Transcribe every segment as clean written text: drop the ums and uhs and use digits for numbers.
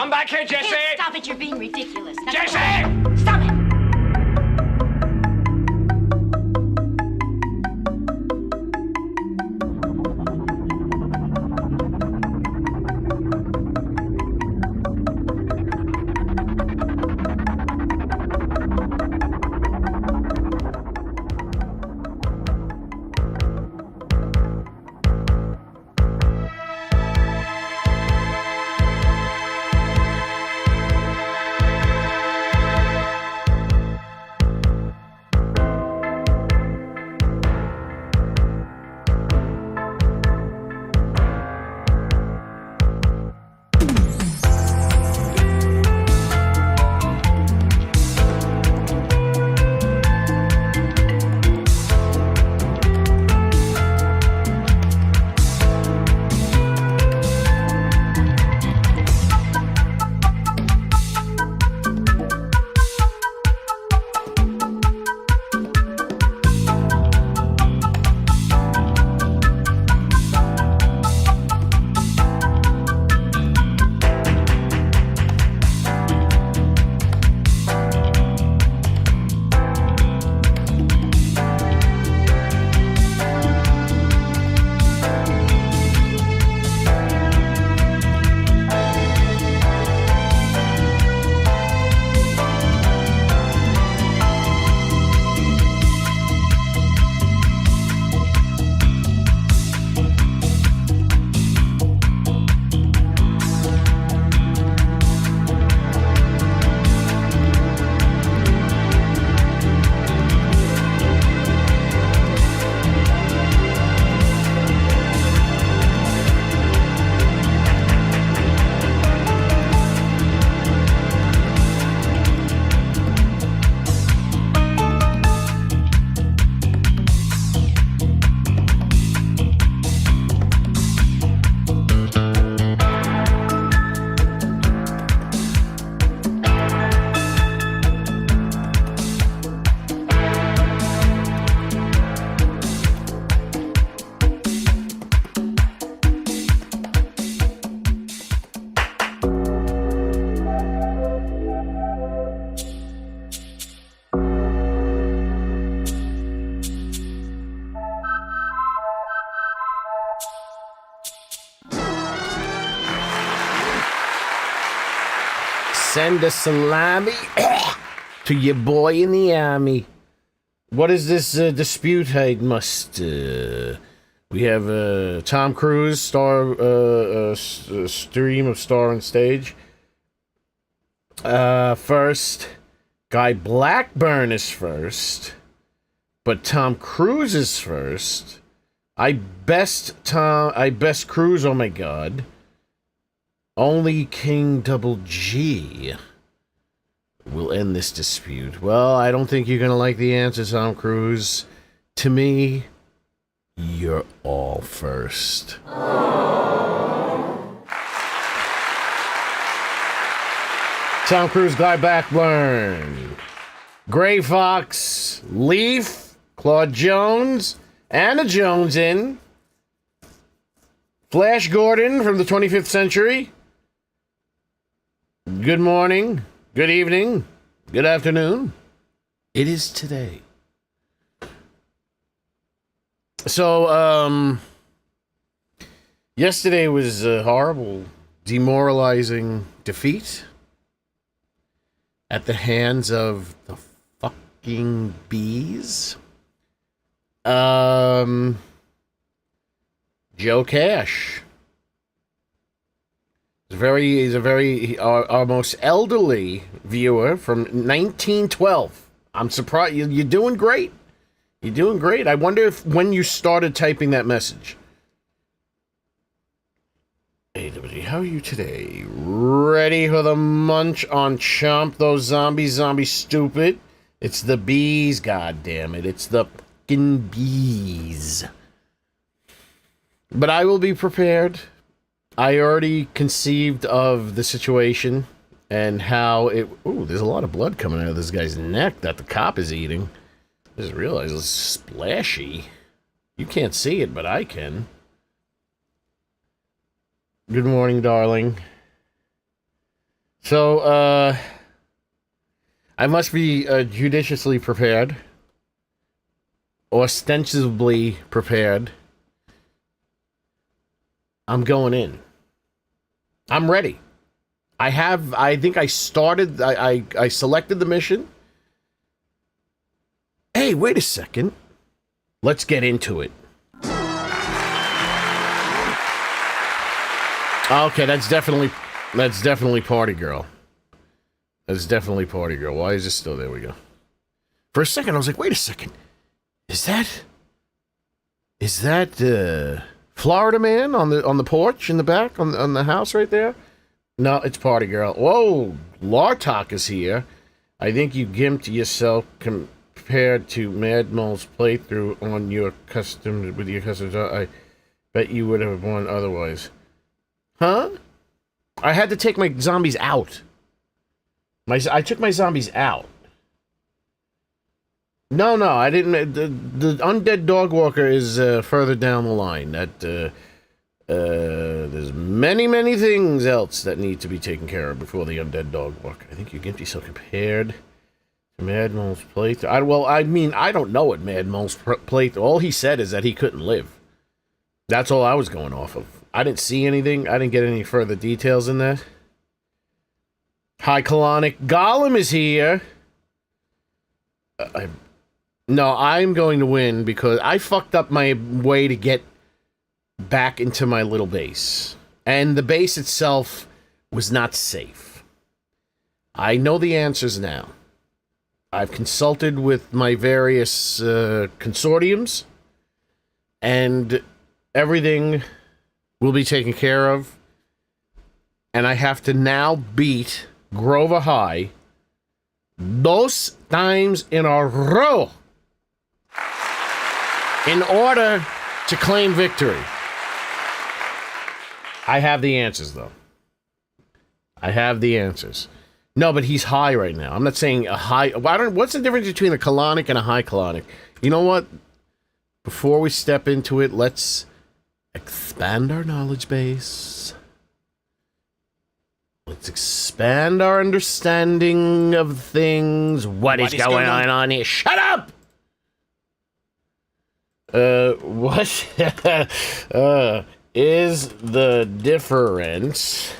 Come back here, Jesse! Stop it, you're being ridiculous. Jesse! Stop it! Send a salami to your boy in the army. What is this dispute? I must. We have Tom Cruise, stream of star on stage. First, Guy Blackburn is first, but Tom Cruise is first. I best Cruise. Oh my God. Only King Double G will end this dispute. Well, I don't think you're going to like the answer, Tom Cruise. To me, you're all first. Tom Cruise, Guy Blackburn, Gray Fox, Leaf, Claude Jones, Anna Jones in, Flash Gordon from the 25th century. Good morning, good evening, good afternoon. It is today. So, yesterday was a horrible, demoralizing defeat at the hands of the fucking bees. Joe Cash. Our most elderly viewer from 1912. I'm surprised. You're doing great. You're doing great. I wonder when you started typing that message. Hey, everybody, how are you today? Ready for the munch on Chomp those zombies, zombie stupid? It's the bees, goddammit. It's the fucking bees. But I will be prepared. I already conceived of the situation and how it... Ooh, there's a lot of blood coming out of this guy's neck that the cop is eating. I just realized it's splashy. You can't see it, but I can. Good morning, darling. So, I must be judiciously prepared. Ostensibly prepared. I'm going in. I'm ready. I think I started, I selected the mission. Hey, wait a second. Let's get into it. Okay, that's definitely Party Girl. That's definitely Party Girl. Why is it still there? We go. For a second, I was like, wait a second. Is that Florida Man on the porch in the back on the house right there? No, it's Party Girl. Whoa, Lartok is here. I think you gimped yourself compared to Madmole's playthrough on your custom with your customs. I bet you would have won otherwise. Huh? I had to take my zombies out. I took my zombies out. No, I didn't. The undead dog walker is further down the line. There's many things else that need to be taken care of before the undead dog walker. I think you get yourself compared to Madmole's playthrough. I don't know what Madmole's playthrough. All he said is that he couldn't live. That's all I was going off of. I didn't see anything. I didn't get any further details in that. Hi, Colonic. Gollum is here. No, I'm going to win because I fucked up my way to get back into my little base. And the base itself was not safe. I know the answers now. I've consulted with my various consortiums, and everything will be taken care of. And I have to now beat Grover High those times in a row in order to claim victory. I have the answers, though. I have the answers. No, but he's high right now. I'm not saying a high... What's the difference between a colonic and a high colonic? You know what? Before we step into it, let's expand our knowledge base. Let's expand our understanding of things. What is going on here? Shut up! What is the difference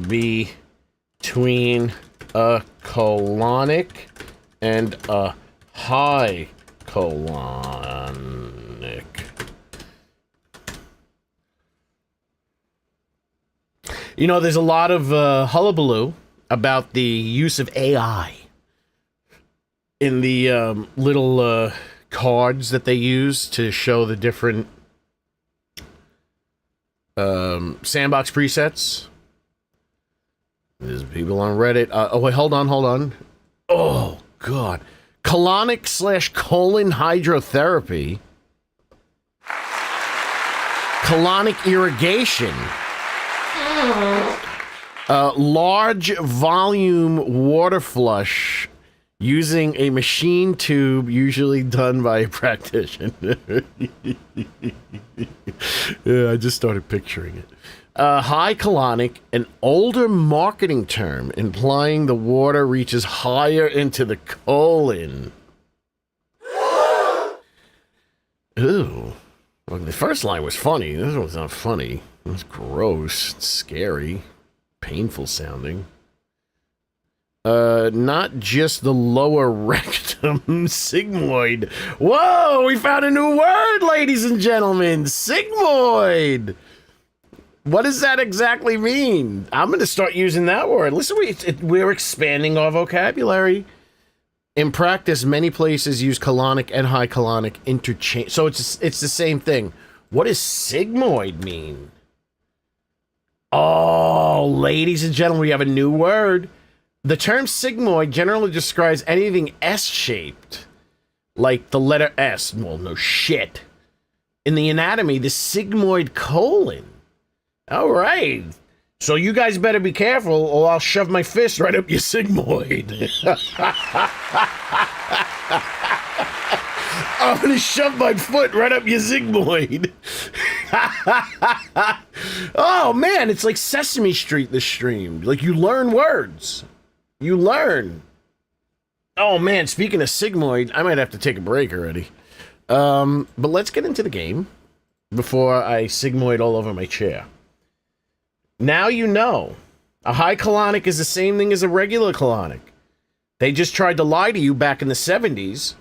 between a colonic and a high colonic? You know, there's a lot of hullabaloo about the use of AI in the little cards that they use to show the different sandbox presets. There's people on Reddit. Oh, wait, hold on. Oh, God. Colonic / colon hydrotherapy. Colonic irrigation. Large volume water flush using a machine tube, usually done by a practitioner. Yeah, I just started picturing it. High colonic, an older marketing term implying the water reaches higher into the colon. Ooh. Well, the first line was funny. This one's not funny. It was gross. It's scary. Painful sounding. Not just the lower rectum, sigmoid. Whoa, we found a new word, ladies and gentlemen. Sigmoid. What does that exactly mean? I'm going to start using that word. Listen, we're expanding our vocabulary. In practice, many places use colonic and high colonic interchange. So it's the same thing. What does sigmoid mean? Oh, ladies and gentlemen, we have a new word. The term sigmoid generally describes anything S-shaped, like the letter S. Well, no shit. In the anatomy, the sigmoid colon. All right. So you guys better be careful, or I'll shove my fist right up your sigmoid. I'm gonna shove my foot right up your sigmoid. Oh man, it's like Sesame Street this stream. Like you learn words. You learn. Oh man, speaking of sigmoid, I might have to take a break already. But let's get into the game before I sigmoid all over my chair. Now you know. A high colonic is the same thing as a regular colonic. They just tried to lie to you back in the 70s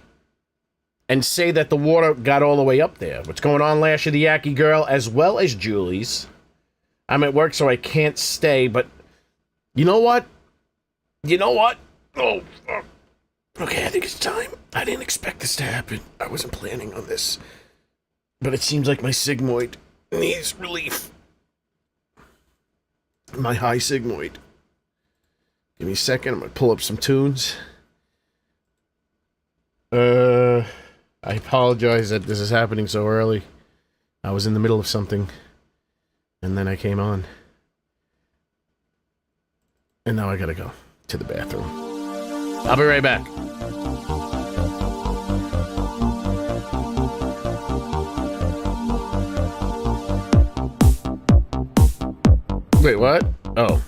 and say that the water got all the way up there. What's going on, Lasher the Yaki Girl, as well as Julie's? I'm at work, so I can't stay, but you know what? You know what? Oh, okay, I think it's time. I didn't expect this to happen. I wasn't planning on this. But it seems like my sigmoid needs relief. My high sigmoid. Give me a second. I'm going to pull up some tunes. I apologize that this is happening so early. I was in the middle of something. And then I came on. And now I gotta go to the bathroom. I'll be right back. Wait, what? Oh.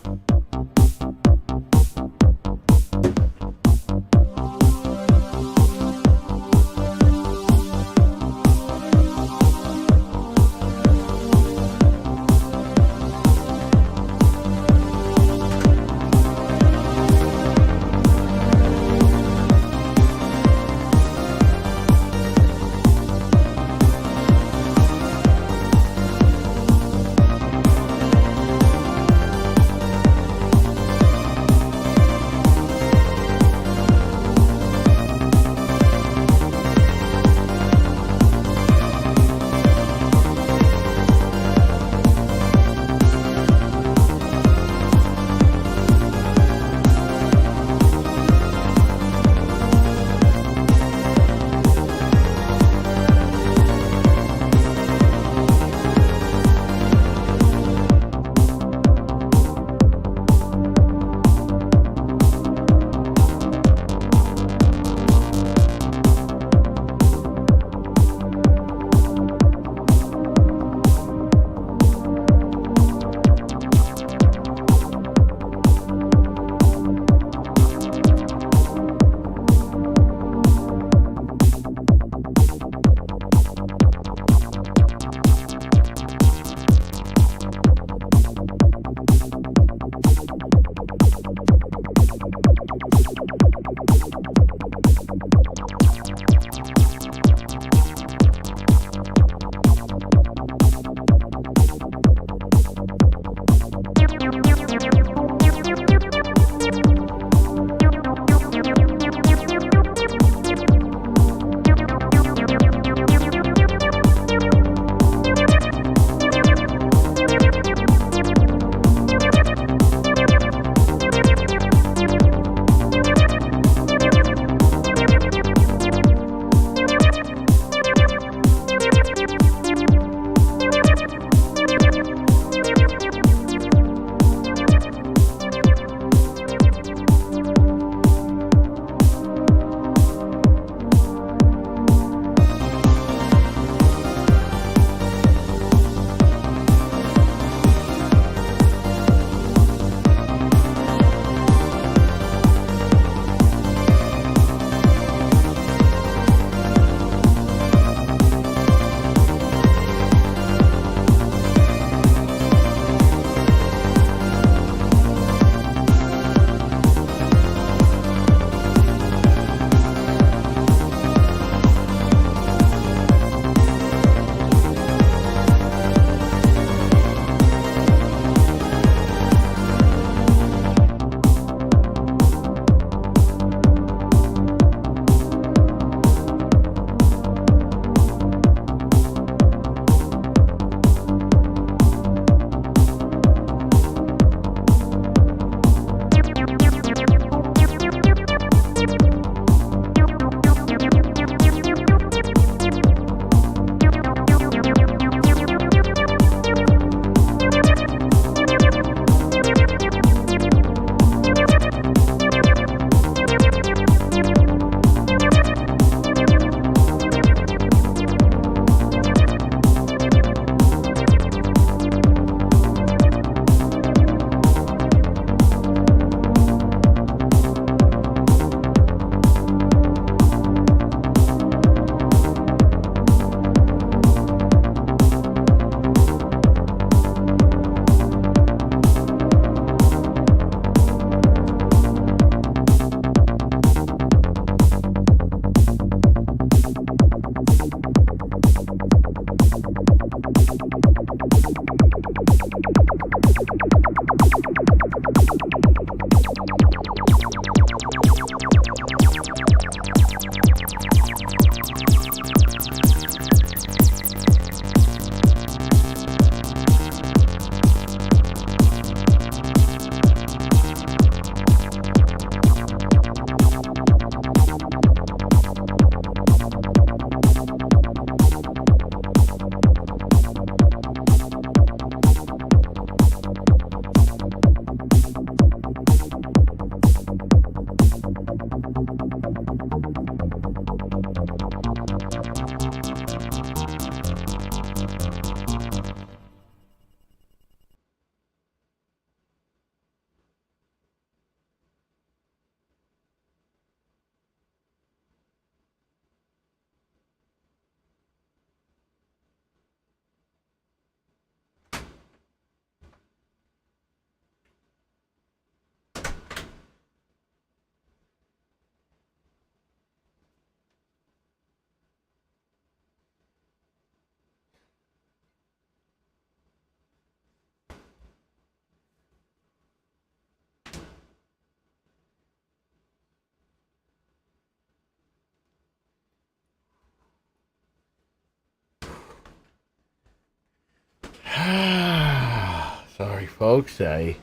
folks. I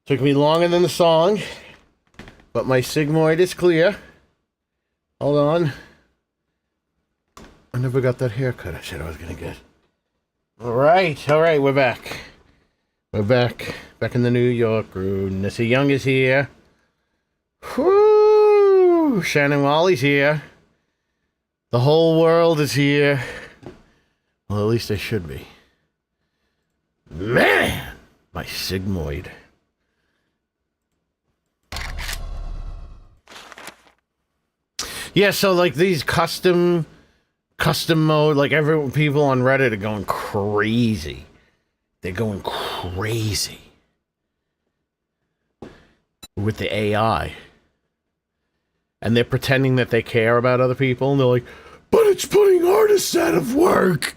took me longer than the song, but my sigmoid is clear. Hold on. I never got that haircut I said I was gonna get. Alright, we're back. We're back. Back in the New York room. Nissa Young is here. Whoo! Shannon Wally's here. The whole world is here. Well, at least they should be. Man! My sigmoid. Yeah, so like these custom mode, like people on Reddit are going crazy. They're going crazy with the AI. And they're pretending that they care about other people, and they're like, but it's putting artists out of work.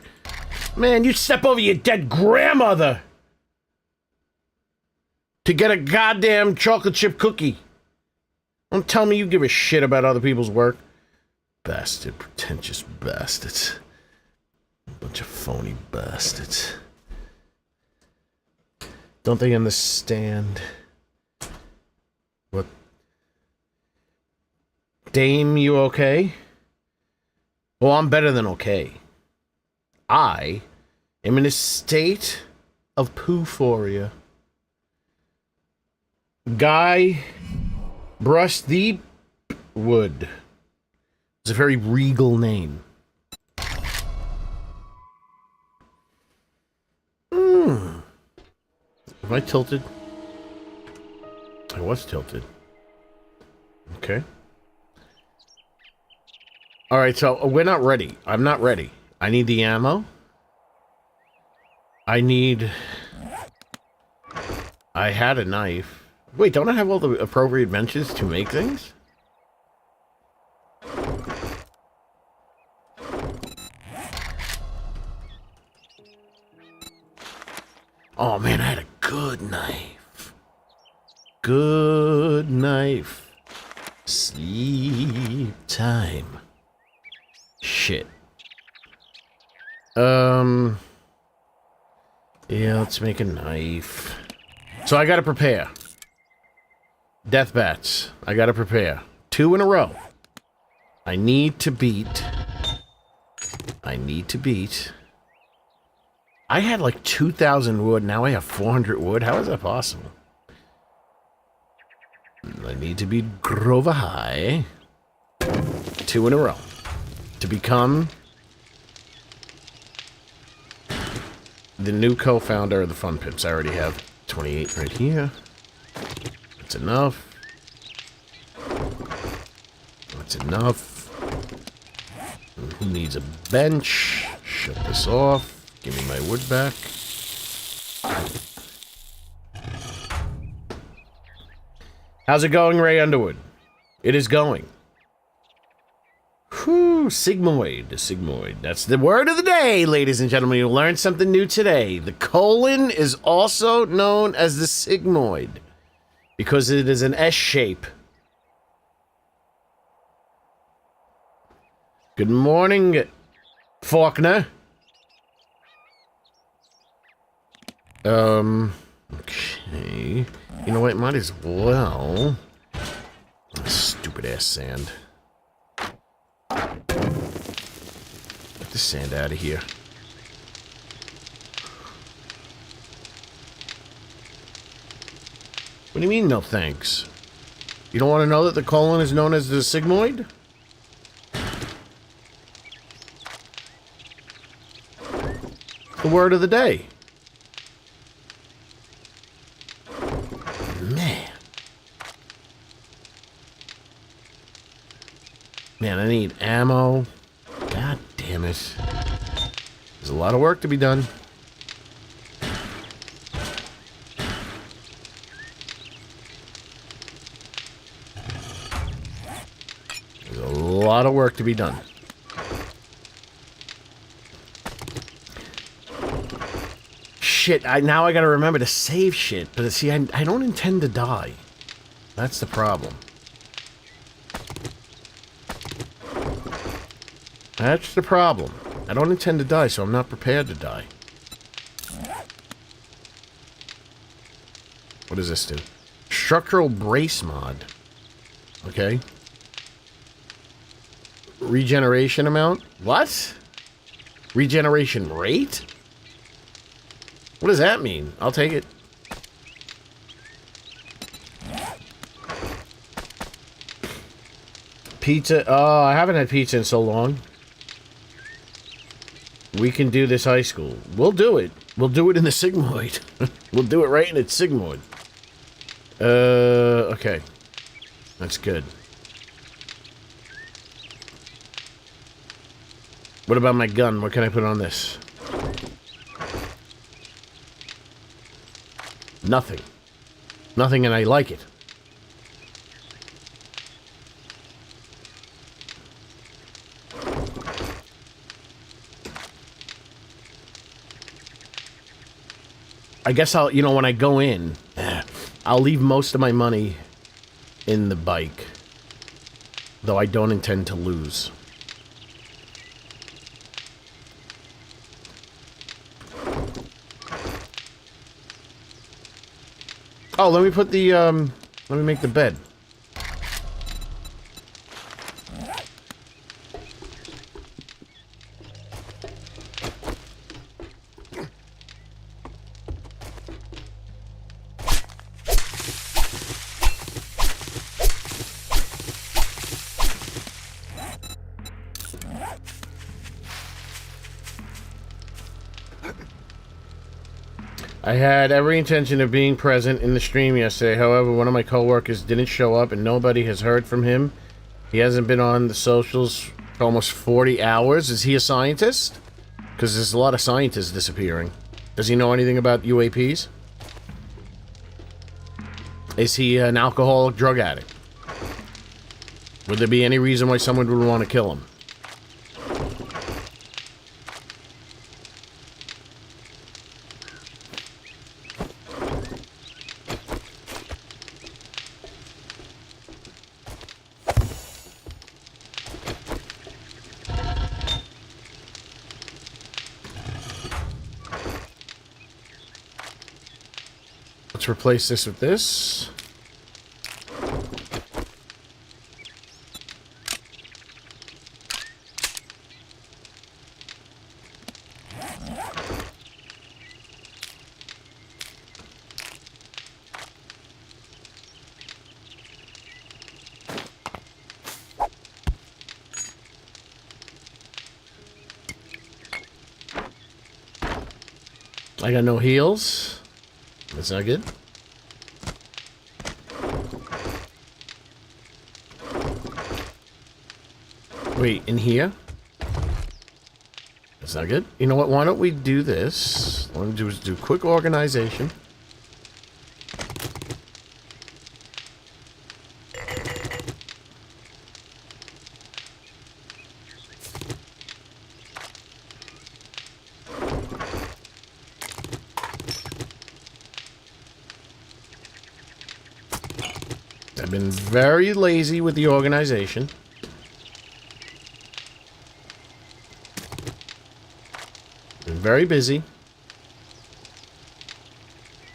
Man, you step over your dead grandmother to get a goddamn chocolate chip cookie. Don't tell me you give a shit about other people's work. Bastard, pretentious bastards. A bunch of phony bastards. Don't they understand what? Dame, you okay? Well, I'm better than okay. I am in a state of poo-phoria. Guy brushed the wood. It's a very regal name. Am I tilted? I was tilted. Okay. Alright, so we're not ready. I'm not ready. I need the ammo. I had a knife. Wait, don't I have all the appropriate benches to make things? Oh man, I had a good knife. Good knife. Sleep time. Shit. Yeah, let's make a knife. So I gotta prepare. Death bats. I gotta prepare. 2 in a row. I need to beat. I had like 2,000 wood, now I have 400 wood. How is that possible? I need to beat Grover High. 2 in a row. To become the new co-founder of the Fun Pips. I already have 28 right here. That's enough. That's enough. Who needs a bench? Shut this off. Give me my wood back. How's it going, Ray Underwood? It is going. Whew, sigmoid. The sigmoid. That's the word of the day, ladies and gentlemen. You'll learn something new today. The colon is also known as the sigmoid because it is an S shape. Good morning, Faulkner. Okay. You know what? Might as well. Stupid ass sand. Get the sand out of here. What do you mean, no thanks? You don't want to know that the colon is known as the sigmoid? The word of the day. Man, I need ammo. God damn it. There's a lot of work to be done. There's a lot of work to be done. Shit, now I gotta remember to save shit. But see, I don't intend to die. That's the problem. That's the problem. I don't intend to die, so I'm not prepared to die. What does this do? Structural brace mod. Okay. Regeneration amount? What? Regeneration rate? What does that mean? I'll take it. Pizza. Oh, I haven't had pizza in so long. We can do this high school. We'll do it. We'll do it in the sigmoid. We'll do it right in its sigmoid. Okay. That's good. What about my gun? What can I put on this? Nothing. Nothing, and I like it. I guess I'll, you know, when I go in, I'll leave most of my money in the bike. Though I don't intend to lose. Oh, let me put the, let me make the bed. I had every intention of being present in the stream yesterday. However, one of my coworkers didn't show up and nobody has heard from him. He hasn't been on the socials for almost 40 hours. Is he a scientist? Because there's a lot of scientists disappearing. Does he know anything about UAPs? Is he an alcoholic drug addict? Would there be any reason why someone would want to kill him? Let's replace this with this. I got no heals. That's not good. Wait, in here? That's not good. You know what? Why don't we do this? What I'm gonna do is do quick organization. I've been very lazy with the organization. Been very busy.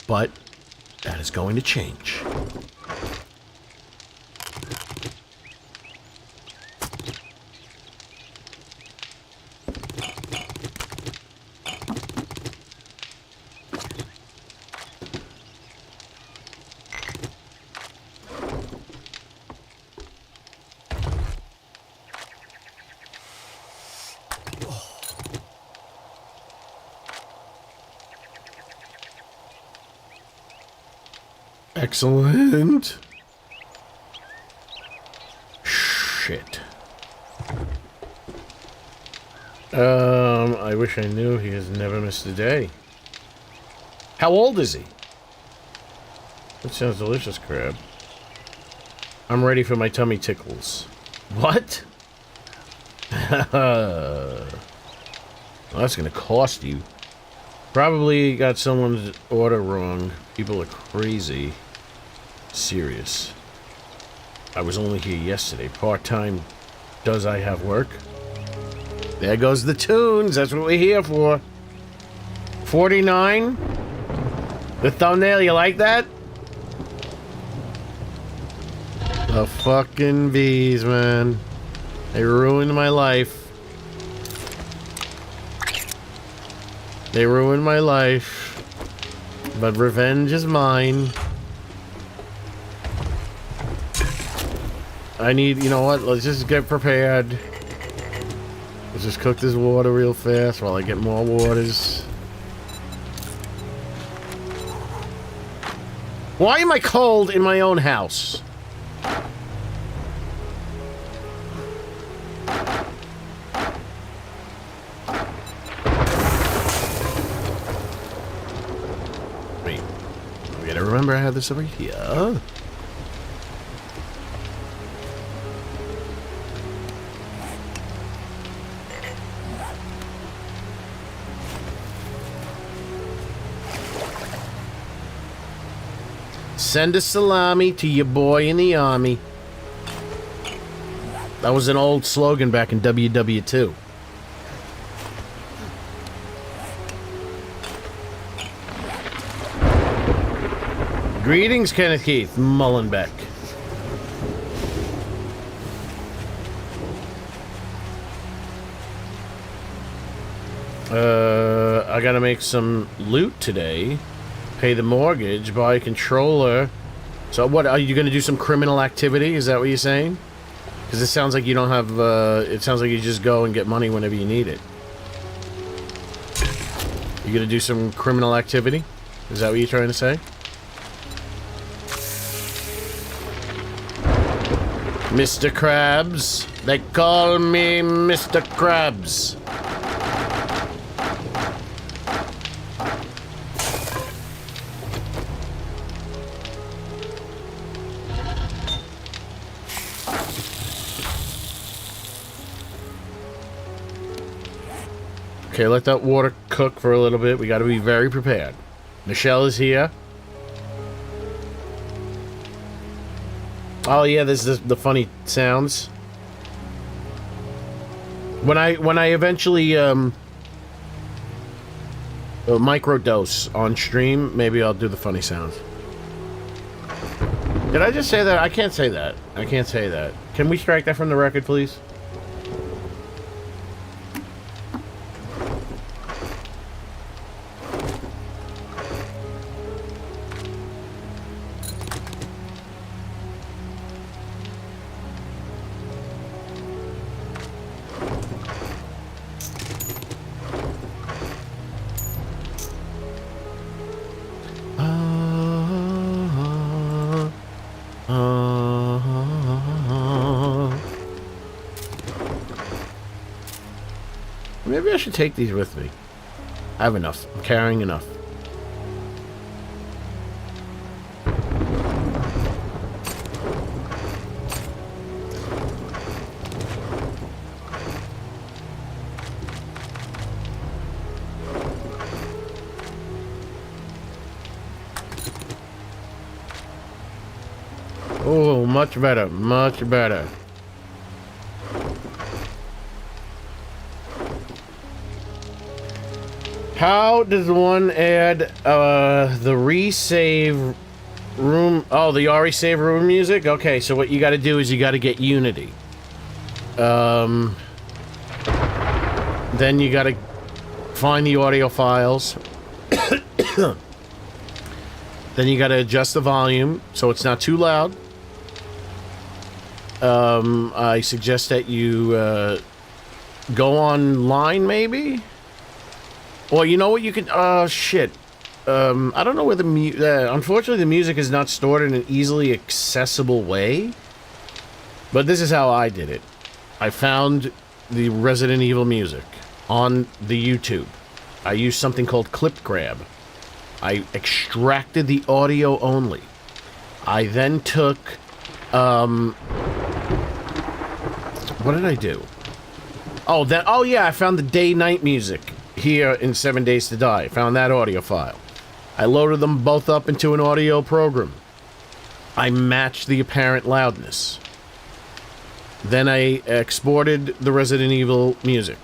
But that is going to change. Excellent. Shit. I wish I knew. He has never missed a day. How old is he? That sounds delicious, crab. I'm ready for my tummy tickles. What? Well, that's gonna cost you. Probably got someone's order wrong. People are crazy. Serious. I was only here yesterday. Part-time. Does I have work? There goes the tunes. That's what we're here for. 49. The thumbnail, you like that? The fucking bees, man. They ruined my life. They ruined my life. But revenge is mine. I need, you know what? Let's just get prepared. Let's just cook this water real fast while I get more waters. Why am I cold in my own house? Wait. I gotta remember I have this over here. Send a salami to your boy in the army. That was an old slogan back in WW2. Greetings, Kenneth Keith Mullenbeck. I gotta make some loot today. Pay the mortgage, buy a controller. So what, are you gonna do some criminal activity? Is that what you're saying? Because it sounds like you don't have, it sounds like you just go and get money whenever you need it. You gonna do some criminal activity? Is that what you're trying to say? Mr. Krabs. They call me Mr. Krabs. Okay, let that water cook for a little bit. We got to be very prepared. Michelle is here. Oh yeah, this is the funny sounds. When I eventually microdose on stream, maybe I'll do the funny sounds. Did I just say that? I can't say that. I can't say that. Can we strike that from the record, please? Maybe I should take these with me. I have enough. I'm carrying enough. Oh, much better. Much better. How does one add the resave room? Oh, the resave room music? Okay, so what you got to do is you got to get Unity. Then you got to find the audio files. Then you got to adjust the volume so it's not too loud. I suggest that you go online, maybe. Well, you know what you can... shit. I don't know where the unfortunately, the music is not stored in an easily accessible way. But this is how I did it. I found the Resident Evil music on the YouTube. I used something called Clip Grab. I extracted the audio only. I then took... what did I do? Oh, yeah, I found the day-night music. Here in 7 Days to Die. Found that audio file. I loaded them both up into an audio program. I matched the apparent loudness. Then I exported the Resident Evil music.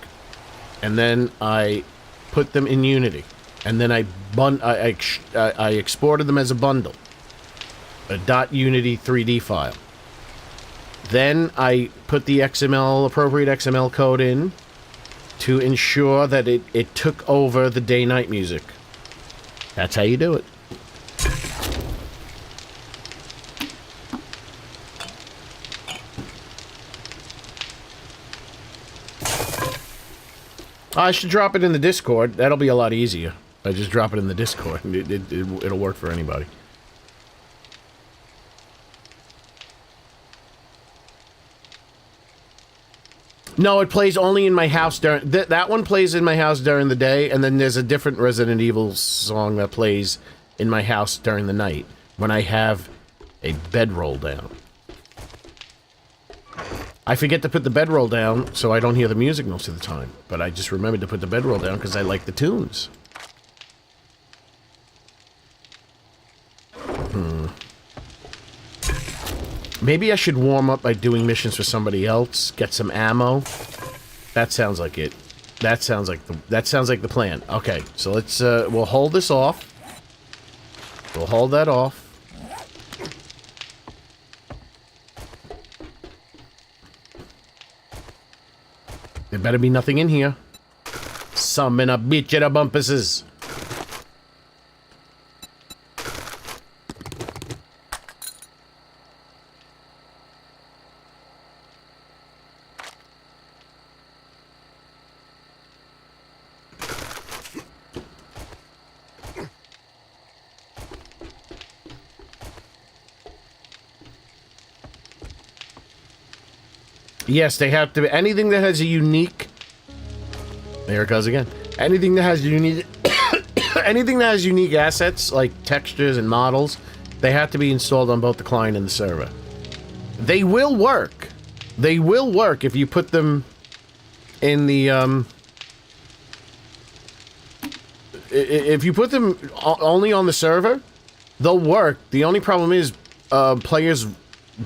And then I put them in Unity. And then I exported them as a bundle. A .unity 3D file. Then I put the appropriate XML code in to ensure that it took over the day-night music. That's how you do it. I should drop it in the Discord. That'll be a lot easier. I just drop it in the Discord. It'll work for anybody. No, it plays only in my house during... that one plays in my house during the day, and then there's a different Resident Evil song that plays in my house during the night, when I have a bedroll down. I forget to put the bedroll down, so I don't hear the music most of the time. But I just remembered to put the bedroll down because I like the tunes. Maybe I should warm up by doing missions for somebody else, get some ammo. That sounds like it. That sounds like the plan. Okay, so let's we'll hold this off. We'll hold that off. There better be nothing in here. Summon a bitch at a bumpuses. Yes, they have to be. Anything that has a unique... There it goes again. Anything that has unique... anything that has unique assets, like textures and models, they have to be installed on both the client and the server. They will work. They will work if you put them in the, if you put them only on the server, they'll work. The only problem is, players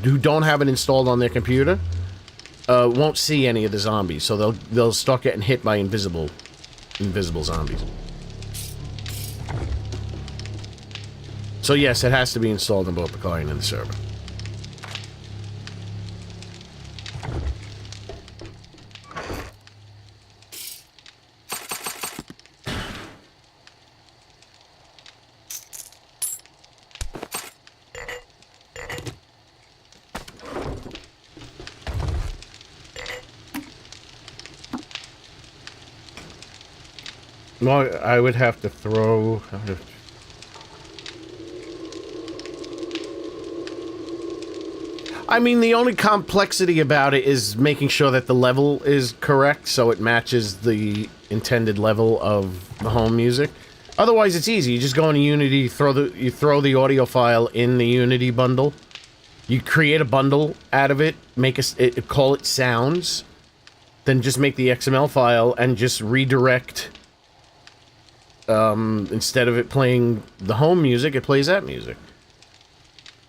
who don't have it installed on their computer... won't see any of the zombies, so they'll start getting hit by invisible zombies. So yes, it has to be installed on both the client and the server. Well, I would have to throw... I mean, the only complexity about it is making sure that the level is correct, so it matches the intended level of the home music. Otherwise, it's easy. You just go into Unity, you throw the audio file in the Unity bundle. You create a bundle out of it, call it sounds, then just make the XML file and just redirect... instead of it playing the home music, it plays that music.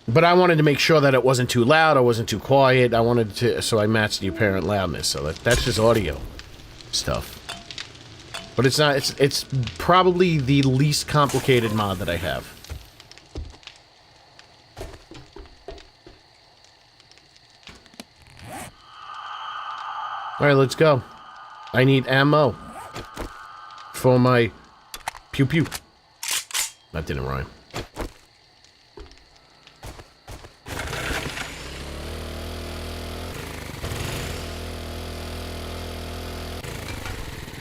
But I wanted to make sure that it wasn't too loud or wasn't too quiet. I wanted to, so I matched the apparent loudness. So that's just audio stuff. But it's not, it's probably the least complicated mod that I have. Alright, let's go. I need ammo for my pew pew. That didn't rhyme.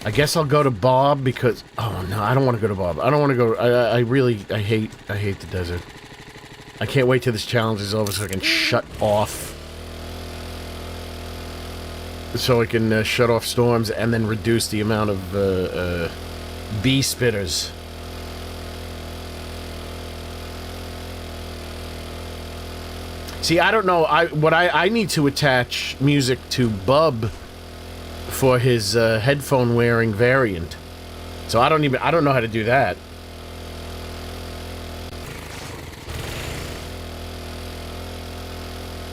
I guess I'll go to Bob because... Oh, no, I don't want to go to Bob. I don't want to go... I hate the desert. I can't wait till this challenge is over so I can shut off. So I can shut off storms and then reduce the amount of bee spitters. See, I don't know. I need to attach music to Bub for his headphone wearing variant. So I don't know how to do that.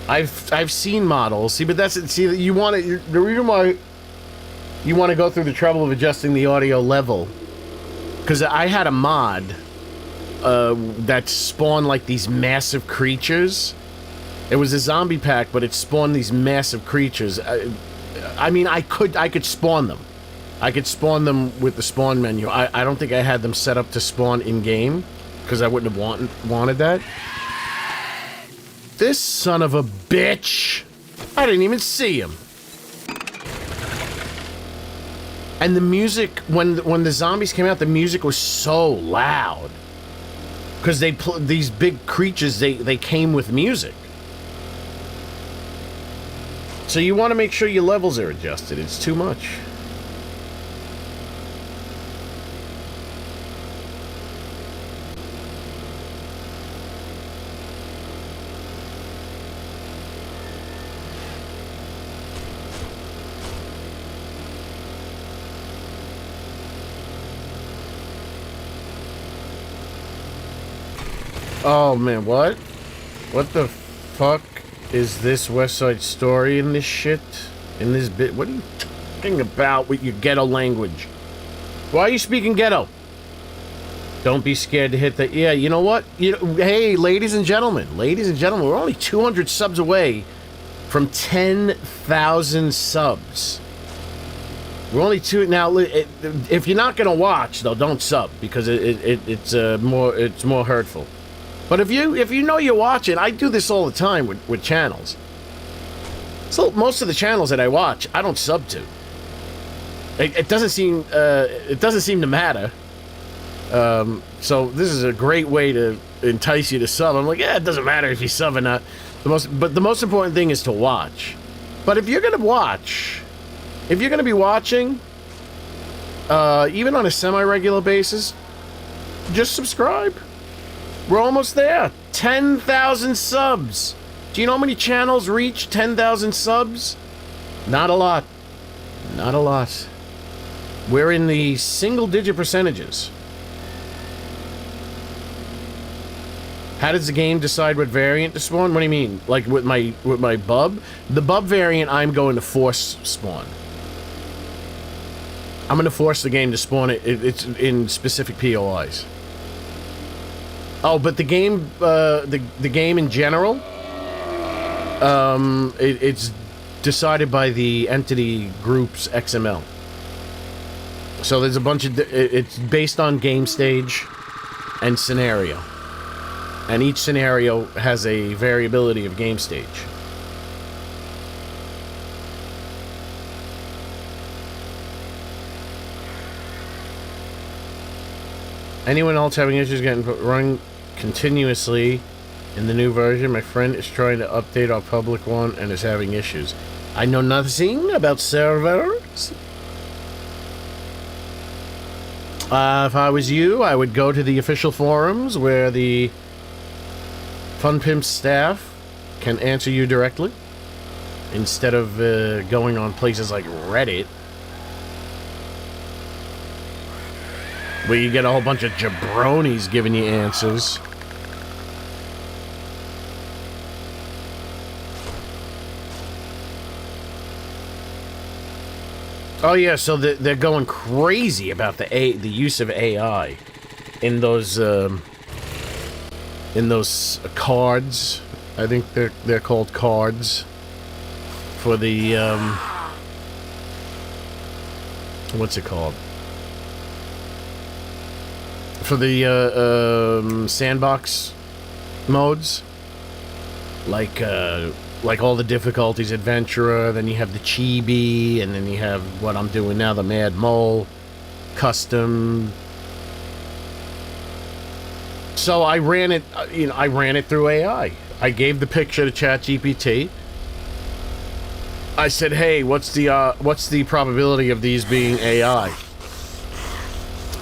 I've seen models. See, but you want to, the reason why you want to go through the trouble of adjusting the audio level, because I had a mod that spawned like these massive creatures It was a zombie pack, but it spawned these massive creatures. I mean, I could spawn them. I could spawn them with the spawn menu. I don't think I had them set up to spawn in-game, because I wouldn't have wanted that. This son of a bitch! I didn't even see him. And the music, when the zombies came out, the music was so loud. Because these big creatures, they came with music. So you want to make sure your levels are adjusted. It's too much. Oh man, what? What the fuck is this West Side Story in this shit? In this bit? What are you talking about with your ghetto language? Why are you speaking ghetto? Don't be scared to hit the... Yeah, you know what? Hey, ladies and gentlemen, we're only 200 subs away from 10,000 subs. We're only two... Now, if you're not going to watch, though, don't sub, because it's more hurtful. But if you know you're watching, I do this all the time with channels. So most of the channels that I watch, I don't sub to. It doesn't seem to matter. So this is a great way to entice you to sub. I'm like, yeah, it doesn't matter if you sub or not. But the most important thing is to watch. But if you're gonna watch, if you're gonna be watching, even on a semi-regular basis, just subscribe. We're almost there. 10,000 subs. Do you know how many channels reach 10,000 subs? Not a lot. Not a lot. We're in the single-digit percentages. How does the game decide what variant to spawn? What do you mean? Like with my bub? The bub variant, I'm going to force spawn. I'm going to force the game to spawn it. It's in specific POIs. Oh, but the game, the game in general, it's decided by the entity group's XML. So there's a bunch of, it's based on game stage and scenario. And each scenario has a variability of game stage. Anyone else having issues getting running continuously in the new version? My friend is trying to update our public one and is having issues. I know nothing about servers. If I was you, I would go to the official forums where the Fun Pimp staff can answer you directly instead of going on places like Reddit, where you get a whole bunch of jabronis giving you answers. Oh yeah, so they're going crazy about the use of AI in those cards. I think they're called cards for the what's it called? For the sandbox modes, like all the difficulties, adventurer, then you have the chibi, and then you have what I'm doing now, the Madmole, custom. So I ran it, I ran it through AI. I gave the picture to ChatGPT. I said, "Hey, what's the probability of these being AI?"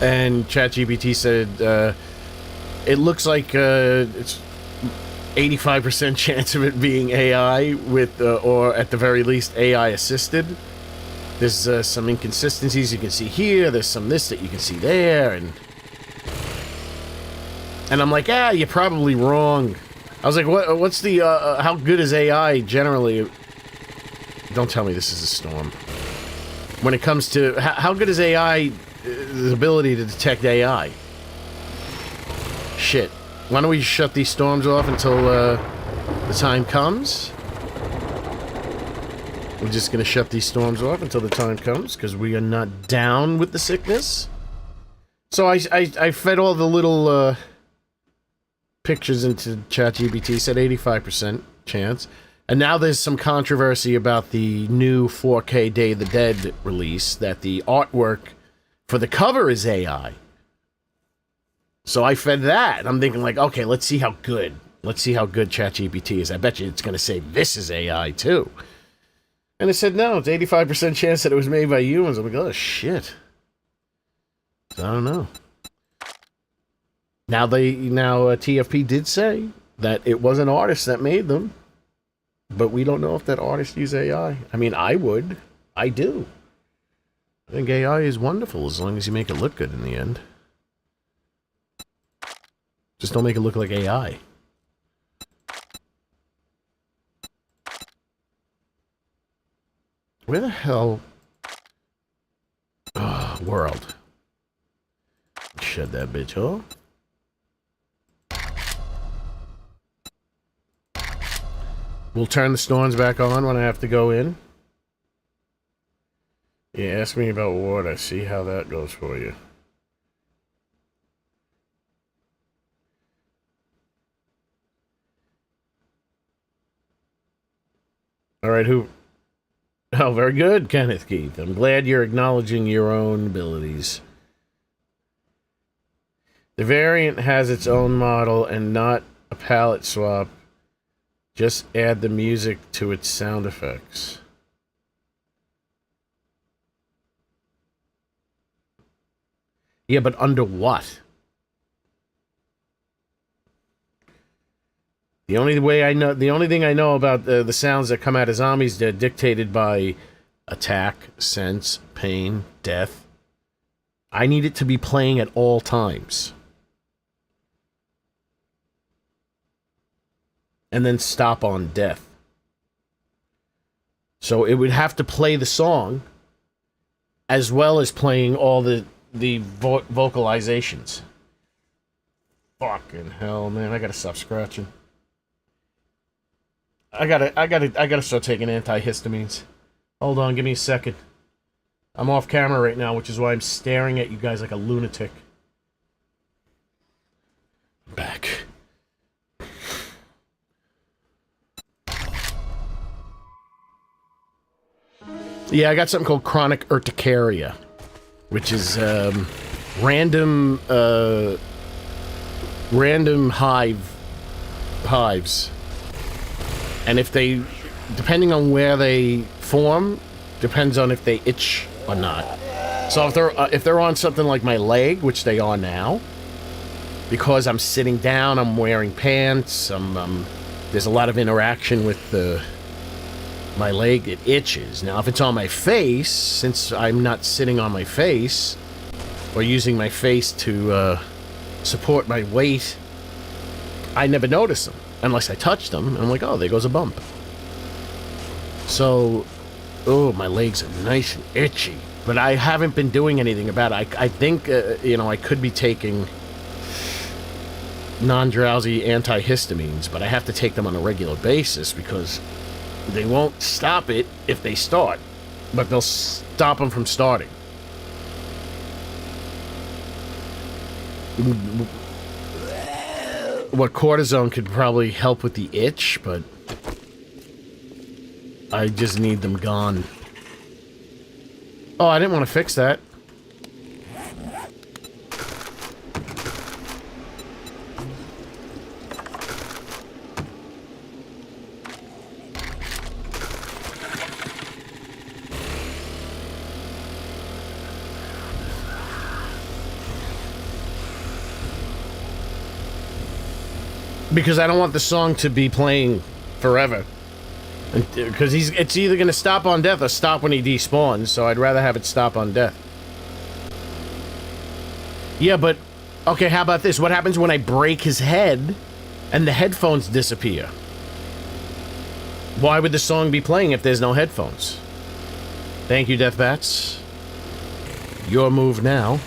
And ChatGPT said, "It looks like it's 85% chance of it being AI with, or at the very least, AI assisted. There's some inconsistencies you can see here. There's some this that you can see there, and I'm like, you're probably wrong." I was like, what's the how good is AI generally? Don't tell me this is a storm. When it comes to how good is AI, the ability to detect AI? Shit. Why don't we shut these storms off until the time comes. We're just going to shut these storms off until the time comes, because we are not down with the sickness. So I fed all the little pictures into ChatGPT, said 85% chance. And now there's some controversy about the new 4K Day of the Dead release, that the artwork for the cover is AI. So I fed that. I'm thinking like, okay, let's see how good ChatGPT is. I bet you it's going to say this is AI too. And it said, no, it's 85% chance that it was made by humans. I'm like, oh, shit. So I don't know. Now TFP did say that it was an artist that made them. But we don't know if that artist used AI. I mean, I would. I do. I think AI is wonderful as long as you make it look good in the end. Just don't make it look like AI. Where the hell... world. Shut that bitch off. We'll turn the storms back on when I have to go in. Yeah, ask me about water. See how that goes for you. All right, who... Oh, very good, Kenneth Keith. I'm glad you're acknowledging your own abilities. The variant has its own model and not a palette swap. Just add the music to its sound effects. Yeah, but under what? The only thing I know about the sounds that come out of zombies, they're dictated by attack, sense, pain, death. I need it to be playing at all times. And then stop on death. So it would have to play the song as well as playing all the vocalizations. Fucking hell, man. I gotta stop scratching. I gotta start taking antihistamines. Hold on, give me a second. I'm off camera right now, which is why I'm staring at you guys like a lunatic. Back. Yeah, I got something called chronic urticaria, which is random hives. And if they, depending on where they form, depends on if they itch or not. So if they're on something like my leg, which they are now, because I'm sitting down, I'm wearing pants, there's a lot of interaction with my leg, it itches. Now, if it's on my face, since I'm not sitting on my face, or using my face to support my weight, I never notice them. Unless I touch them, and I'm like, oh, there goes a bump. So, oh, my legs are nice and itchy. But I haven't been doing anything about it. I think, I could be taking non-drowsy antihistamines, but I have to take them on a regular basis because they won't stop it if they start, but they'll stop them from starting. What cortisone could probably help with the itch, but I just need them gone. Oh, I didn't want to fix that. Because I don't want the song to be playing forever. Because it's either going to stop on death or stop when he despawns, so I'd rather have it stop on death. Yeah, but... Okay, how about this? What happens when I break his head and the headphones disappear? Why would the song be playing if there's no headphones? Thank you, Deathbats. Your move now.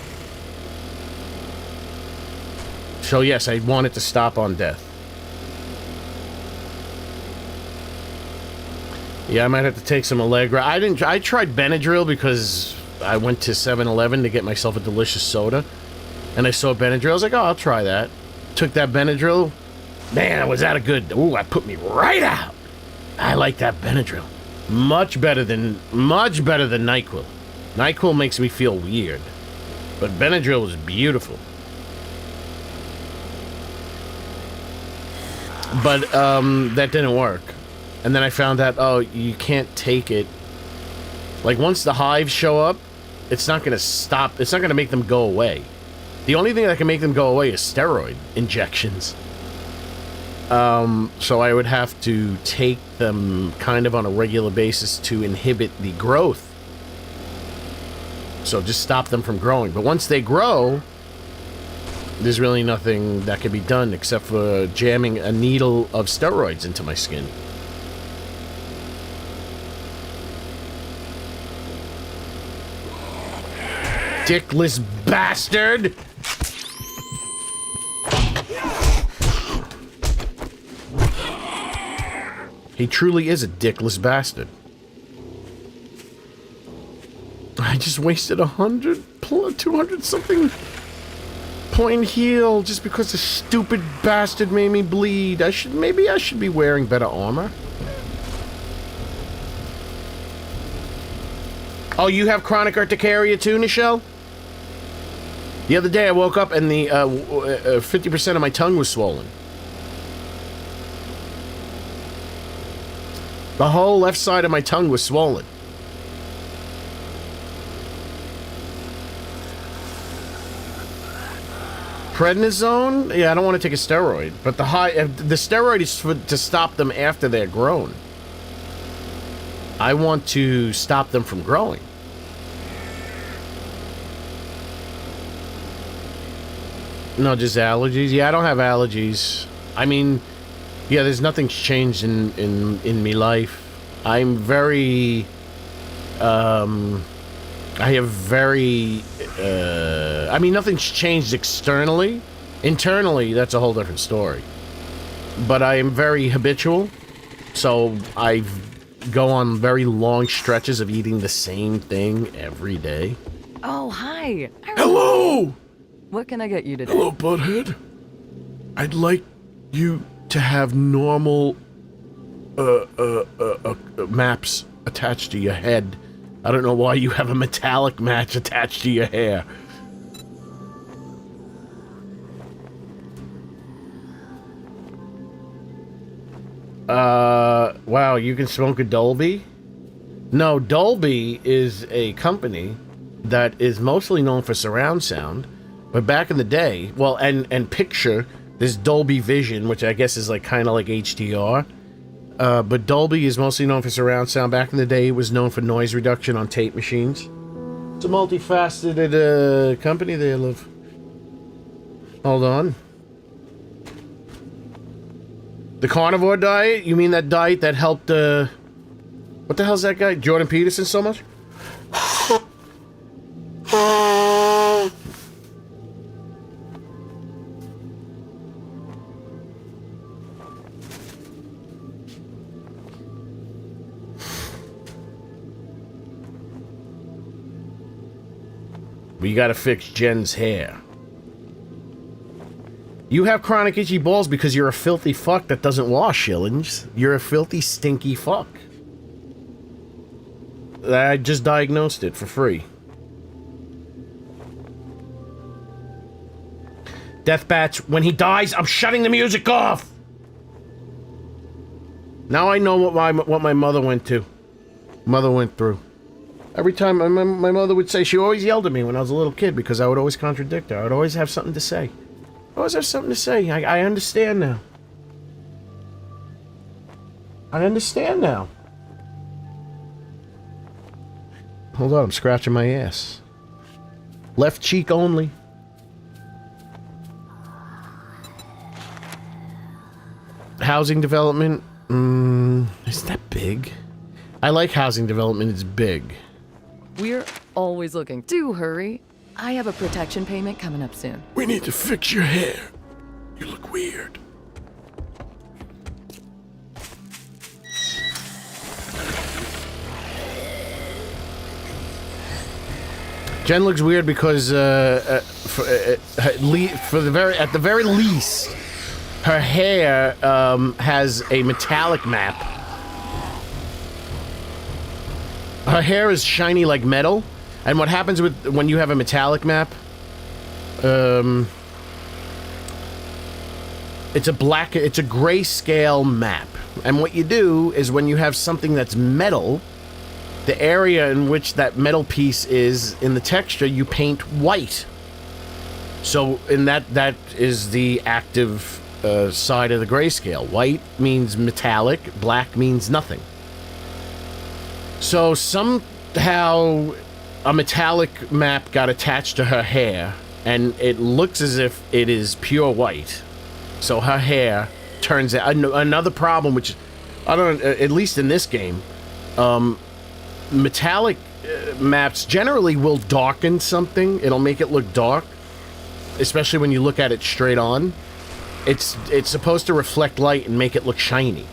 So yes, I want it to stop on death. Yeah, I might have to take some Allegra. I tried Benadryl because I went to 7-Eleven to get myself a delicious soda. And I saw Benadryl. I was like, oh, I'll try that. Took that Benadryl. Man, was that a good... Ooh, that put me right out. I like that Benadryl. Much better than NyQuil. NyQuil makes me feel weird. But Benadryl was beautiful. But, that didn't work. And then I found out, oh, you can't take it. Like, once the hives show up, it's not going to stop. It's not going to make them go away. The only thing that can make them go away is steroid injections. So I would have to take them kind of on a regular basis to inhibit the growth. So just stop them from growing. But once they grow, there's really nothing that can be done except for jamming a needle of steroids into my skin. Dickless bastard! He truly is a dickless bastard. I just wasted 200 something point heal just because the stupid bastard made me bleed. Maybe I should be wearing better armor. Oh, you have chronic urticaria too, Nichelle? The other day I woke up and the 50% of my tongue was swollen. The whole left side of my tongue was swollen. Prednisone? Yeah, I don't want to take a steroid, but the steroid is to stop them after they're grown. I want to stop them from growing. No, just allergies. Yeah, I don't have allergies. I mean, yeah, there's nothing's changed in me life. I'm very, I have very, I mean, nothing's changed externally. Internally, that's a whole different story. But I am very habitual, so I go on very long stretches of eating the same thing every day. Oh, hi. Hello! What can I get you today? Hello, Butthead. I'd like you to have normal, maps attached to your head. I don't know why you have a metallic match attached to your hair. Wow, you can smoke a Dolby? No, Dolby is a company that is mostly known for surround sound, but back in the day, well, and picture, there's Dolby Vision, which I guess is like kind of like HDR. But Dolby is mostly known for surround sound. Back in the day, it was known for noise reduction on tape machines. It's a multifaceted company they live. Hold on. The carnivore diet? You mean that diet that helped, what the hell's that guy? Jordan Peterson so much? We gotta fix Jen's hair. You have chronic itchy balls because you're a filthy fuck that doesn't wash, Shillings. You're a filthy, stinky fuck. I just diagnosed it for free. Deathbats, when he dies, I'm shutting the music off! Now I know what my mother went through. Every time my mother would say, she always yelled at me when I was a little kid because I would always contradict her. I would always have something to say. I always have something to say. I understand now. I understand now. Hold on, I'm scratching my ass. Left cheek only. Housing development. Isn't that big? I like housing development. It's big. We're always looking. Do hurry. I have a protection payment coming up soon. We need to fix your hair. You look weird. Jen looks weird because at the very least, her hair has a metallic map. Her hair is shiny like metal, and what happens when you have a metallic map? It's a grayscale map, and what you do is when you have something that's metal, the area in which that metal piece is in the texture, you paint white. So, in that is the active side of the grayscale. White means metallic, black means nothing. So, somehow a metallic map got attached to her hair, and it looks as if it is pure white. So, her hair turns out... Another problem, which, I don't know, at least in this game, metallic maps generally will darken something. It'll make it look dark, especially when you look at it straight on. It's supposed to reflect light and make it look shiny,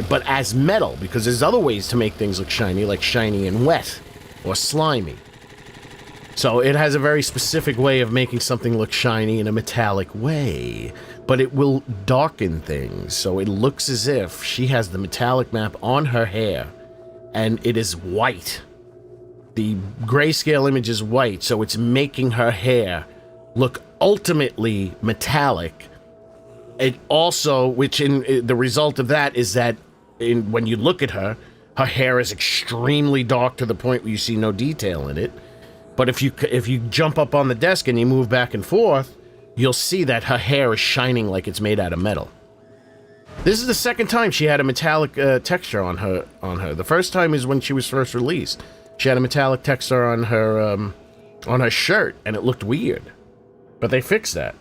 but as metal, because there's other ways to make things look shiny, like shiny and wet or slimy. So it has a very specific way of making something look shiny in a metallic way, but it will darken things, so it looks as if she has the metallic map on her hair and it is white. The grayscale image is white, so it's making her hair look ultimately metallic. It also, which in the result of that is that when you look at her, her hair is extremely dark to the point where you see no detail in it. But if you jump up on the desk and you move back and forth, you'll see that her hair is shining like it's made out of metal. This is the second time she had a metallic texture on her. The first time is when she was first released. She had a metallic texture on her shirt, and it looked weird. But they fixed that.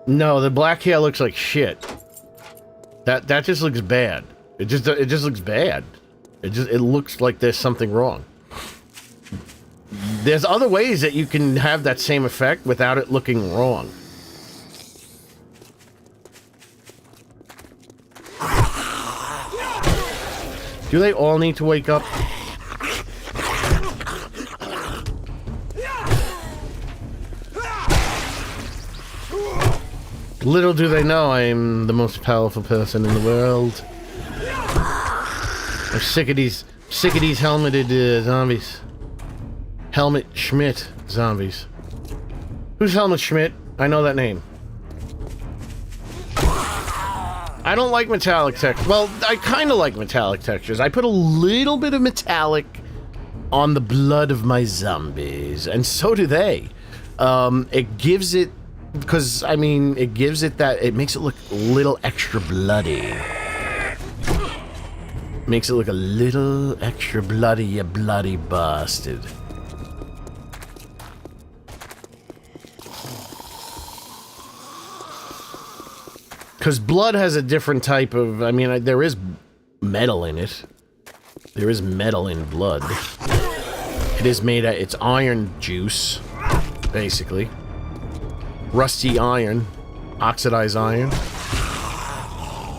No, the black hair looks like shit. That just looks bad. It just looks bad. It looks like there's something wrong. There's other ways that you can have that same effect without it looking wrong. Do they all need to wake up? Little do they know I'm the most powerful person in the world. I'm sick of these helmeted zombies. Helmet Schmidt zombies. Who's Helmut Schmidt? I know that name. I don't like metallic textures. Well, I kind of like metallic textures. I put a little bit of metallic on the blood of my zombies, and so do they. It gives it... Because, I mean, it gives it that... It makes it look a little extra bloody. Makes it look a little extra bloody, you bloody bastard. Because blood has a different type of... I mean, there is metal in it. There is metal in blood. It is made of... It's iron juice, basically. Rusty iron. Oxidized iron.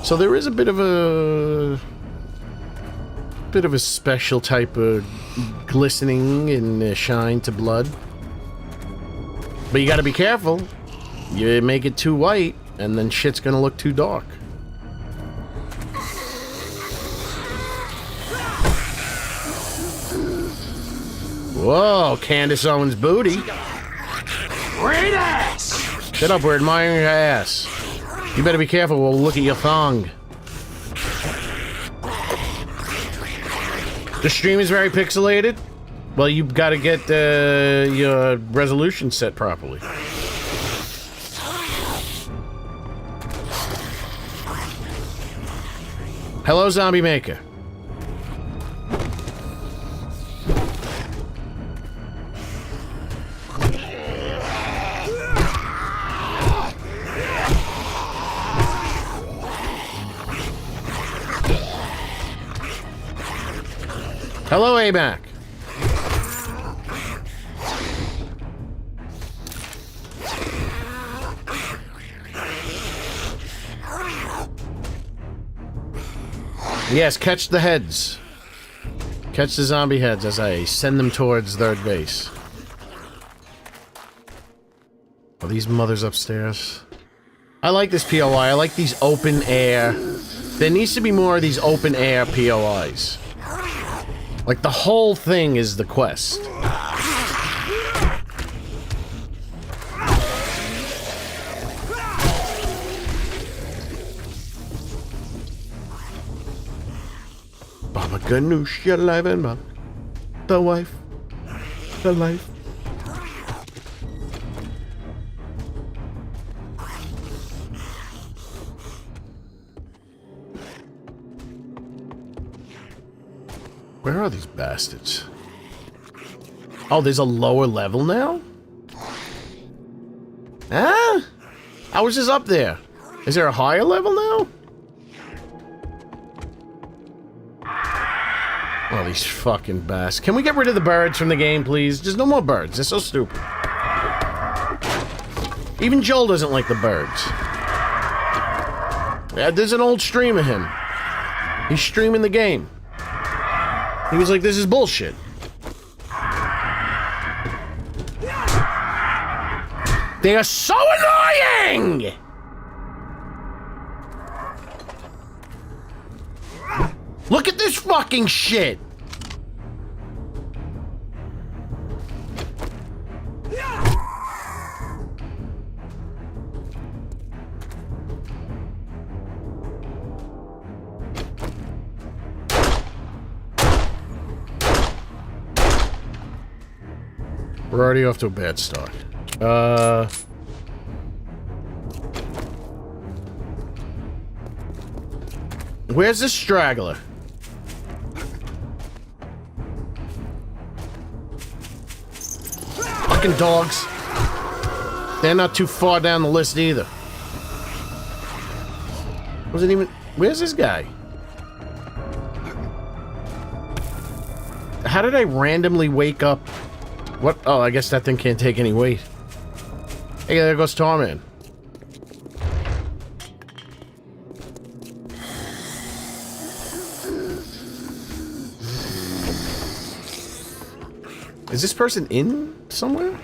So there is a bit of a... special type of glistening and shine to blood. But you gotta be careful. You make it too white, and then shit's gonna look too dark. Whoa, Candace Owens' booty. Great ass! Shut up, we're admiring your ass. You better be careful, we'll look at your thong. The stream is very pixelated? Well, you've got to get your resolution set properly. Hello, Zombie Maker. Hello, AMAC. Yes, catch the heads. Catch the zombie heads as I send them towards third base. Are these mothers upstairs? I like this POI. I like these open air. There needs to be more of these open air POIs. Like, the whole thing is the quest. Baba Ganoush, you're alive and well. The wife. The life. Where are these bastards? Oh, there's a lower level now? Huh? I was just up there. Is there a higher level now? Oh, these fucking bastards. Can we get rid of the birds from the game, please? There's no more birds. They're so stupid. Even Joel doesn't like the birds. Yeah, there's an old stream of him. He's streaming the game. He was like, this is bullshit. They are so annoying! Look at this fucking shit! We're already off to a bad start. Where's this straggler? Fucking dogs. They're not too far down the list either. Wasn't even... Where's this guy? How did I randomly wake up? What? Oh, I guess that thing can't take any weight. Hey, there goes Torman. Is this person in somewhere?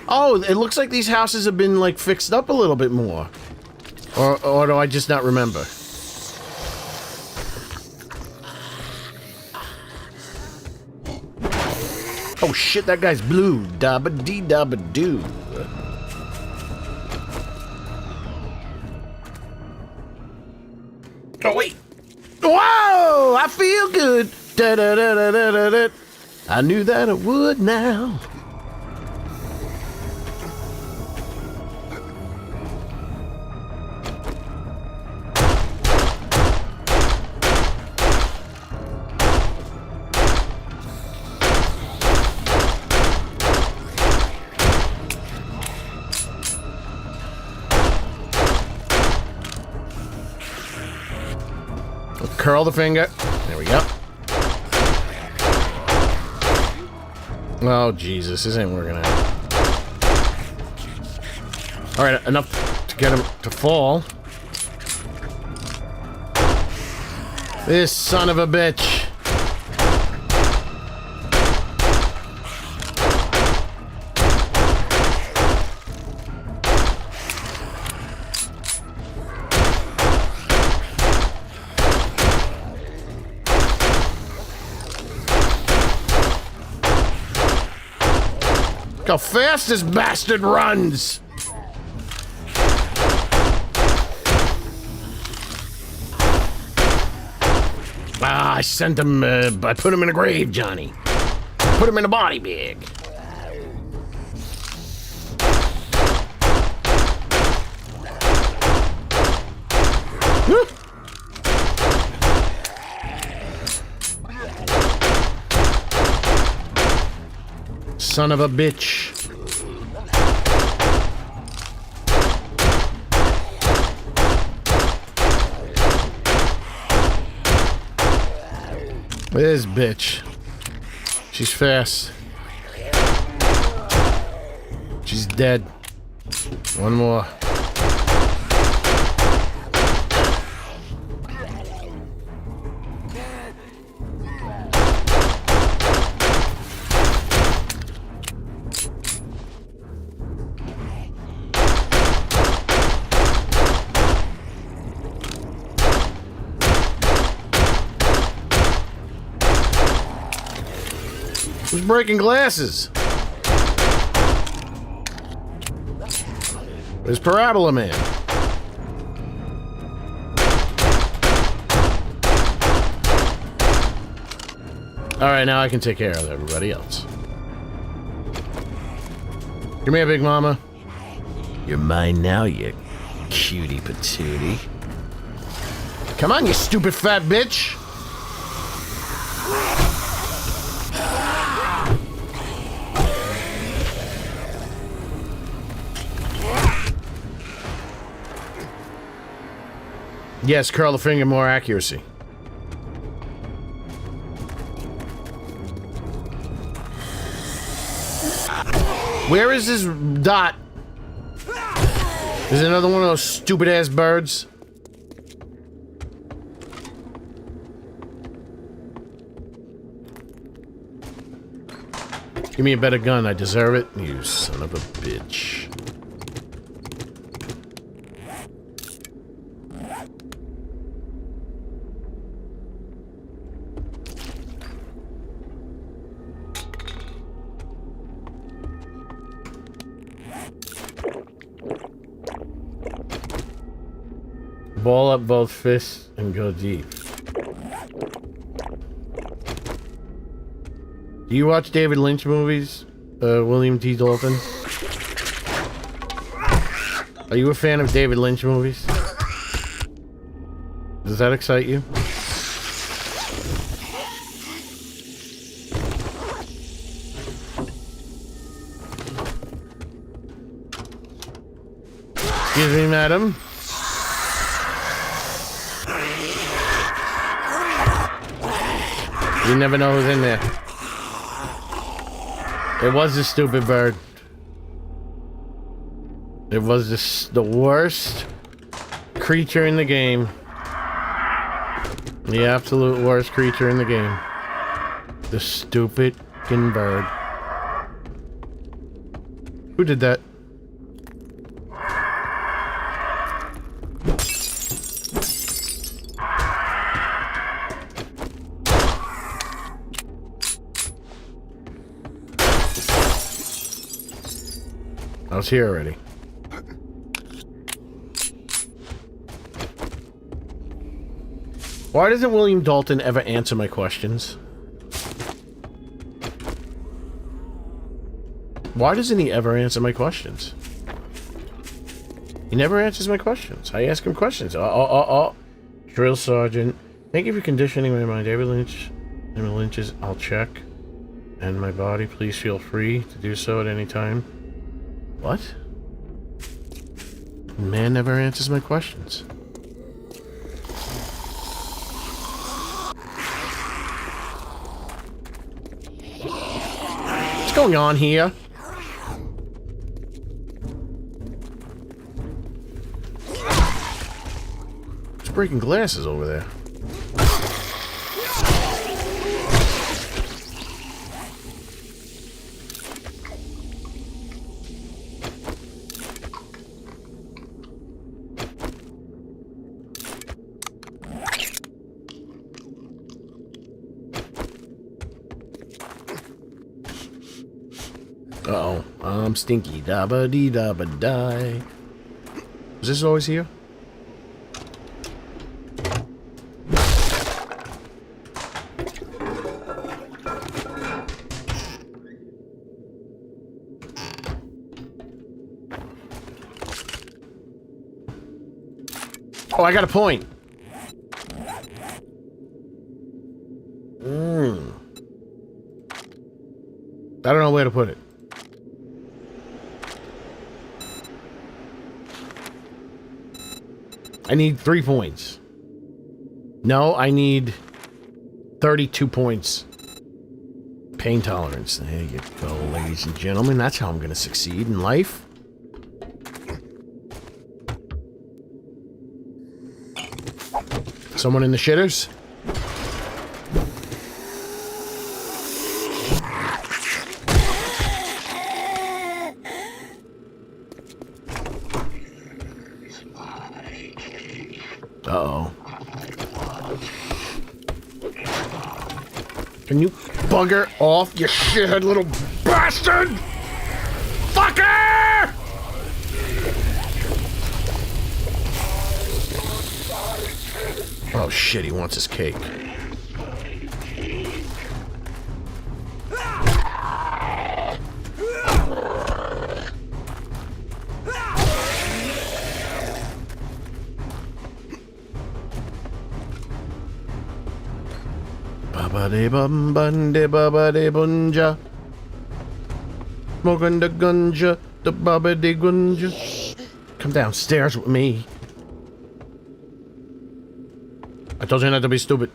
Oh, it looks like these houses have been, like, fixed up a little bit more. Or do I just not remember? Oh shit, that guy's blue. Dabba dee dabba doo. Oh wait. Whoa! I feel good. Da da da da da da da. I knew that I would now. Curl the finger. There we go. Oh, Jesus. This ain't working out. Alright, enough to get him to fall. This son of a bitch. How fast this bastard runs! Ah, I sent him, I put him in a grave, Johnny. Put him in a body bag. Son of a bitch. This bitch. She's fast. She's dead. One more. Who's breaking glasses? There's Parabola Man. Alright, now I can take care of everybody else. Come here, Big Mama. You're mine now, you cutie patootie. Come on, you stupid fat bitch! Yes, curl the finger, more accuracy. Where is this dot? Is it another one of those stupid-ass birds? Give me a better gun, I deserve it. You son of a bitch. Ball up both fists and go deep. Do you watch David Lynch movies, William T. Dalton? Are you a fan of David Lynch movies? Does that excite you? Excuse me, madam. You never know who's in there. It was a stupid bird. It was the worst creature in the game. The absolute worst creature in the game. The stupid fucking bird. Who did that? I was here already. Why doesn't William Dalton ever answer my questions? Why doesn't he ever answer my questions? He never answers my questions. I ask him questions. Drill Sergeant. Thank you for conditioning my mind. David Lynch's I'll check. And my body, please feel free to do so at any time. What? Man never answers my questions. What's going on here? It's breaking glasses over there. Uh-oh. I'm stinky. Dabba-dee-dabba-die. Is this always here? Oh, I got a point. I don't know where to put it. I need 3 points. No, I need 32 points. Pain tolerance. There you go, ladies and gentlemen. That's how I'm going to succeed in life. Someone in the shitters? Uh-oh. Can you bugger off, you shithead little bastard? Fucker! Oh shit, he wants his cake. Baba-de-bum bun-de-baba-de-bunja. Smoking the gunja, the baba-de-gunja. Come downstairs with me. I told you not to be stupid.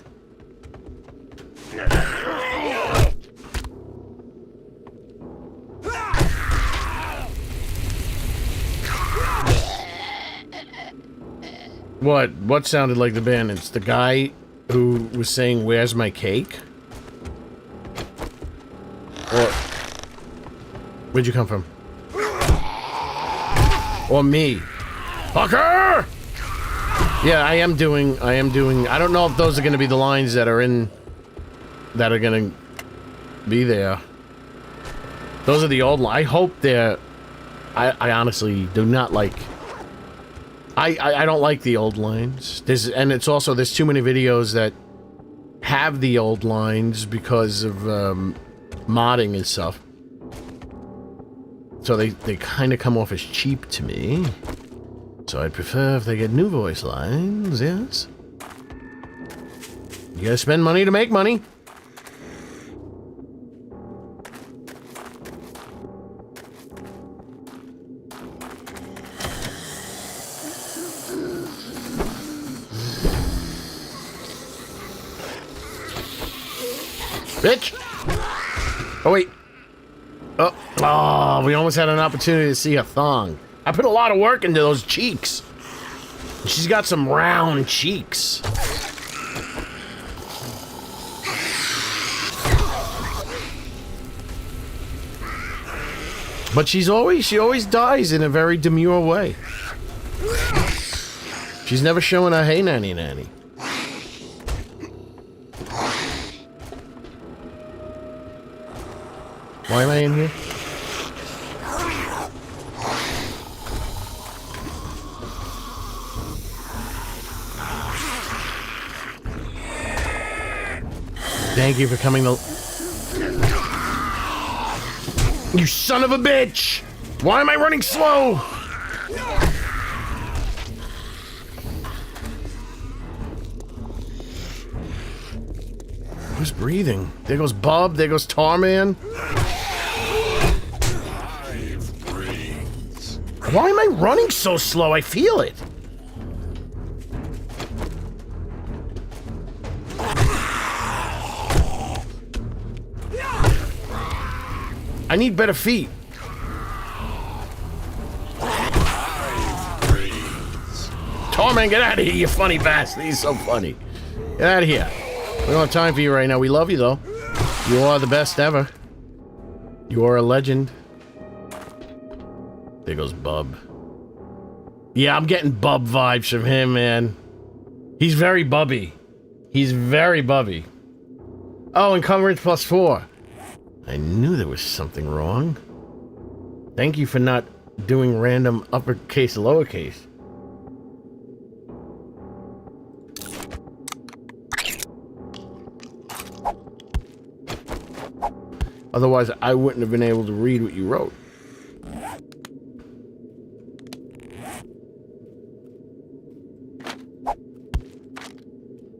What sounded like the bandits? The guy who was saying, "Where's my cake?" Or where'd you come from? Or me? Fucker! Yeah, I am doing, I don't know if those are gonna be the lines that are gonna be there. Those are the old lines. I hope they're, I honestly do not like, I don't like the old lines. And it's also, there's too many videos that have the old lines because of, modding and stuff. So they kind of come off as cheap to me. So I'd prefer if they get new voice lines, yes? You gotta spend money to make money. Bitch! Oh, wait. Oh, we almost had an opportunity to see a thong. I put a lot of work into those cheeks. She's got some round cheeks. But she always dies in a very demure way. She's never showing a hey nanny nanny. Why am I in here? Thank you for coming to... You son of a bitch! Why am I running slow? Who's breathing? There goes Bub, there goes Tarman. Why am I running so slow? I feel it. I need better feet. Tarman, get out of here, you funny bastard. He's so funny. Get out of here. We don't have time for you right now. We love you, though. You are the best ever. You are a legend. There goes Bub. Yeah, I'm getting Bub vibes from him, man. He's very bubby. He's very bubby. Oh, encumbrance +4. I knew there was something wrong. Thank you for not doing random uppercase, lowercase. Otherwise, I wouldn't have been able to read what you wrote.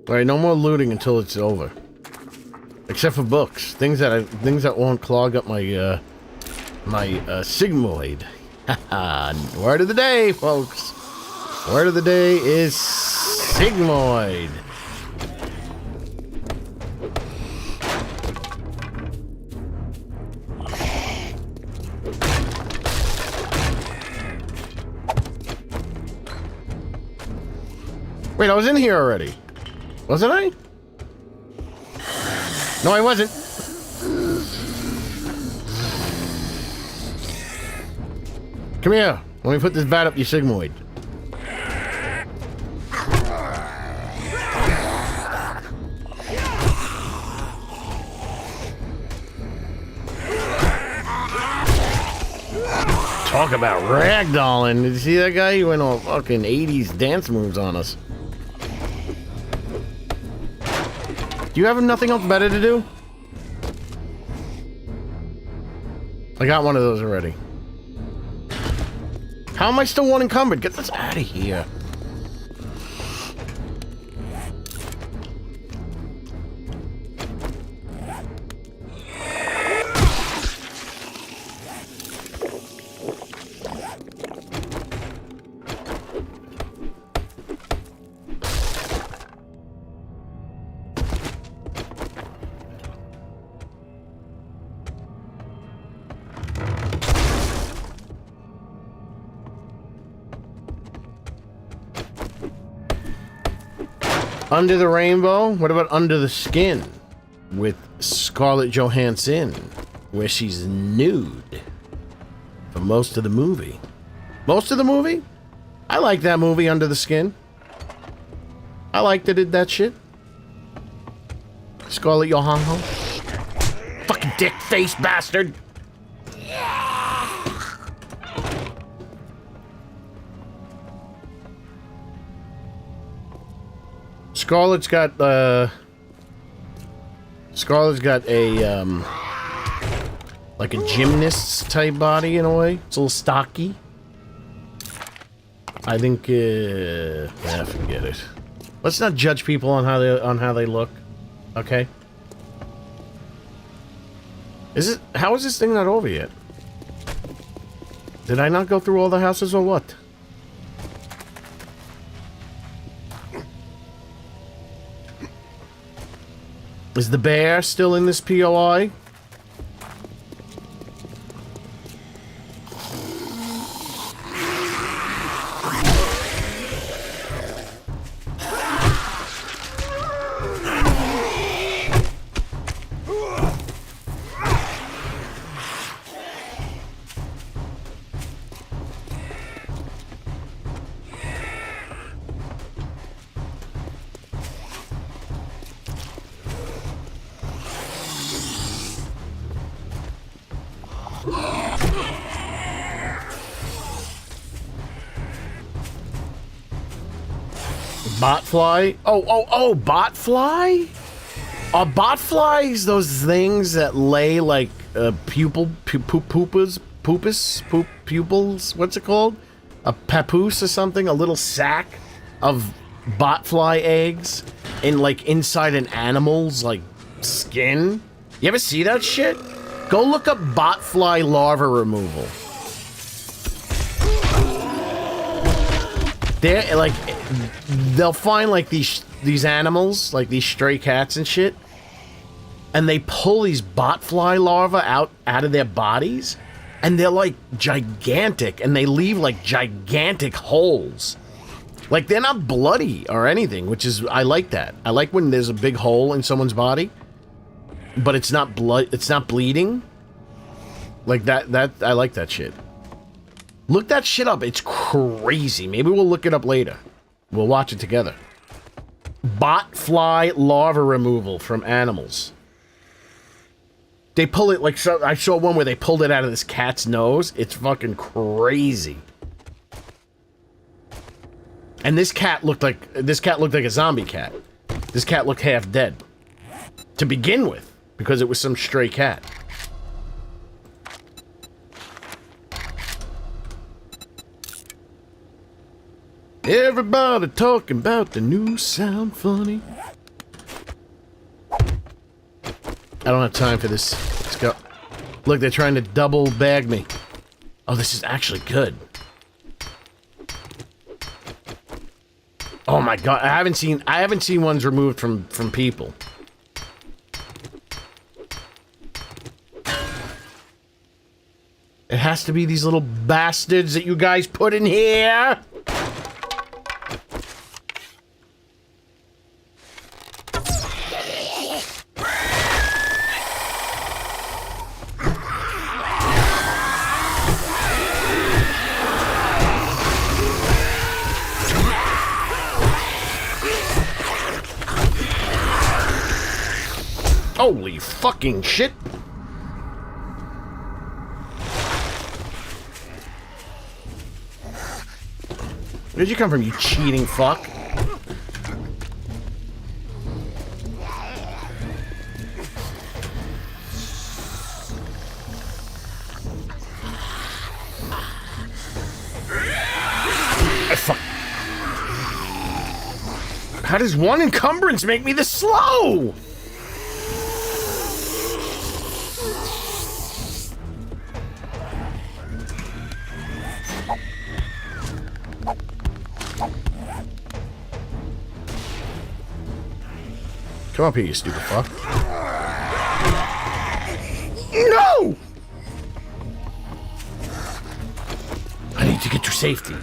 Alright, no more looting until it's over. Except for books. Things that won't clog up my, my sigmoid. Haha. Word of the day, folks. Word of the day is sigmoid. Wait, I was in here already. Wasn't I? No, I wasn't. Come here. Let me put this bat up your sigmoid. Talk about ragdolling. Did you see that guy? He went all fucking 80s dance moves on us. Do you have nothing else better to do? I got one of those already. How am I still one encumbered? Get this out of here. Under the Rainbow? What about Under the Skin? With Scarlett Johansson, where she's nude for most of the movie. Most of the movie? I like that movie, Under the Skin. I liked it, that shit. Scarlett Johansson. Fucking dick-faced bastard. Scarlett's got a like a gymnast type body in a way. It's a little stocky. I think forget it. Let's not judge people on how they look. Okay? How is this thing not over yet? Did I not go through all the houses or what? Is the bear still in this POI? Botfly? Oh, botfly? Are botflies those things that lay like pupils? What's it called? A papoose or something? A little sack of botfly eggs in like inside an animal's like skin? You ever see that shit? Go look up botfly larva removal. They're like, they'll find like these animals, like these stray cats and shit, and they pull these botfly larvae out of their bodies, and they're like gigantic, and they leave like gigantic holes. Like they're not bloody or anything, which is, I like that. I like when there's a big hole in someone's body, but it's not it's not bleeding. Like that I like that shit. Look that shit up. It's crazy. Maybe we'll look it up later. We'll watch it together. Botfly larva removal from animals. They pull it like, so I saw one where they pulled it out of this cat's nose. It's fucking crazy. And this cat looked like a zombie cat. This cat looked half dead. To begin with, because it was some stray cat. Everybody talking about the new Sound Funny. I don't have time for this. Let's go. Look, they're trying to double bag me. Oh, this is actually good. Oh my god, I haven't seen ones removed from people. It has to be these little bastards that you guys put in here. Holy fucking shit! Where'd you come from, you cheating fuck? Fuck. How does one encumbrance make me this slow? Come up here, you stupid fuck. No! I need to get to safety.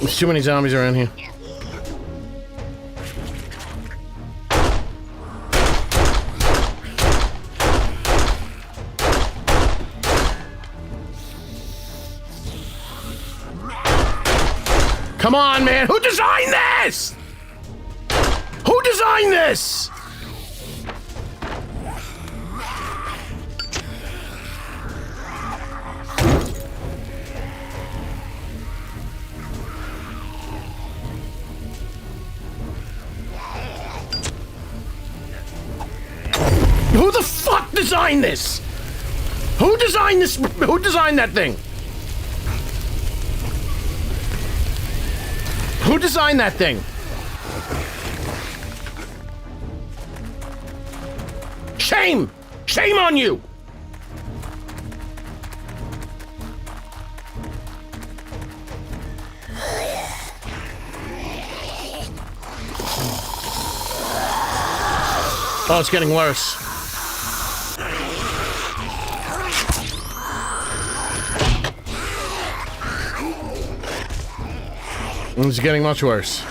There's too many zombies around here. Come on, man! Who designed this? Who designed this? Who the fuck designed this? Who designed this? Who designed that thing? Who designed that thing? Shame! Shame on you! Oh, it's getting worse. It's getting much worse.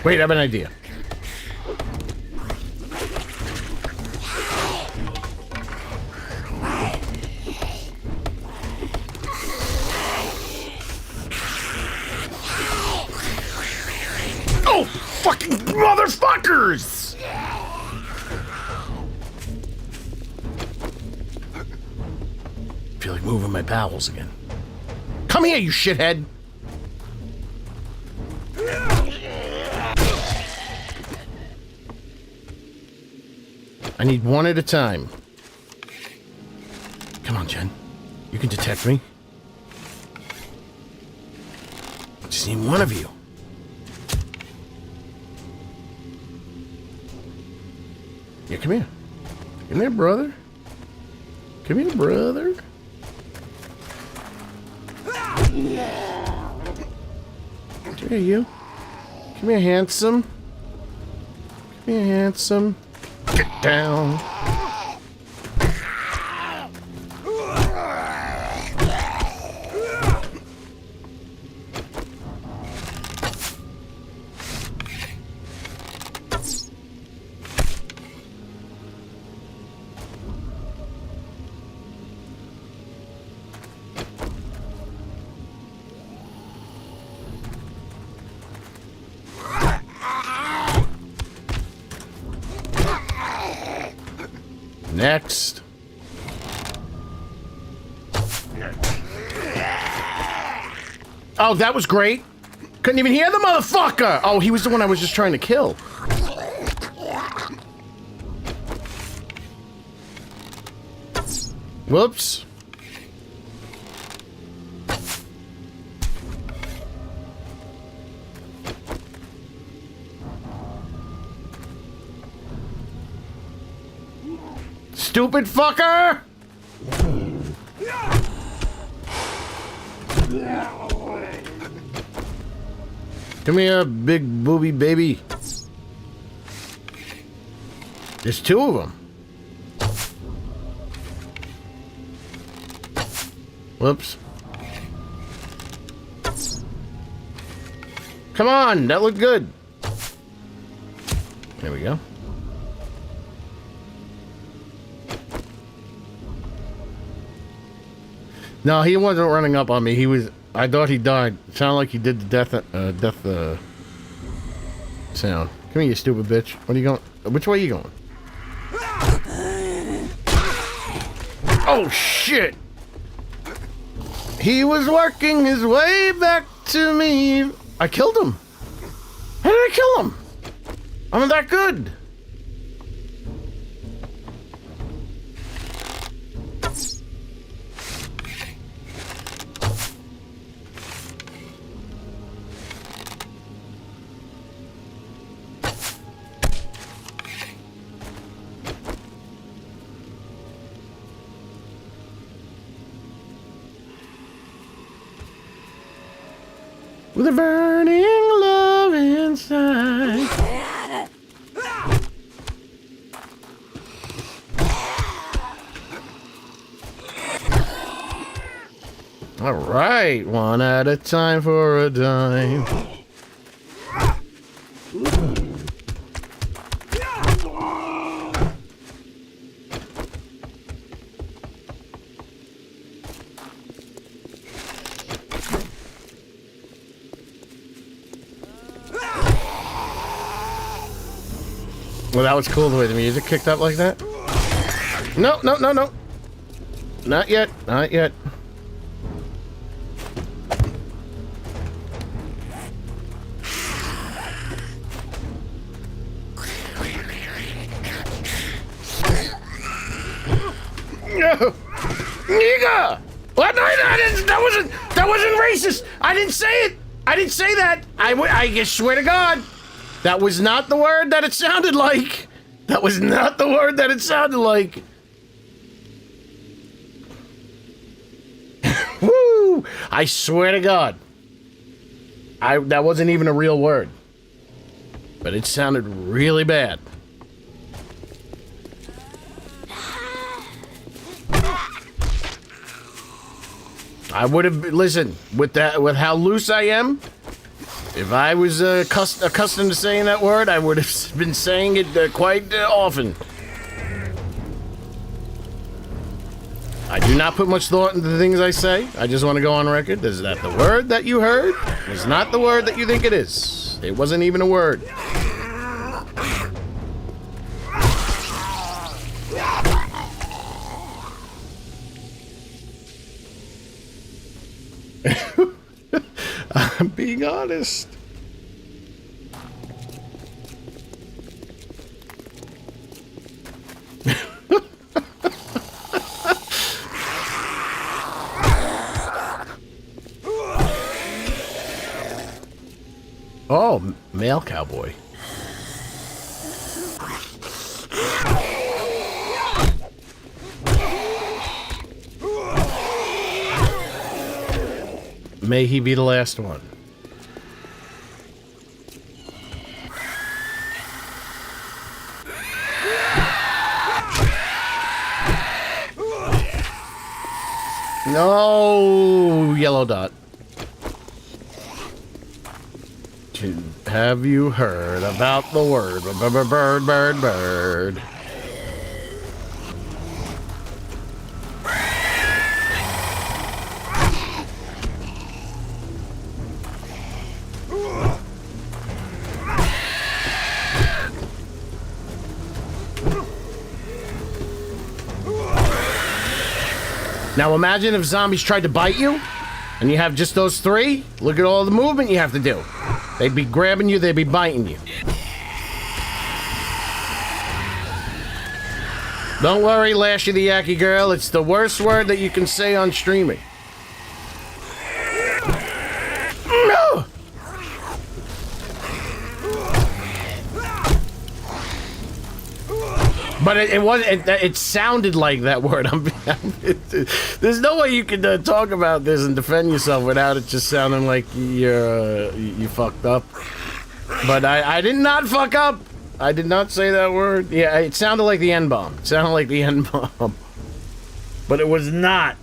Wait, I have an idea. Oh, fucking motherfuckers! I feel like moving my bowels again. Come here, you shithead! I need one at a time. Come on, Jen. You can detect me. I just need one of you. Yeah, come here. Come here, brother. Come here, brother. Come here, you. Come here, handsome. Come here, handsome. Get down. Next. Oh, that was great. Couldn't even hear the motherfucker. Oh, he was the one I was just trying to kill. Whoops. Stupid fucker! Come here, big booby baby. There's two of them. Whoops. Come on, that looked good. There we go. No, he wasn't running up on me. He was. I thought he died. It sounded like he did the death sound. Come here, you stupid bitch. What are you going? Which way are you going? Oh shit! He was working his way back to me. I killed him. How did I kill him? I'm that good. With a burning love inside. All right, one at a time for a dime. Well, that was cool the way the music kicked up like that. No, no, no, no. Not yet. Not yet. No. Nigga! What? No, I didn't, that wasn't racist. I didn't say it. I didn't say that. I swear to God. That was not the word that it sounded like. That was not the word that it sounded like. Woo! I swear to God. That wasn't even a real word. But it sounded really bad. I would have, listen, with how loose I am, if I was accustomed to saying that word, I would have been saying it quite often. I do not put much thought into the things I say. I just want to go on record. Is that the word that you heard? It's not the word that you think it is. It wasn't even a word. I'm being honest. Oh, male cowboy. May he be the last one. No, yellow dot. Have you heard about the word bird? Now imagine if zombies tried to bite you, and you have just those three. Look at all the movement you have to do. They'd be grabbing you, they'd be biting you. Don't worry, Lashy the Yaki Girl, it's the worst word that you can say on streaming. No! But it sounded like that word. There's no way you can talk about this and defend yourself without it just sounding like you fucked up. But I did not fuck up. I did not say that word. Yeah, it sounded like the N-bomb. It sounded like the N-bomb. But it was not.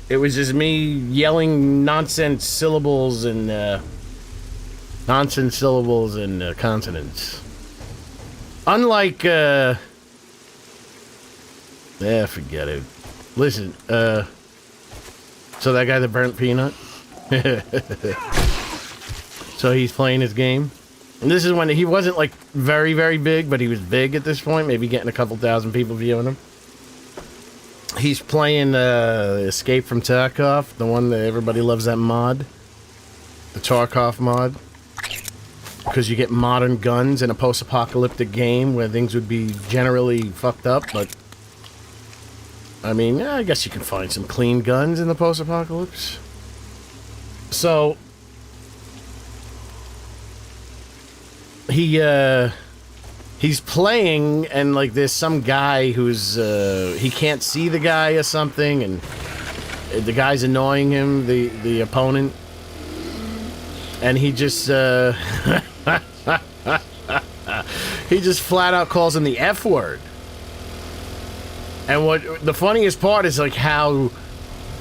It was just me yelling nonsense syllables and consonants. Unlike forget it. Listen, so that guy that burnt Peanut? So he's playing his game. And this is when he wasn't like very, very big, but he was big at this point, maybe getting a couple thousand people viewing him. He's playing Escape from Tarkov, the one that everybody loves, that mod. The Tarkov mod. Because you get modern guns in a post-apocalyptic game where things would be generally fucked up, but... I mean, yeah, I guess you can find some clean guns in the post-apocalypse. So... He's playing, and like there's some guy who's he can't see the guy or something, and the guy's annoying him, the opponent, and he just he just flat out calls him the F word. And what the funniest part is like how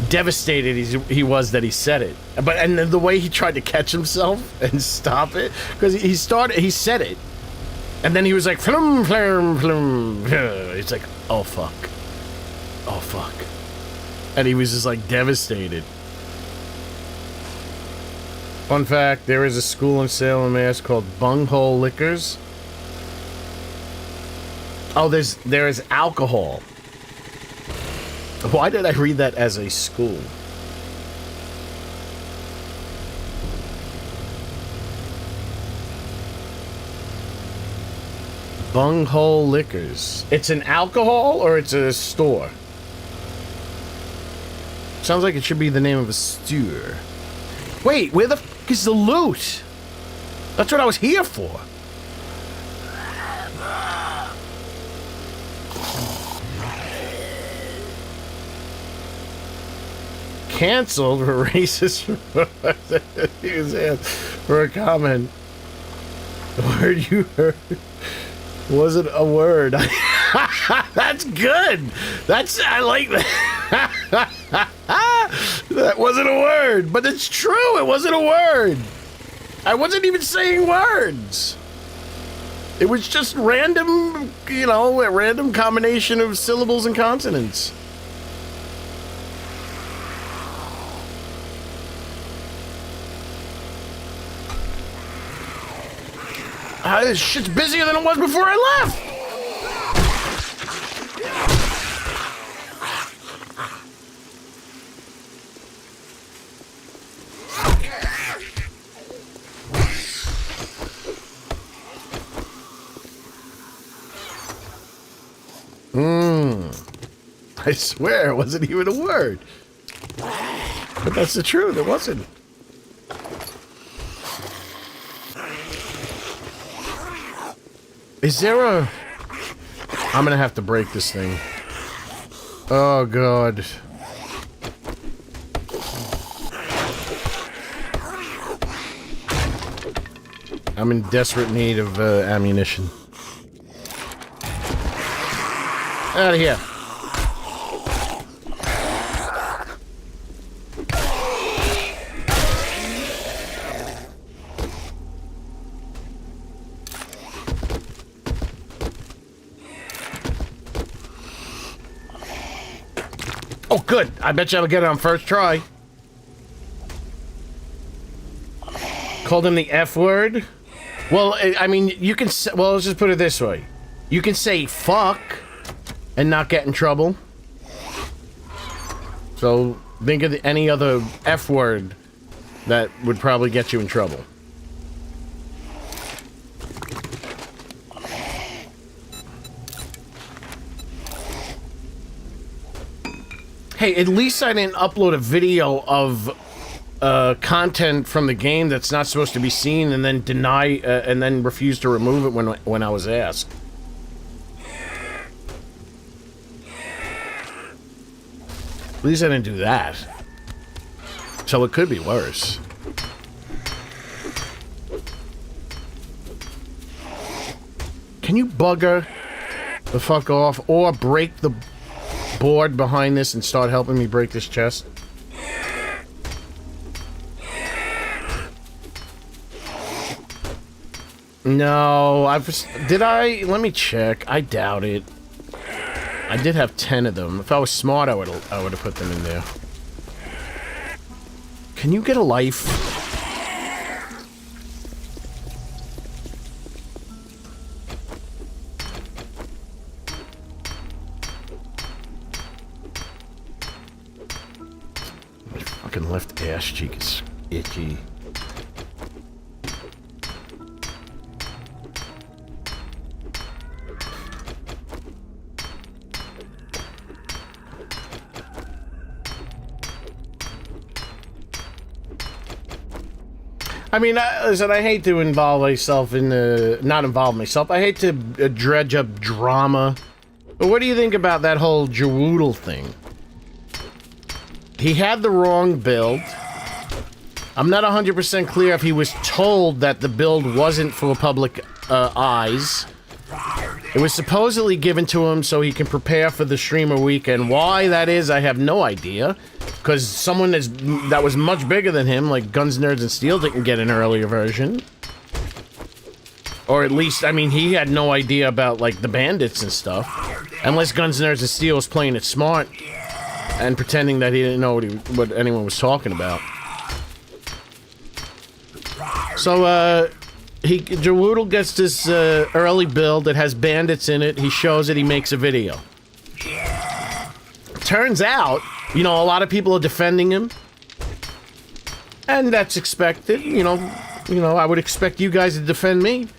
devastated he was that he said it, and the way he tried to catch himself and stop it, because he said it, and then he was like flum flum flum. It's like, oh fuck, and he was just like devastated. Fun fact: there is a school in Salem, Mass called Bunghole Liquors. Oh, there is alcohol. Why did I read that as a school? Bunghole Liquors. It's an alcohol or it's a store? Sounds like it should be the name of a store. Wait, where the fuck is the loot? That's what I was here for. Canceled for racist for a comment. The word you heard wasn't a word. That's good. I like that. That wasn't a word, but it's true. It wasn't a word. I wasn't even saying words. It was just random, a random combination of syllables and consonants. This shit's busier than it was before I left! I swear it wasn't even a word. But that's the truth, it wasn't. Is there a... I'm gonna have to break this thing. Oh, God. I'm in desperate need of ammunition. Out of here. Oh, good. I bet you I'll get it on first try. Called him the F word? Well, I mean, you can say... Well, let's just put it this way. You can say fuck and not get in trouble. So, think of any other F word that would probably get you in trouble. Hey, at least I didn't upload a video of content from the game that's not supposed to be seen, and then deny and then refuse to remove it when I was asked. At least I didn't do that. So it could be worse. Can you bugger the fuck off or break the board behind this and start helping me break this chest? No, let me check. I doubt it. I did have 10 of them. If I was smart, I would have put them in there. Can you get a life? My fucking left ass cheek is itchy. I mean, listen, I hate to involve myself in not involve myself. I hate to dredge up drama. But what do you think about that whole Jawoodle thing? He had the wrong build. I'm not 100% clear if he was told that the build wasn't for public eyes. It was supposedly given to him so he can prepare for the streamer weekend. Why that is, I have no idea. Because someone that was much bigger than him, like Guns, Nerds, and Steel, didn't get an earlier version. Or at least, I mean, he had no idea about, like, the bandits and stuff. Unless Guns, Nerds, and Steel was playing it smart and pretending that he didn't know what anyone was talking about. So, Jawoodle gets this early build that has bandits in it. He shows it, he makes a video. Turns out, you know, a lot of people are defending him. And that's expected. You know, I would expect you guys to defend me.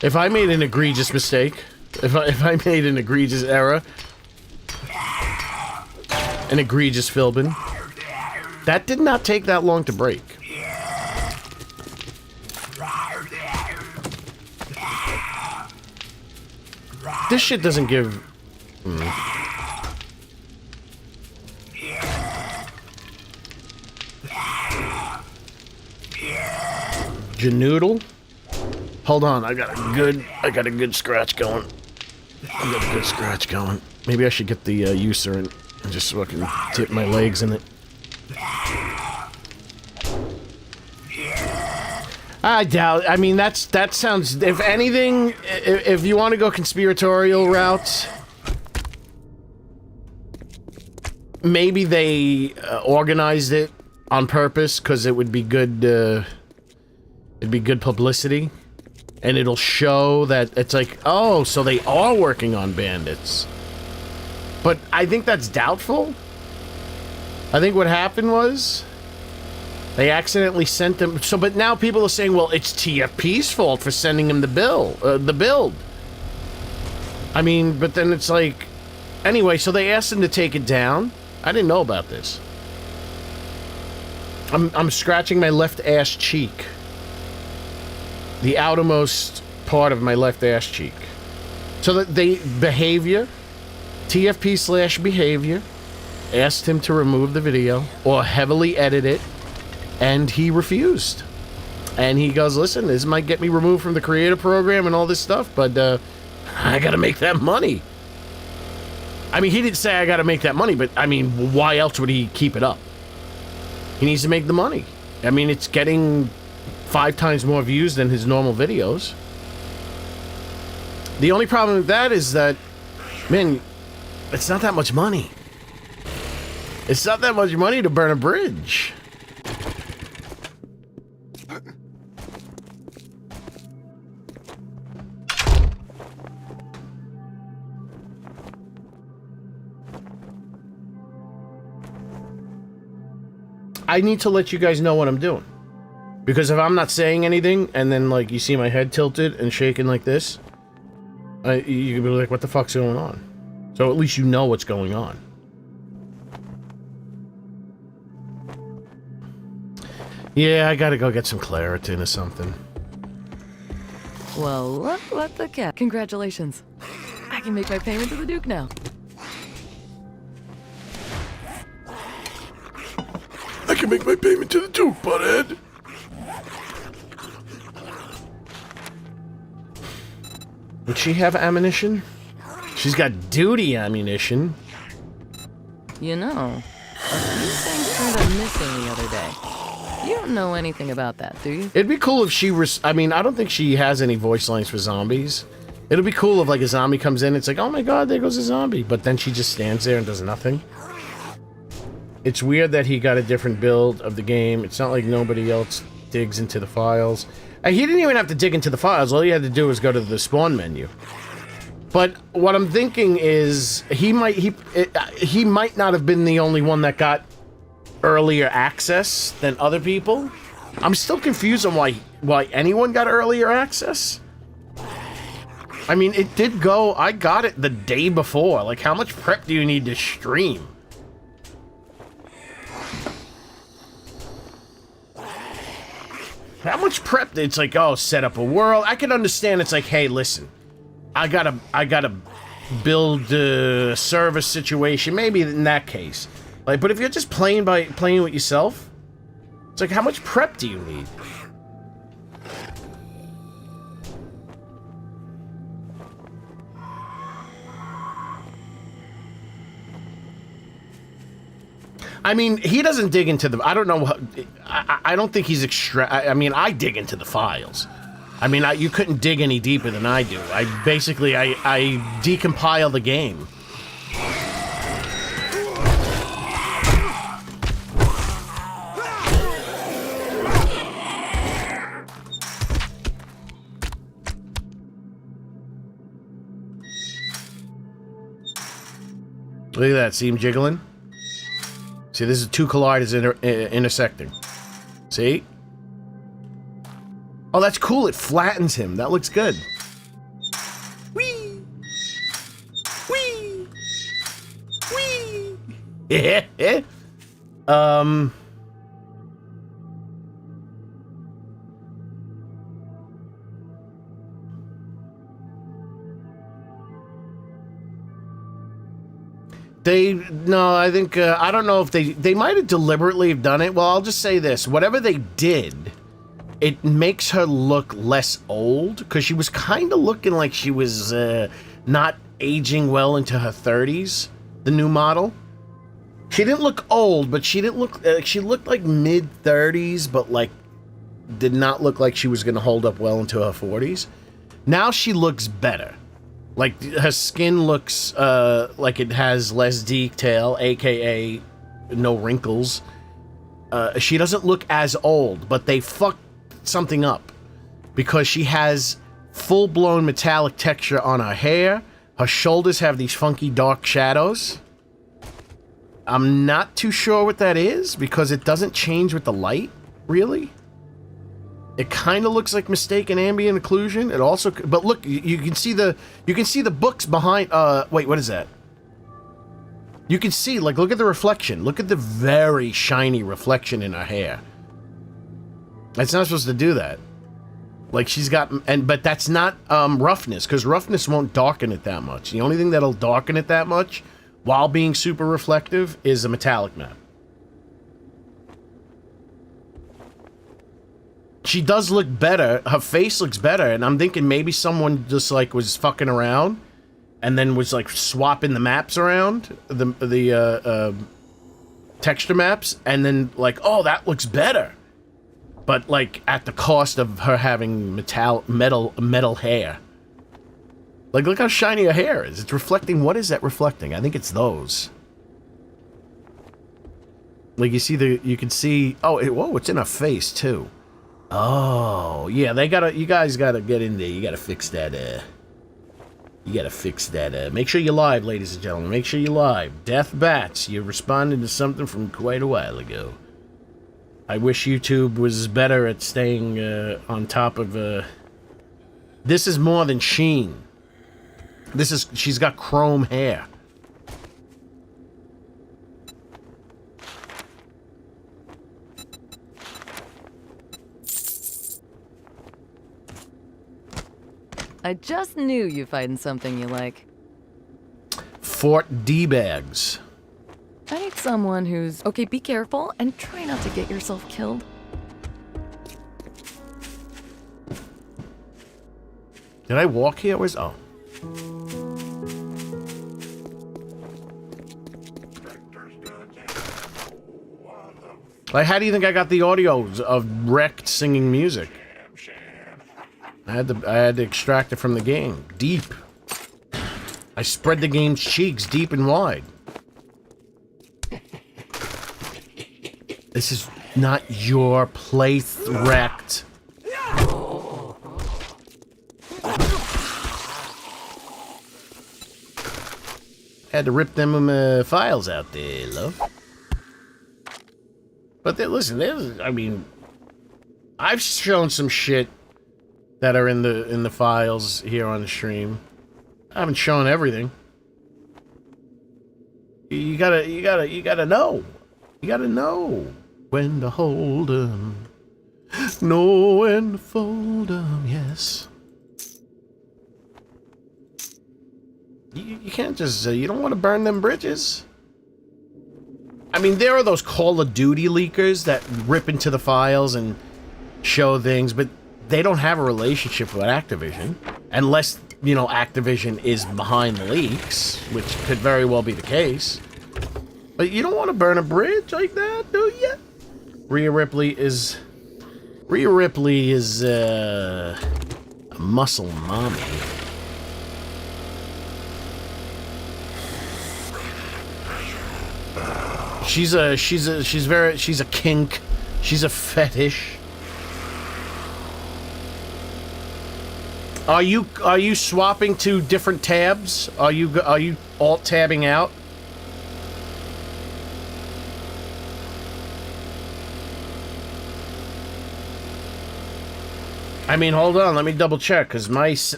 If I made an egregious mistake, if I made an egregious error, an egregious Philbin, that did not take that long to break. This shit doesn't give... Janoodle? Hold on, I got a good scratch going. Maybe I should get the user and just fucking tip my legs in it. I doubt. I mean, that sounds. If anything, if you want to go conspiratorial routes, maybe they organized it on purpose because it would be good. It'd be good publicity, and it'll show that it's like, oh, so they are working on bandits. But I think that's doubtful. I think what happened was they accidentally sent them. So, but now people are saying, well, it's TFP's fault for sending him the build. I mean, but then it's like, anyway. So they asked him to take it down. I didn't know about this. I'm scratching my left ass cheek. The outermost part of my left ass cheek. So that behavior, TFP/behavior, asked him to remove the video or heavily edit it, and he refused. And he goes, listen, this might get me removed from the creator program and all this stuff, but I gotta make that money. I mean, he didn't say I gotta make that money, but I mean, why else would he keep it up? He needs to make the money. I mean, it's getting 5 times more views than his normal videos. The only problem with that is that, man, it's not that much money. It's not that much money to burn a bridge. I need to let you guys know what I'm doing. Because if I'm not saying anything, and then, like, you see my head tilted and shaking like this, you can be like, what the fuck's going on? So at least you know what's going on. Yeah, I gotta go get some Claritin or something. Well, look what the cat. Congratulations. I can make my payment to the Duke now. I can make my payment to the Duke, butthead. Would she have ammunition? She's got duty ammunition. You know, a few things turned up missing the other day. You don't know anything about that, do you? It'd be cool if she I mean, I don't think she has any voice lines for zombies. It'll be cool if, like, a zombie comes in, it's like, oh my god, there goes a zombie. But then she just stands there and does nothing. It's weird that he got a different build of the game. It's not like nobody else digs into the files. He didn't even have to dig into the files. All he had to do was go to the spawn menu. But what I'm thinking is he might not have been the only one that got earlier access than other people. I'm still confused on why anyone got earlier access. I mean, it did go... I got it the day before. Like, how much prep do you need to stream? How much prep? It's like, oh, set up a world. I can understand. It's like, hey, listen, I gotta build a service situation. Maybe in that case, like, but if you're just playing with yourself, it's like, how much prep do you need? I mean, he doesn't dig into the... I don't know... I don't think he's I mean, I dig into the files. I mean, you couldn't dig any deeper than I do. I decompile the game. Look at that. See him jiggling? See, this is two colliders intersecting. See? Oh, that's cool. It flattens him. That looks good. Whee! Whee! Whee! Yeah. No, I think, I don't know if they might have deliberately have done it. Well, I'll just say this. Whatever they did, it makes her look less old, because she was kind of looking like she was not aging well into her 30s, the new model. She didn't look old, but she didn't look, she looked like mid-30s, but like, did not look like she was going to hold up well into her 40s. Now she looks better. Like, her skin looks like it has less detail, aka no wrinkles. She doesn't look as old, but they fucked something up. Because she has full-blown metallic texture on her hair. Her shoulders have these funky dark shadows. I'm not too sure what that is, because it doesn't change with the light, really. It kind of looks like mistaken ambient occlusion. It also, but look, you can see the books behind. Wait, what is that? You can see, like, look at the reflection. Look at the very shiny reflection in her hair. It's not supposed to do that. Like, she's got, but that's not roughness, because roughness won't darken it that much. The only thing that'll darken it that much, while being super reflective, is a metallic map. She does look better. Her face looks better, and I'm thinking maybe someone just, like, was fucking around and then was, like, swapping the maps around, the texture maps, and then, like, oh, that looks better. But, like, at the cost of her having metal hair. Like, look how shiny her hair is. It's reflecting... What is that reflecting? I think it's those. Like, you see the... You can see... Oh, whoa, it's in her face, too. Oh, yeah, you guys gotta get in there. You gotta fix that, you gotta fix that, make sure you're live, ladies and gentlemen. Make sure you're live. Death Bats, you're responding to something from quite a while ago. I wish YouTube was better at staying, on top of, This is more than sheen. She's got chrome hair. I just knew you'd find something you like. Fort D-bags. I need someone who's... Okay, be careful and try not to get yourself killed. Did I walk here? Where's... Oh. Like, how do you think I got the audio of Wrecked singing music? I had to extract it from the game. Deep. I spread the game's cheeks deep and wide. This is not your place, Wrecked. Had to rip them files out there, love. But listen, I mean, I've shown some shit that are in the files here on the stream. I haven't shown everything. You gotta know. You gotta know when to hold 'em. Know when to fold 'em, yes. You can't just, you don't want to burn them bridges. I mean, there are those Call of Duty leakers that rip into the files and show things, but they don't have a relationship with Activision. Unless, you know, Activision is behind the leaks, which could very well be the case. But you don't want to burn a bridge like that, do you? Rhea Ripley is a muscle mommy. She's a kink. She's a fetish. Are you swapping to different tabs? Are you alt tabbing out? I mean, hold on, let me double check, because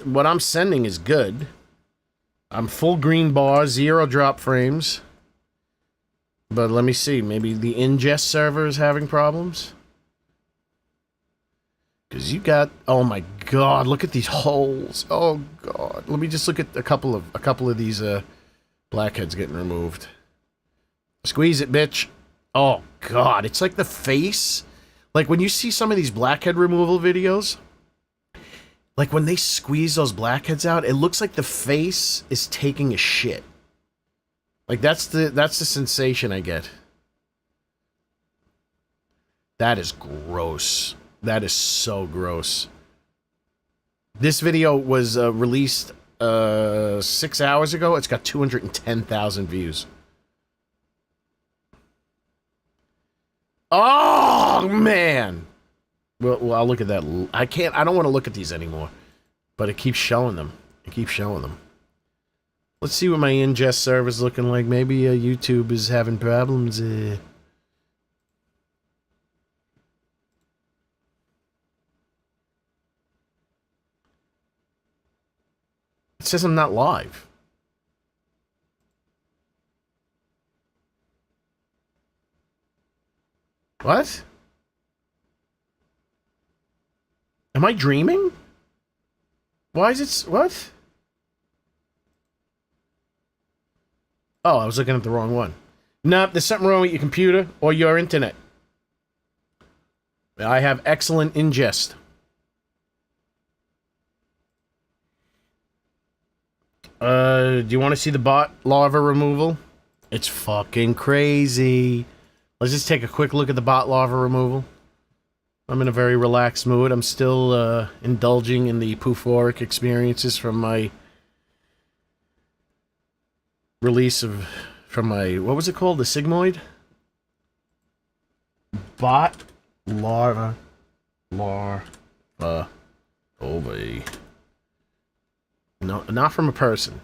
what I'm sending is good. I'm full green bar, 0 drop frames. But let me see, maybe the ingest server is having problems? Because you got, oh my god, look at these holes. Oh god. Let me just look at a couple of these blackheads getting removed. Squeeze it, bitch. Oh god, it's like the face. Like when you see some of these blackhead removal videos, like when they squeeze those blackheads out, it looks like the face is taking a shit. Like that's the sensation I get. That is gross. That is so gross. This video was released 6 hours ago. It's got 210,000 views. Oh man. Well, I'll look at that. I don't want to look at these anymore. But it keeps showing them. It keeps showing them. Let's see what my ingest server's looking like. Maybe YouTube is having problems. It says I'm not live. What? Am I dreaming? Why is it... What? Oh, I was looking at the wrong one. Nope, there's something wrong with your computer or your internet. I have excellent ingest. Do you want to see the bot larva removal? It's fucking crazy. Let's just take a quick look at the bot larva removal. I'm in a very relaxed mood. I'm still indulging in the euphoric experiences from my release from my, what was it called? The Sigmoid? Bot larva. Oh, boy. No, not from a person.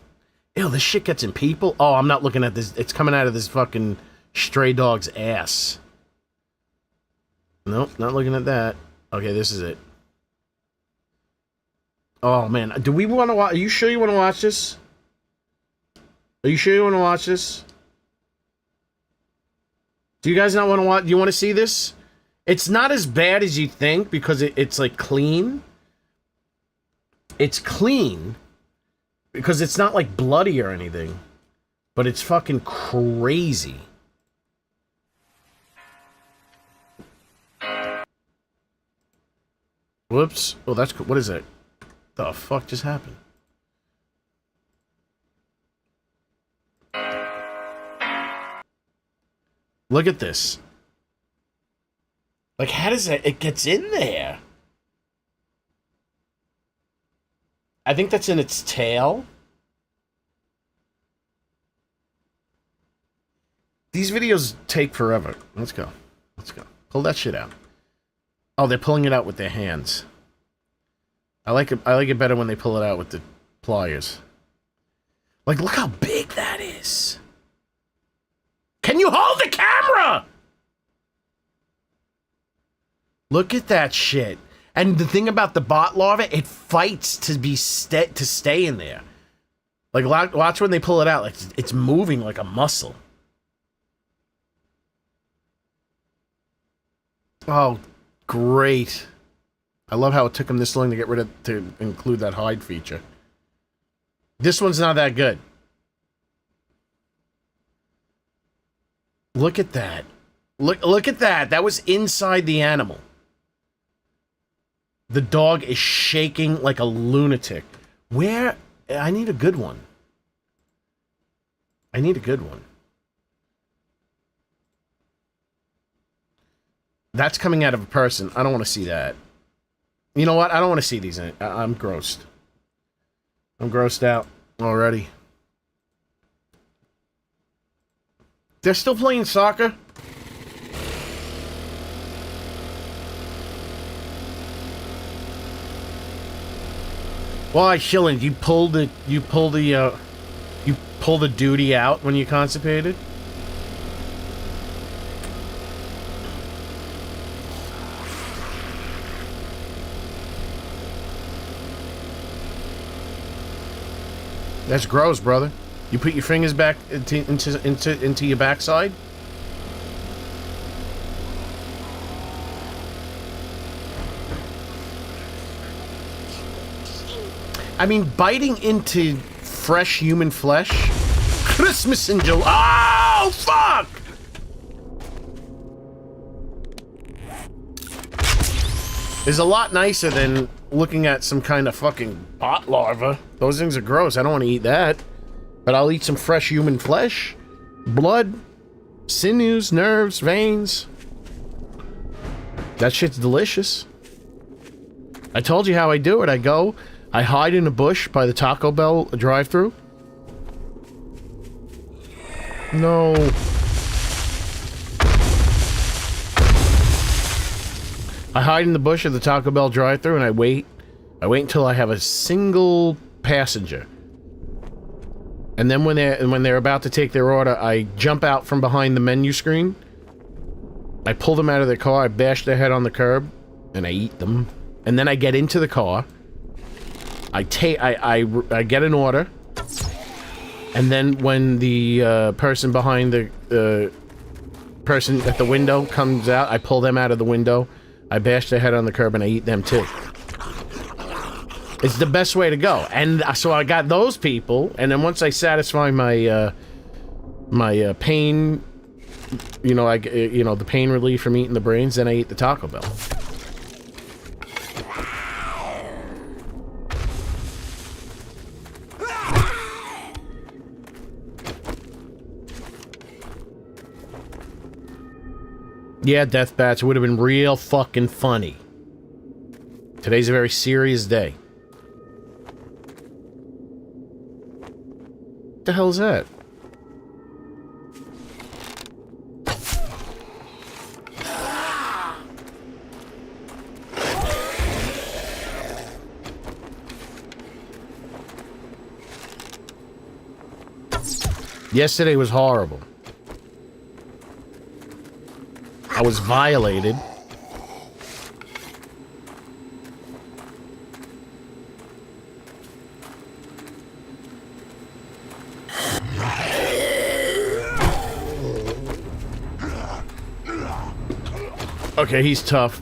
Ew, this shit gets in people? Oh, I'm not looking at this. It's coming out of this fucking stray dog's ass. Nope, not looking at that. Okay, this is it. Oh, man. Do we want to watch? Are you sure you want to watch this? Are you sure you want to watch this? Do you guys not want to watch? Do you want to see this? It's not as bad as you think because it's like clean. It's clean because it's not like bloody or anything. But it's fucking crazy. Whoops. Oh, that's... What is that? The fuck just happened? Look at this. Like, how does that... It gets in there. I think that's in its tail. These videos take forever. Let's go. Let's go. Pull that shit out. Oh, they're pulling it out with their hands. I like it better when they pull it out with the pliers. Like, look how big that is. Can you hold the camera? Look at that shit. And the thing about the bot larva, it fights to stay in there. Like, watch when they pull it out. Like, it's moving like a muscle. Oh, great. I love how it took them this long to include that hide feature. This one's not that good. Look at that. Look at that. That was inside the animal. The dog is shaking like a lunatic. Where? I need a good one. I need a good one. That's coming out of a person. I don't want to see that. You know what? I don't want to see these. I'm grossed. I'm grossed out already. They're still playing soccer? Why, Shilling? You pull the duty out when you constipated? That's gross, brother. You put your fingers back into your backside? I mean, biting into fresh human flesh? Christmas in July. Oh, fuck! Is a lot nicer than looking at some kind of fucking bot larva. Those things are gross. I don't want to eat that. But I'll eat some fresh human flesh, blood, sinews, nerves, veins. That shit's delicious. I told you how I do it. I hide in a bush by the Taco Bell drive-thru. No. I hide in the bush of the Taco Bell drive-thru and I wait. I wait until I have a single passenger. And then when they're about to take their order, I jump out from behind the menu screen. I pull them out of their car, I bash their head on the curb, and I eat them. And then I get into the car. I get an order. And then when the person behind the person at the window comes out, I pull them out of the window. I bash their head on the curb and I eat them too. It's the best way to go. And so I got those people, and then once I satisfy my my pain, the pain relief from eating the brains, then I eat the Taco Bell. Yeah, Death Bats, it would have been real fucking funny. Today's a very serious day. What the hell is that? Yesterday was horrible. I was violated. Okay, he's tough.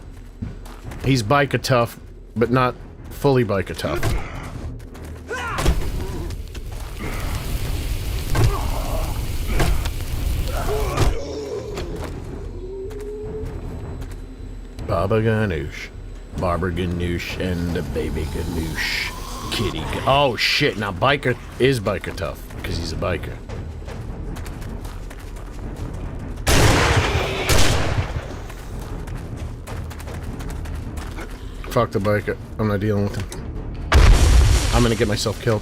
He's biker tough, but not fully biker tough. Baba Ganoush, Barbara Ganoush, and the baby Ganoush. kitty. Oh shit! Now biker is biker tough because he's a biker. Fuck the biker. I'm not dealing with him. I'm gonna get myself killed.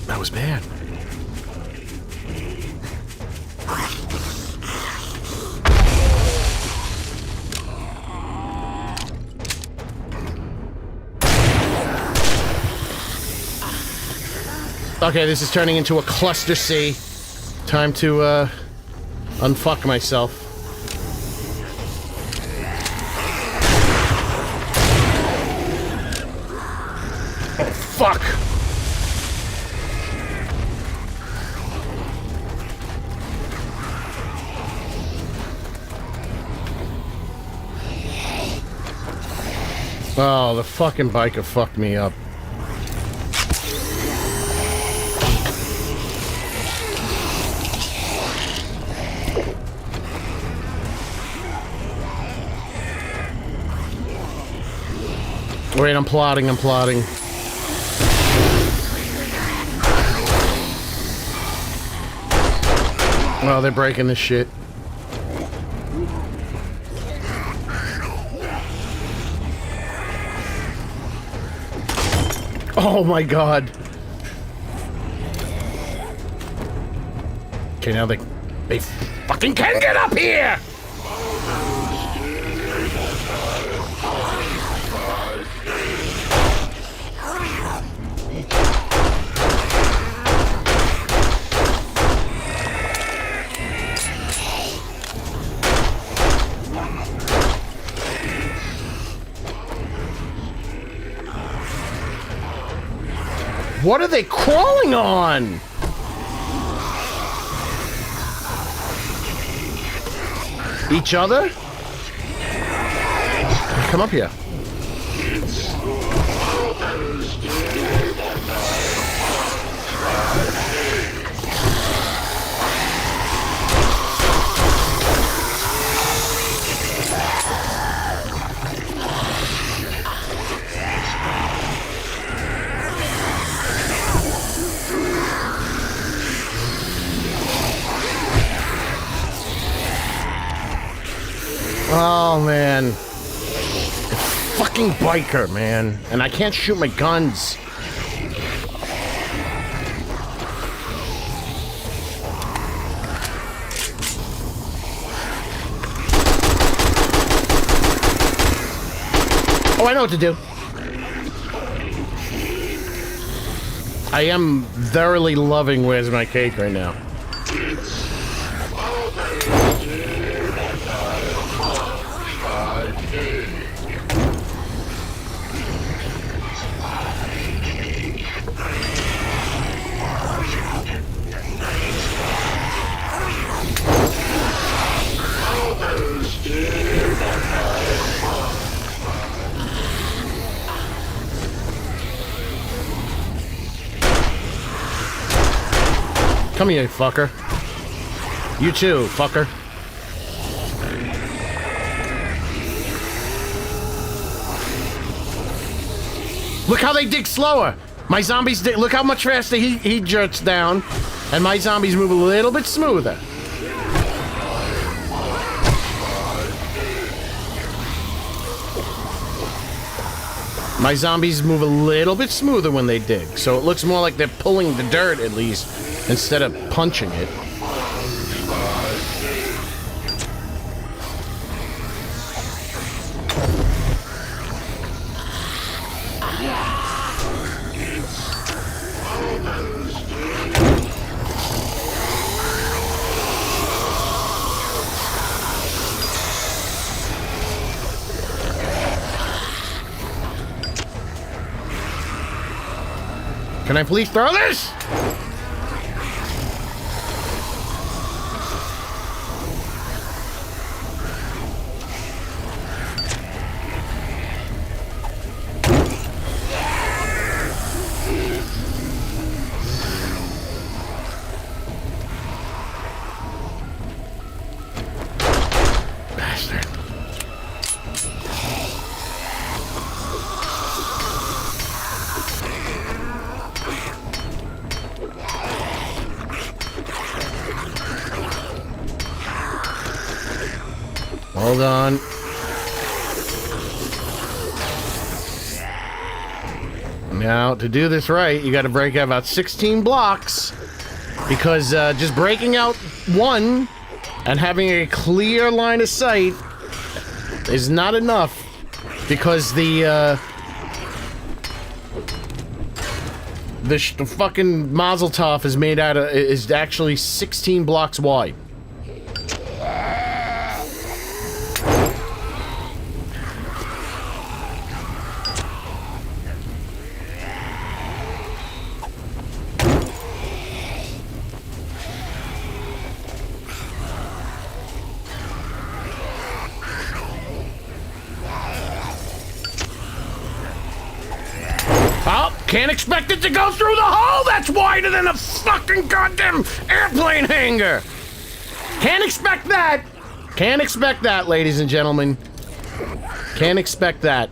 That was bad. Okay, this is turning into a cluster C. Time to, unfuck myself. Oh, fuck! Oh, the fucking biker fucked me up. Wait, I'm plotting. Oh, they're breaking this shit. Oh my god. Okay, now they fucking can get up here! What are they crawling on? Each other? Come up here. Oh, man. Fucking biker, man. And I can't shoot my guns. Oh, I know what to do. I am thoroughly loving Where's My Cake right now. Come here, fucker. You too, fucker. Look how they dig slower. My zombies dig. Look how much faster he jerks down, and my zombies move a little bit smoother. My zombies move a little bit smoother when they dig, so it looks more like they're pulling the dirt at least, instead of punching it. Can I please throw this? Bastard. Hold on. Now, to do this right, you gotta break out about 16 blocks. Because just breaking out one and having a clear line of sight is not enough. Because the fucking Mazel Tov is made out of, is actually 16 blocks wide. Can't expect it to go through the hole that's wider than a fucking goddamn airplane hangar! Can't expect that! Can't expect that, ladies and gentlemen. Can't expect that.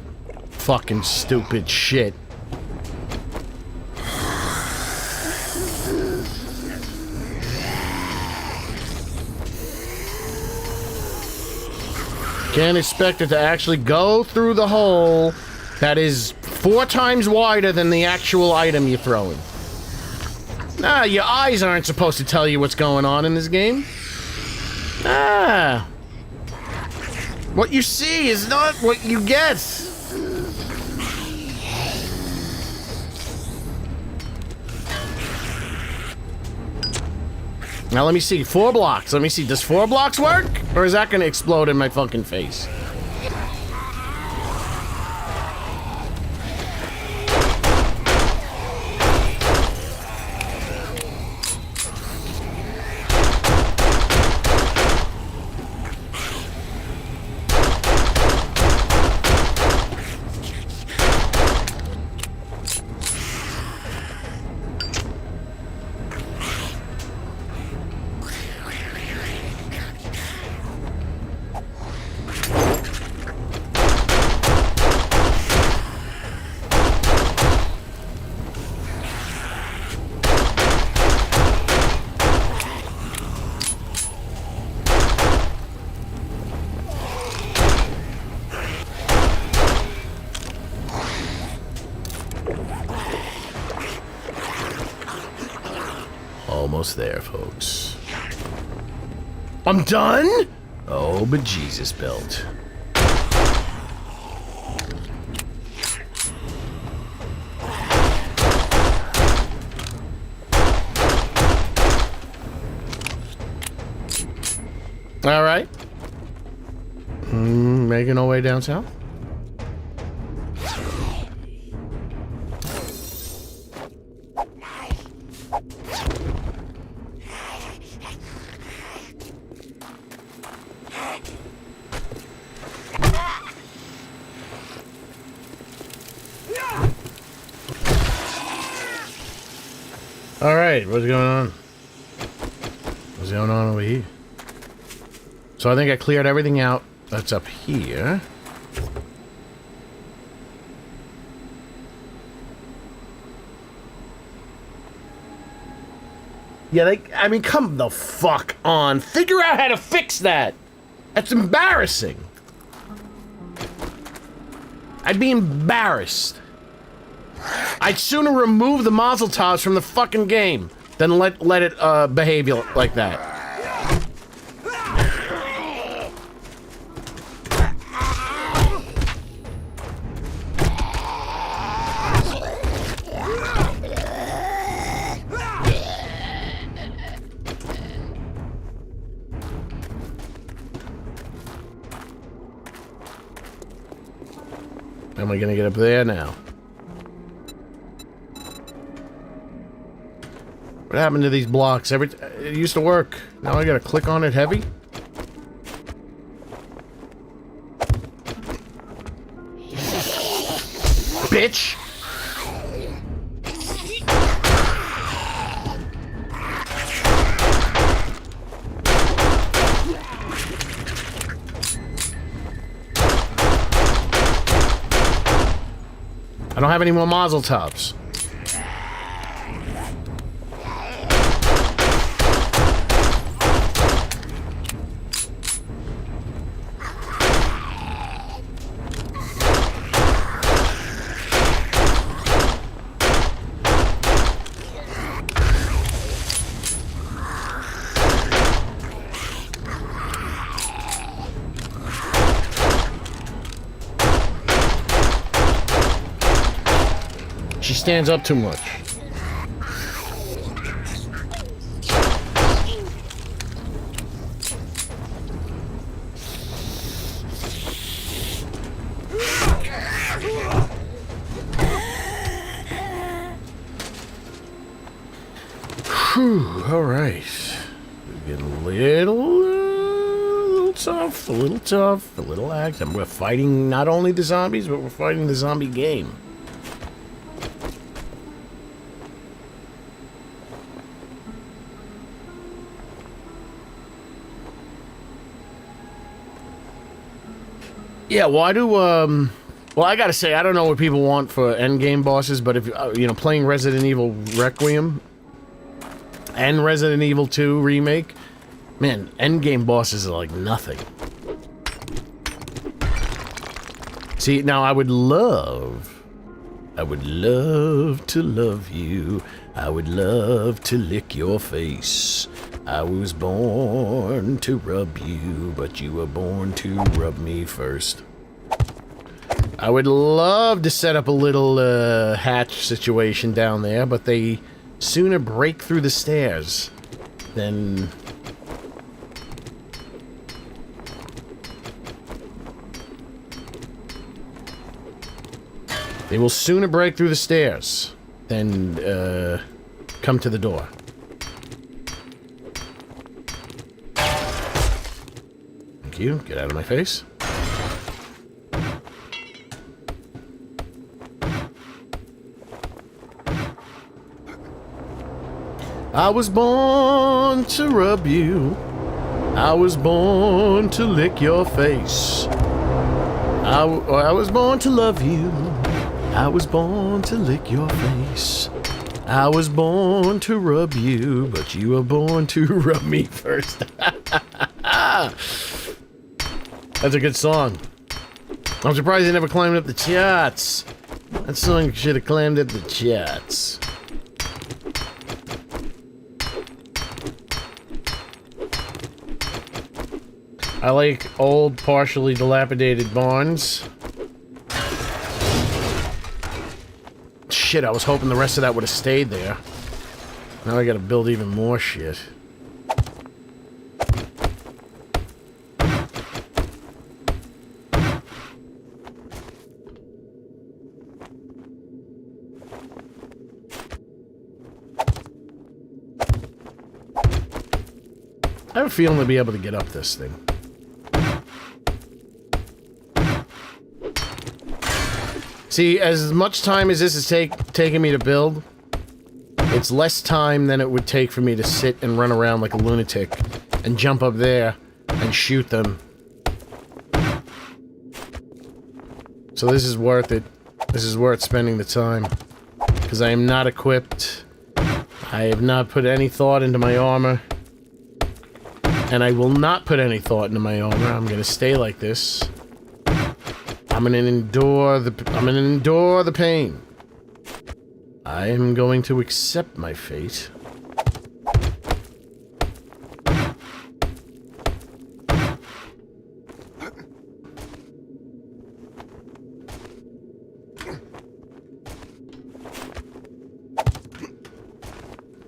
Fucking stupid shit. Can't expect it to actually go through the hole that is 4 times wider than the actual item you're throwing. Nah, your eyes aren't supposed to tell you what's going on in this game. Ah. What you see is not what you get. Now let me see, 4 blocks. Let me see, does 4 blocks work? Or is that gonna explode in my fucking face? Almost there, folks. I'm done? Oh, but Jesus built. All right. Making our way down south. All right, what's going on? What's going on over here? So I think I cleared everything out that's up here. Yeah, I mean, come the fuck on. Figure out how to fix that. That's embarrassing. I'd be embarrassed. I'd sooner remove the Mazel Tovs from the fucking game than let it behave like that. How am I gonna get up there now? What happened to these blocks? It used to work. Now I gotta click on it heavy? Bitch! I don't have any more Mazel Tovs. stands up too much. Whew, all right. We're getting a little tough, a little active. We're fighting not only the zombies, but we're fighting the zombie game. Yeah, why do, well, I gotta say, I don't know what people want for endgame bosses, but if, you know, playing Resident Evil Requiem and Resident Evil 2 Remake, man, endgame bosses are like nothing. See, now I would love to love you. I would love to lick your face. I was born to rub you, but you were born to rub me first. I would love to set up a little hatch situation down there, but they sooner break through the stairs than... They will sooner break through the stairs than come to the door. Thank you. Get out of my face. I was born to rub you. I was born to lick your face. I was born to love you. I was born to lick your face. I was born to rub you, but you were born to rub me first. That's a good song. I'm surprised they never climbed up the charts. That song should have climbed up the charts. I like old, partially dilapidated barns. Shit, I was hoping the rest of that would have stayed there. Now I gotta build even more shit. I have a feeling to be able to get up this thing. See, as much time as this is taking me to build, it's less time than it would take for me to sit and run around like a lunatic and jump up there and shoot them. So this is worth it. This is worth spending the time. Because I am not equipped. I have not put any thought into my armor. And I will not put any thought into my armor. I'm gonna stay like this. I'm gonna endure the pain. I am going to accept my fate.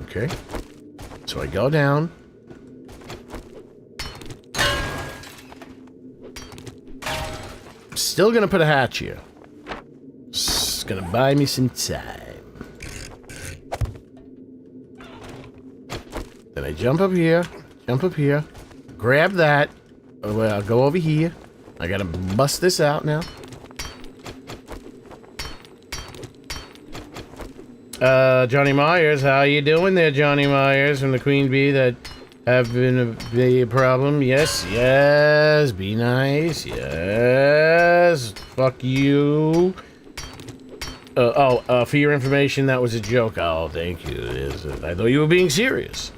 Okay. So I go down. Still gonna put a hatch here. It's gonna buy me some time. Then I jump up here, grab that. I'll go over here. I gotta bust this out now. Johnny Myers, how you doing there, Johnny Myers from the Queen Bee that have been a problem? Yes, yes, be nice, yes, fuck you. For your information, that was a joke. Oh, thank you. I thought you were being serious.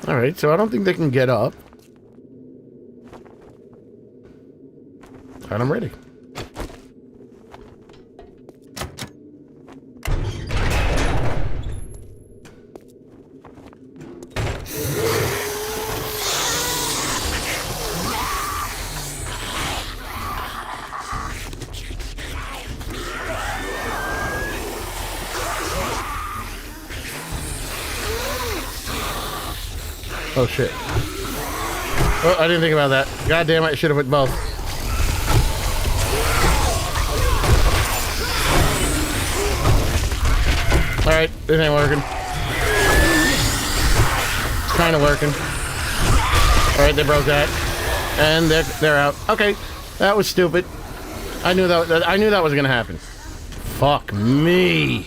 Alright, so I don't think they can get up. And I'm ready. Oh shit. Oh, I didn't think about that. God damn it, I should have put both. Alright, this ain't working. It's kinda working. Alright, they broke that. And they're out. Okay. That was stupid. I knew that was gonna happen. Fuck me.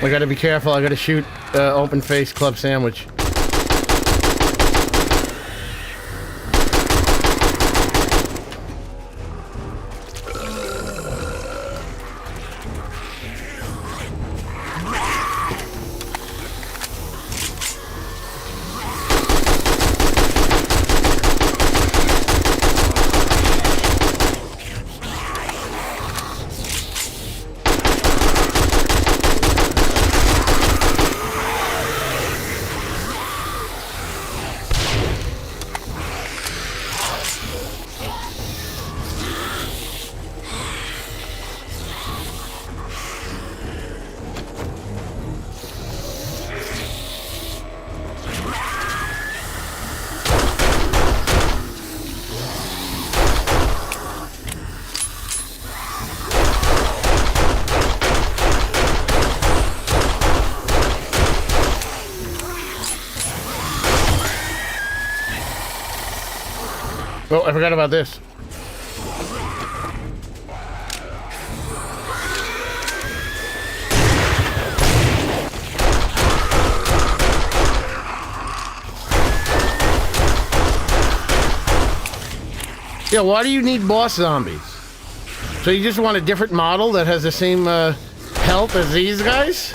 I gotta be careful, I gotta shoot open face club sandwich. Oh, I forgot about this. Yeah, why do you need boss zombies? So you just want a different model that has the same health as these guys?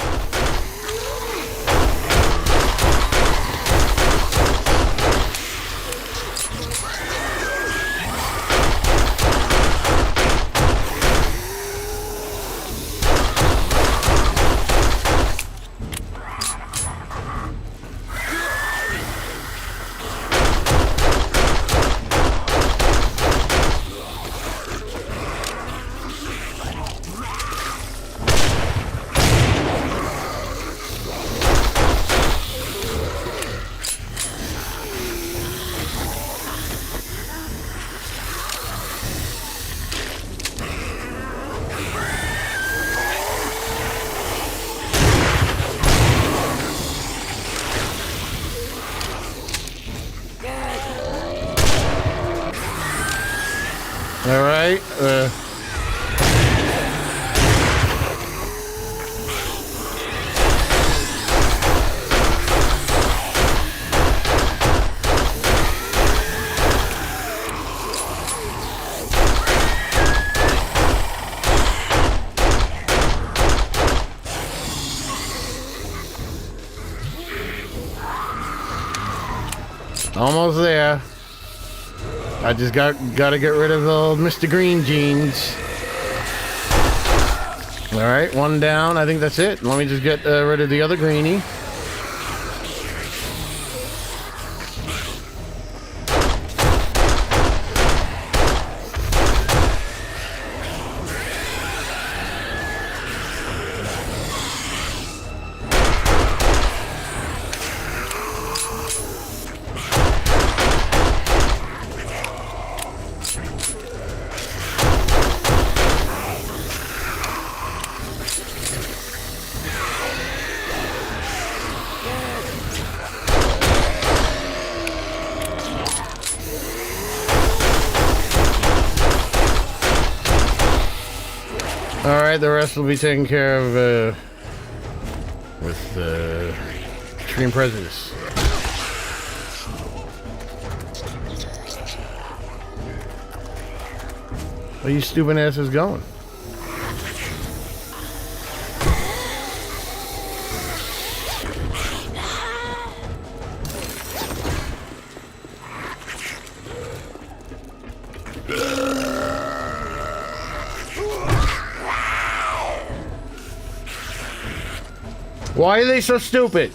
All right. Almost there. I just gotta get rid of old Mr. Green Jeans. All right, one down. I think that's it. Let me just get rid of the other greenie. Alright, the rest will be taken care of with Extreme Prejudice. Where you stupid asses going? Why are they so stupid?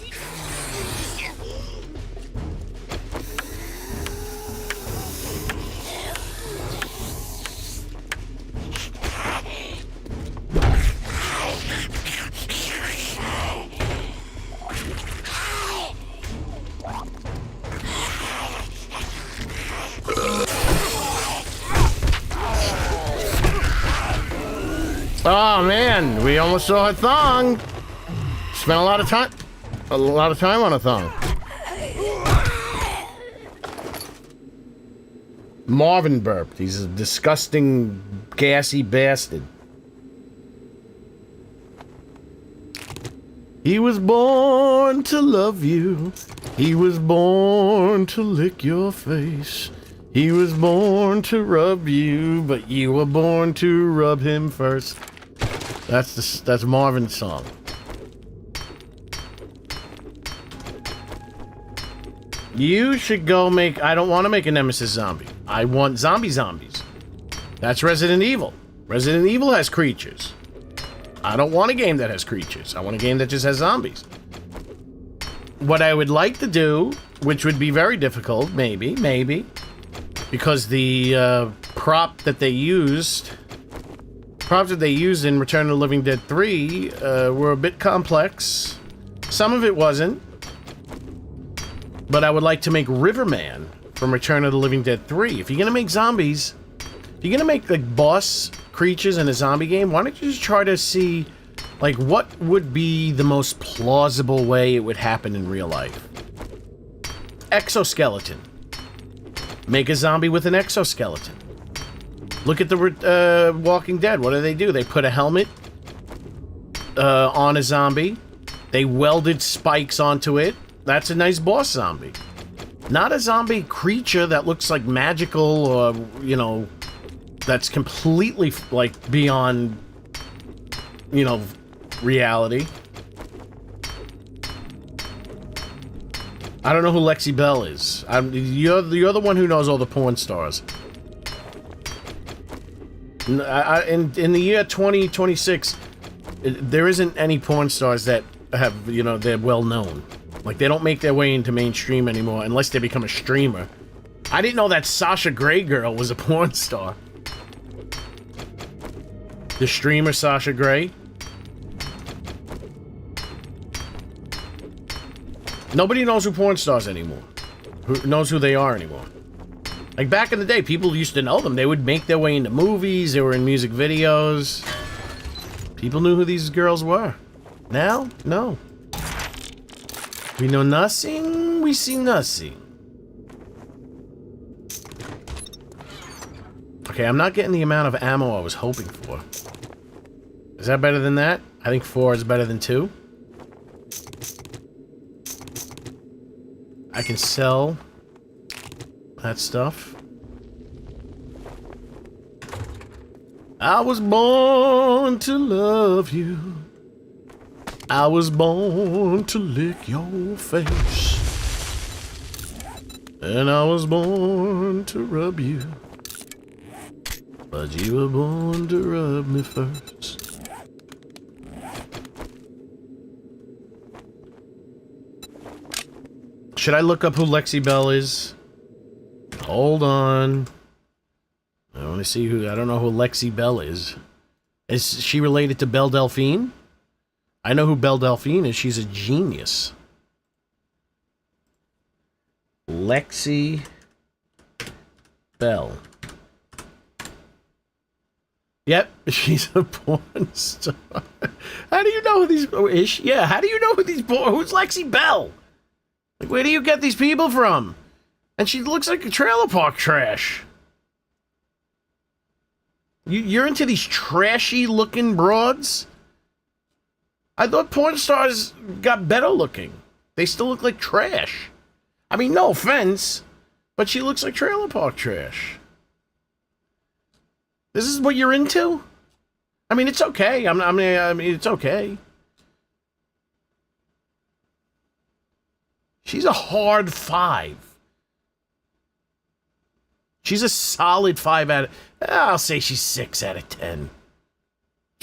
Oh man, we almost saw her thong. Spent a lot of time on a thong. Marvin burped. He's a disgusting, gassy bastard. He was born to love you. He was born to lick your face. He was born to rub you, but you were born to rub him first. That's Marvin's song. You should go make... I don't want to make a Nemesis zombie. I want zombies. That's Resident Evil. Resident Evil has creatures. I don't want a game that has creatures. I want a game that just has zombies. What I would like to do, which would be very difficult, maybe, because the props that they used in Return of the Living Dead 3 were a bit complex. Some of it wasn't. But I would like to make Riverman from Return of the Living Dead 3. If you're gonna make zombies, if you're gonna make like boss creatures in a zombie game, why don't you just try to see like what would be the most plausible way it would happen in real life? Exoskeleton. Make a zombie with an exoskeleton. Look at the Walking Dead. What do? They put a helmet on a zombie. They welded spikes onto it. That's a nice boss zombie. Not a zombie creature that looks like magical or, you know, that's completely, like, beyond, you know, reality. I don't know who Lexi Bell is. You're the one who knows all the porn stars. In the year 2026, there isn't any porn stars that have, you know, they're well known. Like, they don't make their way into mainstream anymore unless they become a streamer. I didn't know that Sasha Grey girl was a porn star. The streamer Sasha Grey. Nobody knows who porn stars anymore. Who knows who they are anymore. Like, back in the day, people used to know them. They would make their way into movies. They were in music videos. People knew who these girls were. Now? No. We know nothing, we see nothing. Okay, I'm not getting the amount of ammo I was hoping for. Is that better than that? I think 4 is better than 2. I can sell that stuff. I was born to love you. I was born to lick your face. And I was born to rub you. But you were born to rub me first. Should I look up who Lexi Bell is? Hold on. I want to see who... I don't know who Lexi Bell is. Is she related to Belle Delphine? I know who Belle Delphine is. She's a genius. Lexi Bell. Yep, she's a porn star. How do you know who these... Yeah, how do you know who these... Who's Lexi Bell? Like, where do you get these people from? And she looks like a trailer park trash. You're into these trashy looking broads? I thought porn stars got better looking. They still look like trash. I mean, no offense, but she looks like trailer park trash. This is what you're into? I mean, it's okay. I mean, it's okay. She's a hard 5. She's a solid 5 out of... I'll say she's 6 out of 10.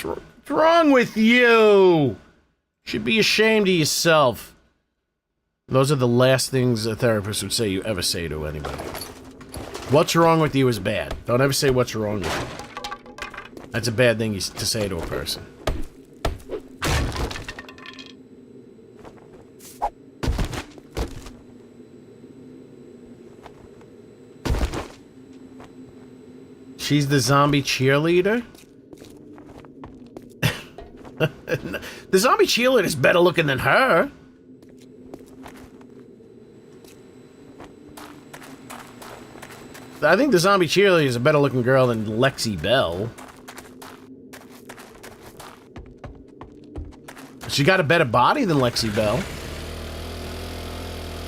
What's wrong with you? Should be ashamed of yourself. Those are the last things a therapist would say you ever say to anybody. What's wrong with you is bad. Don't ever say what's wrong with you. That's a bad thing to say to a person. She's the zombie cheerleader? The zombie cheerleader is better looking than her. I think the zombie cheerleader is a better looking girl than Lexi Bell. She got a better body than Lexi Bell.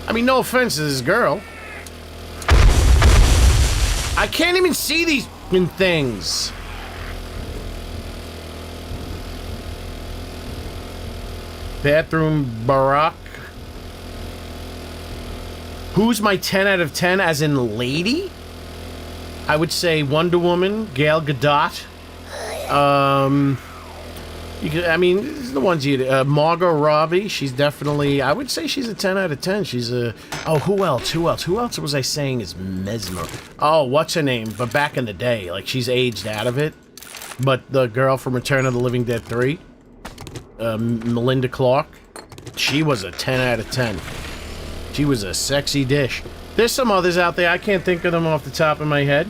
I mean, no offense to this girl. I can't even see these things. Bathroom Barack. Who's my 10 out of 10 as in lady? I would say Wonder Woman, Gal Gadot. I mean, these are the ones you... Margot Robbie, she's definitely... I would say she's a 10 out of 10. She's a... Oh, who else? Who else was I saying is mesmer? Oh, what's her name? But back in the day, like, she's aged out of it. But the girl from Return of the Living Dead 3, Melinda Clarke, she was a 10 out of 10. She was a sexy dish. There's some others out there. I can't think of them off the top of my head.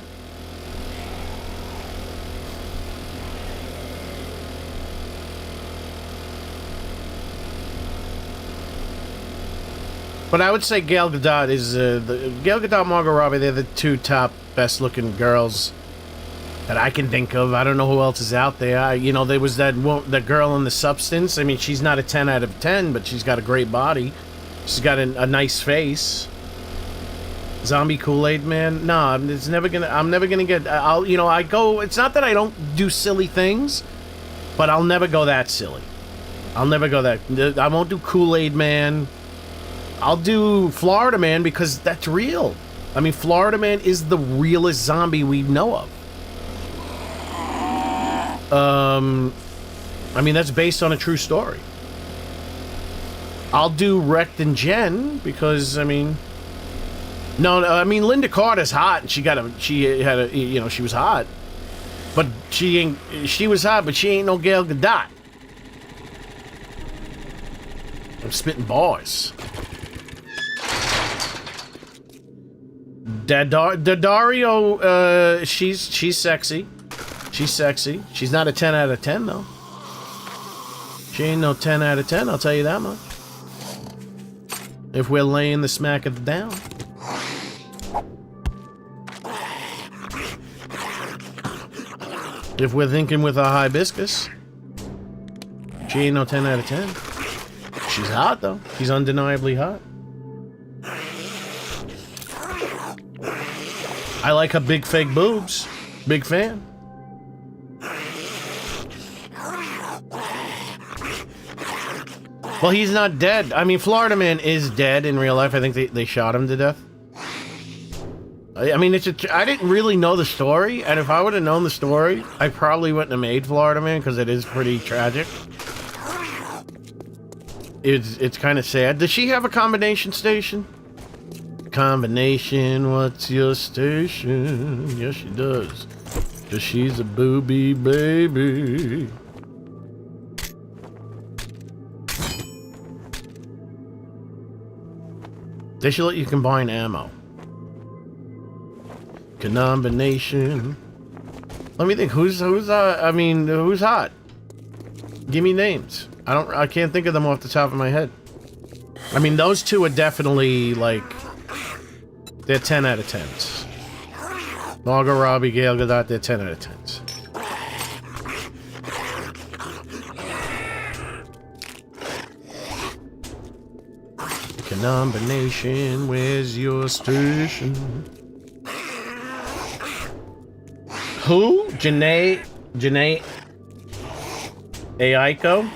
But I would say Gal Gadot is Gal Gadot, Margot Robbie. They're the two top best-looking girls that I can think of. I don't know who else is out there. You know, there was that girl in The Substance. I mean, she's not a 10 out of 10, but she's got a great body. She's got a nice face. Zombie Kool-Aid Man? No, I'm never gonna get... I go... It's not that I don't do silly things, but I'll never go that silly. I'll never go that... I won't do Kool-Aid Man. I'll do Florida Man because that's real. I mean, Florida Man is the realest zombie we know of. I mean, that's based on a true story. I'll do Wrecked and Jen because, I mean... No, I mean, Linda Carter's hot, and she was hot. But she was hot, but she ain't no Gal Gadot. I'm spitting bars. Daddario, she's sexy. She's sexy. She's not a 10 out of 10, though. She ain't no 10 out of 10, I'll tell you that much. If we're laying the smack of the down. If we're thinking with a hibiscus, she ain't no 10 out of 10. She's hot, though. She's undeniably hot. I like her big fake boobs. Big fan. Well, he's not dead. I mean, Florida Man is dead in real life. I think they shot him to death. I mean, I didn't really know the story, and if I would have known the story, I probably wouldn't have made Florida Man, because it is pretty tragic. It's kind of sad. Does she have a combination station? Combination, what's your station? Yes, she does. Because she's a booby baby. They should let you combine ammo. Combination. Let me think. Who's hot? Give me names. I can't think of them off the top of my head. I mean, those two are definitely like they're 10 out of 10s. Margot Robbie, Gal Gadot, they're 10 out of 10s. Nomination, where's your station? Who? Janae Aiko?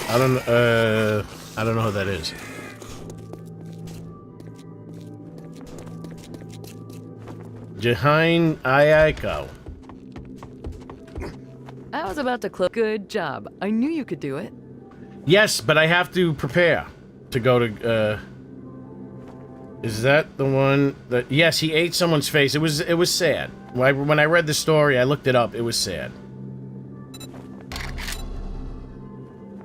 I don't know who that is. Jahain Aiko. I was about to close. Good job. I knew you could do it. Yes, but I have to prepare to go to, is that the one that... Yes, he ate someone's face. It was sad. When I read the story, I looked it up. It was sad.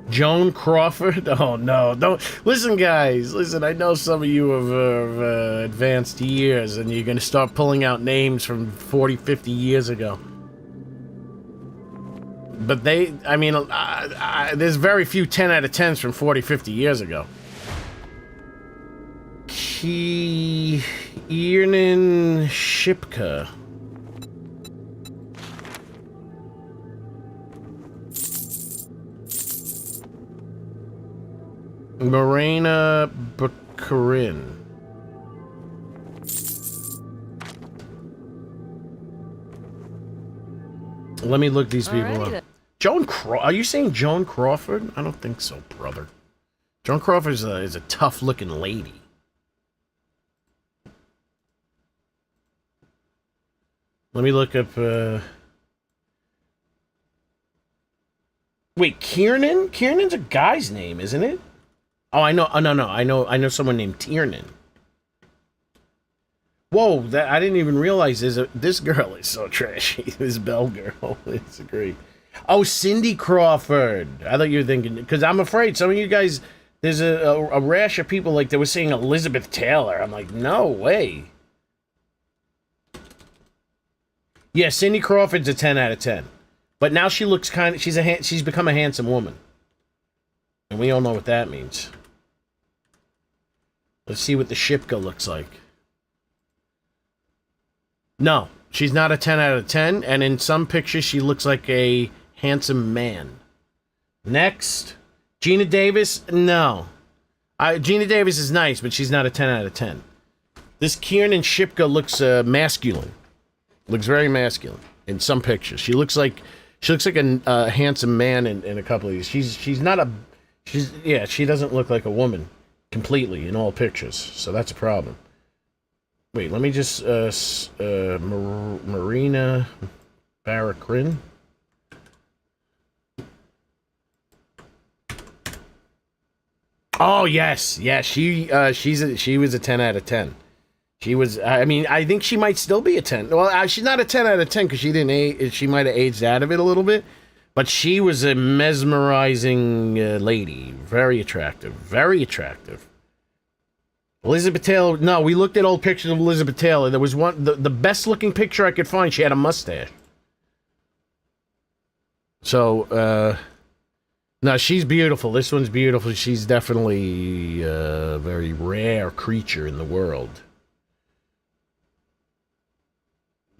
Joan Crawford? Oh, no. Don't... Listen, guys. Listen, I know some of you have advanced years, and you're going to start pulling out names from 40, 50 years ago. But they... I mean, there's very few 10 out of 10s from 40, 50 years ago. Kiernan Shipka. Morena Bakarin. Let me look these people up. Are you saying Joan Crawford? I don't think so, brother. Joan Crawford is a tough-looking lady. Let me look up, Wait, Kiernan? Kiernan's a guy's name, isn't it? Oh, I know. Oh, no. I know someone named Tiernan. Whoa, I didn't even realize this girl is so trashy. This Belle girl. It's great. Oh, Cindy Crawford. I thought you were thinking... Because I'm afraid some of you guys... There's a rash of people like they were saying Elizabeth Taylor. I'm like, no way. Yeah, Cindy Crawford's a 10 out of 10. But now she looks kind of... She's become a handsome woman. And we all know what that means. Let's see what the Shipka looks like. No, she's not a 10 out of 10. And in some pictures, she looks like a handsome man. Next. Gina Davis? No. Gina Davis is nice, but she's not a 10 out of 10. This Kiernan Shipka looks masculine. Looks very masculine in some pictures. She looks like a handsome man in a couple of these. She doesn't look like a woman completely in all pictures. So that's a problem. Wait, let me just Marina Barakrin. Oh yes, she was a 10 out of 10. She was. I mean, I think she might still be a 10. Well, she's not a 10 out of 10 because she didn't age. She might have aged out of it a little bit, but she was a mesmerizing lady. Very attractive. Very attractive. Elizabeth Taylor. No, we looked at old pictures of Elizabeth Taylor. There was one. The best looking picture I could find. She had a mustache. So, no, she's beautiful. This one's beautiful. She's definitely a very rare creature in the world.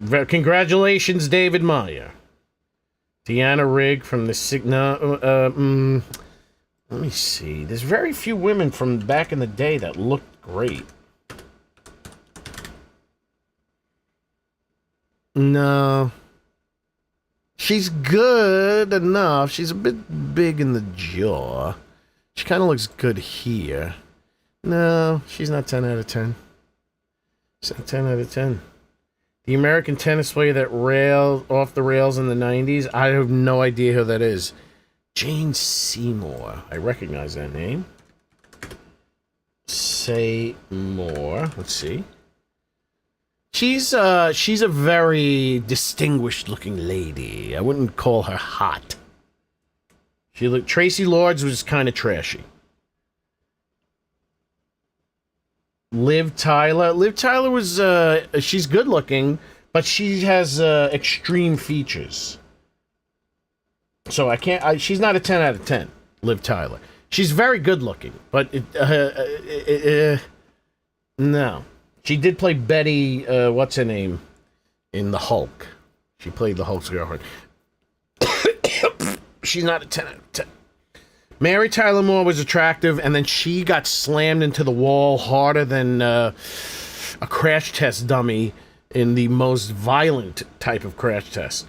Congratulations, David Meyer. Deanna Rigg from the let me see. There's very few women from back in the day that looked great. No. She's good enough. She's a bit big in the jaw. She kind of looks good here. No, she's not 10 out of 10. She's not 10 out of 10. The American tennis player that railed off the rails in the 90s, I have no idea who that is. Jane Seymour. I recognize that name. Seymour. Let's see. She's a very distinguished looking lady. I wouldn't call her hot. Tracy Lords was kind of trashy. Liv Tyler was she's good looking, but she has extreme features. So she's not a 10 out of 10. Liv Tyler. She's very good looking, but no. She did play Betty, what's her name, in the Hulk. She played the Hulk's girlfriend. She's not a 10 out of 10. Mary Tyler Moore was attractive, and then she got slammed into the wall harder than a crash test dummy in the most violent type of crash test.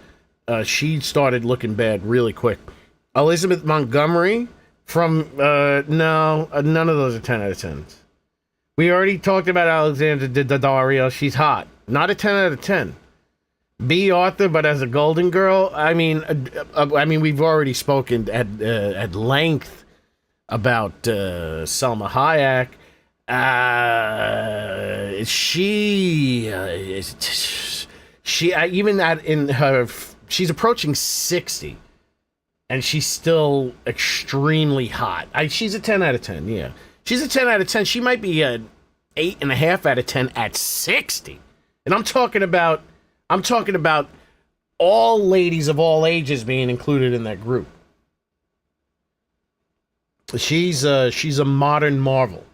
She started looking bad really quick. Elizabeth Montgomery from, no, none of those are 10 out of 10s. We already talked about Alexandra Daddario. She's hot. Not a 10 out of 10. B. Arthur, but as a Golden Girl, I mean, we've already spoken at length about Selma Hayek. She's approaching 60, and she's still extremely hot. She's a 10 out of 10. Yeah, she's a 10 out of 10. She might be a 8.5 out of 10 at 60, and I'm talking about all ladies of all ages being included in that group. She's a modern marvel.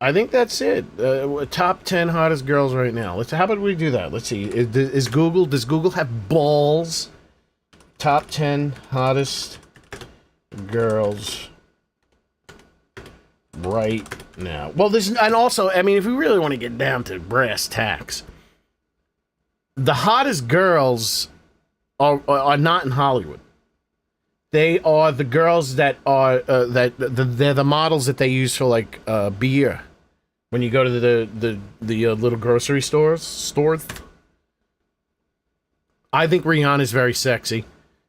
I think that's it. Top 10 hottest girls right now. How about we do that? Let's see. Does Google have balls? Top 10 hottest girls right now. Well, and also, I mean, if we really want to get down to brass tacks, the hottest girls are not in Hollywood. They are the girls that are they're the models that they use for like beer when you go to the little grocery stores. I think Rihanna's very sexy.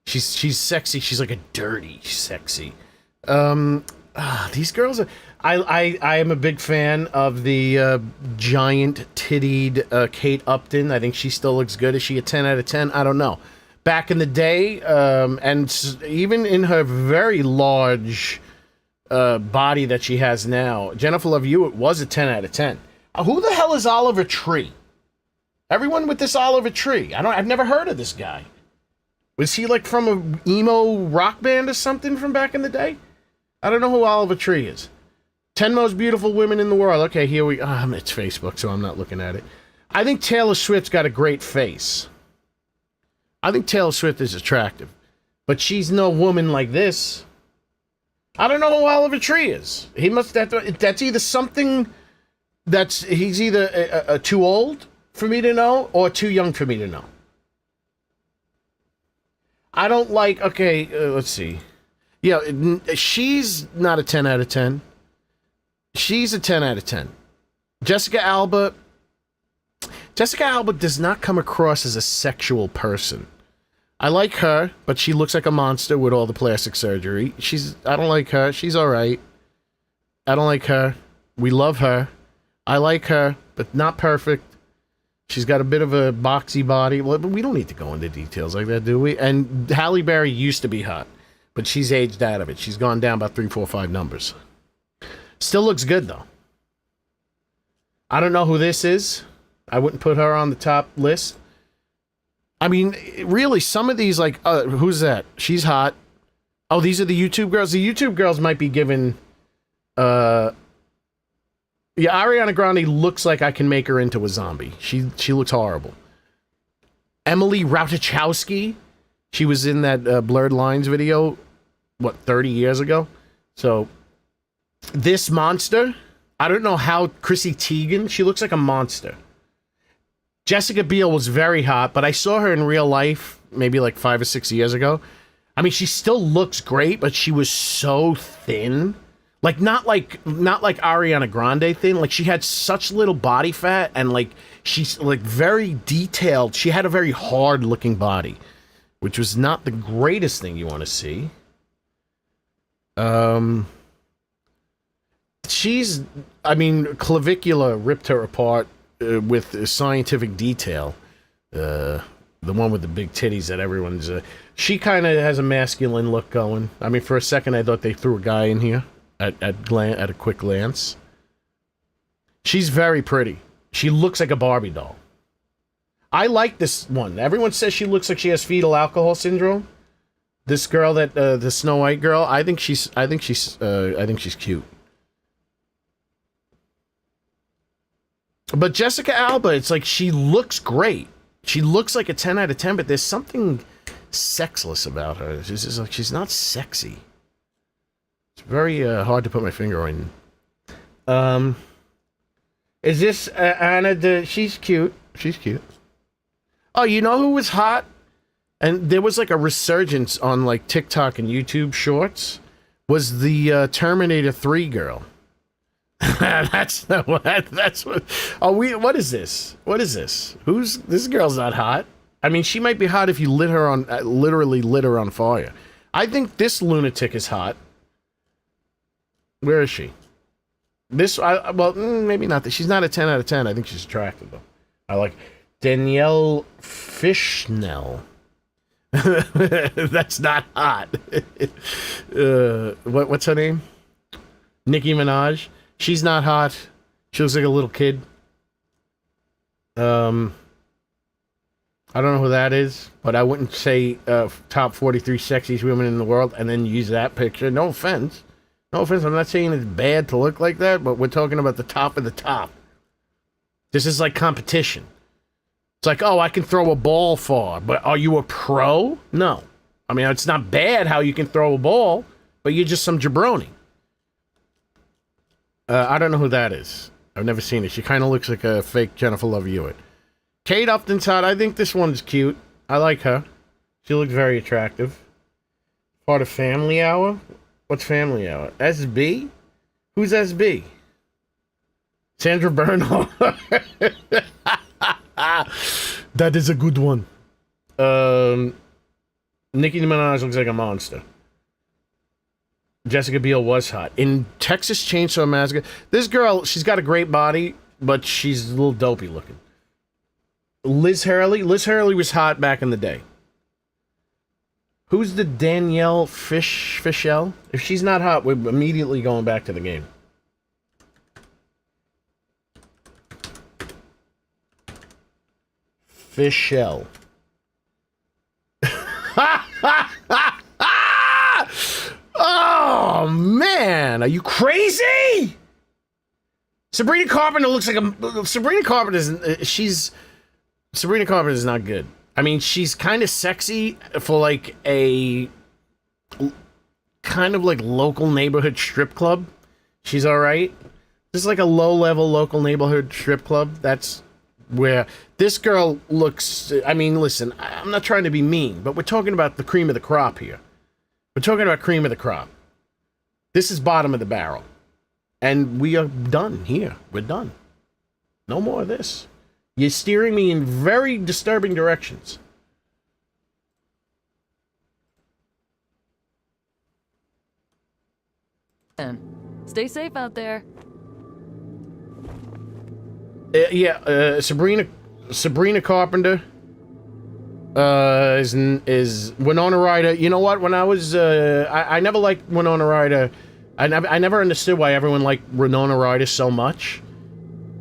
She's sexy. She's like a dirty sexy. These girls are. I am a big fan of the giant tittied Kate Upton. I think she still looks good. Is she a 10 out of 10? I don't know. Back in the day, and even in her very large body that she has now, Jennifer Love Hewitt was a 10 out of 10. Who the hell is Oliver Tree? Everyone with this Oliver Tree. I've never heard of this guy. Was he like from a emo rock band or something from back in the day? I don't know who Oliver Tree is. 10 most beautiful women in the world. Okay, here we... it's Facebook, so I'm not looking at it. I think Taylor Swift's got a great face. I think Taylor Swift is attractive. But she's no woman like this. I don't know who Oliver Tree is. He must... That's either something that's... He's either too old for me to know or too young for me to know. I don't like... Okay, let's see. Yeah, she's not a 10 out of 10. She's a 10 out of 10. Jessica Alba does not come across as a sexual person. I like her, but she looks like a monster with all the plastic surgery. I don't like her. She's all right. I don't like her. We love her. I like her, but not perfect. She's got a bit of a boxy body. Well, but we don't need to go into details like that, do we? And Halle Berry used to be hot, but she's aged out of it. She's gone down about 3, 4, 5 numbers. Still looks good, though. I don't know who this is. I wouldn't put her on the top list. I mean, really, some of these, like, who's that? She's hot. Oh, these are the YouTube girls? The YouTube girls might be given... Yeah, Ariana Grande looks like I can make her into a zombie. She looks horrible. Emily Ratajkowski. She was in that Blurred Lines video, 30 years ago? So... This monster, I don't know how Chrissy Teigen, she looks like a monster. Jessica Biel was very hot, but I saw her in real life maybe like 5 or 6 years ago. I mean, she still looks great, but she was so thin. Like not like Ariana Grande thin. Like she had such little body fat and like she's like very detailed. She had a very hard looking body, which was not the greatest thing you want to see. Clavicula ripped her apart with scientific detail. The one with the big titties that everyone's... she kind of has a masculine look going. I mean, for a second, I thought they threw a guy in here at a quick glance. She's very pretty. She looks like a Barbie doll. I like this one. Everyone says she looks like she has fetal alcohol syndrome. This girl the Snow White girl, I think she's cute. But Jessica Alba, it's like she looks great. She looks like a 10 out of 10, but there's something sexless about her. She's just like, she's not sexy. It's very hard to put my finger on. Is this Anna? She's cute. She's cute. Oh, you know who was hot? And there was like a resurgence on like TikTok and YouTube Shorts. Was the Terminator 3 girl? That's what. Oh, what is this? What is this? This girl's not hot. I mean, she might be hot if you lit her on, literally lit her on fire. I think this lunatic is hot. Where is she? Maybe not. She's not a 10 out of 10. I think she's attractive though. I like Danielle Fishnell. That's not hot. What's her name? Nicki Minaj. She's not hot. She looks like a little kid. I don't know who that is, but I wouldn't say top 43 sexiest women in the world and then use that picture. No offense. No offense. I'm not saying it's bad to look like that, but we're talking about the top of the top. This is like competition. It's like, oh, I can throw a ball far, but are you a pro? No. I mean, it's not bad how you can throw a ball, but you're just some jabroni. I don't know who that is. I've never seen it. She kind of looks like a fake Jennifer Love Hewitt. Kate Upton's hot. I think this one's cute. I like her. She looks very attractive. Part of Family Hour? What's Family Hour? SB? Who's SB? Sandra Bernhardt. That is a good one. Nicki Minaj looks like a monster. Jessica Biel was hot. In Texas Chainsaw Massacre, this girl, she's got a great body, but she's a little dopey looking. Liz Hurley was hot back in the day. Who's the Danielle Fishel? If she's not hot, we're immediately going back to the game. Fishel. Oh man, are you crazy? Sabrina Carpenter looks like a Sabrina Carpenter is not good. I mean, she's kind of sexy for like a kind of like local neighborhood strip club. She's all right. This is like a low-level local neighborhood strip club. That's where this girl looks. I mean, listen, I'm not trying to be mean, but we're talking about the cream of the crop here. We're talking about cream of the crop. This is bottom of the barrel. And we are done here. We're done. No more of this. You're steering me in very disturbing directions. Stay safe out there. Sabrina Carpenter is Winona Ryder. You know what? When I was I never liked Winona Ryder. I never understood why everyone liked Winona Ryder so much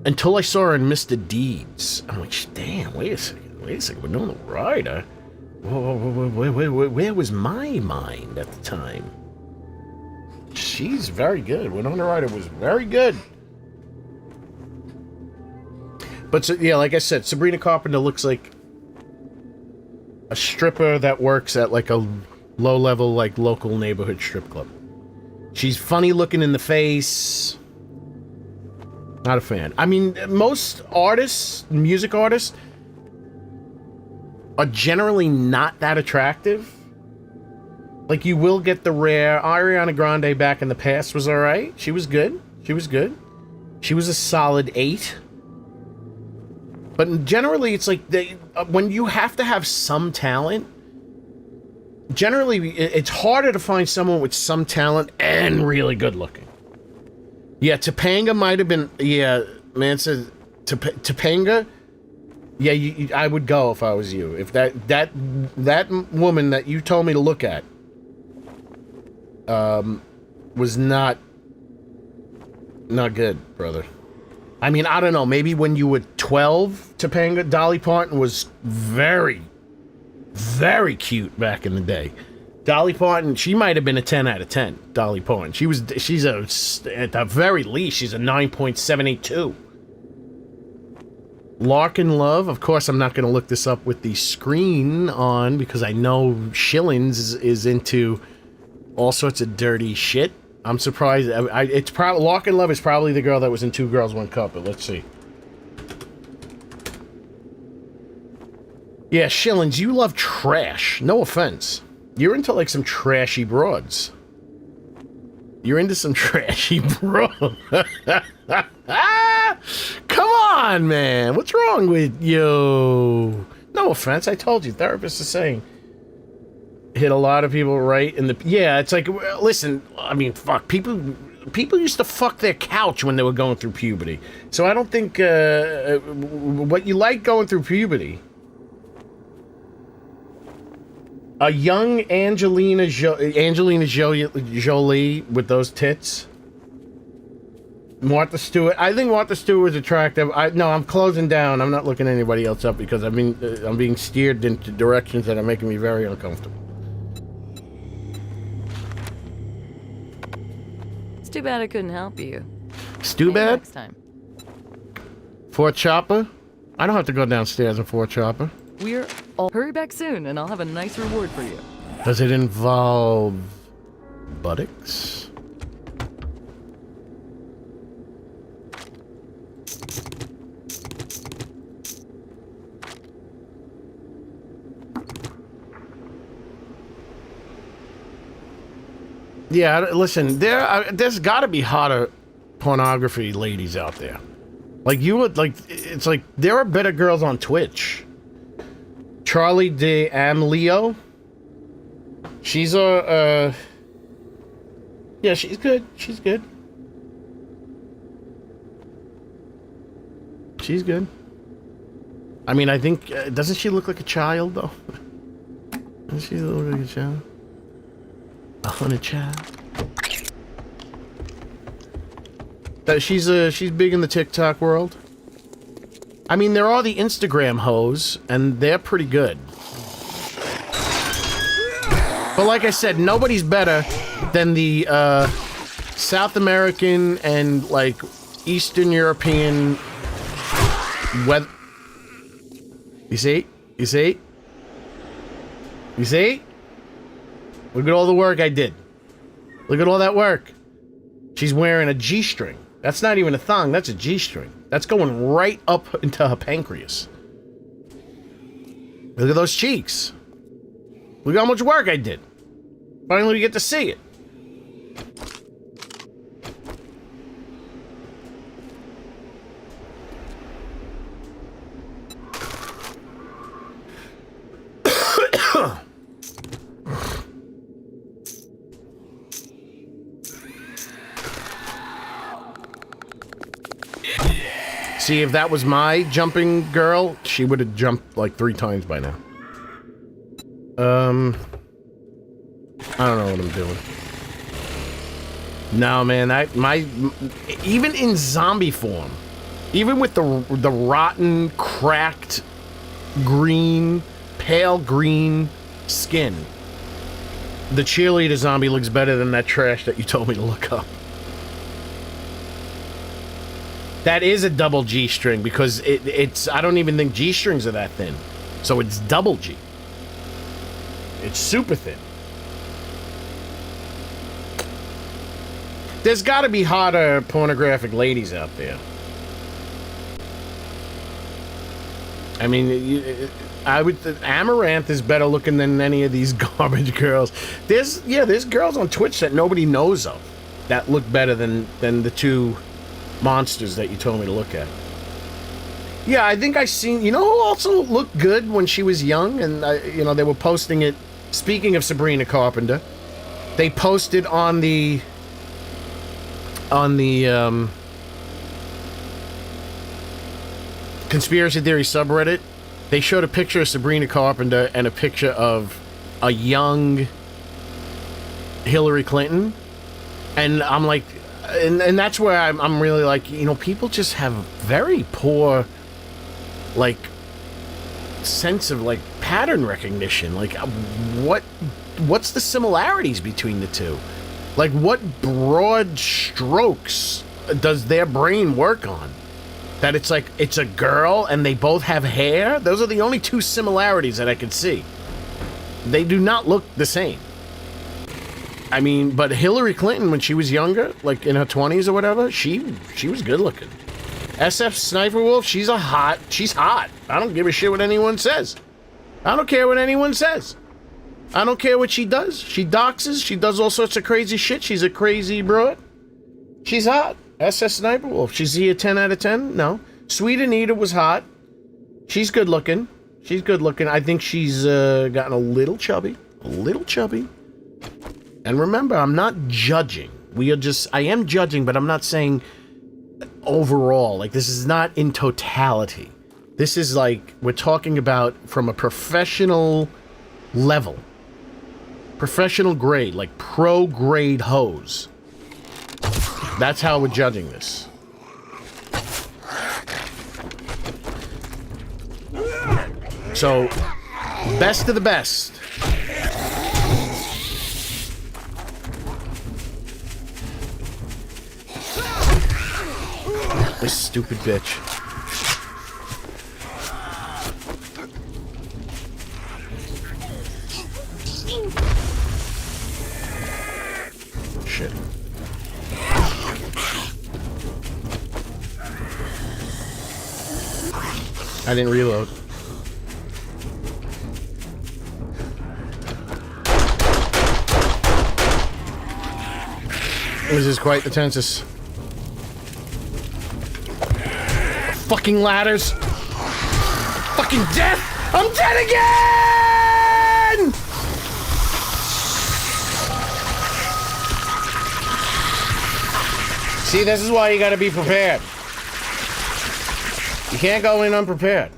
until I saw her in Mr. Deeds. I'm like, damn, wait a second, Winona Ryder? Where was my mind at the time? She's very good. Winona Ryder was very good. But yeah, like I said, Sabrina Carpenter looks like a stripper that works at like a low-level, like local neighborhood strip club. She's funny looking in the face. Not a fan. I mean, most artists, music artists, are generally not that attractive. Like, you will get the rare. Ariana Grande back in the past was alright. She was good. She was good. She was a solid 8. But generally, it's like, when you have to have some talent, generally, it's harder to find someone with some talent and really good looking. Yeah, Topanga might have been, yeah, man said, Topanga, yeah, I would go if I was you. If that woman that you told me to look at, was not good, brother. I mean, I don't know, maybe when you were 12, Topanga, Dolly Parton was very, very cute back in the day. Dolly Parton, she might have been a 10 out of 10, Dolly Parton. She's at the very least, she's a 9.782. Larkin Love. Of course, I'm not going to look this up with the screen on because I know Shillings is into all sorts of dirty shit. I'm surprised. It's probably Larkin Love is probably the girl that was in Two Girls, One Cup. But let's see. Yeah, Shillings, you love trash. No offense. You're into like some trashy broads. You're into some trashy broads. Come on, man. What's wrong with you? No offense. I told you. Therapists are saying. Hit a lot of people right in the... Yeah, it's like... Listen, I mean, fuck. People used to fuck their couch when they were going through puberty. So I don't think... what you like going through puberty... A young Angelina Jolie with those tits. Martha Stewart. I think Martha Stewart was attractive. No, I'm closing down. I'm not looking anybody else up because I'm being steered into directions that are making me very uncomfortable. It's too bad I couldn't help you. Stu bad? Next time. Fort Chopper? I don't have to go downstairs in Fort Chopper. We're all hurry back soon, and I'll have a nice reward for you. Does it involve buttocks? Yeah, listen, there's got to be hotter pornography ladies out there. Like, you would, like, it's like, there are better girls on Twitch. Charlie D'Amelio. She's yeah, she's good. She's good. She's good. I mean, I think, doesn't she look like a child, though? Doesn't she look like a child? A hunted child. She's big in the TikTok world. I mean, there are the Instagram hoes, and they're pretty good. But like I said, nobody's better than the South American and like Eastern European weather. You see? You see? You see? Look at all the work I did. Look at all that work. She's wearing a G-string. That's not even a thong, that's a G-string. That's going right up into her pancreas. Look at those cheeks. Look how much work I did. Finally, we get to see it. See, if that was my jumping girl, she would have jumped like 3 times by now. I don't know what I'm doing. No, man, even in zombie form, even with the rotten, cracked, green, pale green skin, the cheerleader zombie looks better than that trash that you told me to look up. That is a double G string because it's I don't even think G strings are that thin. So it's double G. It's super thin. There's got to be hotter pornographic ladies out there. I mean, Amaranth is better looking than any of these garbage girls. There's girls on Twitch that nobody knows of that look better than the 2 monsters that you told me to look at. Yeah, I think I seen... You know who also looked good when she was young? And, they were posting it... Speaking of Sabrina Carpenter, they posted on the Conspiracy Theory subreddit, they showed a picture of Sabrina Carpenter and a picture of a young Hillary Clinton. And I'm like... And that's where I'm really like, people just have very poor, like, sense of, like, pattern recognition. Like, what's the similarities between the two? Like, what broad strokes does their brain work on? That it's like, it's a girl and they both have hair? Those are the only two similarities that I could see. They do not look the same. I mean, but Hillary Clinton, when she was younger, like in her 20s or whatever, she was good looking. SF Sniper Wolf, she's hot. I don't give a shit what anyone says. I don't care what anyone says. I don't care what she does. She doxes. She does all sorts of crazy shit. She's a crazy broad. She's hot. SS Sniper Wolf. She's here 10 out of 10? No. Sweet Anita was hot. She's good looking. She's good looking. I think she's gotten a little chubby. A little chubby. And remember, I'm not judging. I am judging, but I'm not saying overall. Like, this is not in totality. This is like, we're talking about from a professional level. Professional grade, like pro grade hose. That's how we're judging this. So, best of the best. This stupid bitch. Shit. I didn't reload. This is quite the tensus. Fucking ladders. Fucking death! I'm dead again! See, this is why you gotta be prepared. You can't go in unprepared.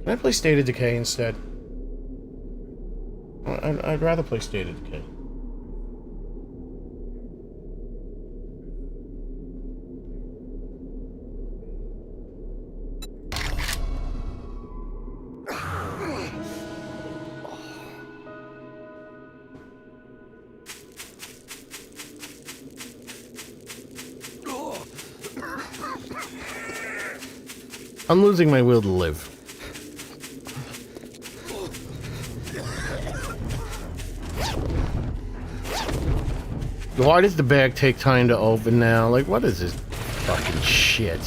Can I play State of Decay instead? I'd rather play State of Decay. I'm losing my will to live. Why does the bag take time to open now? Like, what is this fucking shit?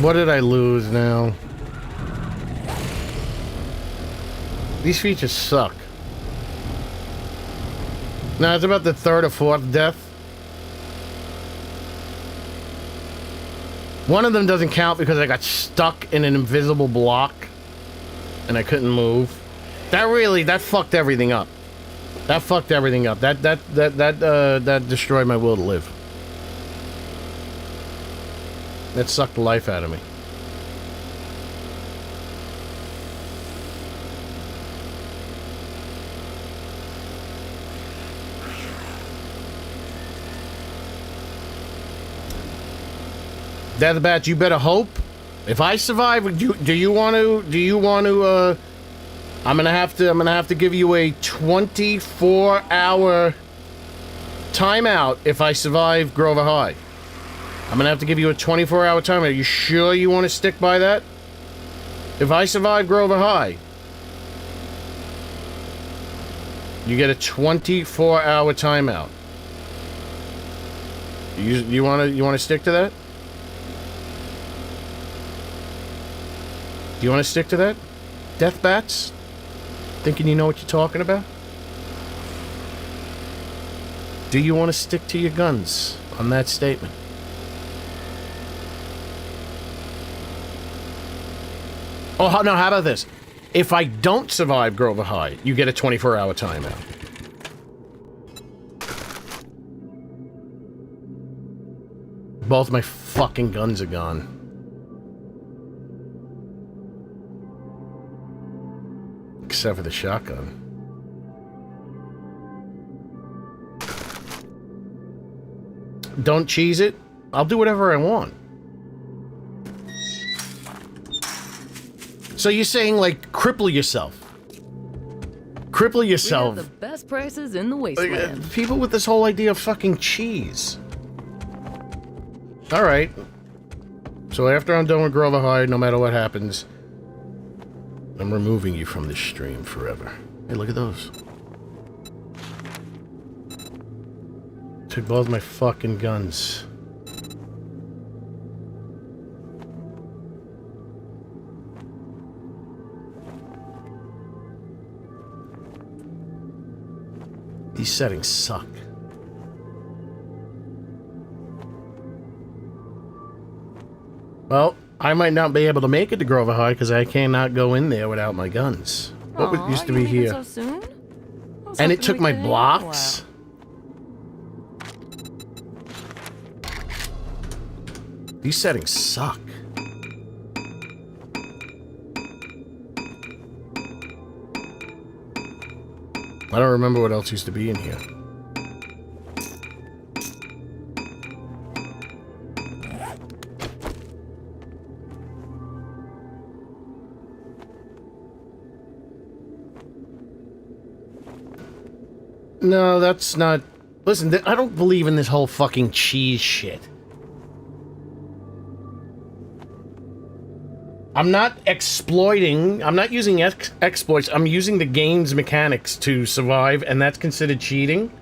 What did I lose now? These features suck. Now, it's about the third or fourth death. One of them doesn't count because I got stuck in an invisible block and I couldn't move. That fucked everything up. That fucked everything up. That destroyed my will to live. That sucked the life out of me. Deathbat, you better hope. If I survive, do you want to? I'm gonna have to give you a 24-hour timeout if I survive Grover High. I'm gonna have to give you a 24-hour timeout. Are you sure you want to stick by that? If I survive Grover High, you get a 24-hour timeout. You want to stick to that? Do you want to stick to that? Death bats? Thinking you know what you're talking about? Do you want to stick to your guns on that statement? Oh, no, how about this? If I don't survive Grover High, you get a 24-hour timeout. Both my fucking guns are gone. Except for the shotgun. Don't cheese it. I'll do whatever I want. So you're saying, like, cripple yourself. Cripple We have yourself. the best prices in the Like, wasteland. people with this whole idea of fucking cheese. Alright. So after I'm done with Grover High, no matter what happens, I'm removing you from this stream forever. Hey, look at those. Took both my fucking guns. These settings suck. Well, I might not be able to make it to Grover High because I cannot go in there without my guns. What Aw, used to you be leaving here? So soon? I was And hoping it took we my could hang out a blocks? These settings suck. I don't remember what else used to be in here. No, that's not... Listen, I don't believe in this whole fucking cheese shit. I'm not exploiting... I'm not using exploits. I'm using the game's mechanics to survive, and that's considered cheating.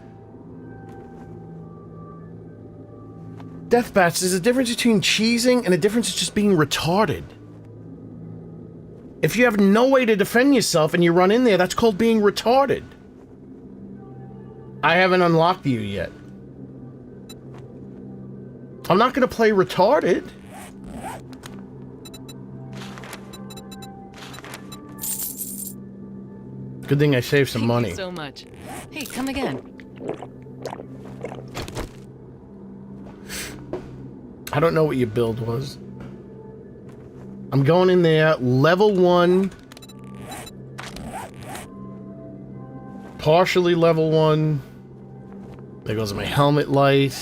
Deathbats, there's a difference between cheesing and a difference just being retarded. If you have no way to defend yourself and you run in there, that's called being retarded. I haven't unlocked you yet. I'm not gonna play retarded. Good thing I saved some money. Thank you so much. Hey, come again. I don't know what your build was. I'm going in there, level 1. Partially level 1. There goes my helmet light.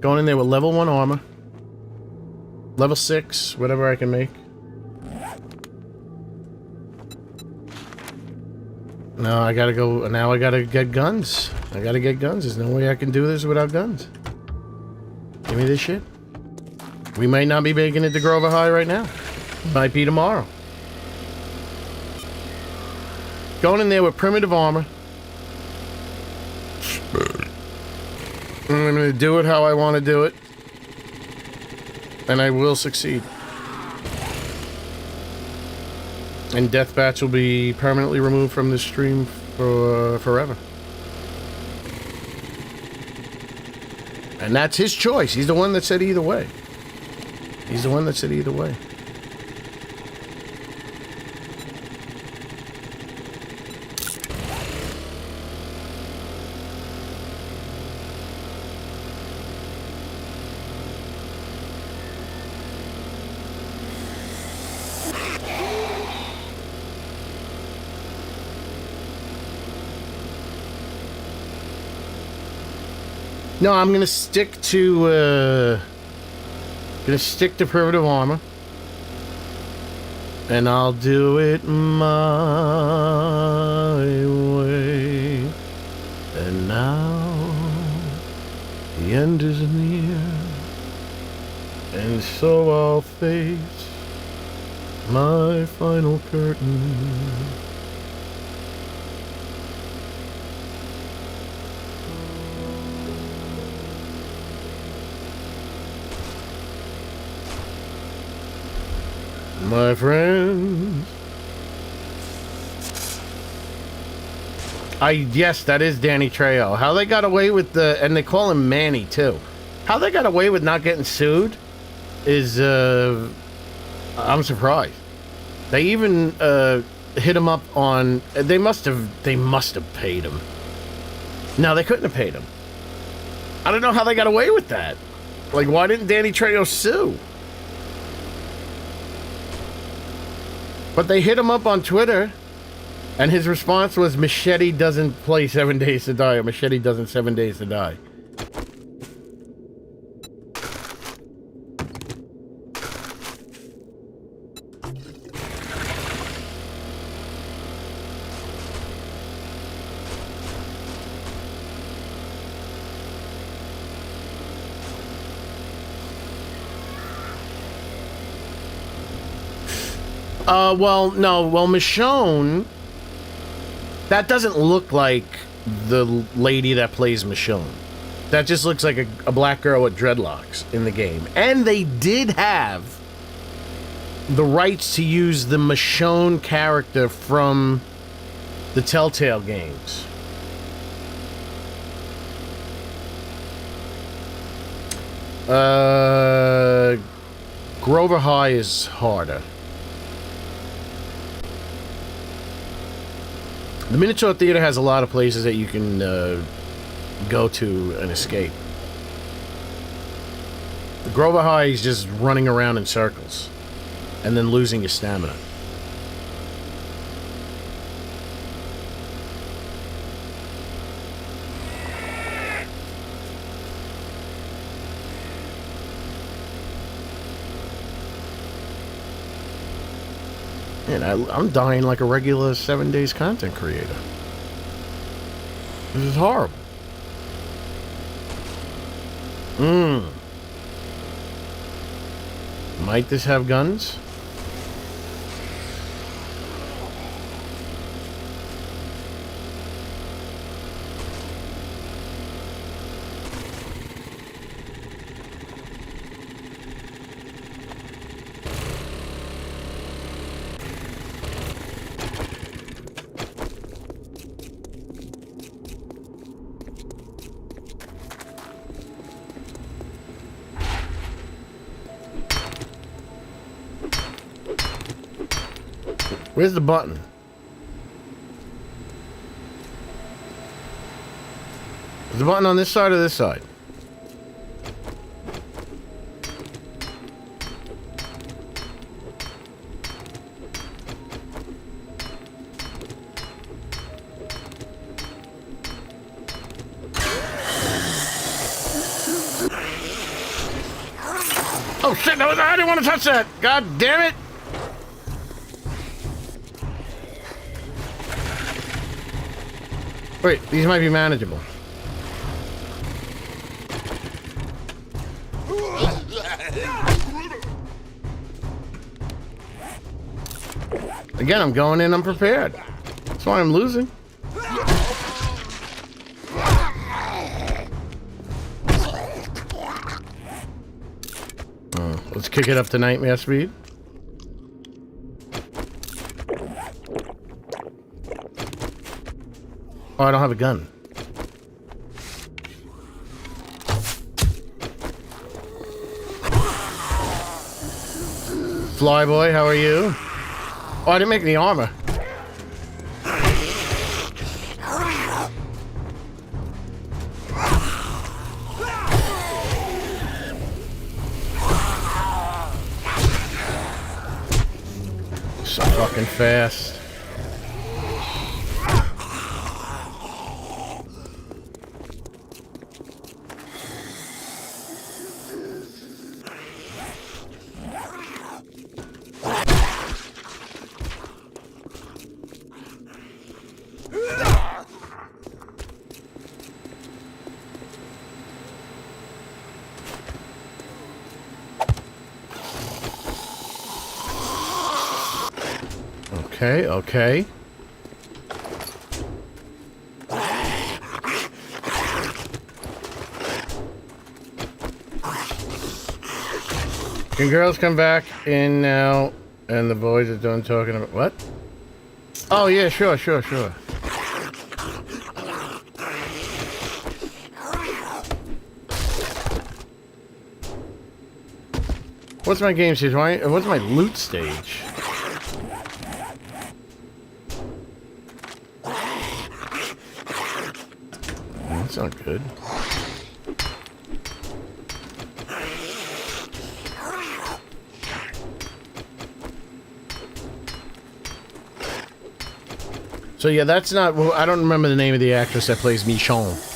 Going in there with level 1 armor. Level 6, whatever I can make. No, I gotta go. Now I gotta get guns. I gotta get guns. There's no way I can do this without guns. Give me this shit. We might not be making it to Grover High right now. Might be tomorrow. Going in there with primitive armor. I'm gonna do it how I want to do it. And I will succeed. And Deathbats will be permanently removed from this stream for forever. And that's his choice. He's the one that said either way. He's the one that said either way. No, I'm gonna stick to primitive armor. And I'll do it my way. And now the end is near. And so I'll face my final curtain. My friends. Yes, that is Danny Trejo. How they got away with and they call him Manny too. How they got away with not getting sued is, I'm surprised. They even, hit him up on, they must have paid him. No, they couldn't have paid him. I don't know how they got away with that. Like, why didn't Danny Trejo sue? But they hit him up on Twitter, and his response was, Machete doesn't play 7 Days to Die, or Machete doesn't 7 Days to Die. Well, no. Well, Michonne... That doesn't look like the lady that plays Michonne. That just looks like a black girl with dreadlocks in the game. And they did have the rights to use the Michonne character from the Telltale games. Grover High is harder. The Miniature Theater has a lot of places that you can go to and escape. The Grover High is just running around in circles and then losing your stamina. Man, I'm dying like a regular 7 days content creator. This is horrible. Might this have guns? Where's the button? Is the button on this side or this side? Oh shit, no, I didn't want to touch that! God damn it! Wait, these might be manageable. Again, I'm going in unprepared. That's why I'm losing. Let's kick it up to nightmare speed. Oh, I don't have a gun. Flyboy, how are you? Oh, I didn't make any armor. So fucking fast. Okay, okay. Can girls come back in now and the boys are done talking about what? Oh yeah, sure. What's my game stage? What's my loot stage? That's not good. So yeah, that's not... Well, I don't remember the name of the actress that plays Michonne.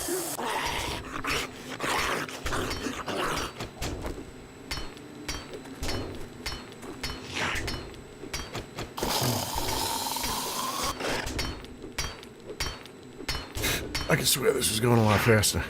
I can swear this was going a lot faster.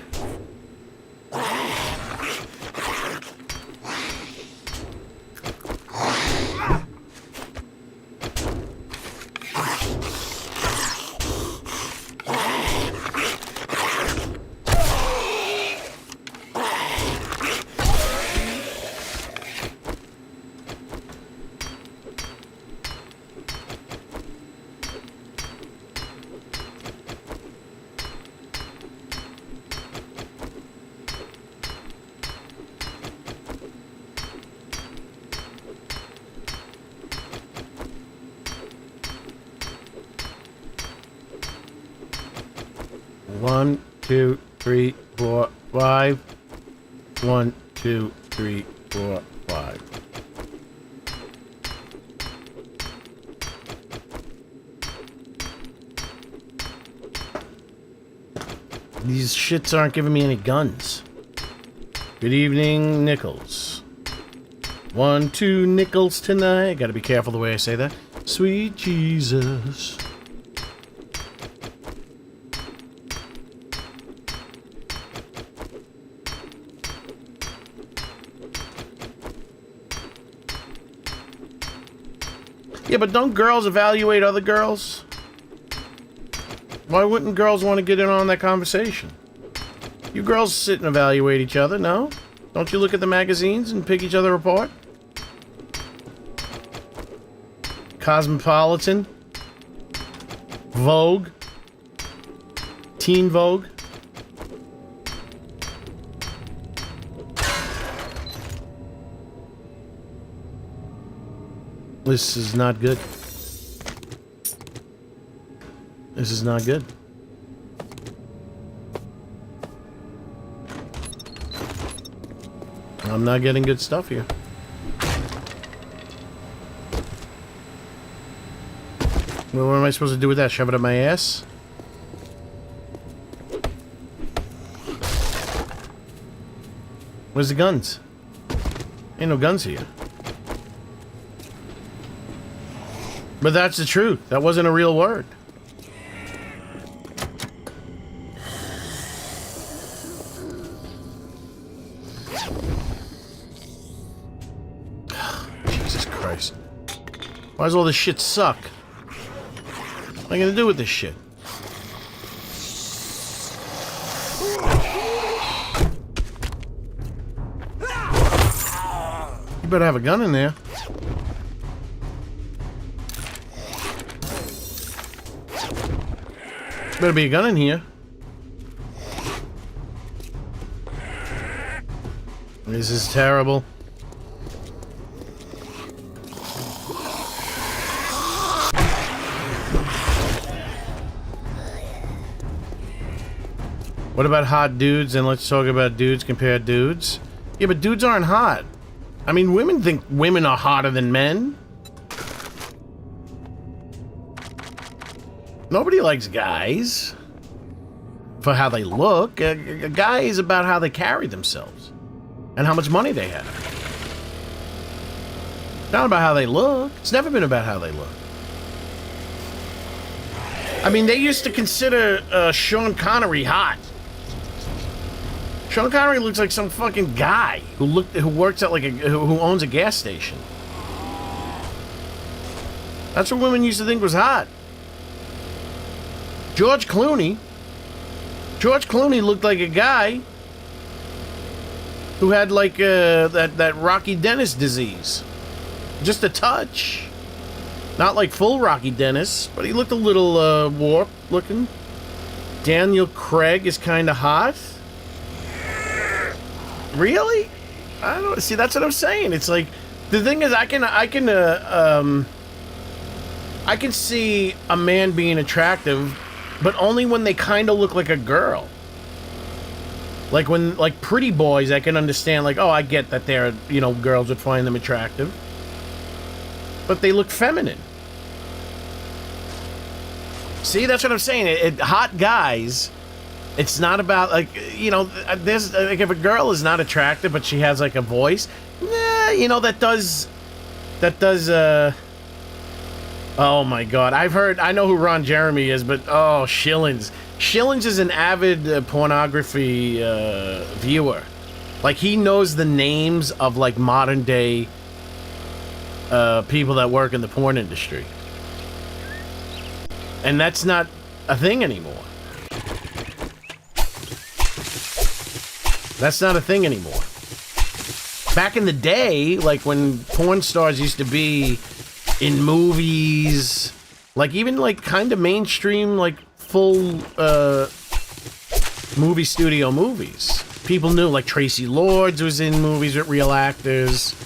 1, 2, 3, 4, 5. 1, 2, 3, 4, 5. These shits aren't giving me any guns. Good evening, Nichols. 1, 2 nickels tonight. Gotta be careful the way I say that. Sweet Jesus. Yeah, but don't girls evaluate other girls? Why wouldn't girls want to get in on that conversation? You girls sit and evaluate each other, no? Don't you look at the magazines and pick each other apart? Cosmopolitan? Vogue? Teen Vogue? This is not good. This is not good. I'm not getting good stuff here. Well, what am I supposed to do with that? Shove it up my ass? Where's the guns? Ain't no guns here. But that's the truth. That wasn't a real word. Jesus Christ. Why does all this shit suck? What am I gonna do with this shit? You better have a gun in there. Better be a gun in here. This is terrible. What about hot dudes? And let's talk about dudes compared dudes. Yeah, but dudes aren't hot. I mean, women think women are hotter than men. Nobody likes guys for how they look. A guy is about how they carry themselves and how much money they have. It's not about how they look. It's never been about how they look. I mean, they used to consider Sean Connery hot. Sean Connery looks like some fucking guy who works at like who owns a gas station. That's what women used to think was hot. George Clooney looked like a guy who had like that Rocky Dennis disease. Just a touch. Not like full Rocky Dennis, but he looked a little warped looking. Daniel Craig is kind of hot. Really? I don't see. That's what I'm saying. It's like the thing is, I can see a man being attractive, but only when they kind of look like a girl. Like when, like pretty boys, I can understand. Like, oh, I get that they're, girls would find them attractive, but they look feminine. See, that's what I'm saying. Hot guys. It's not about like there's like if a girl is not attractive but she has like a voice, that does. Oh my God, I know who Ron Jeremy is, but oh, Shillings is an avid pornography viewer. Like he knows the names of like modern day people that work in the porn industry, and that's not a thing anymore. That's not a thing anymore. Back in the day, like when porn stars used to be in movies, like even like kind of mainstream, like full movie studio movies. People knew, like Tracy Lords was in movies with real actors.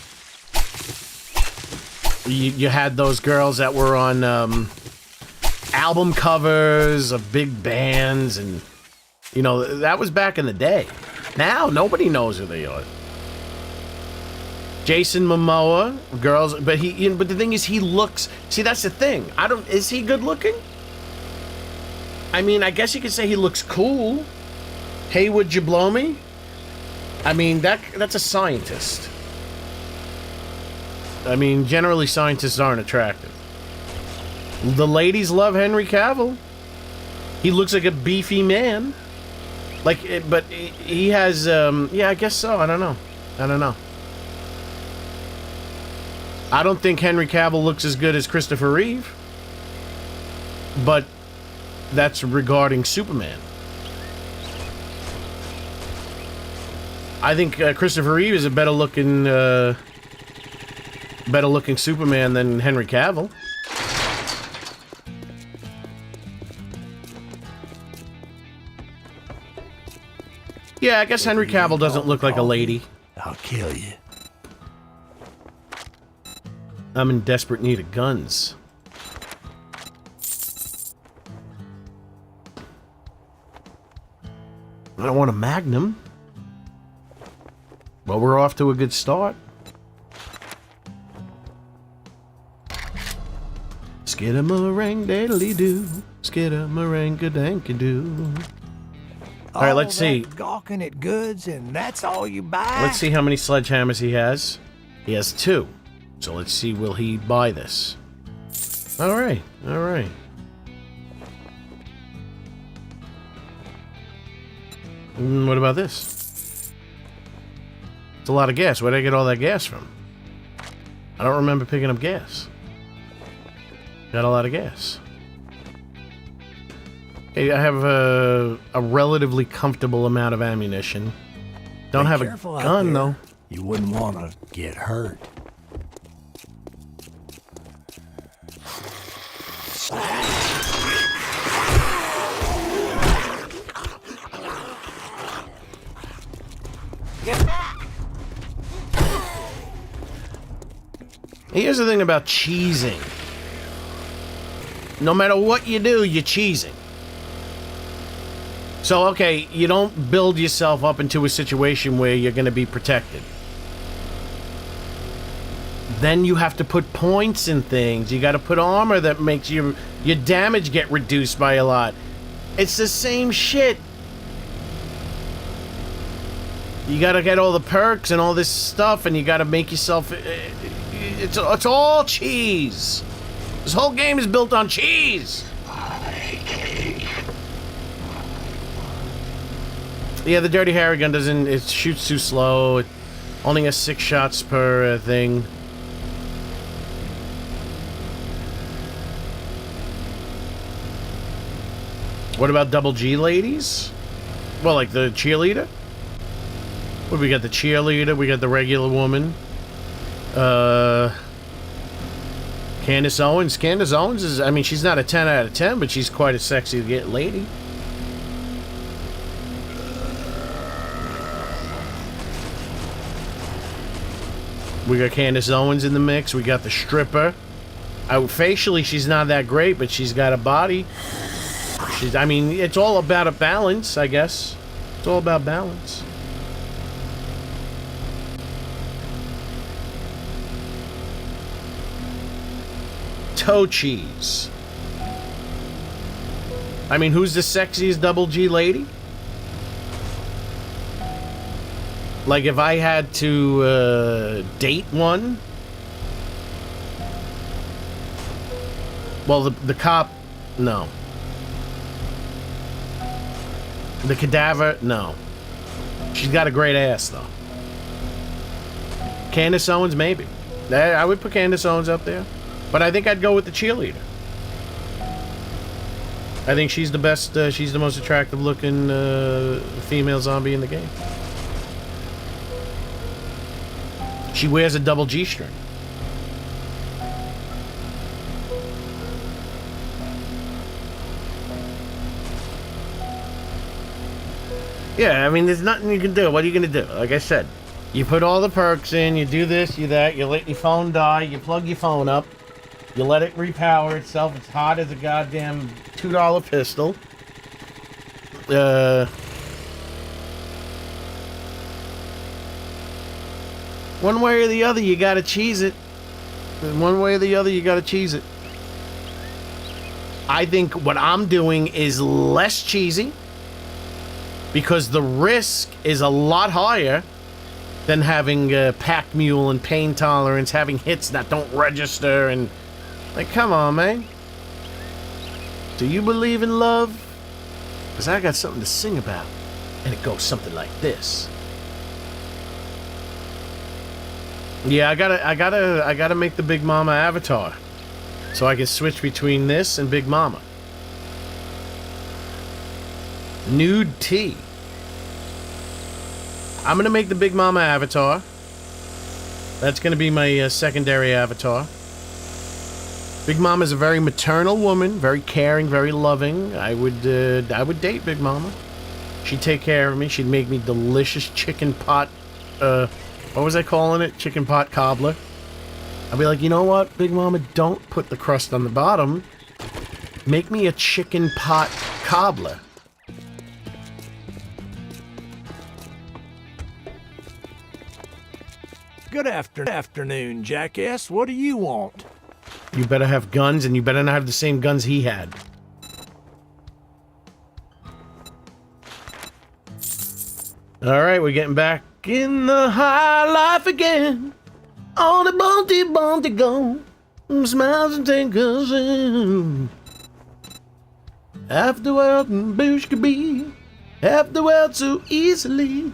You had those girls that were on album covers of big bands, and You know, that was back in the day. Now, nobody knows who they are. Jason Momoa, girls, but but the thing is, he looks, see, that's the thing. Is he good looking? I mean, I guess you could say he looks cool. Hey, would you blow me? I mean, that's a scientist. I mean, generally scientists aren't attractive. The ladies love Henry Cavill. He looks like a beefy man. Like, but he has, yeah, I guess so. I don't know. I don't think Henry Cavill looks as good as Christopher Reeve. But that's regarding Superman. I think Christopher Reeve is a better looking Superman than Henry Cavill. Yeah, I guess Henry Cavill doesn't look like a lady. I'll kill you. I'm in desperate need of guns. I don't want a Magnum. Well, we're off to a good start. Skiddamarang daddly doo. Skiddamarang danky doo. All right, let's see. Gawking at goods, and that's all you buy? Let's see how many sledgehammers he has. He has 2. So let's see, will he buy this? All right. What about this? It's a lot of gas. Where'd I get all that gas from? I don't remember picking up gas. Got a lot of gas. Hey, I have a relatively comfortable amount of ammunition. Don't have a gun, though. You wouldn't want to get hurt. Here's the thing about cheesing. No matter what you do, you're cheesing. So, okay, you don't build yourself up into a situation where you're going to be protected. Then you have to put points in things. You got to put armor that makes your damage get reduced by a lot. It's the same shit. You got to get all the perks and all this stuff, and you got to make yourself... It's all cheese. This whole game is built on cheese. Yeah, the Dirty Harry gun doesn't... It shoots too slow. It only has 6 shots per thing. What about double G ladies? Well, like the cheerleader? What, we got the cheerleader, we got the regular woman. Candace Owens. Candace Owens is... I mean, she's not a 10 out of 10, but she's quite a sexy lady. We got Candace Owens in the mix. We got the stripper. Facially, she's not that great, but she's got a body. I mean, it's all about a balance, I guess. It's all about balance. Toe cheese. I mean, who's the sexiest double G lady? Like, if I had to date one... Well, the cop... No. The cadaver... No. She's got a great ass, though. Candace Owens, maybe. I would put Candace Owens up there. But I think I'd go with the cheerleader. I think she's the best... she's the most attractive-looking female zombie in the game. She wears a double G-string. Yeah, I mean, there's nothing you can do. What are you going to do? Like I said, you put all the perks in, you do this, you that, you let your phone die, you plug your phone up, you let it repower itself. It's hot as a goddamn $2 pistol. One way or the other, you gotta cheese it. One way or the other, you gotta cheese it. I think what I'm doing is less cheesy because the risk is a lot higher than having a pack mule and pain tolerance, having hits that don't register, and like, come on, man. Do you believe in love? Because I got something to sing about, and it goes something like this. Yeah, I gotta make the Big Mama avatar, so I can switch between this and Big Mama. Nude tea. I'm gonna make the Big Mama avatar. That's gonna be my secondary avatar. Big Mama is a very maternal woman, very caring, very loving. I would date Big Mama. She'd take care of me. She'd make me delicious chicken pot. What was I calling it? Chicken pot cobbler. I'd be like, you know what, Big Mama, don't put the crust on the bottom. Make me a chicken pot cobbler. Good afternoon, jackass. What do you want? You better have guns, and you better not have the same guns he had. Alright, we're getting back in the high life again. On the bounty go. Smiles and take us in. Half the world and bush could be. Half the world so easily.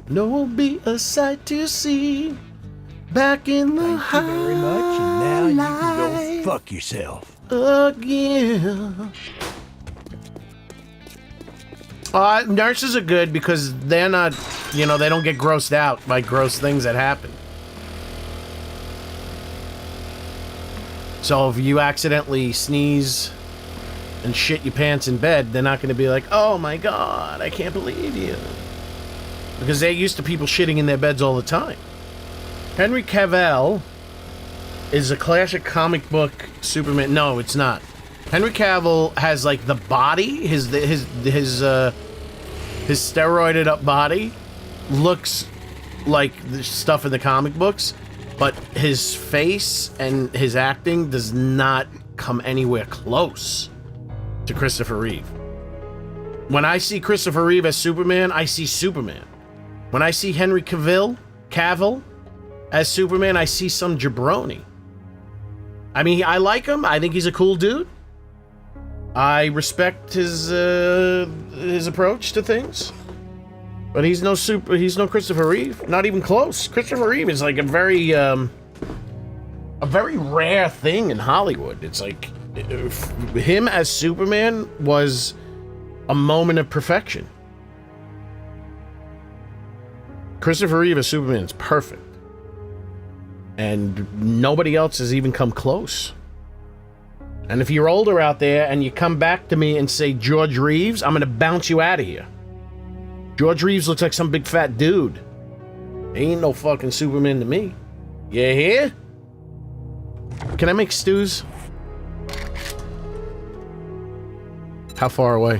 No will be a sight to see. Back in the high Thank you very much, and now you can go fuck yourself. again. Nurses are good because they're not, you know, they don't get grossed out by gross things that happen. So if you accidentally sneeze and shit your pants in bed, they're not going to be like, oh my god, I can't believe you. Because they're used to people shitting in their beds all the time. Henry Cavill is a classic comic book Superman. No, it's not. Henry Cavill has like the body, his steroided up body looks like the stuff in the comic books, but his face and his acting does not come anywhere close to Christopher Reeve. When I see Christopher Reeve as Superman, I see Superman. When I see Henry Cavill as Superman, I see some jabroni. I mean, I like him. I think he's a cool dude. I respect his approach to things. But he's no Christopher Reeve. Not even close. Christopher Reeve is like a very rare thing in Hollywood. It's like him as Superman was a moment of perfection. Christopher Reeve as Superman is perfect. And nobody else has even come close. And if you're older out there and you come back to me and say George Reeves, I'm gonna bounce you out of here. George Reeves looks like some big fat dude. He ain't no fucking Superman to me. You hear? Can I make stews? How far away?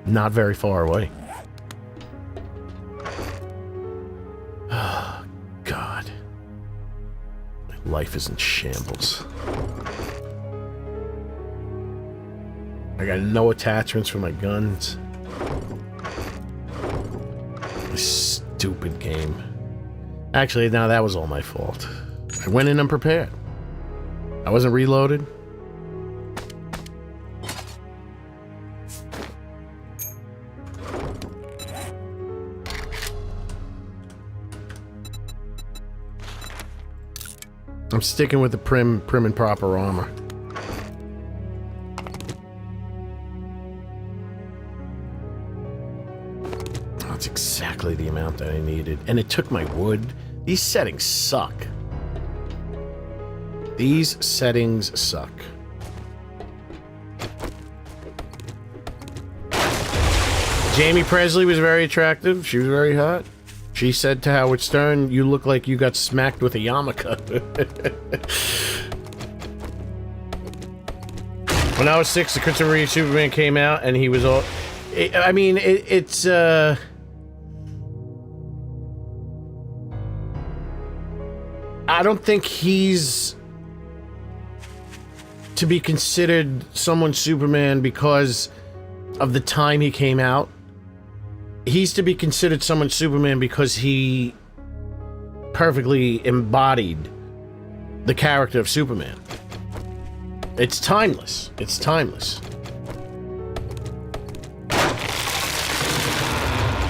Not very far away. Oh, God. My life is in shambles. I got no attachments for my guns. This stupid game. Actually, no, that was all my fault. I went in unprepared. I wasn't reloaded. I'm sticking with the prim and proper armor. That's exactly the amount that I needed. And it took my wood. These settings suck. These settings suck. Jamie Presley was very attractive. She was very hot. She said to Howard Stern, "You look like you got smacked with a yarmulke." When I was 6, the Christopher Reeve Superman came out, and he was all... I mean, it's I don't think he's to be considered someone Superman because of the time he came out. He's to be considered someone Superman because he perfectly embodied the character of Superman. It's timeless. It's timeless.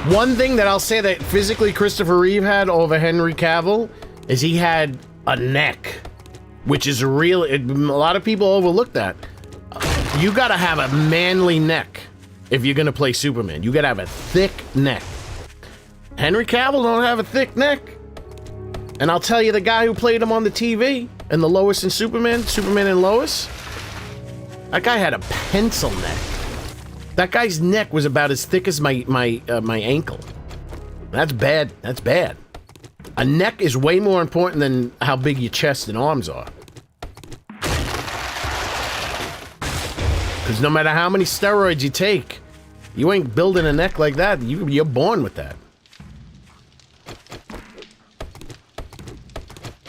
One thing that I'll say that physically Christopher Reeve had over Henry Cavill is he had a neck, which is a lot of people overlook that. You gotta have a manly neck if you're gonna play Superman. You gotta have a thick neck. Henry Cavill don't have a thick neck. And I'll tell you, the guy who played him on the TV in the Lois and Superman and Lois, that guy had a pencil neck. That guy's neck was about as thick as my ankle. That's bad. That's bad. A neck is way more important than how big your chest and arms are. Because no matter how many steroids you take, you ain't building a neck like that. You're born with that.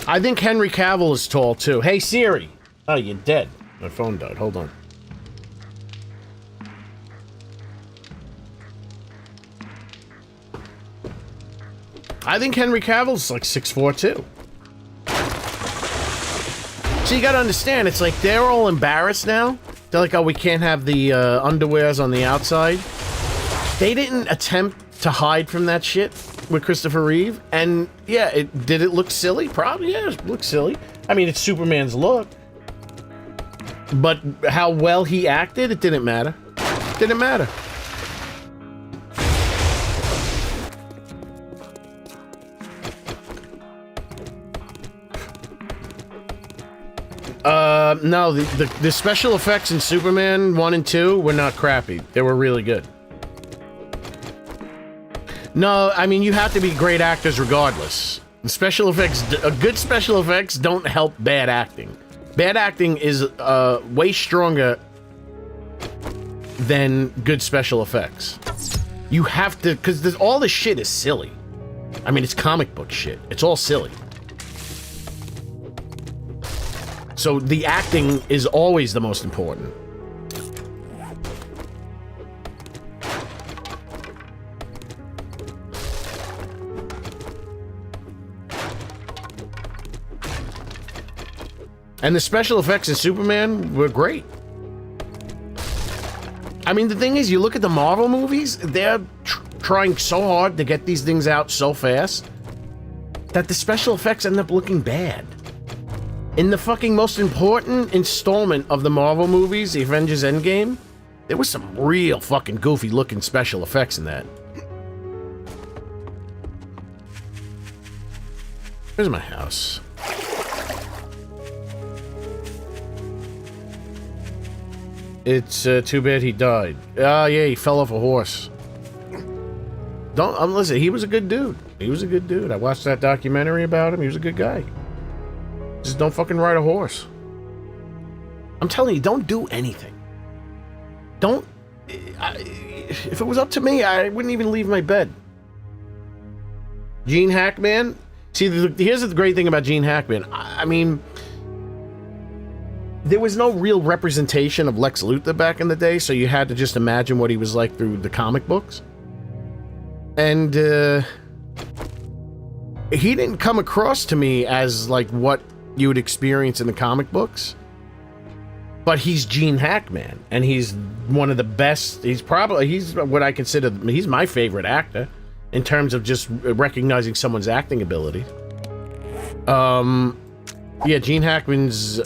I think Henry Cavill is tall, too. Hey, Siri. Oh, you're dead. My phone died. Hold on. I think Henry Cavill's like 6'4", too. So you gotta understand, it's like they're all embarrassed now. They're like, oh, we can't have the underwears on the outside. They didn't attempt to hide from that shit with Christopher Reeve. And yeah, did it look silly? Probably, yeah, it looked silly. I mean, it's Superman's look. But how well he acted, it didn't matter. Didn't matter. No, the special effects in Superman 1 and 2 were not crappy. They were really good. No, I mean, you have to be great actors regardless. The special effects, good special effects don't help bad acting. Bad acting is way stronger than good special effects. You have to, because all this shit is silly. I mean, it's comic book shit. It's all silly. So the acting is always the most important. And the special effects in Superman were great. I mean, the thing is, you look at the Marvel movies, they're trying so hard to get these things out so fast that the special effects end up looking bad. In the fucking most important installment of the Marvel movies, the Avengers Endgame, there was some real fucking goofy looking special effects in that. Here's my house. It's too bad he died. Oh yeah, he fell off a horse. Listen, he was a good dude. He was a good dude. I watched that documentary about him. He was a good guy. Just don't fucking ride a horse. I'm telling you, don't do anything. Don't... if it was up to me, I wouldn't even leave my bed. Gene Hackman? See, here's the great thing about Gene Hackman. I mean... there was no real representation of Lex Luthor back in the day, so you had to just imagine what he was like through the comic books. And, he didn't come across to me as, like, what you would experience in the comic books. But he's Gene Hackman, and he's one of the best. He's what I consider, he's my favorite actor in terms of just recognizing someone's acting ability. Yeah, Gene Hackman's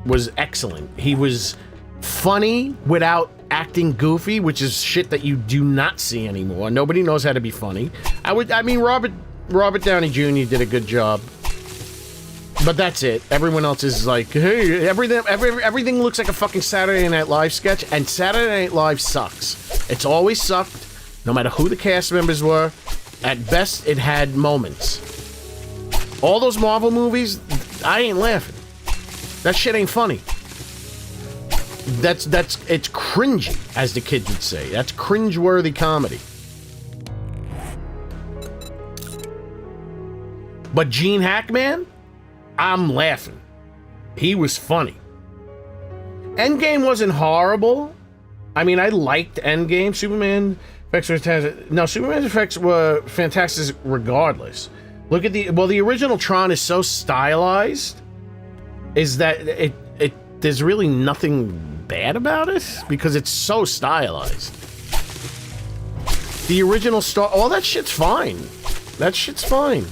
was excellent. He was funny without acting goofy, which is shit that you do not see anymore. Nobody knows how to be funny. I mean, Robert Downey Jr. did a good job. But that's it. Everyone else is like, hey, everything looks like a fucking Saturday Night Live sketch, and Saturday Night Live sucks. It's always sucked, no matter who the cast members were. At best, it had moments. All those Marvel movies, I ain't laughing. That shit ain't funny. It's cringy, as the kids would say. That's cringe-worthy comedy. But Gene Hackman, I'm laughing. He was funny. Endgame wasn't horrible. I mean, I liked Endgame. Superman effects were fantastic. No, Superman's effects were fantastic regardless. Look at the original Tron is so stylized, is that there's really nothing bad about it because it's so stylized. The original all that shit's fine. That shit's fine.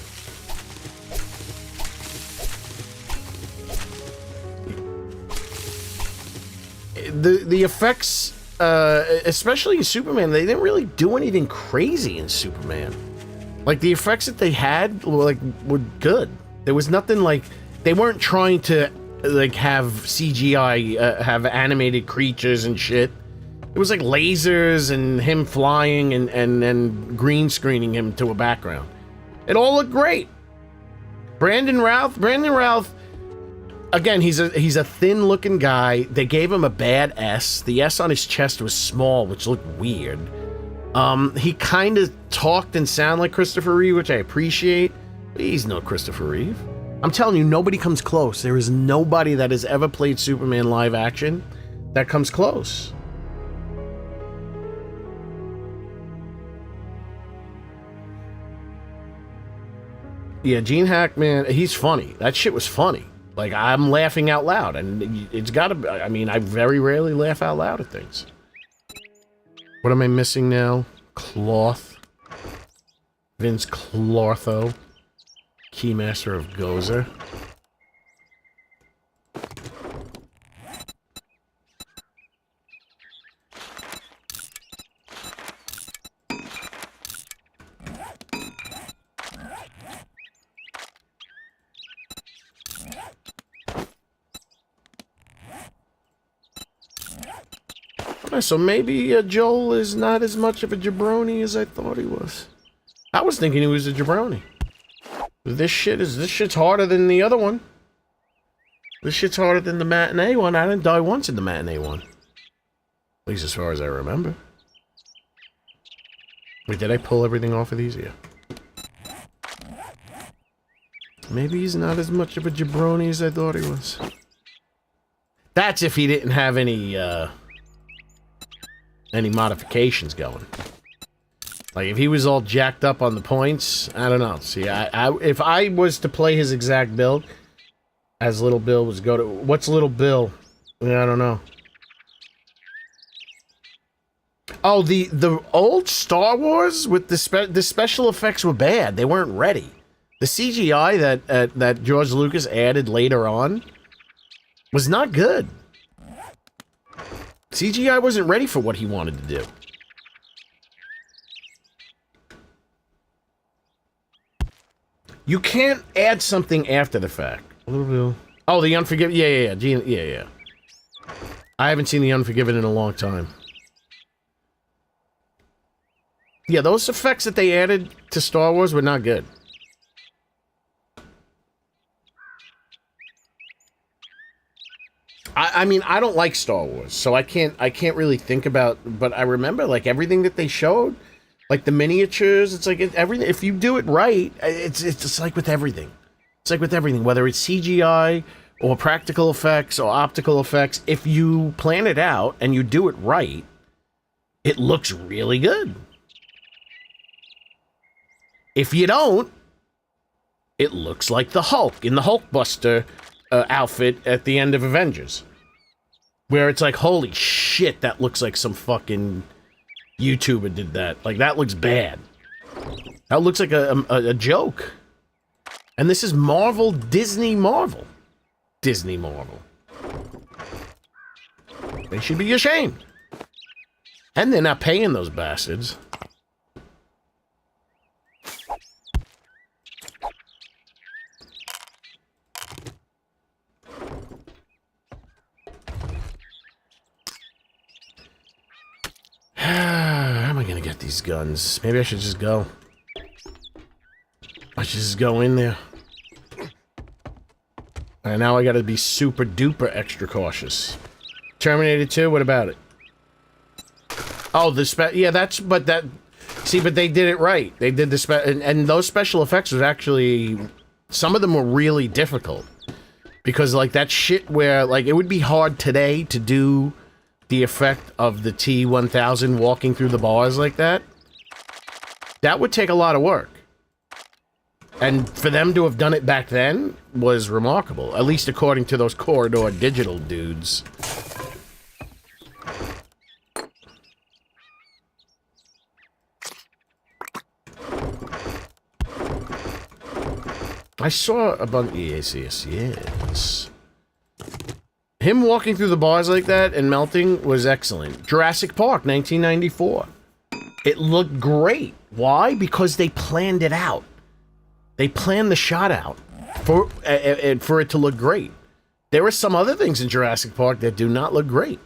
The effects, especially in Superman, they didn't really do anything crazy in Superman. Like, the effects that they had were good. There was nothing like, they weren't trying to like have CGI, have animated creatures and shit. It was like lasers and him flying and green screening him to a background. It all looked great. Brandon Routh, again, he's a thin-looking guy. They gave him a bad S. The S on his chest was small, which looked weird. He kind of talked and sounded like Christopher Reeve, which I appreciate. But he's no Christopher Reeve. I'm telling you, nobody comes close. There is nobody that has ever played Superman live action that comes close. Yeah, Gene Hackman, he's funny. That shit was funny. Like, I'm laughing out loud, and it's gotta, I mean, I very rarely laugh out loud at things. What am I missing now? Cloth. Vince Clortho. Keymaster of Gozer. So maybe Joel is not as much of a jabroni as I thought he was. I was thinking he was a jabroni. This shit's harder than the other one. This shit's harder than the matinee one. I didn't die once in the matinee one. At least as far as I remember. Wait, did I pull everything off of these? Yeah. Maybe he's not as much of a jabroni as I thought he was. That's if he didn't have any modifications going. Like, if he was all jacked up on the points, I don't know. See, if I was to play his exact build, as Little Bill was go to... What's Little Bill? Yeah, I don't know. Oh, the old Star Wars with the special effects were bad. They weren't ready. The CGI that George Lucas added later on was not good. CGI wasn't ready for what he wanted to do. You can't add something after the fact. Oh, The Unforgiven. Yeah. I haven't seen The Unforgiven in a long time. Yeah, those effects that they added to Star Wars were not good. I mean, I don't like Star Wars, so I can't really think about, but I remember, like, everything that they showed, like the miniatures, it's like everything, if you do it right, it's just like with everything. It's like with everything, whether it's CGI or practical effects or optical effects, if you plan it out and you do it right, it looks really good. If you don't, it looks like the Hulk in the Hulkbuster outfit at the end of Avengers. Where it's like, holy shit, that looks like some fucking YouTuber did that. Like, that looks bad. That looks like a joke. And this is Marvel, Disney Marvel. Disney Marvel. They should be ashamed. And they're not paying those bastards. How am I gonna get these guns? Maybe I should just go. I should just go in there. And now I gotta be super duper extra cautious. Terminator 2, what about it? Oh, yeah, but they did it right. They did and those special effects was actually, some of them were really difficult. Because, like, that shit where, like, it would be hard today to do the effect of the T-1000 walking through the bars like that. That would take a lot of work. And for them to have done it back then was remarkable, at least according to those Corridor Digital dudes. I saw a bunch. Yes. Him walking through the bars like that and melting was excellent. Jurassic Park, 1994. It looked great. Why? Because they planned it out. They planned the shot out for it to look great. There are some other things in Jurassic Park that do not look great.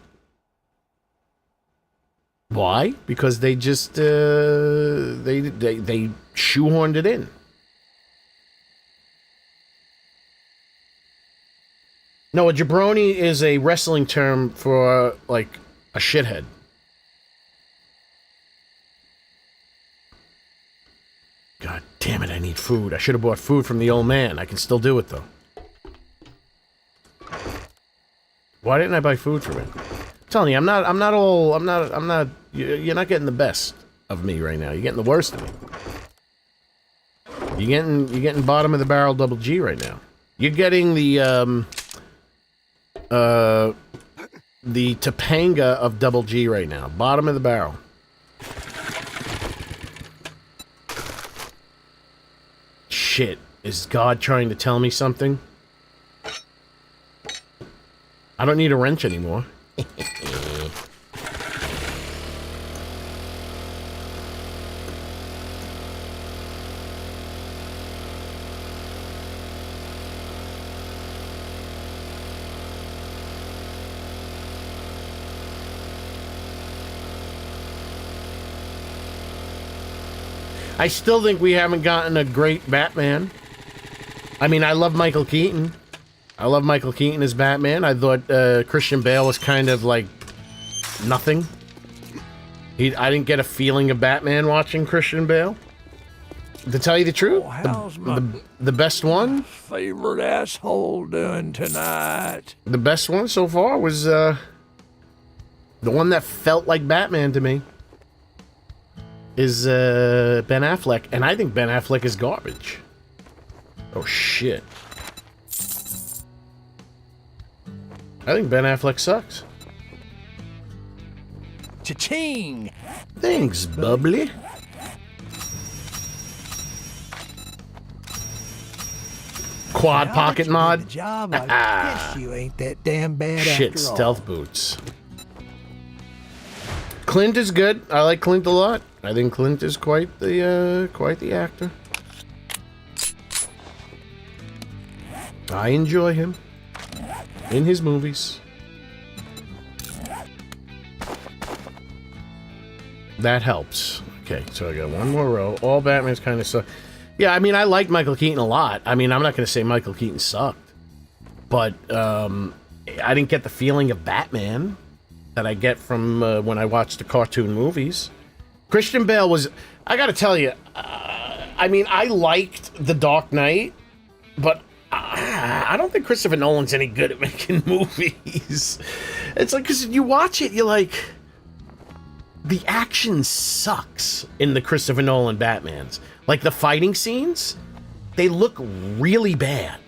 Why? Because they just they shoehorned it in. No, a jabroni is a wrestling term for, like, a shithead. God damn it, I need food. I should have bought food from the old man. I can still do it, though. Why didn't I buy food from him? I'm telling you, you're not getting the best of me right now. You're getting the worst of me. You're getting bottom of the barrel double G right now. You're getting the Topanga of double G right now. Bottom of the barrel. Shit. Is God trying to tell me something? I don't need a wrench anymore. I still think we haven't gotten a great Batman. I mean, I love Michael Keaton. I love Michael Keaton as Batman. I thought Christian Bale was kind of like nothing. I didn't get a feeling of Batman watching Christian Bale. To tell you the truth, the best one, Favorite asshole doing tonight? the best one so far was the one that felt like Batman to me. Is Ben Affleck, and I think Ben Affleck is garbage. Oh shit. I think Ben Affleck sucks. Cha-ching! Thanks, bubbly. Quad pocket mod. The job, I guess you ain't that damn bad Shit, after all. stealth boots. Clint is good. I like Clint a lot. I think Clint is quite the actor. I enjoy him in his movies. That helps. Okay, so I got one more row. All Batman's kind of suck. Yeah, I mean, I like Michael Keaton a lot. I mean, I'm not going to say Michael Keaton sucked, but I didn't get the feeling of Batman that I get from when I watch the cartoon movies. Christian Bale was, I gotta tell you, I mean, I liked The Dark Knight, but I don't think Christopher Nolan's any good at making movies. It's like, because you watch it, you're like, the action sucks in the Christopher Nolan Batmans. Like, the fighting scenes, they look really bad.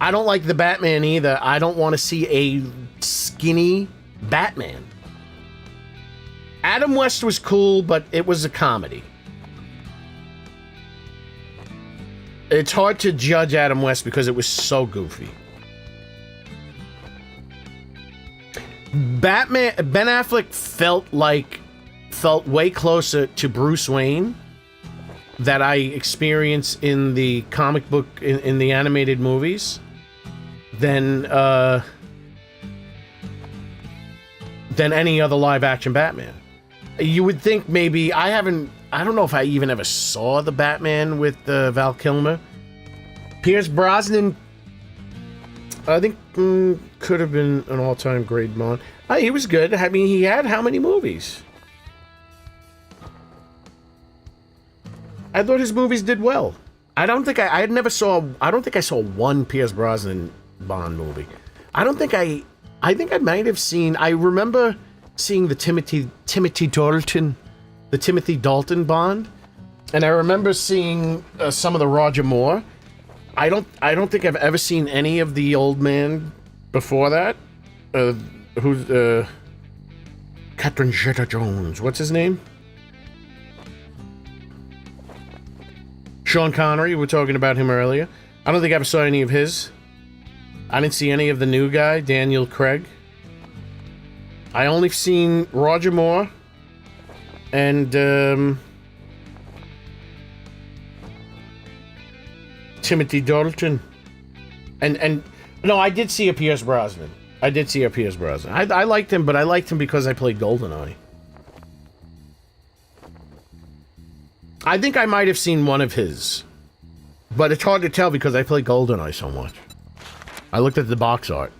I don't like the Batman either. I don't want to see a skinny Batman. Adam West was cool, but it was a comedy. It's hard to judge Adam West because it was so goofy. Ben Affleck felt way closer to Bruce Wayne that I experience in the comic book, in the animated movies than any other live action Batman. You would think maybe, I don't know if I even ever saw the Batman with Val Kilmer. Pierce Brosnan I think could have been an all-time great Bond. He was good. I mean, he had how many movies? I thought his movies did well. I don't think I don't think I saw one Pierce Brosnan Bond movie. I think I might have seen. I remember seeing the Timothy Dalton Bond, and I remember seeing some of the Roger Moore. I don't think I've ever seen any of the old man before that. Who's Catherine Zeta-Jones? What's his name? Sean Connery. We were talking about him earlier. I don't think I ever saw any of his. I didn't see any of the new guy, Daniel Craig. I only seen Roger Moore and Timothy Dalton. And no, I did see a Pierce Brosnan. I liked him, but I liked him because I played GoldenEye. I think I might have seen one of his, but it's hard to tell because I play GoldenEye so much. I looked at the box art.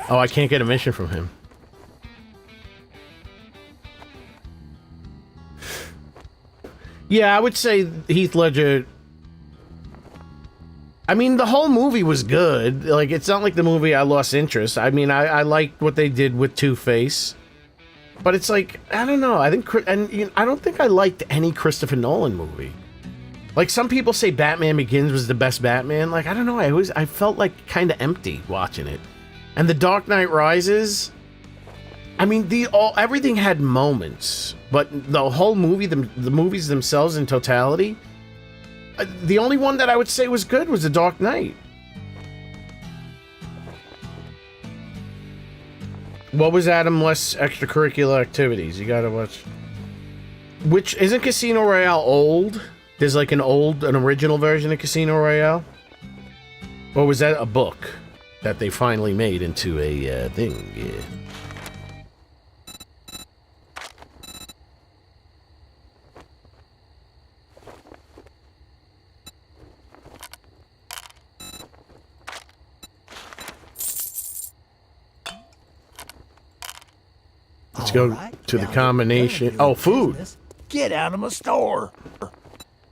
Oh, I can't get a mission from him. Yeah, I would say Heath Ledger. I mean, the whole movie was good. Like, it's not like the movie I lost interest. I mean, I liked what they did with Two-Face. But it's like, I don't know. I don't think I liked any Christopher Nolan movie. Like, some people say Batman Begins was the best Batman. Like, I don't know. I felt like kind of empty watching it. And The Dark Knight Rises, I mean, everything had moments, but the whole movie, the movies themselves in totality, the only one that I would say was good was The Dark Knight. What was Adam West's extracurricular activities? You gotta watch. Which, isn't Casino Royale old? There's like an original version of Casino Royale? Or was that a book that they finally made into a thing? Yeah. Let's go to the combination. Oh, food. Get out of my store.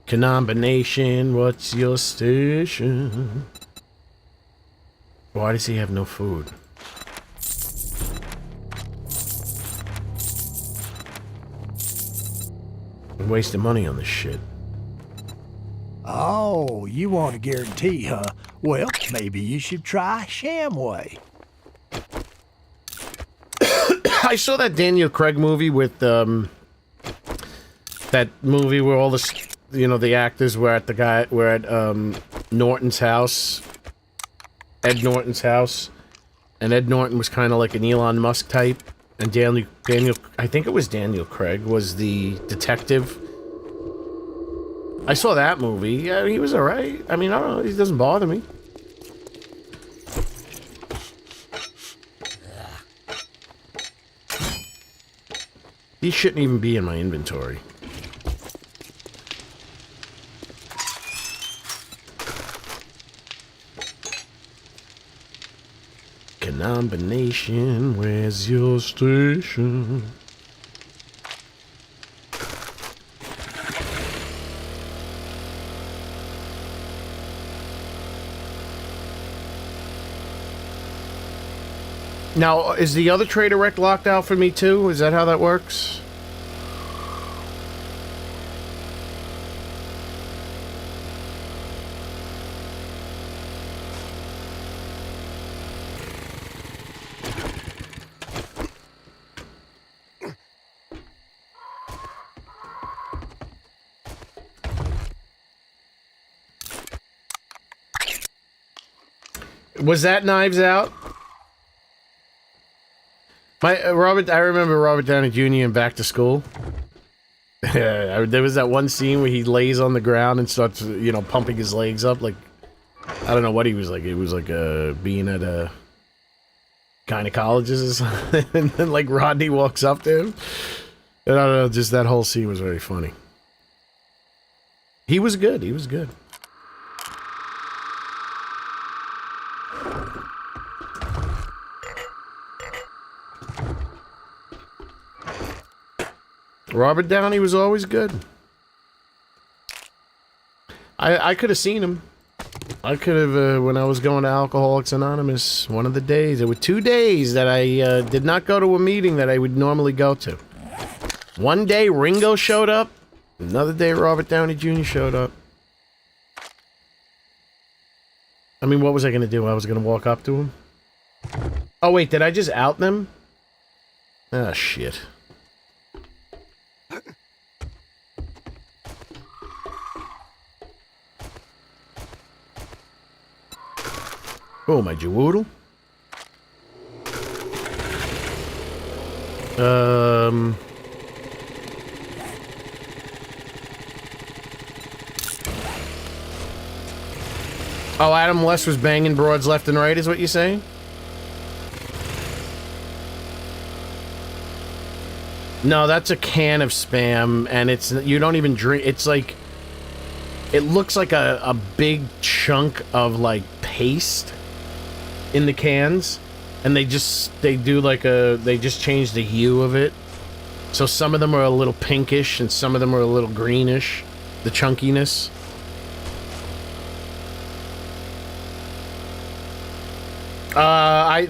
Combination, what's your station? Why does he have no food? I'm wasting money on this shit. Oh, you want a guarantee, huh? Well, maybe you should try Shamway. I saw that Daniel Craig movie with that movie where all the actors were at Norton's house, Ed Norton's house, and Ed Norton was kind of like an Elon Musk type, and Daniel, I think it was Daniel Craig was the detective. I saw that movie. Yeah, he was alright. I mean, I don't know. He doesn't bother me. These shouldn't even be in my inventory. Combination, where's your station? Now, is the other Trader Rec locked out for me too? Is that how that works? Was that Knives Out? I remember Robert Downey Jr. in Back to School. There was that one scene where he lays on the ground and starts, pumping his legs up. Like, I don't know what he was like. It was like being at a gynecologist or something. And then, like, Rodney walks up to him. And I don't know, just that whole scene was very funny. He was good. Robert Downey was always good. I could have seen him. I could have, when I was going to Alcoholics Anonymous, one of the days. There were 2 days that I did not go to a meeting that I would normally go to. One day Ringo showed up. Another day Robert Downey Jr. showed up. I mean, what was I going to do? I was going to walk up to him? Oh, wait, did I just out them? Ah, shit. Oh, my Jawoodle. Oh, Adam West was banging broads left and right, is what you're saying? No, that's a can of Spam, and it's, you don't even drink, it's like, it looks like a big chunk of, like, paste in the cans, and they just change the hue of it. So some of them are a little pinkish, and some of them are a little greenish, the chunkiness.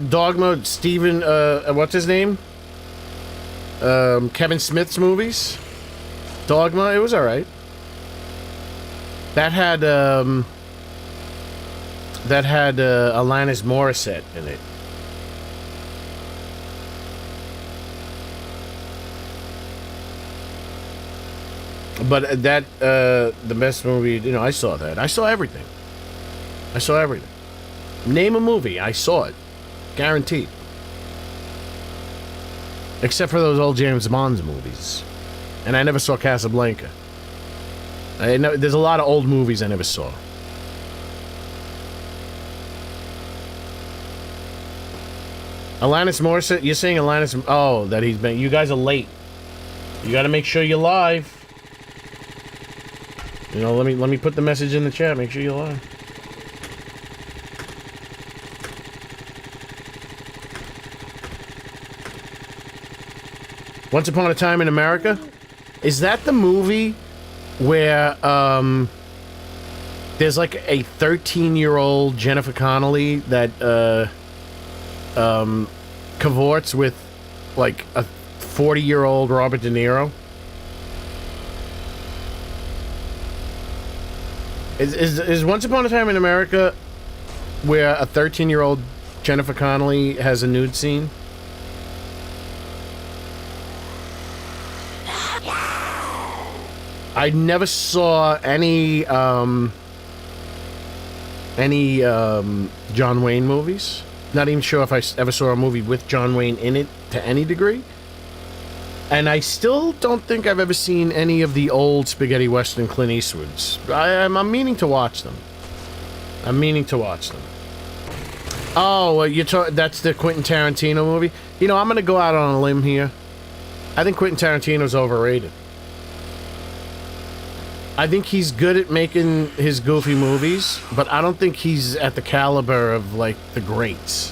Dogma, Steven, what's his name? Kevin Smith's movies. Dogma, it was alright. That had Alanis Morissette in it. But that, the best movie, you know, I saw that. I saw everything. I saw everything. Name a movie, I saw it. Guaranteed. Except for those old James Bond movies. And I never saw Casablanca. I know there's a lot of old movies I never saw. Alanis Morissette, you're saying Alanis, oh, that he's been, you guys are late. You gotta make sure you're live. You know, let me put the message in the chat, make sure you're live. Once Upon a Time in America? Is that the movie where, there's like a 13-year-old Jennifer Connelly that, cavorts with, like, a 40-year-old Robert De Niro? Is Once Upon a Time in America where a 13-year-old Jennifer Connelly has a nude scene? I never saw any John Wayne movies. Not even sure if I ever saw a movie with John Wayne in it to any degree. And I still don't think I've ever seen any of the old spaghetti western Clint Eastwoods. I'm meaning to watch them. I'm meaning to watch them. Oh, that's the Quentin Tarantino movie? You know, I'm gonna go out on a limb here. I think Quentin Tarantino's overrated. I think he's good at making his goofy movies, but I don't think he's at the caliber of, like, the greats.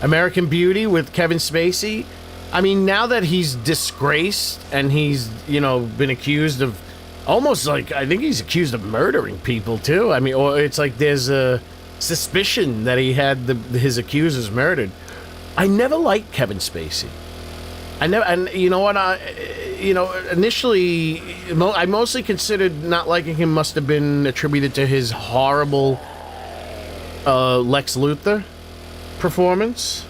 American Beauty with Kevin Spacey. I mean, now that he's disgraced and he's, you know, been accused of almost, like, I think he's accused of murdering people, too. I mean, or it's like there's a suspicion that he had his accusers murdered. I never liked Kevin Spacey. And you know what, initially, I mostly considered not liking him must have been attributed to his horrible Lex Luthor performance.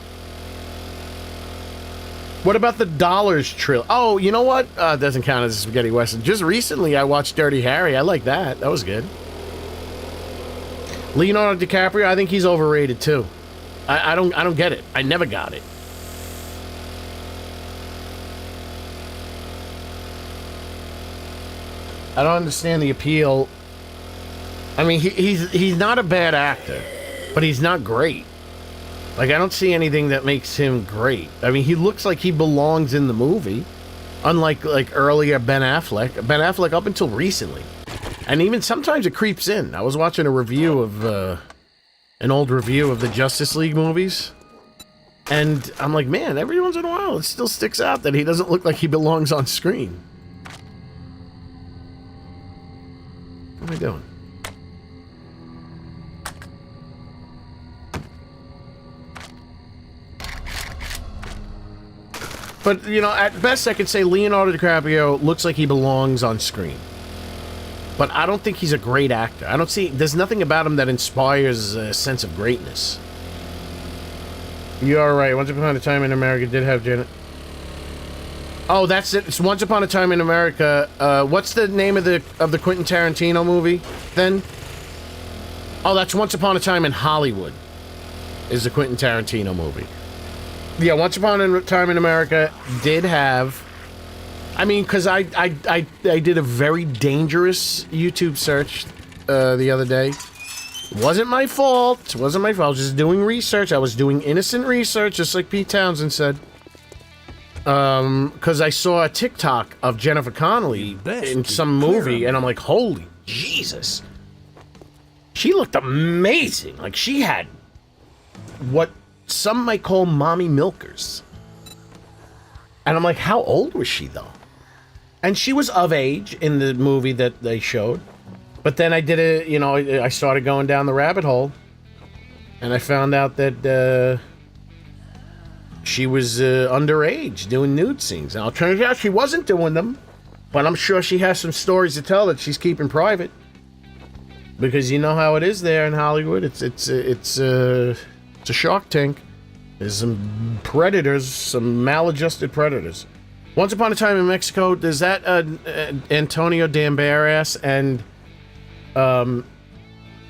What about the Dollars trilogy? Oh, you know what? It doesn't count as a spaghetti western. Just recently, I watched Dirty Harry. I like that. That was good. Leonardo DiCaprio, I think he's overrated too. I don't get it. I never got it. I don't understand the appeal. I mean, he's not a bad actor, but he's not great. Like, I don't see anything that makes him great. I mean, he looks like he belongs in the movie, unlike, like, earlier Ben Affleck. Ben Affleck up until recently. And even sometimes it creeps in. I was watching a review of, an old review of the Justice League movies. And I'm like, man, every once in a while it still sticks out that he doesn't look like he belongs on screen. What am I doing? But, you know, at best I could say Leonardo DiCaprio looks like he belongs on screen. But I don't think he's a great actor. I don't see... There's nothing about him that inspires a sense of greatness. You are right. Once Upon a Time in America did have Janet... Oh, that's it. It's Once Upon a Time in America. What's the name of the Quentin Tarantino movie, then? Oh, that's Once Upon a Time in Hollywood. Is the Quentin Tarantino movie. Yeah, Once Upon a Time in America did have... I mean, because I did a very dangerous YouTube search the other day. Wasn't my fault. Wasn't my fault. Just doing research. I was doing innocent research, just like Pete Townsend said. Because I saw a TikTok of Jennifer Connelly in some movie, and I'm like, holy Jesus. She looked amazing. Like, she had what some might call mommy milkers. And I'm like, how old was she, though? And she was of age in the movie that they showed. But then I did a, you know, I started going down the rabbit hole. And I found out that she was underage doing nude scenes. Now, it turns out she wasn't doing them. But I'm sure she has some stories to tell that she's keeping private. Because you know how it is there in Hollywood. It's a shark tank. There's some predators, some maladjusted predators. Once Upon a Time in Mexico, there's that Antonio Banderas and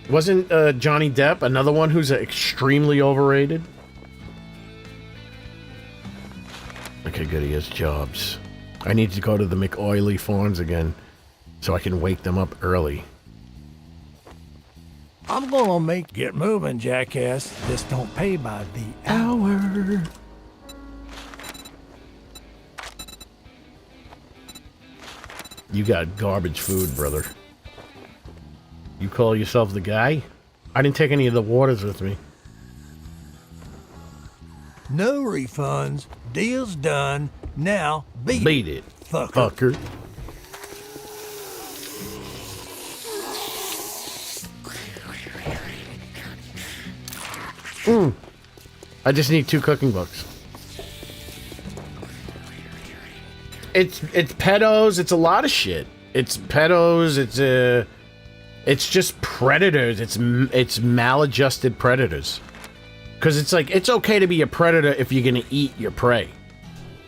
wasn't Johnny Depp another one who's extremely overrated? Look how good he has jobs. I need to go to the McOily Farms again so I can wake them up early. I'm gonna get moving, jackass. This don't pay by the hour. You got garbage food, brother. You call yourself the guy? I didn't take any of the waters with me. No refunds. Deal's done. Now Beat it, fucker. I just need 2 cooking books. It's pedos. It's a lot of shit. It's pedos. It's just predators. It's maladjusted predators. Because it's like, it's okay to be a predator if you're gonna eat your prey,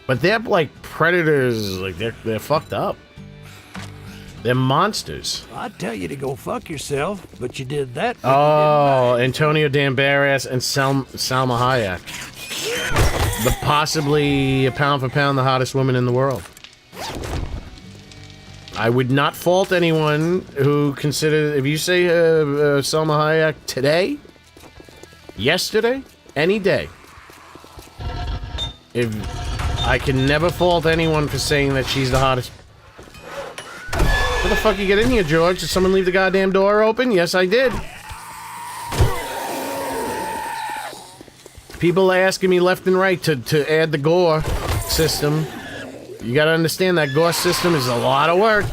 but they're like predators. Like they're fucked up. They're monsters. I'd tell you to go fuck yourself, but you did that. Oh, Antonio Banderas and Salma Hayek. But possibly, pound for pound, the hottest woman in the world. I would not fault anyone who considers... If you say Salma Hayek today, yesterday, any day, I can never fault anyone for saying that she's the hottest... How the fuck you get in here, George? Did someone leave the goddamn door open? Yes, I did. People are asking me left and right to add the gore system. You gotta understand that gore system is a lot of work.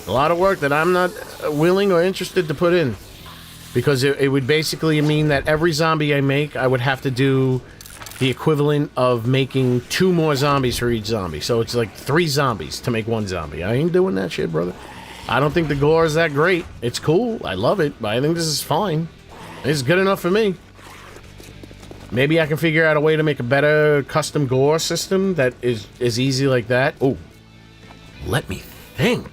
A lot of work that I'm not willing or interested to put in. Because it would basically mean that every zombie I make, I would have to do the equivalent of making 2 more zombies for each zombie. So it's like 3 zombies to make 1 zombie. I ain't doing that shit, brother. I don't think the gore is that great. It's cool. I love it. But I think this is fine. It's good enough for me. Maybe I can figure out a way to make a better custom gore system that is easy like that. Oh, let me think.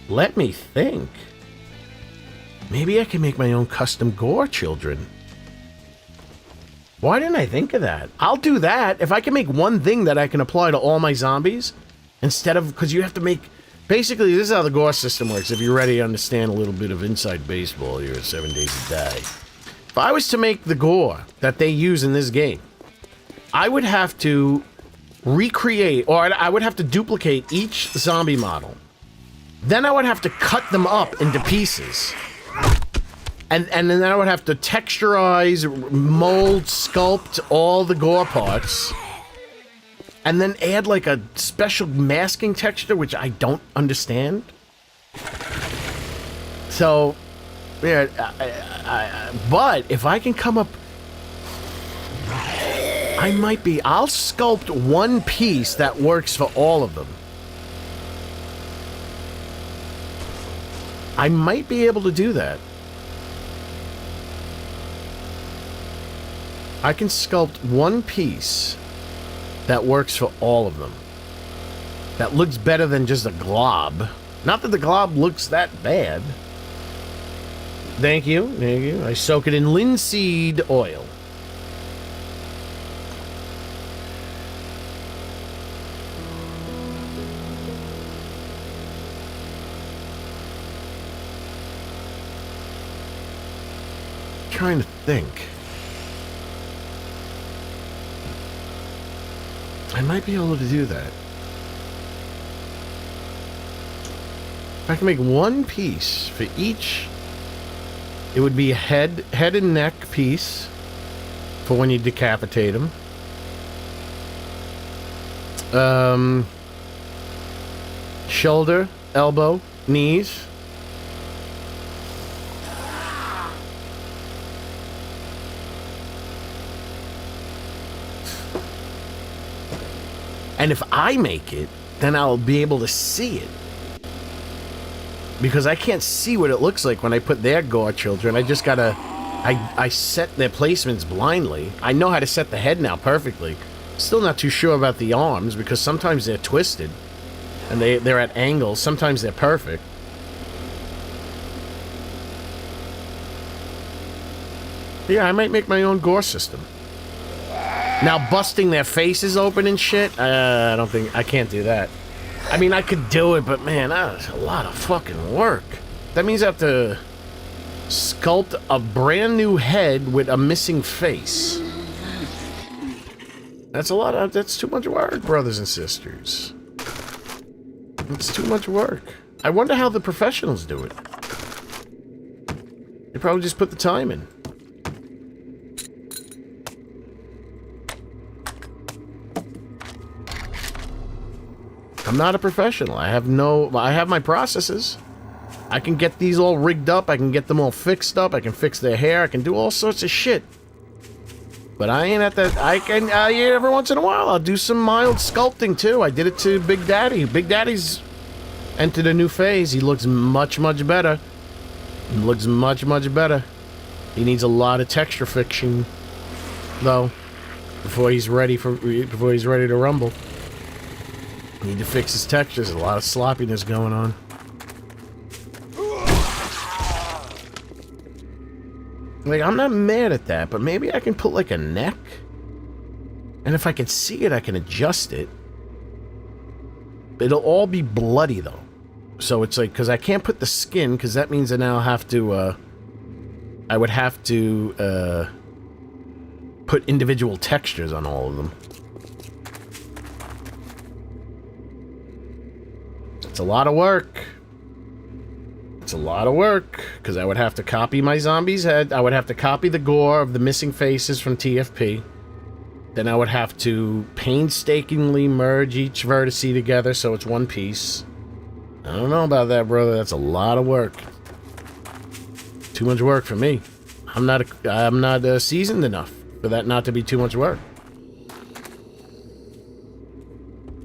Let me think. Maybe I can make my own custom gore children. Why didn't I think of that? I'll do that. If I can make one thing that I can apply to all my zombies, instead of... Because you have to make... Basically, this is how the gore system works. If you're ready to understand a little bit of inside baseball, you're at 7 Days to Die. If I was to make the gore that they use in this game, I would have to recreate, or I would have to duplicate each zombie model. Then I would have to cut them up into pieces. And then I would have to texturize, mold, sculpt all the gore parts. And then add like a special masking texture, which I don't understand. So, yeah, but if I can come up... I'll sculpt one piece that works for all of them. I might be able to do that. I can sculpt one piece that works for all of them. That looks better than just a glob. Not that the glob looks that bad. Thank you, thank you. I soak it in linseed oil. Trying to think. I might be able to do that. If I can make one piece for each, it would be a head and neck piece for when you decapitate them. Shoulder, elbow, knees. And if I make it, then I'll be able to see it. Because I can't see what it looks like when I put their gore children. I just gotta... I set their placements blindly. I know how to set the head now perfectly. Still not too sure about the arms, because sometimes they're twisted. And they're at angles. Sometimes they're perfect. Yeah, I might make my own gore system. Now, busting their faces open and shit, I don't think... I can't do that. I mean, I could do it, but man, that's a lot of fucking work. That means I have to sculpt a brand new head with a missing face. That's a lot of... That's too much work, brothers and sisters. It's too much work. I wonder how the professionals do it. They probably just put the time in. I'm not a professional. I have my processes. I can get these all rigged up. I can get them all fixed up. I can fix their hair. I can do all sorts of shit. But I ain't at that. I can, every once in a while, I'll do some mild sculpting too. I did it to Big Daddy. Big Daddy's entered a new phase. He looks much, much better. He looks much, much better. He needs a lot of texture fixing, though, before he's ready to rumble. Need to fix his textures. There's a lot of sloppiness going on. Like, I'm not mad at that, but maybe I can put, like, a neck. And if I can see it, I can adjust it. It'll all be bloody, though. So it's like, because I can't put the skin, because that means I now have to, I would have to, put individual textures on all of them. It's a lot of work. It's a lot of work, because I would have to copy my zombie's head. I would have to copy the gore of the missing faces from TFP. Then I would have to painstakingly merge each vertice together so it's one piece. I don't know about that, brother. That's a lot of work. Too much work for me. I'm not seasoned enough for that not to be too much work.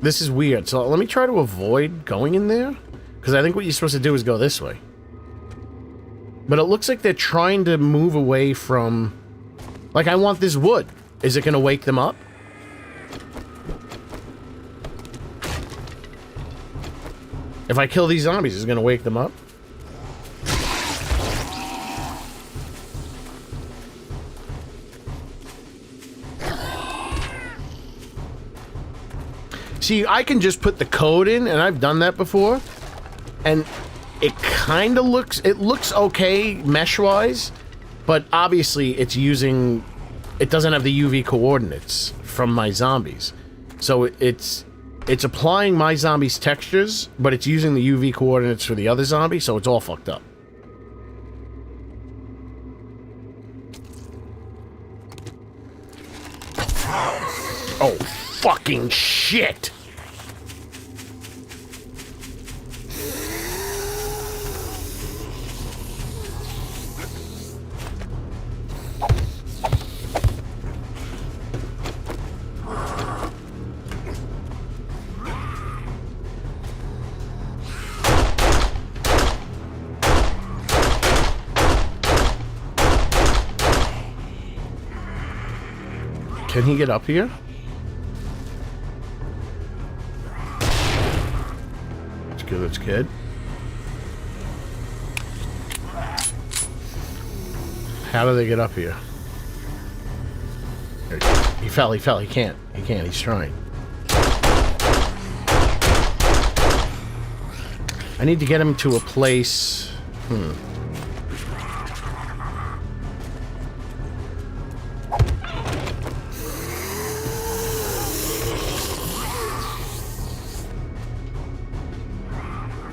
This is weird. So let me try to avoid going in there, because I think what you're supposed to do is go this way. But it looks like they're trying to move away from... Like, I want this wood. Is it going to wake them up? If I kill these zombies, is it going to wake them up? See, I can just put the code in, and I've done that before, and it kind of looks... It looks okay mesh-wise, but obviously it's using... It doesn't have the UV coordinates from my zombies. So it's applying my zombies' textures, but it's using the UV coordinates for the other zombie, so it's all fucked up. Oh, fucking shit! Can he get up here? That's good, that's good. How do they get up here? He fell, he can't. He can't, he's trying. I need to get him to a place...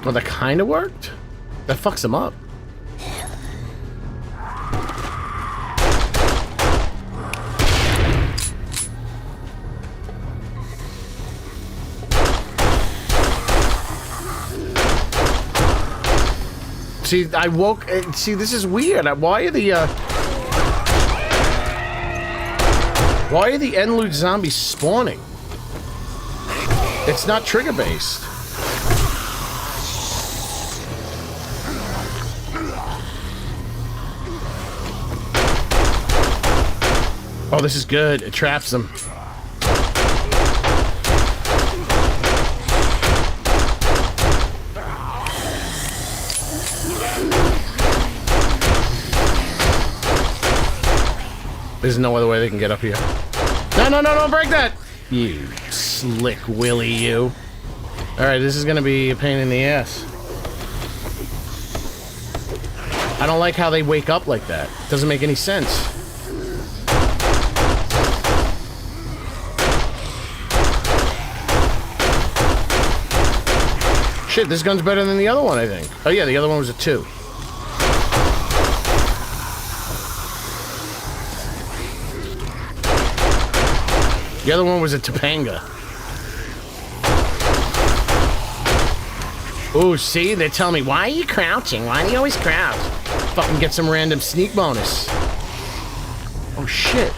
Well, that kind of worked. That fucks him up. See, I woke... See, this is weird. Why are the end loot zombies spawning? It's not trigger-based. Oh, this is good. It traps them. There's no other way they can get up here. No, no, no, don't break that! You slick willy, you. Alright, this is gonna be a pain in the ass. I don't like how they wake up like that. Doesn't make any sense. Shit, this gun's better than the other one, I think. Oh yeah, the other one was a 2. The other one was a Topanga. Ooh, see? They're telling me, why are you crouching? Why do you always crouch? Fucking get some random sneak bonus. Oh shit.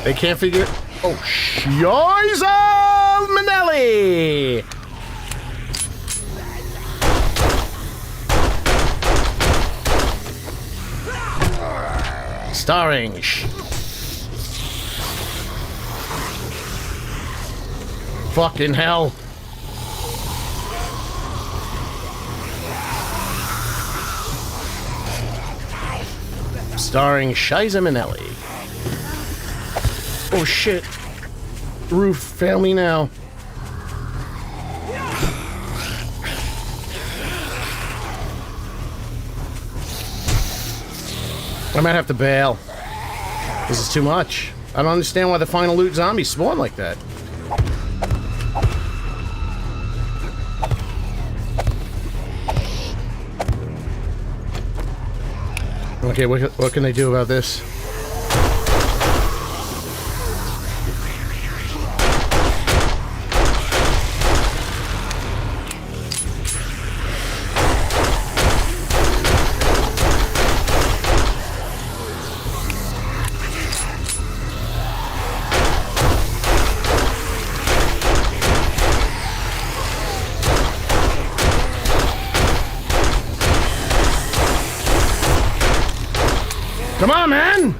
They can't figure it. Oh, Shiza Manelli! Starring. Fucking hell. Starring Shiza Manelli. Oh shit. Roof, fail me now. I might have to bail. This is too much. I don't understand why the final loot zombies spawn like that. Okay, what can they do about this? Come on, man!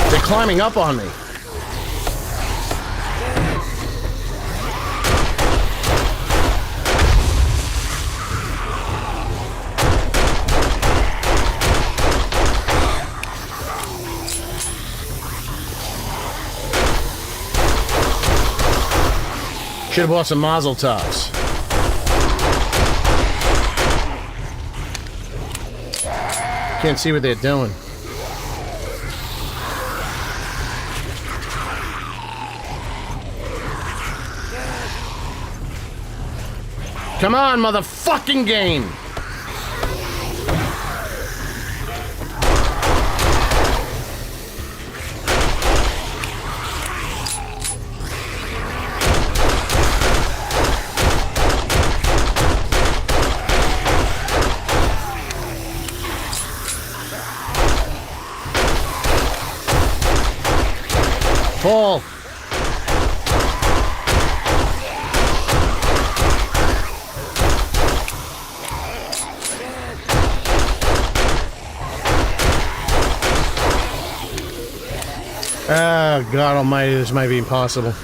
They're climbing up on me. Should have bought some Mazel Tovs. Can't see what they're doing. Come on, motherfucking game! Fall. Oh, God almighty, this might be impossible.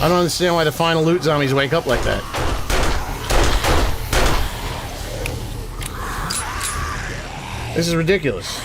I don't understand why the final loot zombies wake up like that. This is ridiculous.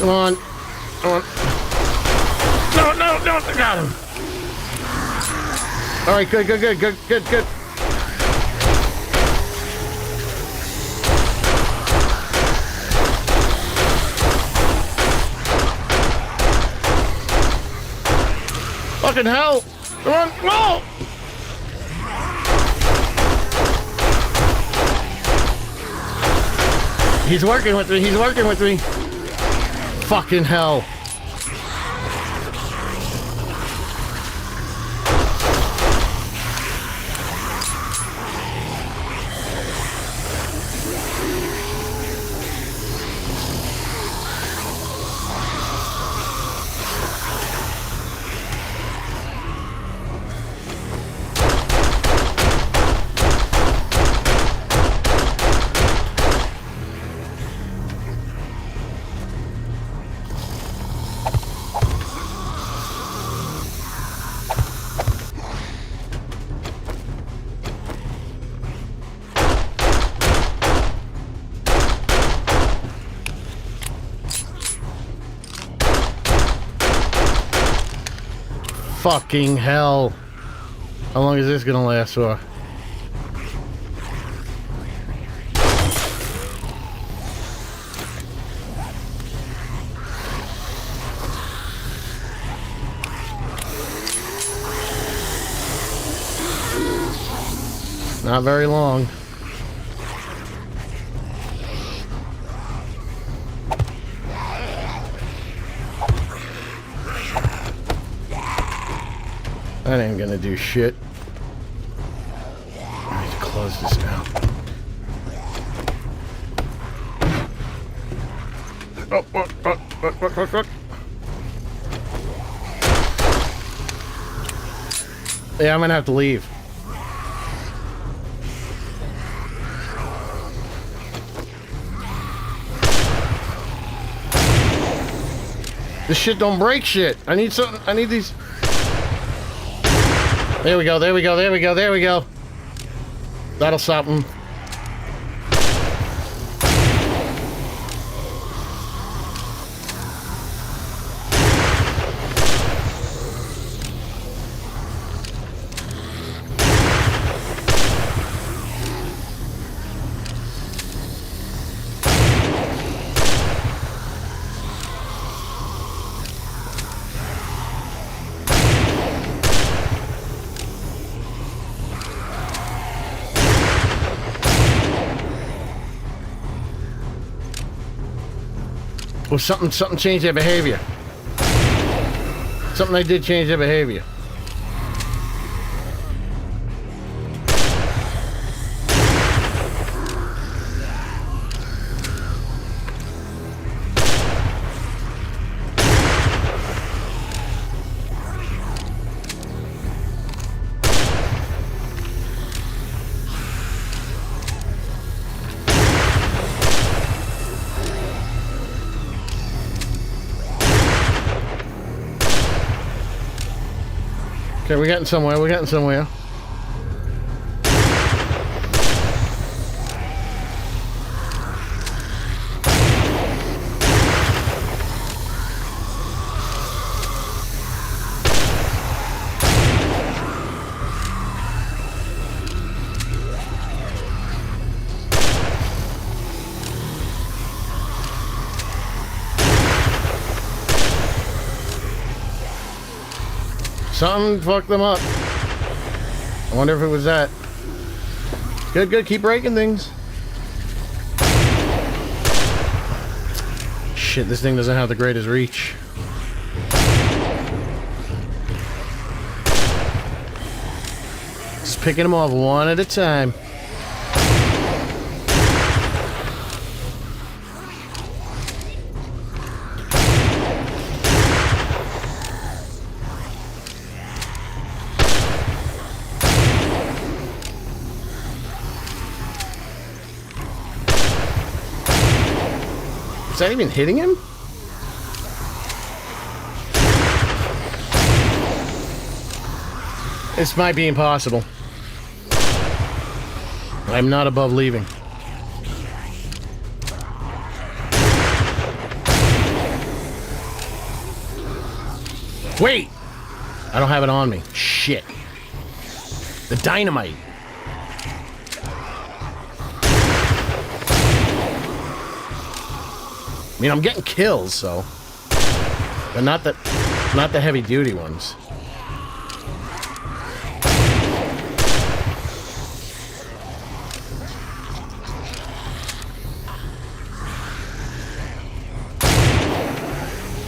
Come on. Come on. No, no, no, I got him. All right, good, good, good, good, good, good. Fucking hell! Come on, whoa! He's working with me, he's working with me. Fucking hell. Fucking hell. How long is this gonna last for? Not very long. That ain't gonna do shit. I need to close this now. Oh, what? Yeah, I'm gonna have to leave. This shit don't break shit. I need something. I need these. There we go, there we go, there we go, there we go. That'll stop him. Well, something changed their behavior. Something I did change their behavior. Okay, we're getting somewhere. We're getting somewhere. Something fucked them up. I wonder if it was that. Good, good. Keep breaking things. Shit, this thing doesn't have the greatest reach. Just picking them off one at a time. Is that even hitting him? This might be impossible. I'm not above leaving. Wait! I don't have it on me. Shit. The dynamite. I mean, I'm getting kills, so, but not the heavy duty ones.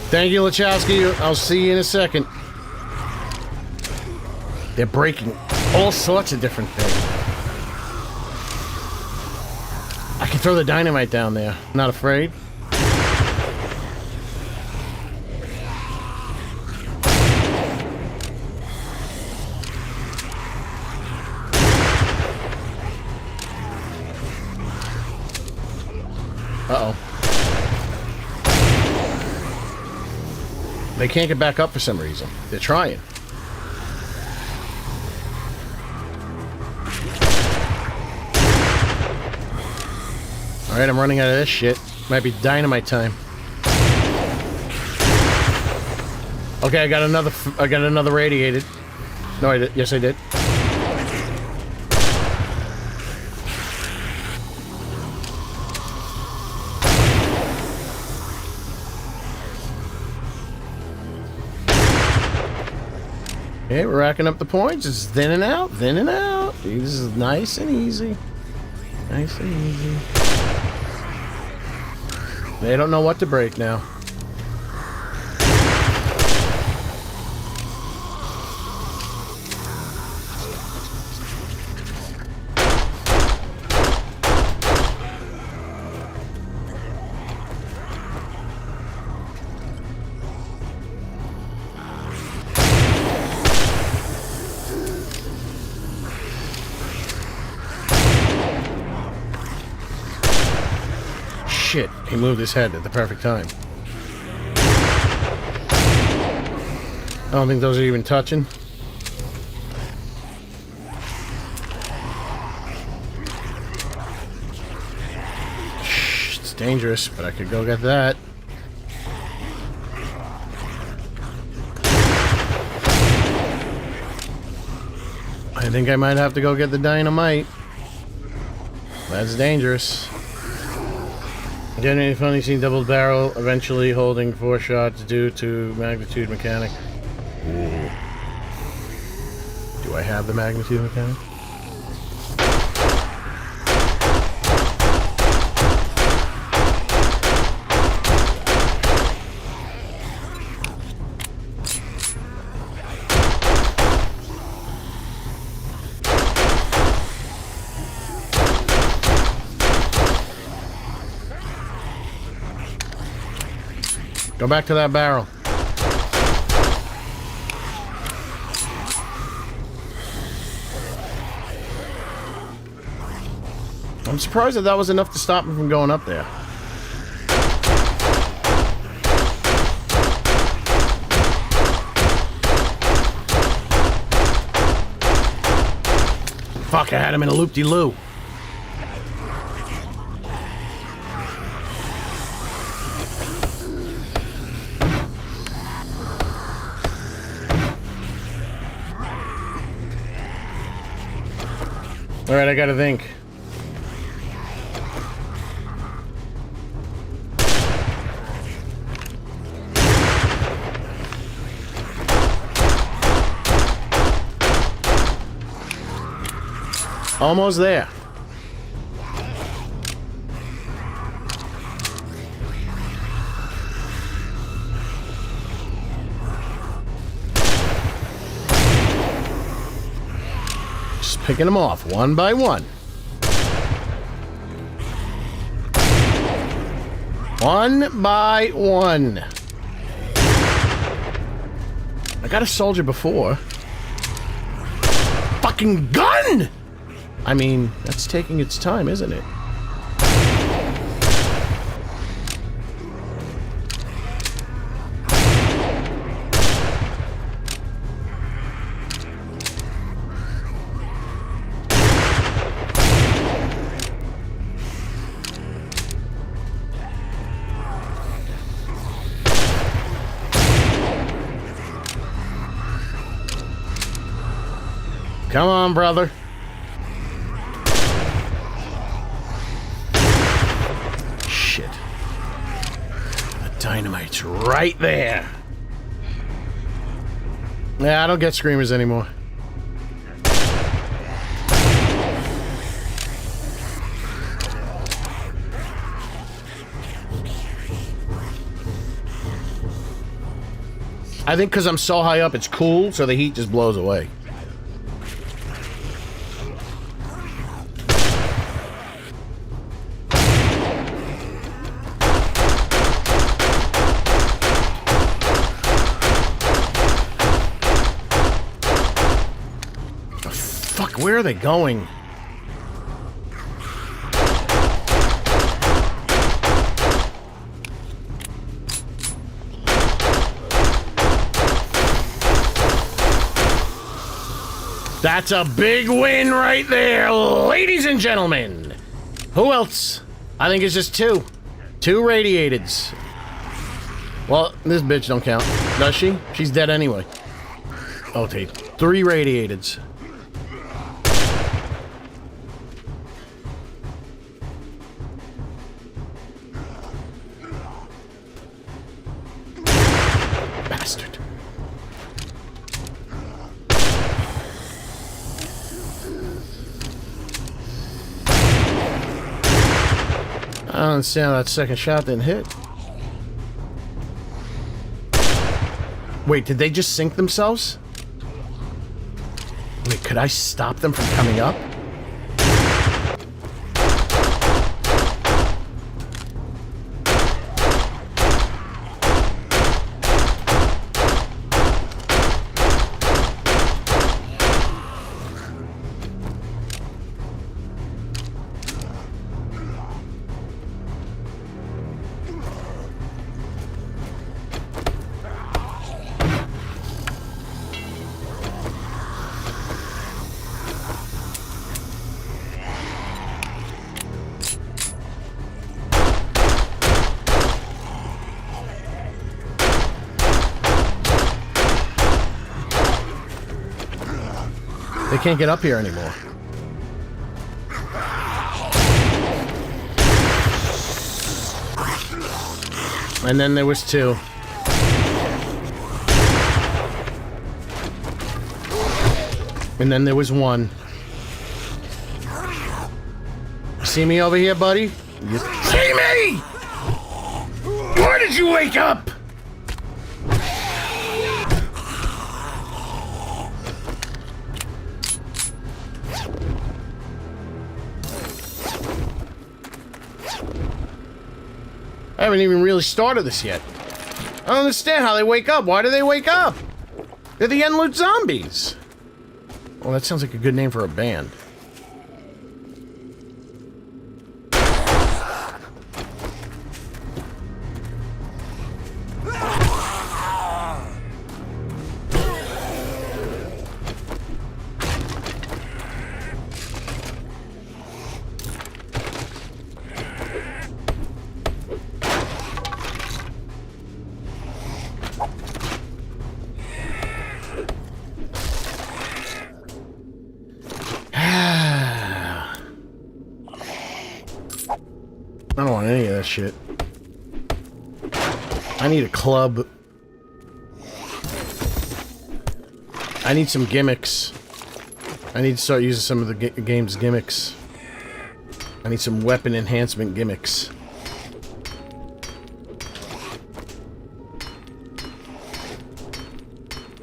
Thank you, Lachowski. I'll see you in a second. They're breaking all sorts of different things. I can throw the dynamite down there. Not afraid. Uh-oh. They can't get back up for some reason. They're trying. Alright, I'm running out of this shit. Might be dynamite time. Okay, I got another radiated. No, I did. Yes, I did. Okay, we're racking up the points. It's thinning out, thinning out. This is nice and easy. Nice and easy. They don't know what to break now. Shit, he moved his head at the perfect time. I don't think those are even touching. Shh, it's dangerous, but I could go get that. I think I might have to go get the dynamite. That's dangerous. Again, any funny scene, double barrel, eventually holding 4 shots due to magnitude mechanic. Ooh. Do I have the magnitude mechanic? Go back to that barrel. I'm surprised that was enough to stop him from going up there. Fuck, I had him in a loop-de-loo. Alright, I gotta think. Almost there. Just picking them off one by one. One by one. I got a soldier before. Fucking gun! I mean, that's taking its time, isn't it? Come on, brother. Shit. The dynamite's right there. Yeah, I don't get screamers anymore. I think because I'm so high up, it's cool, so the heat just blows away. Where are they going? That's a big win right there, ladies and gentlemen. Who else? I think it's just two. Two radiateds. Well, this bitch don't count, does she? She's dead anyway. Okay, 3 radiateds. Bastard. I don't understand how that second shot didn't hit. Wait, did they just sink themselves? Wait, could I stop them from coming up? They can't get up here anymore. And then there was 2. And then there was 1. See me over here, buddy? You see me? Where did you wake up? I haven't even really started this yet. I don't understand how they wake up. Why do they wake up? They're the end loot zombies. Well, that sounds like a good name for a band. I don't want any of that shit. I need a club. I need some gimmicks. I need to start using some of the game's gimmicks. I need some weapon enhancement gimmicks.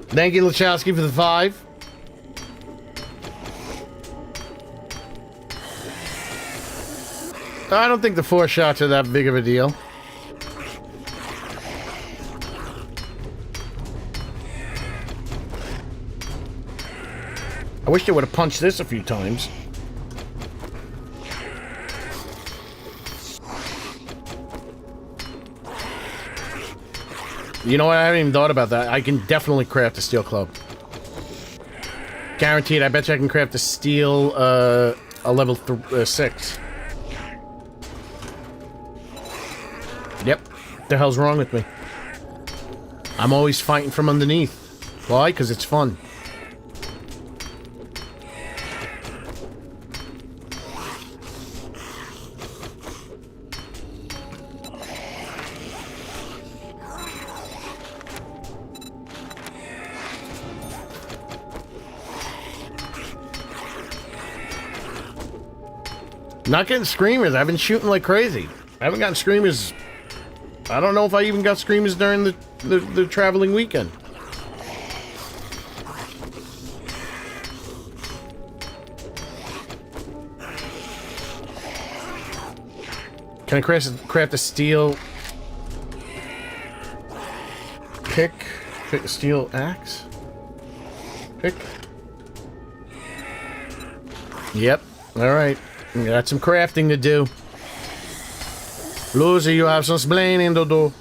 Thank you, Lachowski, for the 5. I don't think the 4 shots are that big of a deal. I wish they would have punched this a few times. You know what? I haven't even thought about that. I can definitely craft a steel club. Guaranteed. I bet you I can craft a steel, a level 6. Yep. What the hell's wrong with me? I'm always fighting from underneath. Why? Because it's fun. Not getting screamers. I've been shooting like crazy. I haven't gotten screamers. I don't know if I even got screamers during the traveling weekend. Can I craft a steel pick? Pick a steel axe? Pick? Yep. Alright. Got some crafting to do. Lucy, you have some splaining to do.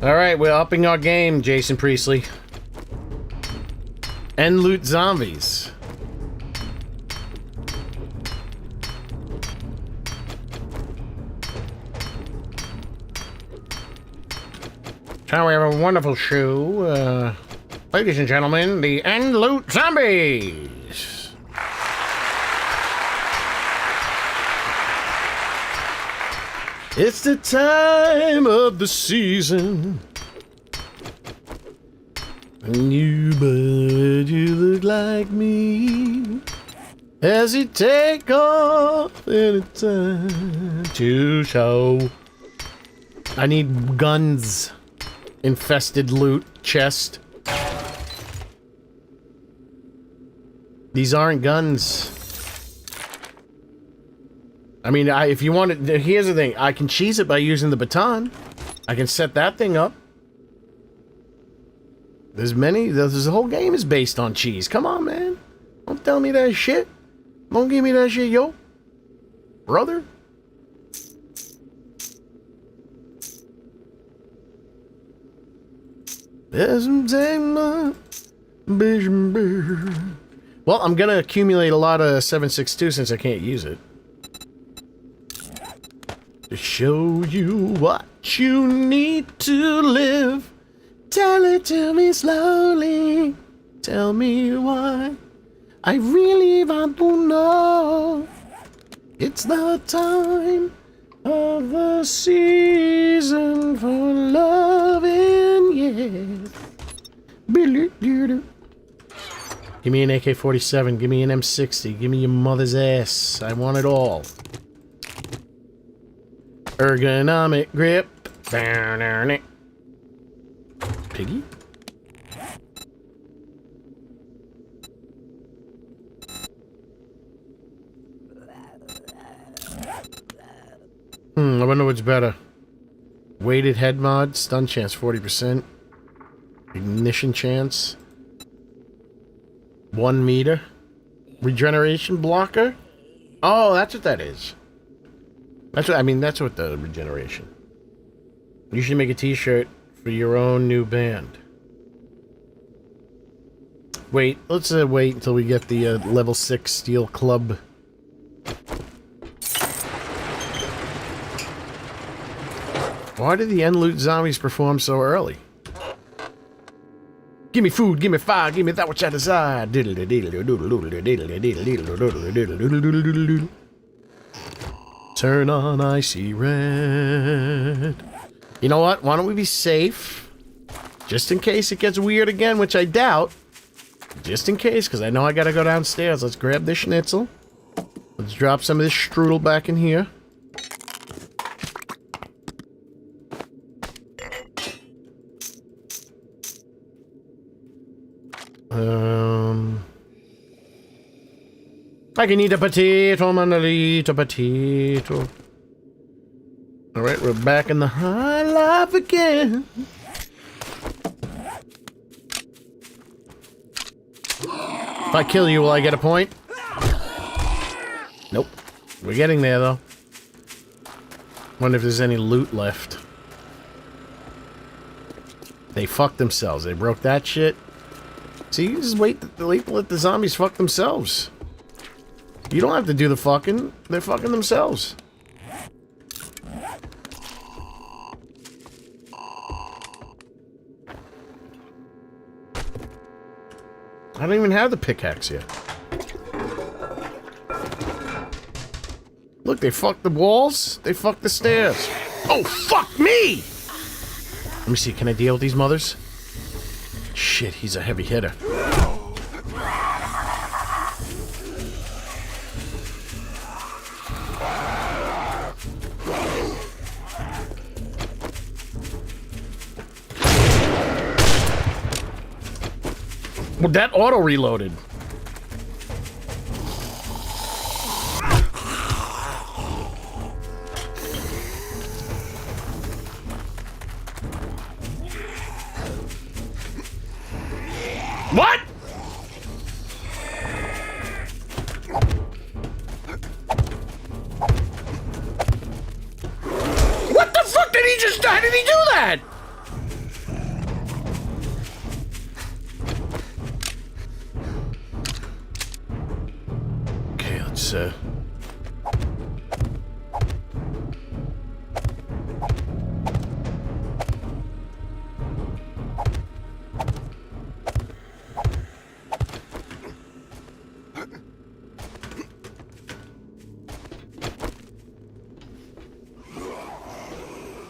Alright, we're upping our game, Jason Priestley. And loot zombies. So we have a wonderful show. Ladies and gentlemen, the End Loot Zombies! It's the time of the season. And you, but you look like me. As you take off any time to show. I need guns. Infested loot chest. These aren't guns. I mean, if you want it, here's the thing. I can cheese it by using the baton. I can set that thing up. There's the whole game is based on cheese. Come on, man. Don't tell me that shit. Don't give me that shit, yo. Brother. Well, I'm gonna accumulate a lot of 7.62 since I can't use it. To show you what you need to live. Tell it to me slowly. Tell me why. I really want to know. It's the time of the season for loving, yes. Give me an AK-47, give me an M60, give me your mother's ass. I want it all. Ergonomic grip. Piggy? I wonder what's better. Weighted head mod, stun chance 40%. Ignition chance 1 meter. Regeneration blocker? Oh, that's what that is. That's what I mean, that's what the regeneration. You should make a t-shirt for your own new band. Wait, let's wait until we get the level 6 steel club. Why did the end loot zombies perform so early? Give me food, give me fire, give me that which I desire. Turn on icy red. You know what? Why don't we be safe? Just in case it gets weird again, which I doubt. Just in case, because I know I gotta go downstairs. Let's grab this schnitzel. Let's drop some of this strudel back in here. I can eat a potato, man, I'll eat a potato. Alright, we're back in the high life again. If I kill you, will I get a point? Nope. We're getting there, though. Wonder if there's any loot left. They fucked themselves. They broke that shit. See, you just wait to let the zombies fuck themselves. You don't have to do the fucking. They're fucking themselves. I don't even have the pickaxe yet. Look, they fucked the walls. They fucked the stairs. Oh, fuck me! Let me see, can I deal with these mothers? Shit, he's a heavy hitter. Well, that auto-reloaded. What? What the fuck did he just... How did he do that? Okay, let's,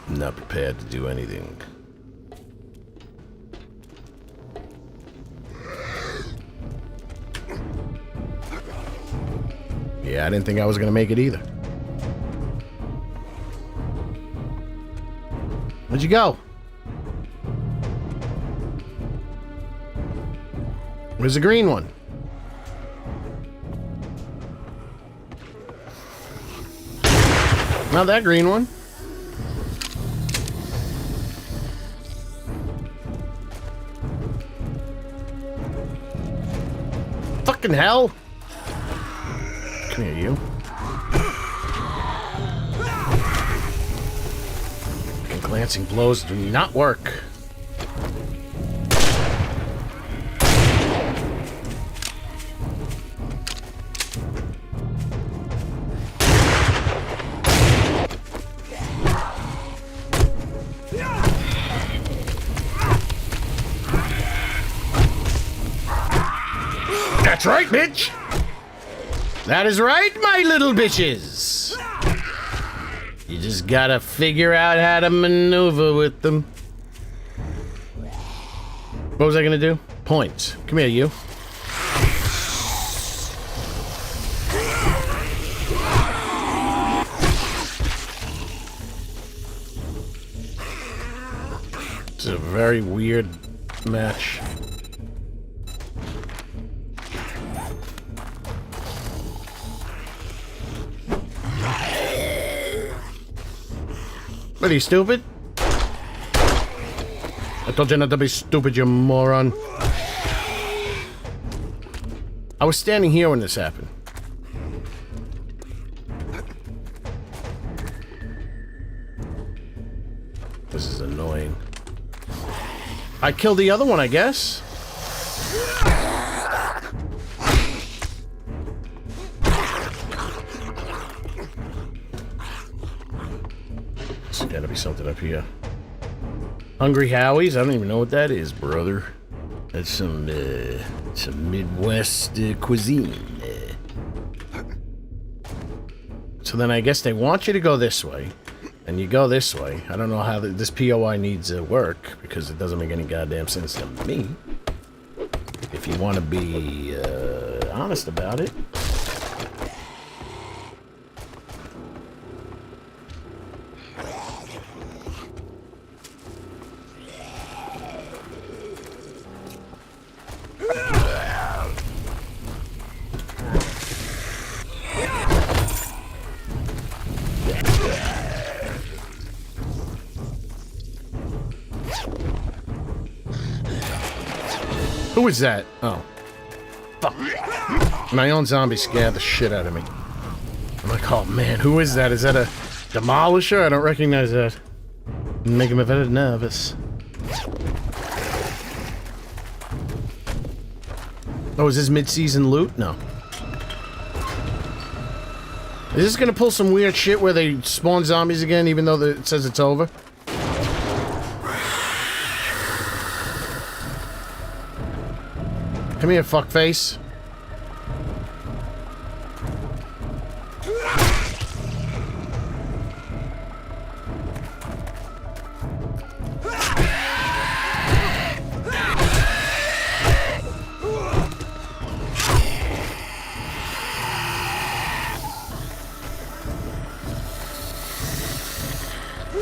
not prepared to do anything. Yeah, I didn't think I was gonna make it either. Where'd you go? Where's the green one? Not that green one. Fucking hell! Come here, you. Fucking glancing blows do not work. That's right, bitch! That is right, my little bitches! You just gotta figure out how to maneuver with them. What was I gonna do? Points. Come here, you. It's a very weird match. What are you, stupid? I told you not to be stupid, you moron. I was standing here when this happened. This is annoying. I killed the other one, I guess. Gotta be something up here. Hungry Howie's? I don't even know what that is, brother. That's some Midwest cuisine. So then I guess they want you to go this way. And you go this way. I don't know how this POI needs to work, because it doesn't make any goddamn sense to me. If you want to be honest about it. Who is that? Oh. Fuck. My own zombie scared the shit out of me. I'm like, oh man, who is that? Is that a demolisher? I don't recognize that. Make him a bit nervous. Oh, is this mid-season loot? No. Is this gonna pull some weird shit where they spawn zombies again, even though it says it's over? Come here, fuckface.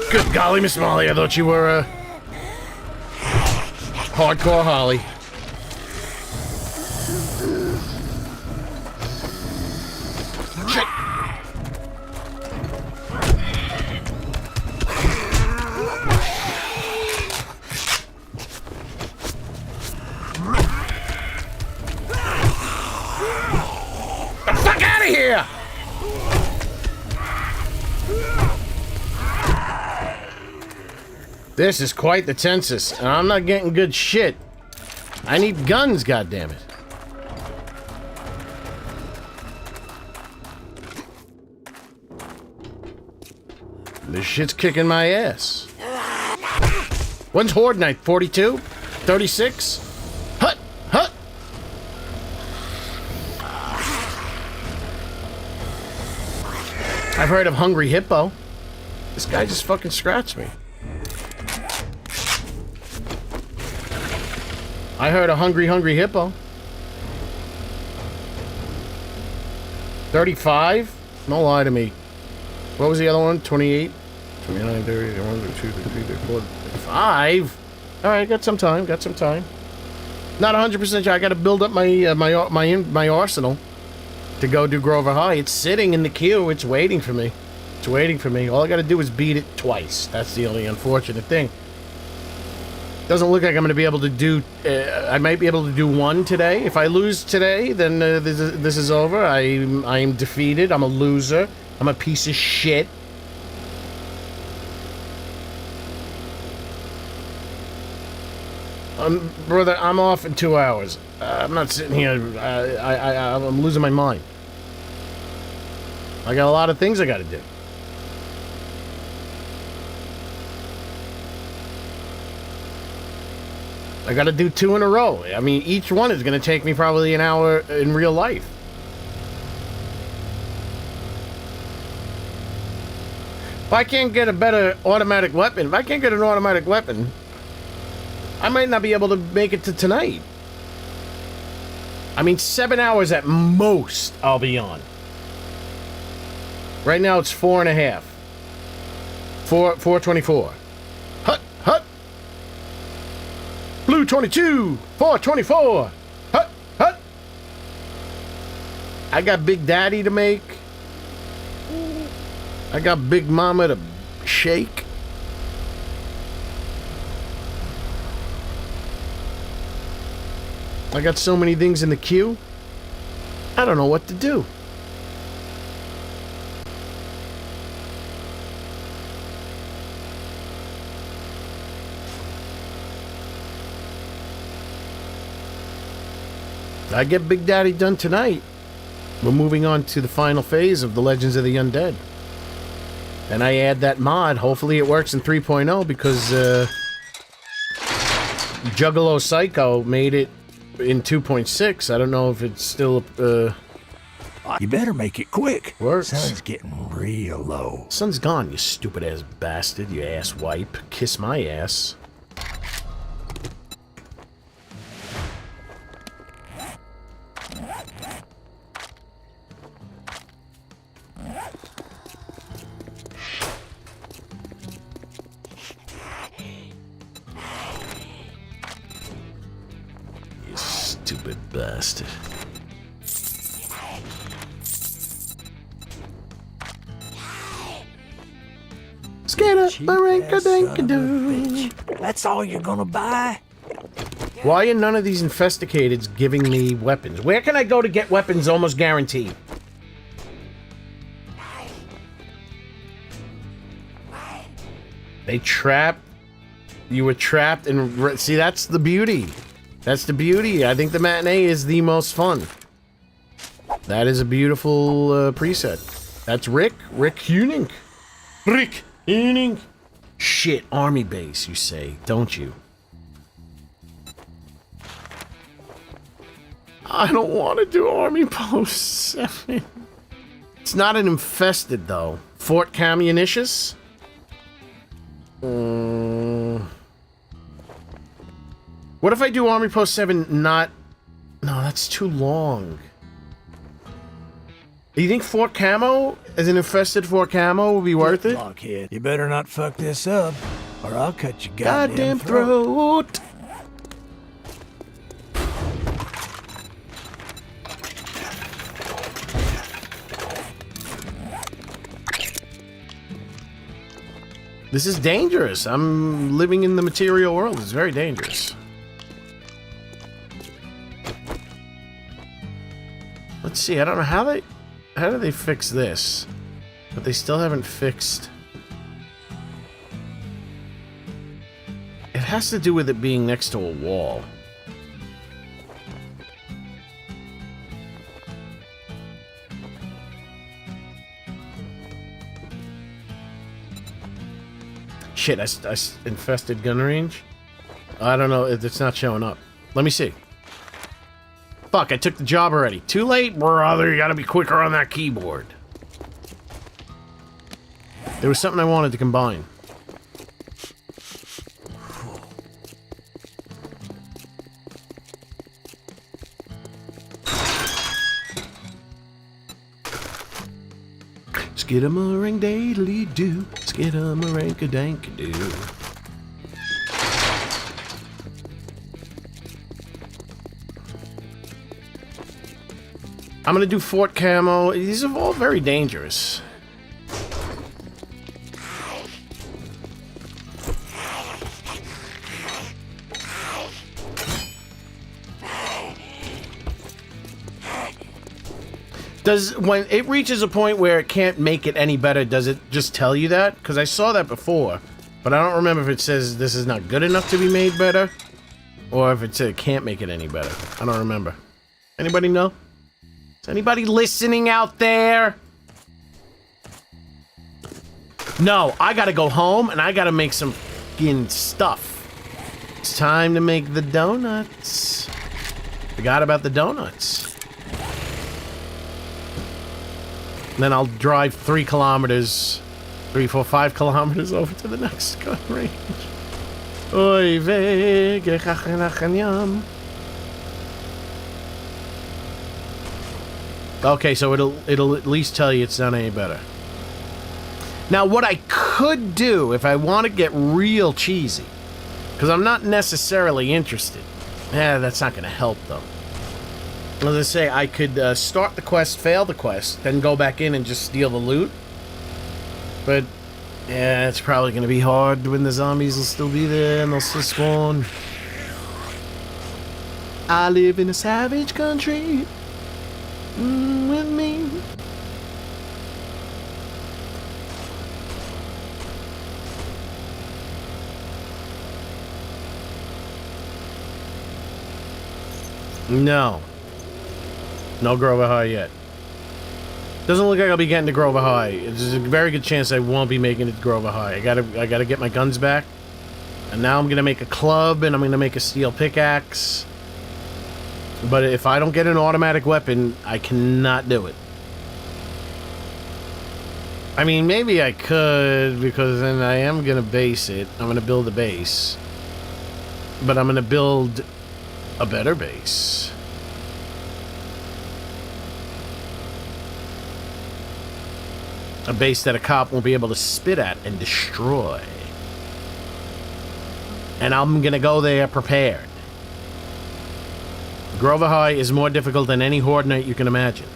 Good golly, Miss Molly, I thought you were, hardcore Holly. This is quite the tensus, and I'm not getting good shit. I need guns, goddammit. This shit's kicking my ass. When's Horde Night? 42? 36? Hut! Hut! I've heard of Hungry Hippo. This guy just fucking scratched me. I heard a hungry hippo. 35? Don't lie to me. What was the other one? 28? 29, 30, 1, 2, 3, 4, 5? Alright, got some time, Not 100% sure. I gotta build up my arsenal to go do Grover High. It's sitting in the queue. It's waiting for me. All I gotta do is beat it twice. That's the only unfortunate thing. Doesn't look like I'm going to be able to do... I might be able to do one today. If I lose today, then this is over. I am defeated. I'm a loser. I'm a piece of shit. Brother, I'm off in 2 hours. I'm not sitting here... I'm losing my mind. I got a lot of things I got to do. I gotta do 2 in a row. I mean, each one is gonna take me probably an hour in real life. If I can't get a better automatic weapon, I might not be able to make it to tonight. I mean, 7 hours at most I'll be on. Right now it's 4.5. 4:24. Hut, hut. Blue 22, 424. Hut, hut. I got Big Daddy to make. I got Big Mama to shake. I got so many things in the queue. I don't know what to do. I get Big Daddy done tonight. We're moving on to the final phase of the Legends of the Undead. Then I add that mod. Hopefully it works in 3.0 because Juggalo Psycho made it in 2.6. I don't know if it's still You better make it quick. Works. Sun's getting real low. Sun's gone, you stupid ass bastard, you ass wipe. Kiss my ass. You stupid bastard. Skater, Bitch. That's all you're gonna buy? Why are none of these infesticateds giving me weapons? Where can I go to get weapons almost guaranteed? They trapped... You were trapped and... See, that's the beauty. That's the beauty. I think the matinee is the most fun. That is a beautiful preset. That's Rick. Rick Huning. Rick Huning. Shit, army base, you say, don't you? I don't want to do Army Post 7. It's not an infested, though. Fort Communicious? What if I do Army Post 7 not... No, that's too long. Do you think Fort Camo, as an infested Fort Camo, will be worth it? Blockhead, you better not fuck this up, or I'll cut your Goddamn throat. This is dangerous. I'm living in the material world. It's very dangerous. Let's see. I don't know how do they fix this? But they still haven't fixed. It has to do with it being next to a wall. Shit, I infested gun range? I don't know, it's not showing up. Let me see. Fuck, I took the job already. Too late, brother, you gotta be quicker on that keyboard. There was something I wanted to combine. Skidamarang daily do, skidamarang dank do. I'm gonna do Fort Camo. These are all very dangerous. When it reaches a point where it can't make it any better, does it just tell you that? Because I saw that before, but I don't remember if it says this is not good enough to be made better, or if it said it can't make it any better. I don't remember. Anybody know? Is anybody listening out there? No, I gotta go home and I gotta make some fucking stuff. It's time to make the donuts. Forgot about the donuts. Then I'll drive 3 kilometers, 3, 4, 5 kilometers over to the next gun range. Oy vey, gekachenachanyam. Okay, so it'll at least tell you it's not any better. Now, what I could do if I want to get real cheesy, because I'm not necessarily interested. That's not going to help though. As I say, I could start the quest, fail the quest, then go back in and just steal the loot. But, yeah, it's probably going to be hard when the zombies will still be there and they'll still spawn. I live in a savage country. With me. No. No Grover High yet. Doesn't look like I'll be getting to Grover High. There's a very good chance I won't be making it to Grover High. I gotta get my guns back. And now I'm gonna make a club, and I'm gonna make a steel pickaxe. But if I don't get an automatic weapon, I cannot do it. I mean, maybe I could, because then I am gonna base it. I'm gonna build a base. But I'm gonna build a better base. A base that a cop won't be able to spit at and destroy. And I'm gonna go there prepared. Grover High is more difficult than any Horde night you can imagine.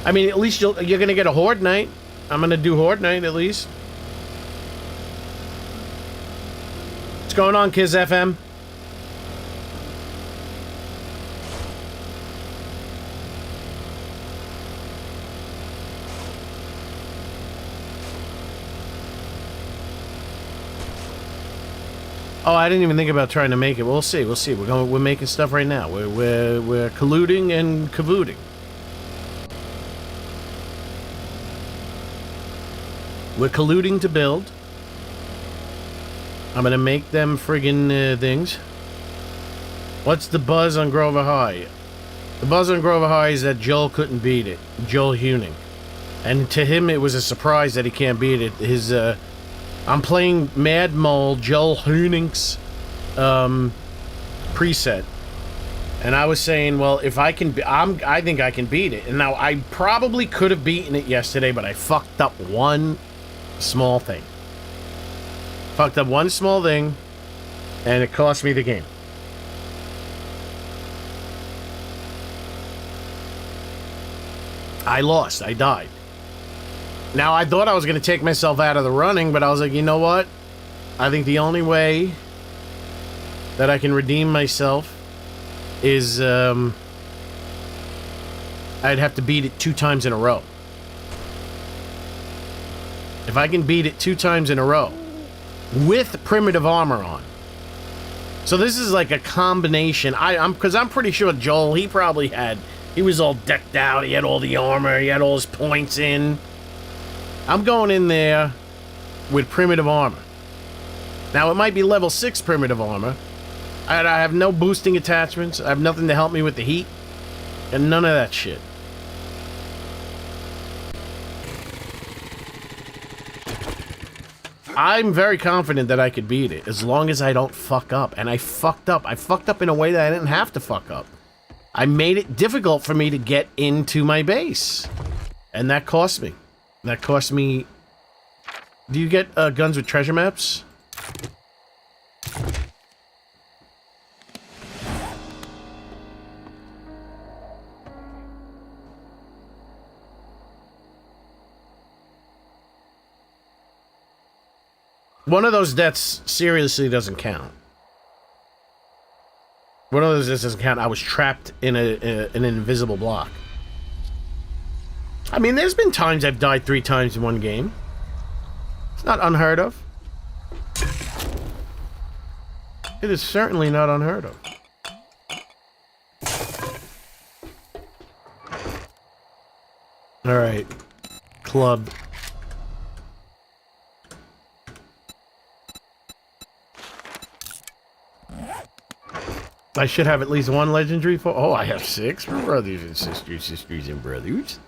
I mean, at least you're gonna get a Horde night. I'm gonna do Horde night at least. What's going on, Kiz FM? Oh, I didn't even think about trying to make it. We'll see. We'll see. We're making stuff right now. We're colluding and cavooting. We're colluding to build. I'm gonna make them friggin' things. What's the buzz on Grover High? The buzz on Grover High is that Joel couldn't beat it. Joel Huning. And to him, it was a surprise that he can't beat it. His, I'm playing Madmole, Joel Huning's preset, and I was saying, well, if I can, I think I can beat it. And now I probably could have beaten it yesterday, but I fucked up one small thing. Fucked up one small thing, and it cost me the game. I lost. I died. Now, I thought I was going to take myself out of the running, but I was like, you know what? I think the only way that I can redeem myself is, I'd have to beat it 2 times in a row. If I can beat it 2 times in a row, with primitive armor on. So this is like a combination. Because I'm pretty sure Joel, he was all decked out, he had all the armor, he had all his points in. I'm going in there with primitive armor. Now, it might be level 6 primitive armor. I have no boosting attachments. I have nothing to help me with the heat. And none of that shit. I'm very confident that I could beat it, as long as I don't fuck up. And I fucked up. I fucked up in a way that I didn't have to fuck up. I made it difficult for me to get into my base. And that cost me. That cost me... Do you get guns with treasure maps? One of those deaths seriously doesn't count. One of those deaths doesn't count. I was trapped in an invisible block. I mean, there's been times I've died 3 times in one game. It's not unheard of. It is certainly not unheard of. Alright. Club. I should have at least 1 legendary for... Oh, I have 6 for brothers and sisters and brothers.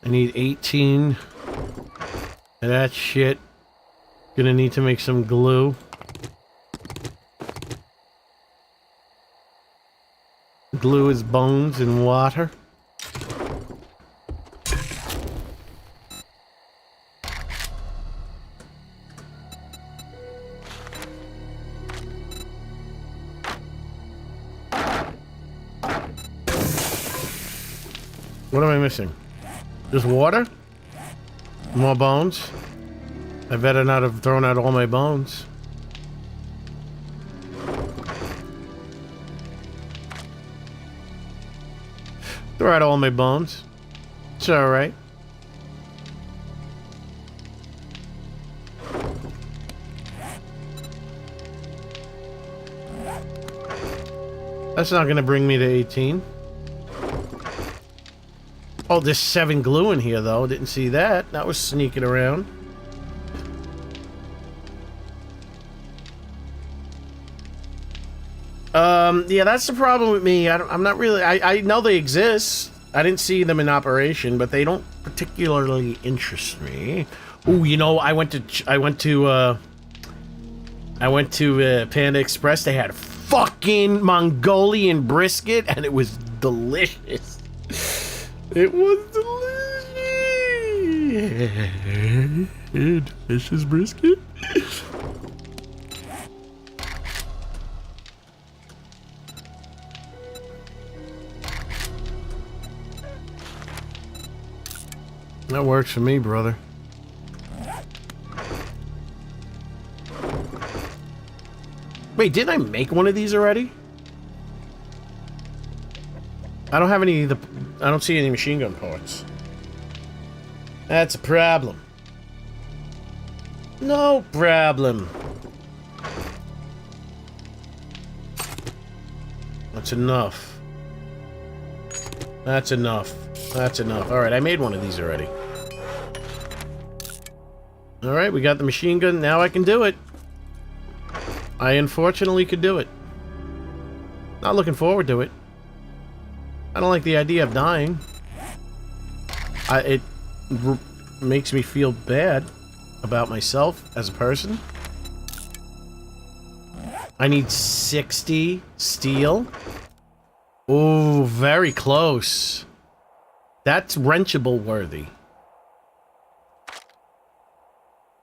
I need 18 of that shit. Gonna need to make some glue. Glue is bones and water. What am I missing? Just water? More bones? I better not have thrown out all my bones. Throw out all my bones. It's alright. That's not gonna bring me to 18. Oh, there's 7 glue in here, though. Didn't see that. That was sneaking around. Yeah, that's the problem with me. I'm not really... I know they exist. I didn't see them in operation, but they don't particularly interest me. Ooh, you know, I went to Panda Express. They had fucking Mongolian brisket, and it was delicious. It was delicious. Delicious brisket. That works for me, brother. Wait, didn't I make one of these already? I don't have any. I don't see any machine gun parts. That's a problem. No problem. That's enough. That's enough. That's enough. Alright, I made one of these already. Alright, we got the machine gun. Now I can do it. I unfortunately could do it. Not looking forward to it. I don't like the idea of dying. It makes me feel bad about myself as a person. I need 60 steel. Ooh, very close. That's wrenchable worthy.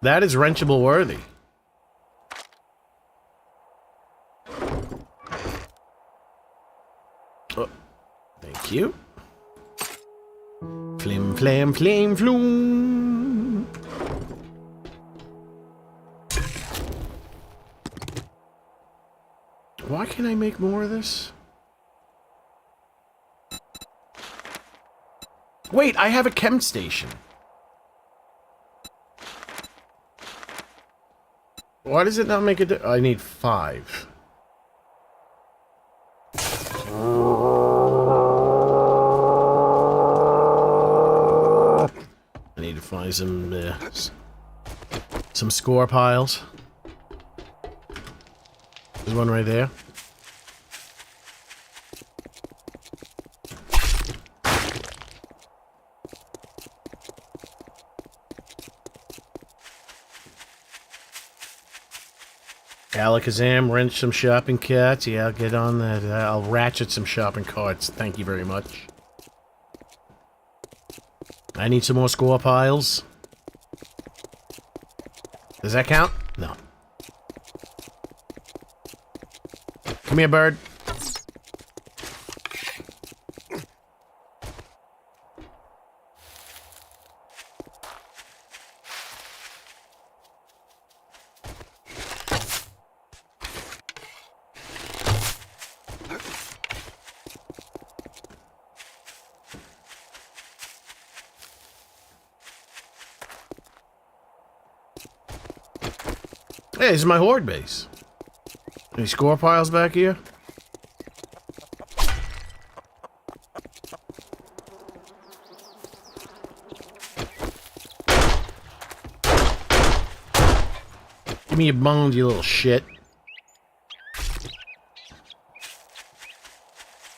That is wrenchable worthy. Oh, thank you. Flim, flam, flame, floom. Why can't I make more of this? Wait, I have a chem station. Why does it not make it? I need 5. I need to find some score piles. There's one right there. Alakazam, wrench some shopping carts. Yeah, I'll get on that. I'll ratchet some shopping carts. Thank you very much. I need some more score piles. Does that count? No. Come here, bird. Hey, this is my horde base. Any score piles back here? Give me a bone, you little shit.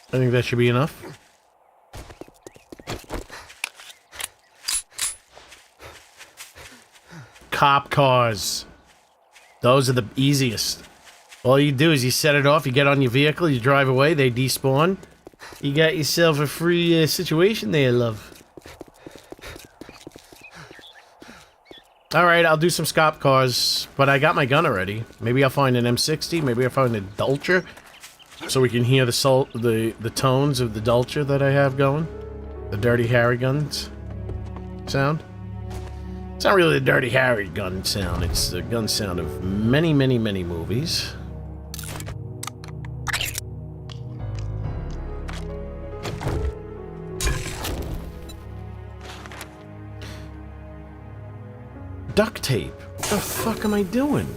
I think that should be enough. Cop cars. Those are the easiest. All you do is you set it off, you get on your vehicle, you drive away, they despawn. You got yourself a free situation there, love. Alright, I'll do some cop cars, but I got my gun already. Maybe I'll find an M60, maybe I'll find a Dulcher, so we can hear the tones of the Dulcher that I have going. The Dirty Harry guns sound. It's not really the Dirty Harry gun sound, it's the gun sound of many, many, many movies. Duct tape. What the fuck am I doing?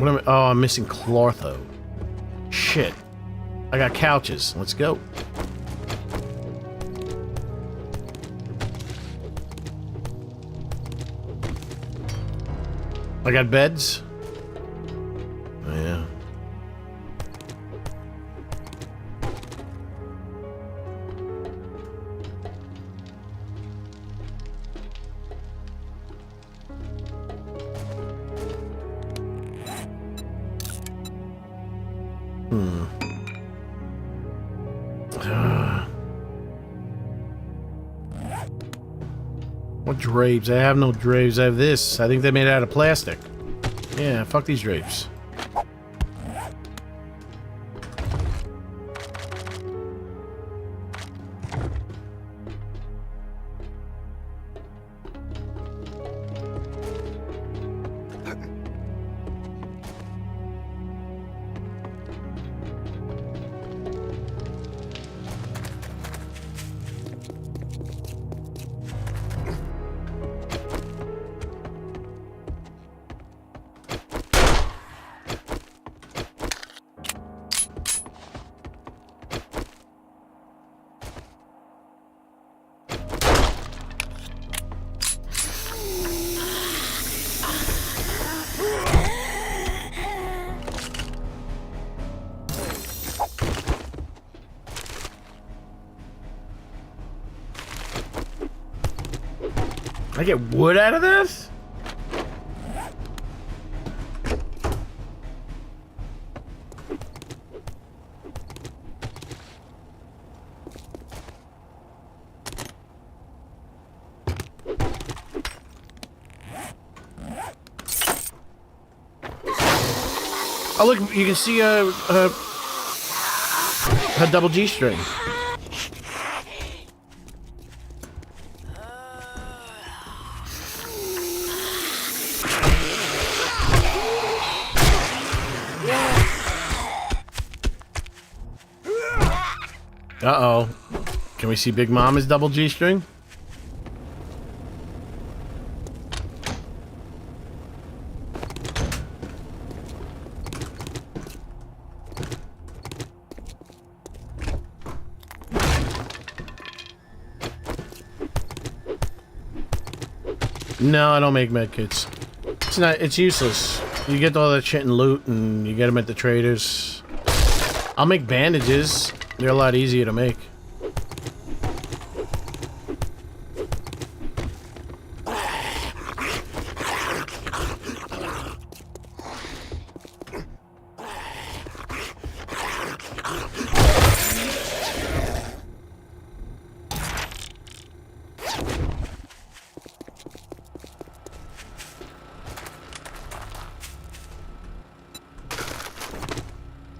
What am I? Oh, I'm missing Clortho. Shit. I got couches. Let's go. I got beds. Oh, yeah. What drapes? I have no drapes. I have this. I think they made it out of plastic. Yeah, fuck these drapes. I get wood out of this? Oh look, you can see a double G string. Uh-oh. Can we see Big Mama's double G string? No, I don't make medkits. It's not. It's useless. You get all that shit in loot, and you get them at the traders. I'll make bandages. They're a lot easier to make.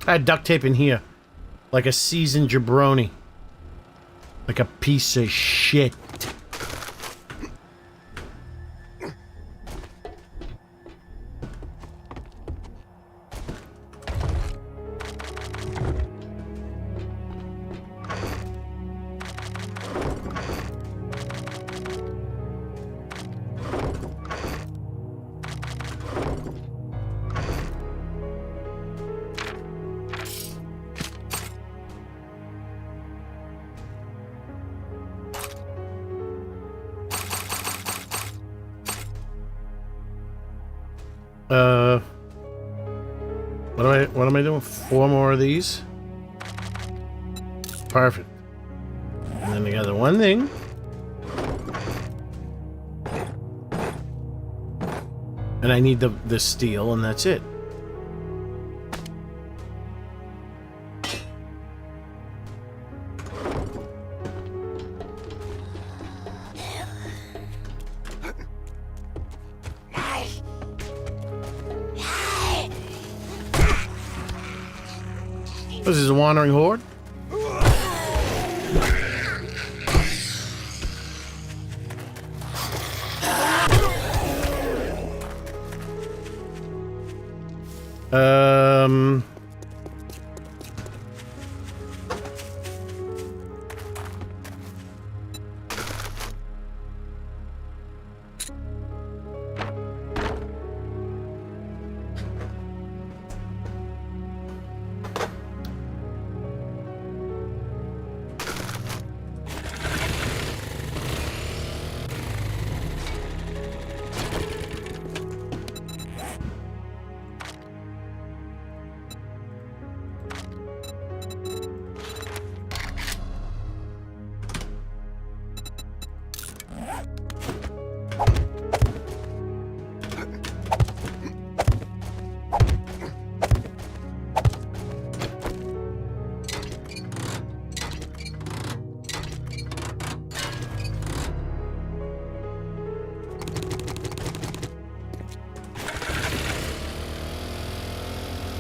I had duct tape in here. Like a seasoned jabroni. Like a piece of shit. What am I doing? 4 more of these? Perfect. And then we got the one thing. And I need the steel, and that's it. This is a wandering horde.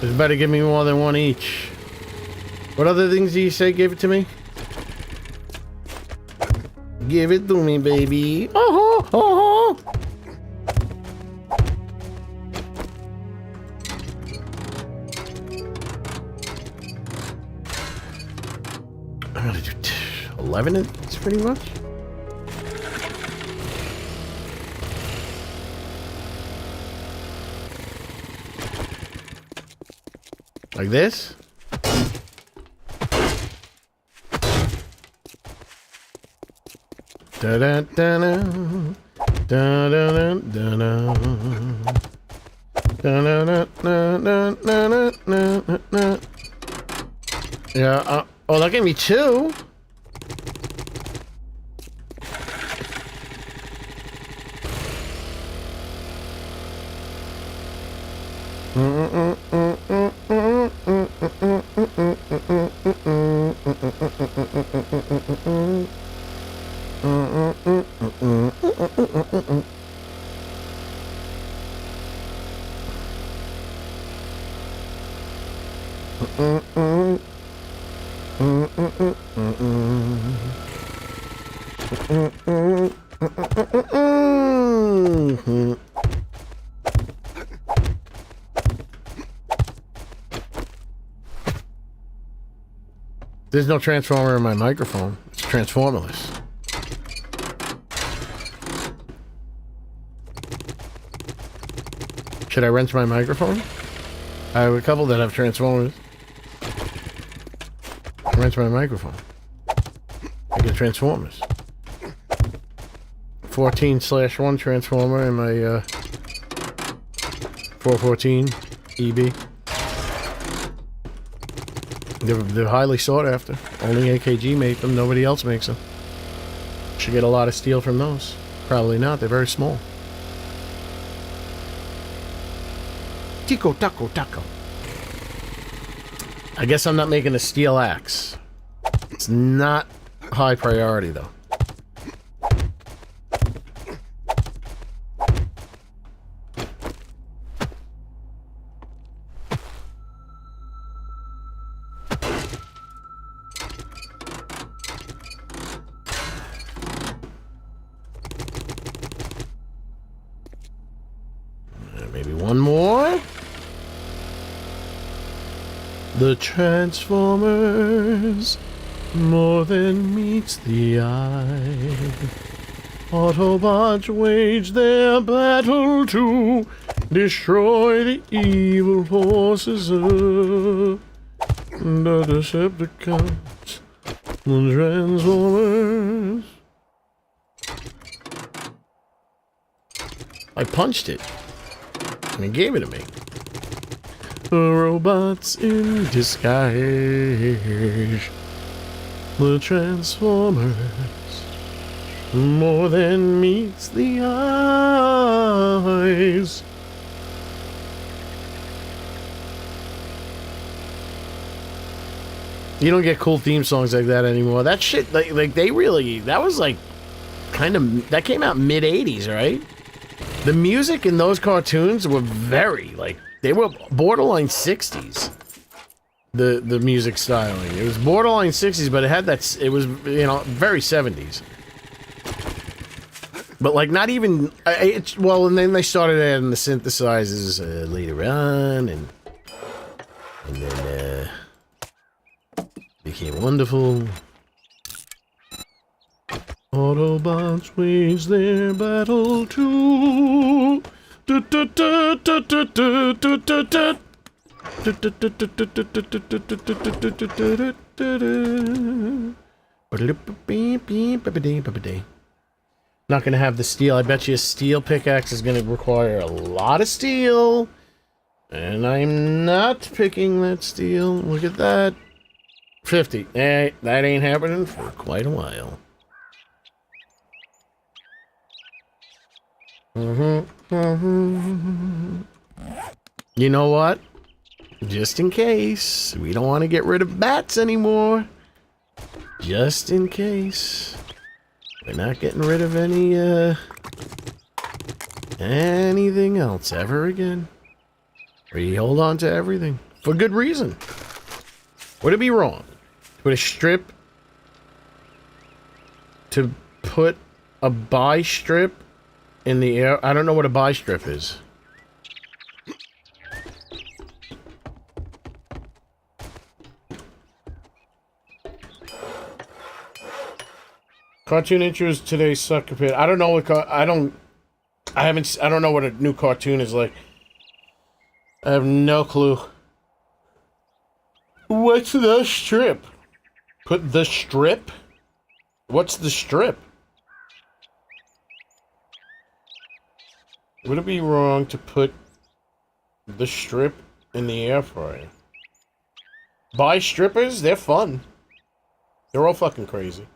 It's better give me more than one each. What other things do you say gave it to me? Give it to me, baby. Oh, oh, oh. I'm gonna do 11. It's pretty much. Like this? Da da da da da da da da da. Yeah. Oh, that gave me 2. There's no transformer in my microphone. It's transformerless. Should I wrench my microphone? I have a couple that have transformers. Wrench my microphone. I get transformers. 14/1 transformer in my 414 EB. They're highly sought after. Only AKG make them. Nobody else makes them. Should get a lot of steel from those. Probably not. They're very small. Tico, taco, taco. I guess I'm not making a steel axe. It's not high priority, though. Maybe one more. The Transformers, more than meets the eye. Autobots wage their battle to destroy the evil forces of the Decepticons. The Transformers. I punched it. And he gave it to me. Robots in disguise. The Transformers. More than meets the eyes. You don't get cool theme songs like that anymore. That shit, like they really, that was like, kind of, that came out mid-80s, right? The music in those cartoons were very, like, they were borderline 60s. The music styling. It was borderline 60s, but it had that, it was, you know, very 70s. But, like, not even, well, and then they started adding the synthesizers later on, and then, became wonderful. Autobots wage their battle to Not gonna have the steel. I bet you a steel pickaxe is gonna require a lot of steel. And I'm not picking that steel. Look at that. 50. Hey, that ain't happening for quite a while. You know what? Just in case. We don't want to get rid of bats anymore. Just in case. We're not getting rid of any, anything else ever again. We hold on to everything. For good reason. Would it be wrong to put a strip, to put a buy strip in the air? I don't know what a buy strip is. Cartoon intros today suck a bit. I don't know what I don't know what a new cartoon is like. I have no clue. What's the strip? Put the strip? What's the strip? Would it be wrong to put the strip in the air fryer? Buy strippers? They're fun. They're all fucking crazy.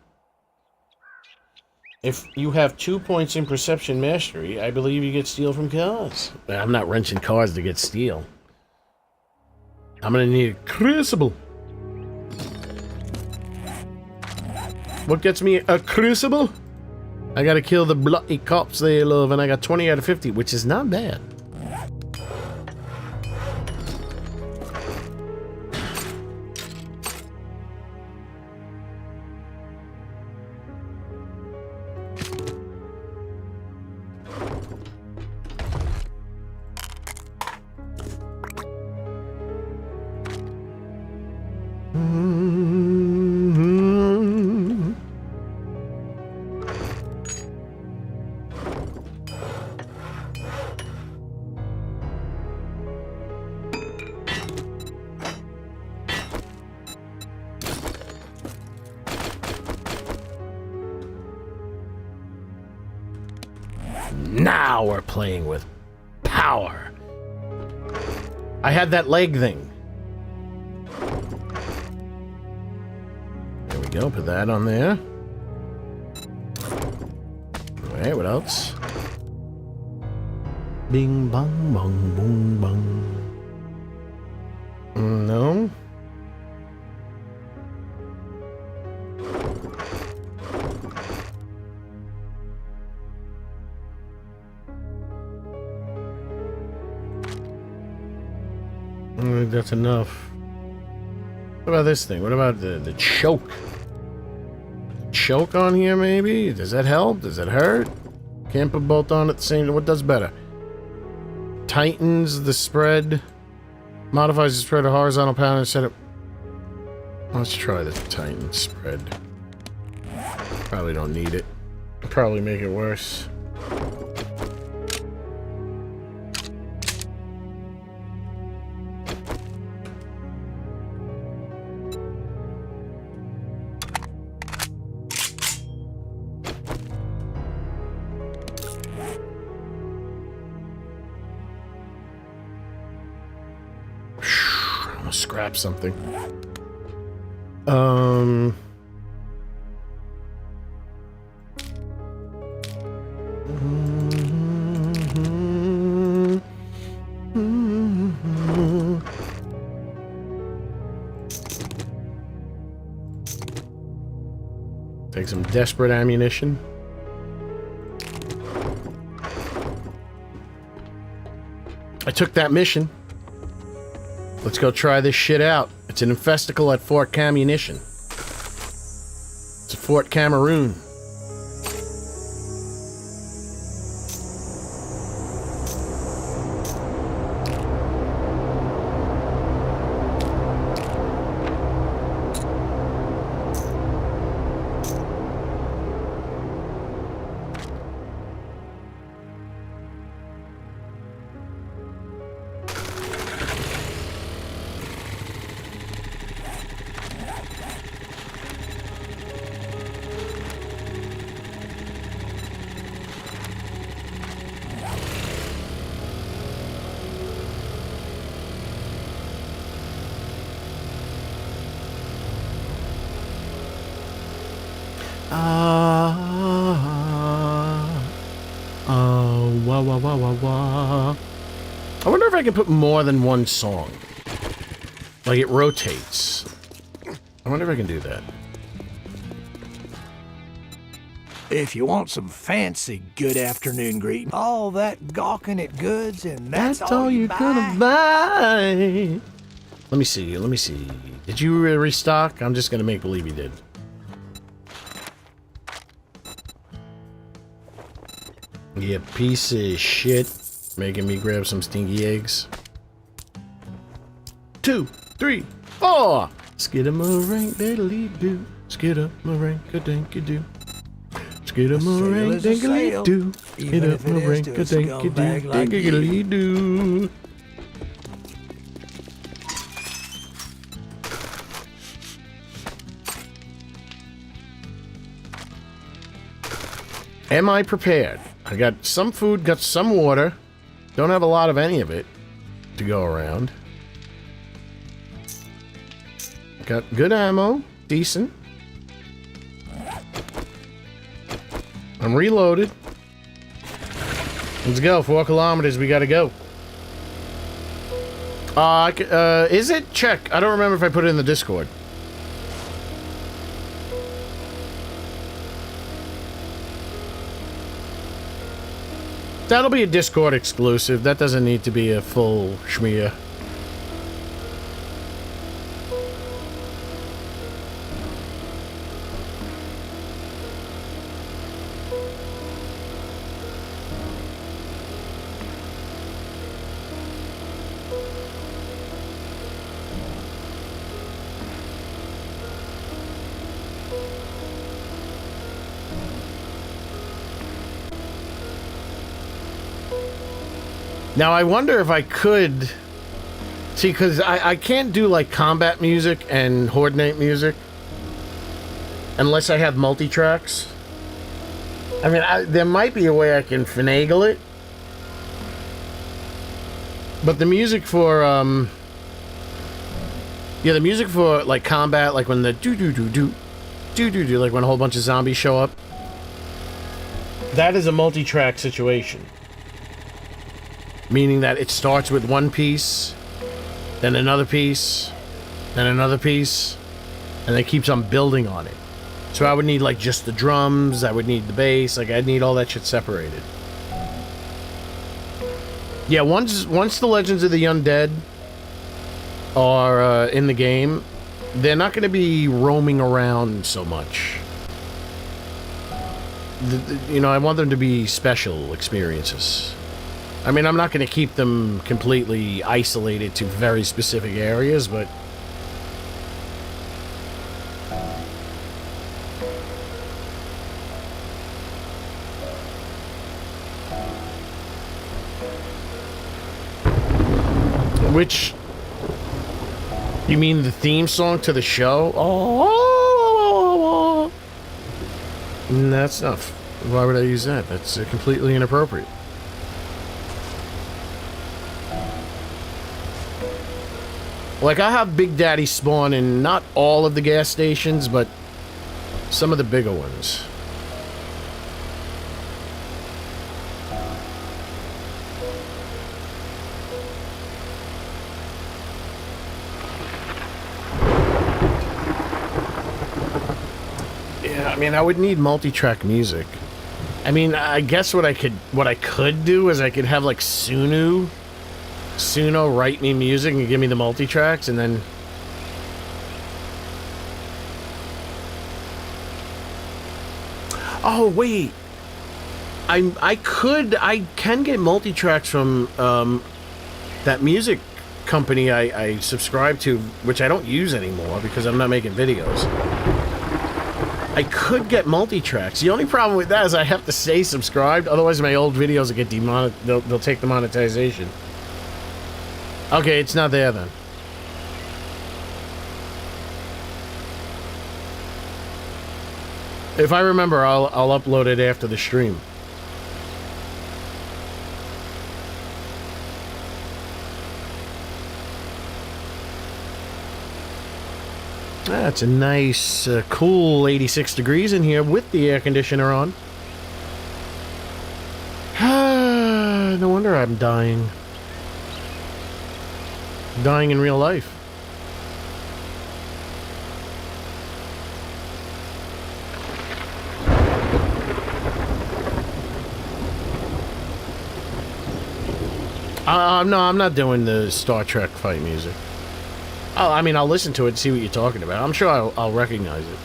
If you have 2 points in perception mastery, I believe you get steel from cars. I'm not wrenching cars to get steel. I'm gonna need a crucible. What gets me a crucible? I gotta kill the bloody cops they love, and I got 20 out of 50, which is not bad. Now we're playing with power. I had that leg thing. There we go, put that on there. Okay, what else? Bing bong bong boom bong. No. I don't think that's enough. What about this thing? What about the choke? Choke on here, maybe? Does that help? Does it hurt? Can't put both on at the same time. What does better? Tightens the spread. Modifies the spread of horizontal pattern instead of... Let's try the tighten spread. Probably don't need it. Probably make it worse. Scrap something. Take some desperate ammunition. I took that mission. Let's go try this shit out. It's an infesticle at Fort Camunition. It's a Fort Cameroon. Wah, wah, wah, wah, wah. I wonder if I can put more than one song. Like it rotates. I wonder if I can do that. If you want some fancy good afternoon greeting, all that gawking at goods, and that's all you're gonna buy. Let me see. Let me see. Did you restock? I'm just gonna make believe you did. Yeah, piece of shit. Making me grab some stinky eggs. 2, 3, 4. Skidamarink diddly doo. Skidamarink a dinky doo. Skidamarink diddly doo. Skidamarink a dinky doo. Dinky doo. Am I prepared? I got some food, got some water. Don't have a lot of any of it to go around. Got good ammo. Decent. I'm reloaded. Let's go. 4 kilometers. We gotta go. Is it? Check. I don't remember if I put it in the Discord. That'll be a Discord exclusive. That doesn't need to be a full schmear. Now, I wonder if I could... See, because I can't do, like, combat music and Horde Night music unless I have multi-tracks. I mean, there might be a way I can finagle it. But the music for, yeah, the music for, like, combat, like when the do-do-do-do, like when a whole bunch of zombies show up. That is a multi-track situation. Meaning that it starts with one piece, then another piece, then another piece, and it keeps on building on it. So I would need, like, just the drums, I would need the bass, like, I'd need all that shit separated. Yeah, once the Legends of the Undead are in the game, they're not going to be roaming around so much. You know, I want them to be special experiences. I mean, I'm not going to keep them completely isolated to very specific areas, but... Which... You mean the theme song to the show? Oh! That's not... Why would I use that? That's completely inappropriate. Like, I have Big Daddy spawn in not all of the gas stations, but some of the bigger ones. Yeah, I mean, I would need multi-track music. I mean, I guess what I could do is I could have, like, Suno write me music and give me the multi-tracks, and then... Oh, wait! I can get multi-tracks from, that music company I subscribe to, which I don't use anymore because I'm not making videos. I could get multi-tracks. The only problem with that is I have to stay subscribed, otherwise my old videos will get they'll take the monetization. Okay, it's not there then. If I remember, I'll upload it after the stream. That's a nice, cool 86 degrees in here with the air conditioner on. No wonder I'm dying. Dying in real life. No, I'm not doing the Star Trek fight music. Oh, I mean, I'll listen to it and see what you're talking about. I'm sure I'll recognize it.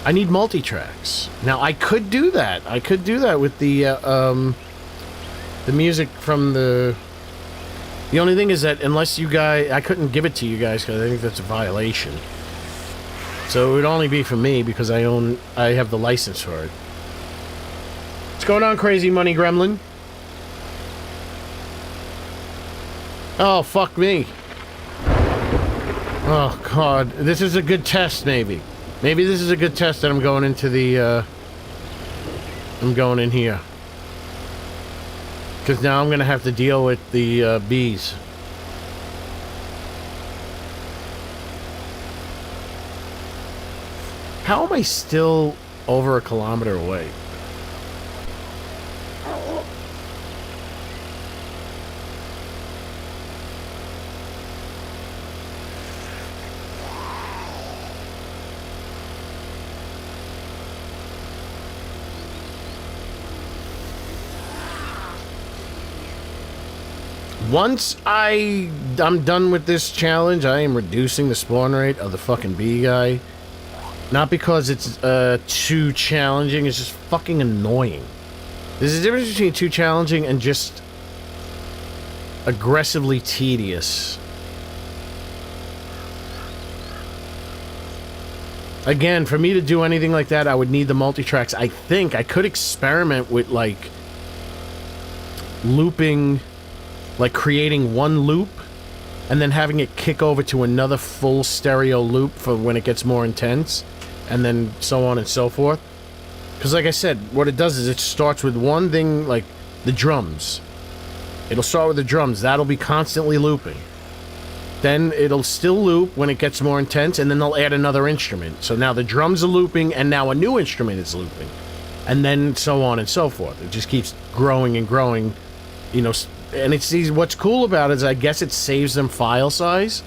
I need multi-tracks. Now, I could do that. I could do that with the music from the... The only thing is that unless you guys... I couldn't give it to you guys because I think that's a violation. So it would only be for me because I have the license for it. What's going on, Crazy Money Gremlin? Oh, fuck me. Oh, God. This is a good test, maybe. Maybe this is a good test that I'm going into the, I'm going in here. Because now I'm going to have to deal with the, bees. How am I still over a kilometer away? Once I'm done with this challenge, I am reducing the spawn rate of the fucking bee guy. Not because it's too challenging, it's just fucking annoying. There's a difference between too challenging and just aggressively tedious. Again, for me to do anything like that, I would need the multi-tracks. I think I could experiment with, like, looping... Like creating one loop and then having it kick over to another full stereo loop for when it gets more intense, and then so on and so forth. Because like I said, what it does is it starts with one thing, like the drums. It'll start with the drums. That'll be constantly looping. Then it'll still loop when it gets more intense, and then they'll add another instrument. So now the drums are looping, and now a new instrument is looping. And then so on and so forth. It just keeps growing and growing, you know. And what's cool about it is I guess it saves them file size.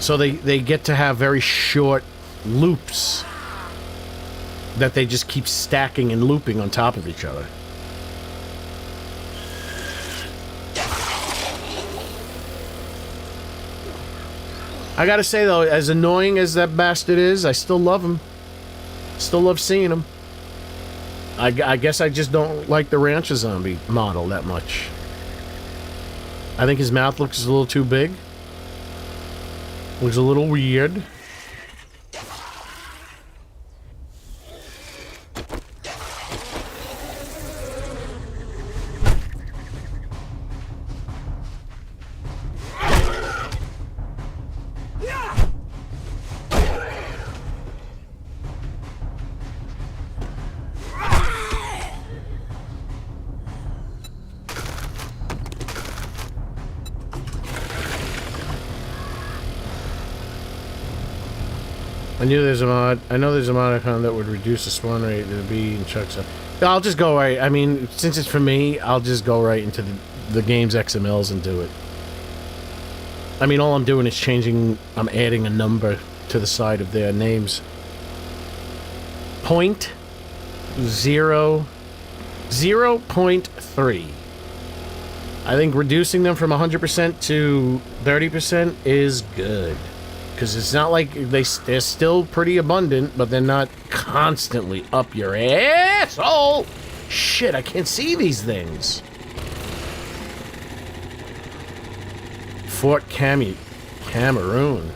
So they get to have very short loops that they just keep stacking and looping on top of each other. I gotta say though, as annoying as that bastard is, I still love him. Still love seeing him. I guess I just don't like the Rancher Zombie model that much. I think his mouth looks a little too big. Looks a little weird. I know there's a mod icon that would reduce the spawn rate to the bee and chucks up. I'll just go right. I mean, since it's for me, I'll just go right into the game's XMLs and do it. I mean, all I'm doing is I'm adding a number to the side of their names. 0.3. I think reducing them from 100% to 30% is good. Because it's not like they're still pretty abundant, but they're not constantly up your asshole. Shit, I can't see these things. Fort Cameroon.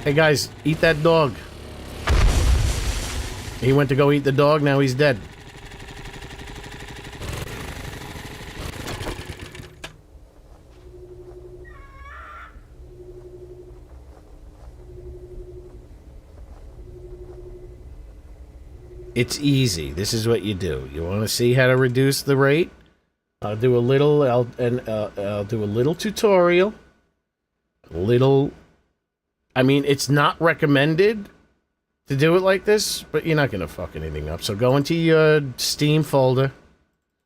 Hey guys, eat that dog. He went to go eat the dog, now he's dead. It's easy. This is what you do. You want to see how to reduce the rate? I'll do a little. I'll do a little tutorial. I mean, it's not recommended to do it like this, but you're not gonna fuck anything up. So go into your Steam folder,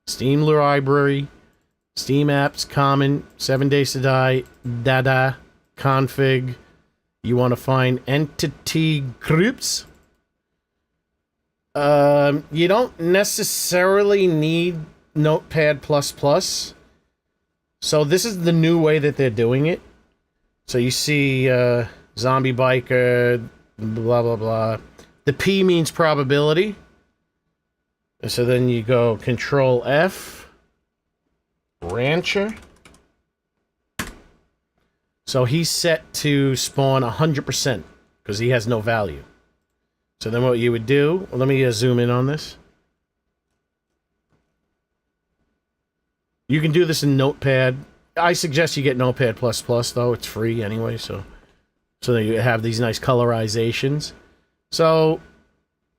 Steam library, Steam apps, common, 7 Days to Die, dada, config. You want to find entity groups. You don't necessarily need Notepad++. So this is the new way that they're doing it. So you see zombie biker, blah, blah, blah. The P means probability. So then you go Control F, Rancher. So he's set to spawn 100% because he has no value. So then what you would do, well, let me zoom in on this. You can do this in Notepad. I suggest you get Notepad++, though. It's free anyway, so that you have these nice colorizations. So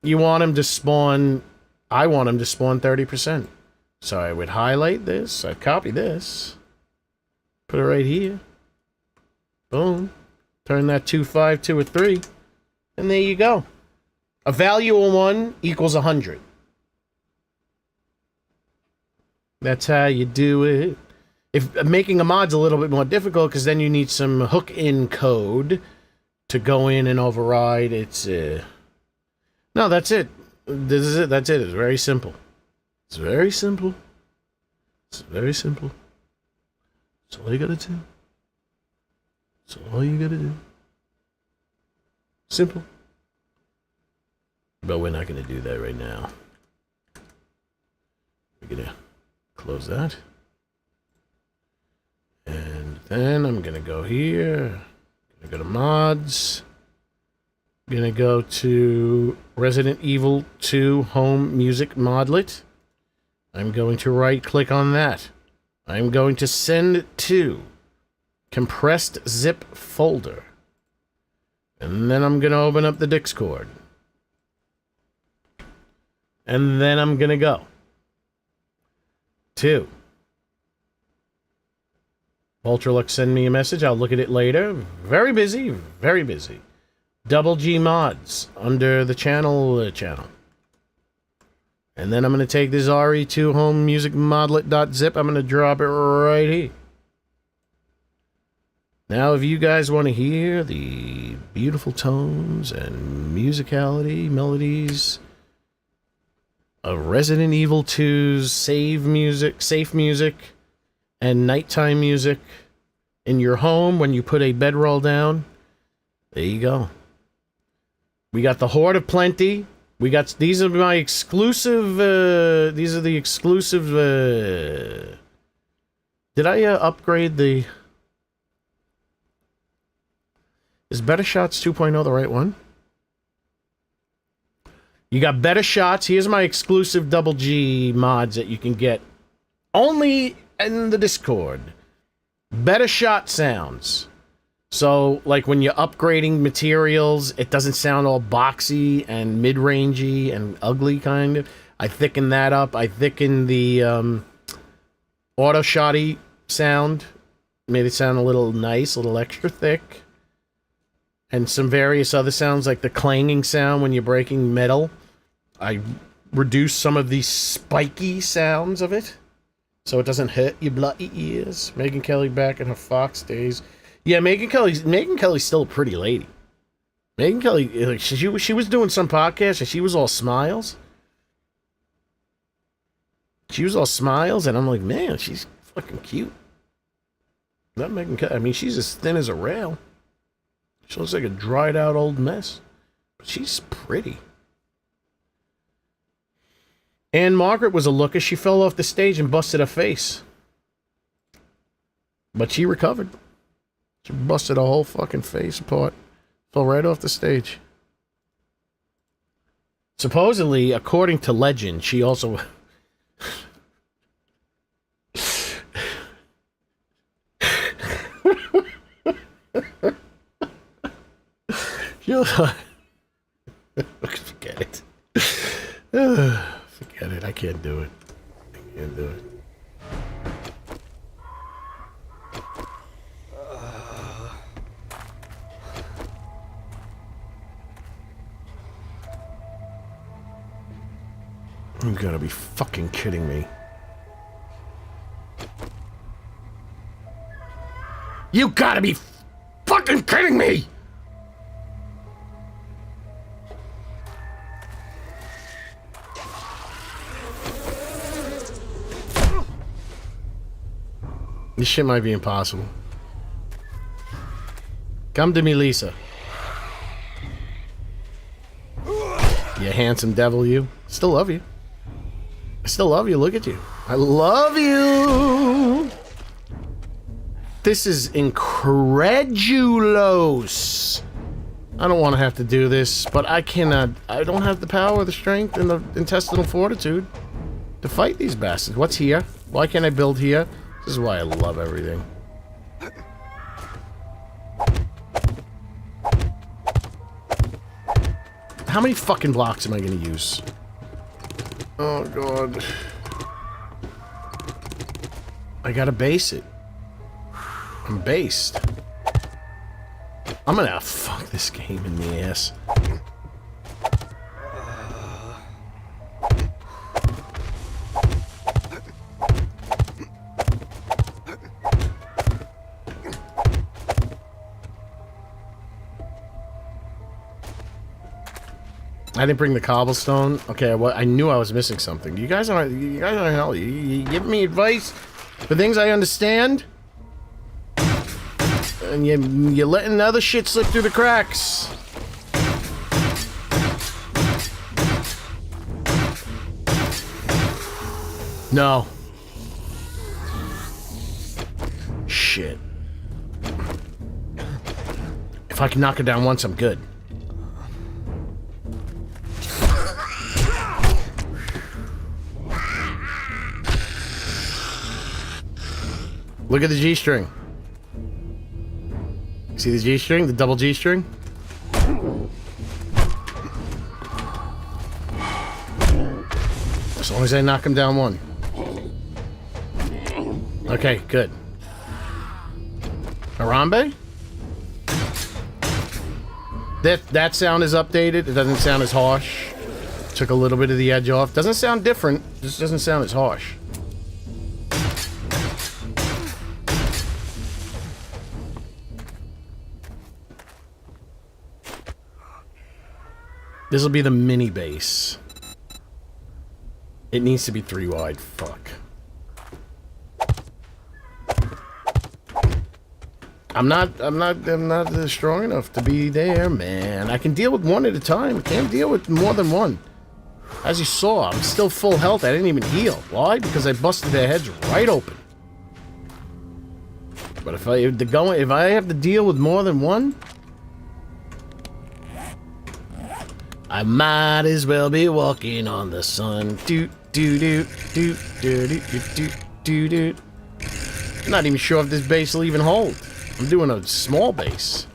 you want him to spawn... I want him to spawn 30%. So I would highlight this. I'd copy this. Put it right here. Boom. Turn that 2.5 to a 3. And there you go. A value of 1 equals 100. That's how you do it. If making a mod's a little bit more difficult, because then you need some hook-in code to go in and override. It's no, that's it. This is it. That's it. It's very simple. It's very simple. It's very simple. That's all you gotta do. That's all you gotta do. Simple. But we're not gonna do that right now. We're gonna close that. And then I'm gonna go here. Gonna go to mods. Gonna go to Resident Evil 2 Home Music Modlet. I'm going to right click on that. I'm going to send it to compressed zip folder. And then I'm gonna open up the Discord. And then I'm gonna go to Ultralux, send me a message. I'll look at it later. Very busy, very busy. Double G Mods under the channel. And then I'm going to take this RE2 Home Music Modlet.zip. I'm going to drop it right here. Now, if you guys want to hear the beautiful tones and musicality, melodies of Resident Evil 2's safe music, and nighttime music in your home when you put a bedroll down, there you go. We got the Horde of Plenty. We got, these are my exclusive, these are the exclusive, did I upgrade the, is Better Shots 2.0 the right one? You got Better Shots. Here's my exclusive Double G mods that you can get only in the Discord. Better Shot sounds. So, like when you're upgrading materials, it doesn't sound all boxy and mid-rangey and ugly, kind of. I thicken that up. I thicken the auto-shotty sound. Made it sound a little nice, a little extra thick. And some various other sounds, like the clanging sound when you're breaking metal. I reduced some of the spiky sounds of it, so it doesn't hurt your bloody ears. Megan Kelly back in her Fox days. Yeah, Megan Kelly's still a pretty lady. Megan Kelly, like, she was doing some podcast and she was all smiles. She was all smiles, and I'm like, man, she's fucking cute. Not Megan Kelly. I mean, she's as thin as a rail. She looks like a dried out old mess. But she's pretty. Anne Margaret was a looker. She fell off the stage and busted her face. But she recovered. She busted her whole fucking face apart. Fell right off the stage. Supposedly, according to legend, she also... Forget it. Forget it. I can't do it. I can't do it. You gotta be fucking kidding me. You gotta be fucking kidding me! This shit might be impossible. Come to me, Lisa. You handsome devil, you. Still love you. I still love you. Look at you. I love you. This is incredulous. I don't want to have to do this, but I cannot. I don't have the power, the strength, and the intestinal fortitude to fight these bastards. What's here? Why can't I build here? This is why I love everything. How many fucking blocks am I going to use? Oh, God. I gotta base it. I'm based. I'm gonna fuck this game in the ass. I didn't bring the cobblestone. Okay, well, I knew I was missing something. You guys aren't hell. You give me advice for things I understand, and you're letting other shit slip through the cracks. No. Shit. If I can knock it down once, I'm good. Look at the G-string. See the G-string? The double G-string? As long as I knock him down one. Okay, good. Harambe? That sound is updated. It doesn't sound as harsh. Took a little bit of the edge off. Doesn't sound different. Just doesn't sound as harsh. This will be the mini base. It needs to be 3 wide. Fuck. I'm not strong enough to be there, man. I can deal with one at a time. I can't deal with more than one. As you saw, I'm still full health. I didn't even heal. Why? Because I busted their heads right open. But if I have to deal with more than one, I might as well be walking on the sun. Doot doot doot doot doot doot doot doot doot. I'm not even sure if this base will even hold. I'm doing a small base.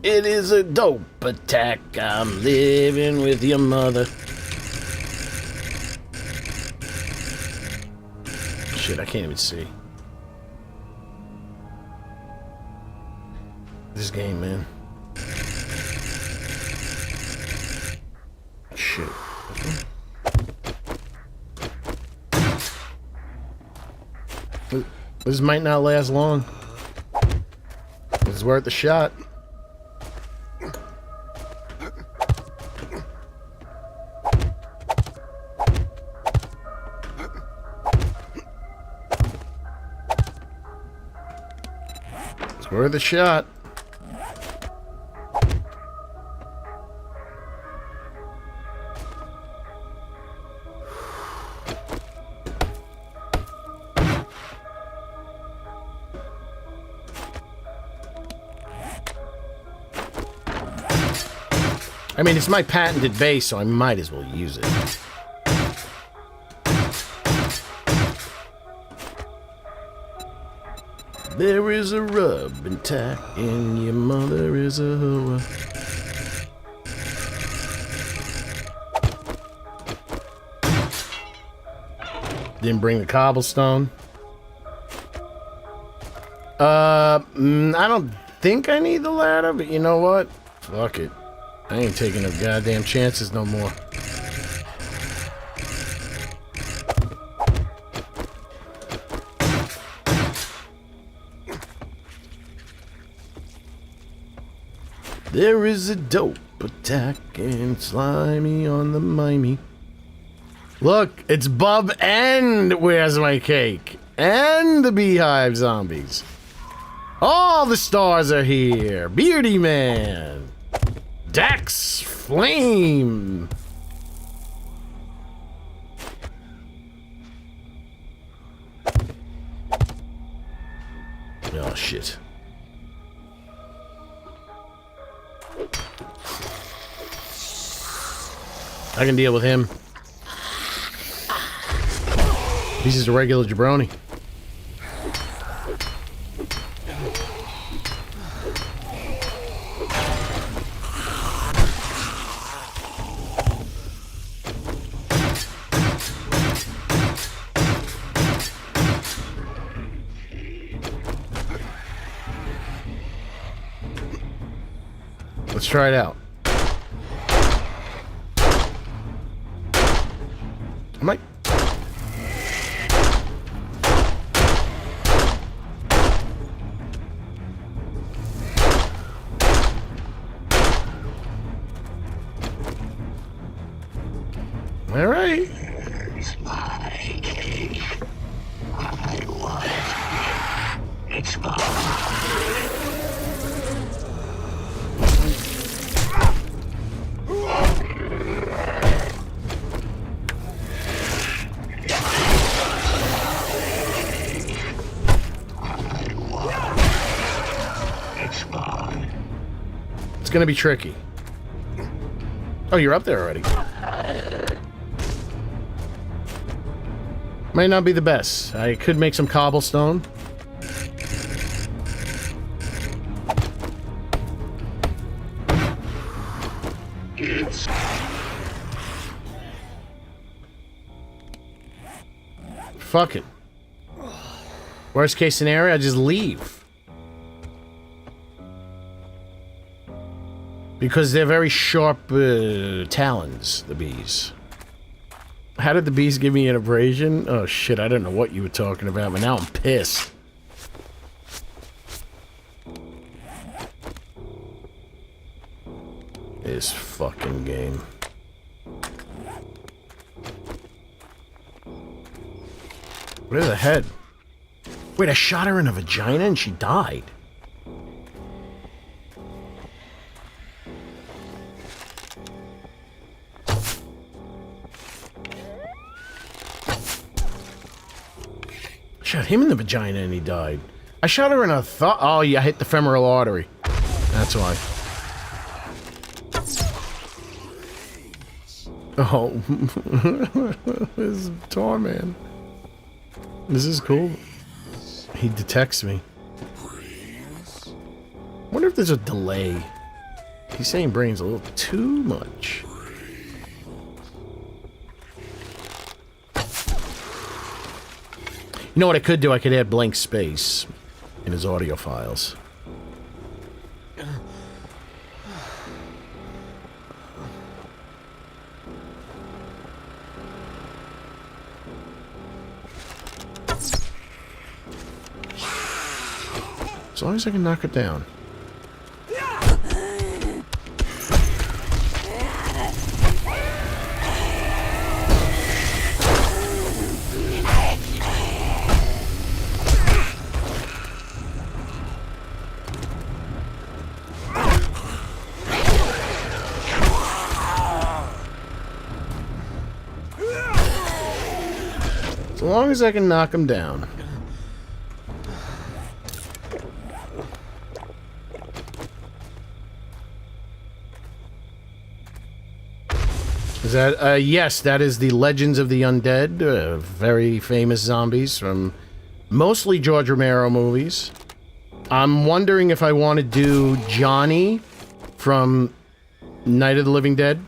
It is a dope attack. I'm living with your mother. Shit, I can't even see. This game, man. Shit. This might not last long. It's worth a shot. It's worth a shot. I mean, it's my patented base, so I might as well use it. There is a rub and tack, and your mother is a hoe. Didn't bring the cobblestone. I don't think I need the ladder, but you know what? Fuck it. I ain't taking no goddamn chances no more. There is a dope attack and slimy on the mimey. Look, it's Bub and Where's My Cake? And the Beehive Zombies. All the stars are here. Beardy Man. Dax Flame. Oh, shit. I can deal with him. He's just a regular jabroni. Let's try it out. I might. All right. Where's my cake? I want it. It's mine. It's gonna be tricky. Oh, you're up there already. Might not be the best. I could make some cobblestone. Fuck it. Worst case scenario, I just leave. Because they're very sharp talons, the bees. How did the bees give me an abrasion? Oh shit, I don't know what you were talking about, but now I'm pissed. This fucking game. Where's the head? Wait, I shot her in the vagina and she died. Shot him in the vagina and he died. I shot her in a thought. Oh, yeah, I hit the femoral artery. That's why. Oh. This is Torman. This is cool. He detects me. Wonder if there's a delay. He's saying brains a little too much. You know what I could do? I could add blank space in his audio files. As long as I can knock it down. As long as I can knock him down. Is that, yes, that is the Legends of the Undead, very famous zombies from mostly George Romero movies. I'm wondering if I want to do Johnny from Night of the Living Dead,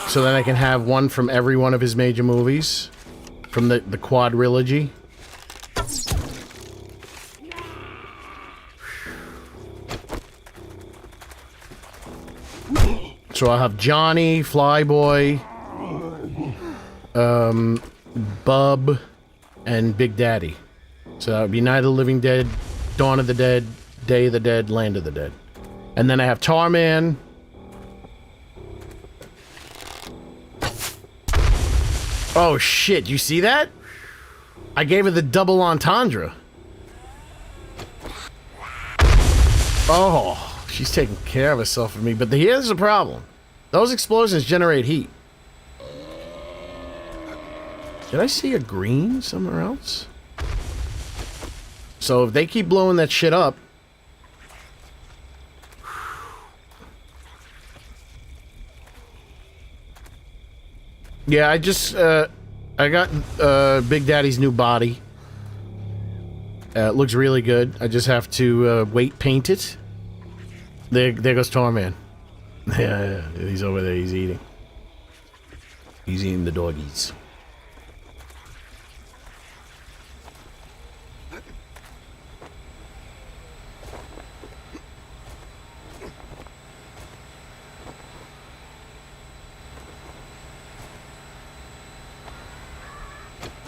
so that I can have one from every one of his major movies, from the quadrilogy. So I'll have Johnny, Flyboy, Bub, and Big Daddy. So that would be Night of the Living Dead, Dawn of the Dead, Day of the Dead, Land of the Dead. And then I have Tarman. Oh shit, you see that? I gave her the double entendre. Oh, she's taking care of herself for me, but here's the problem. Those explosions generate heat. Did I see a green somewhere else? So if they keep blowing that shit up... Yeah, I just, I got, Big Daddy's new body. It looks really good. I just have to, weight paint it. There goes Torman. Yeah, he's over there, he's eating. He's eating the doggies.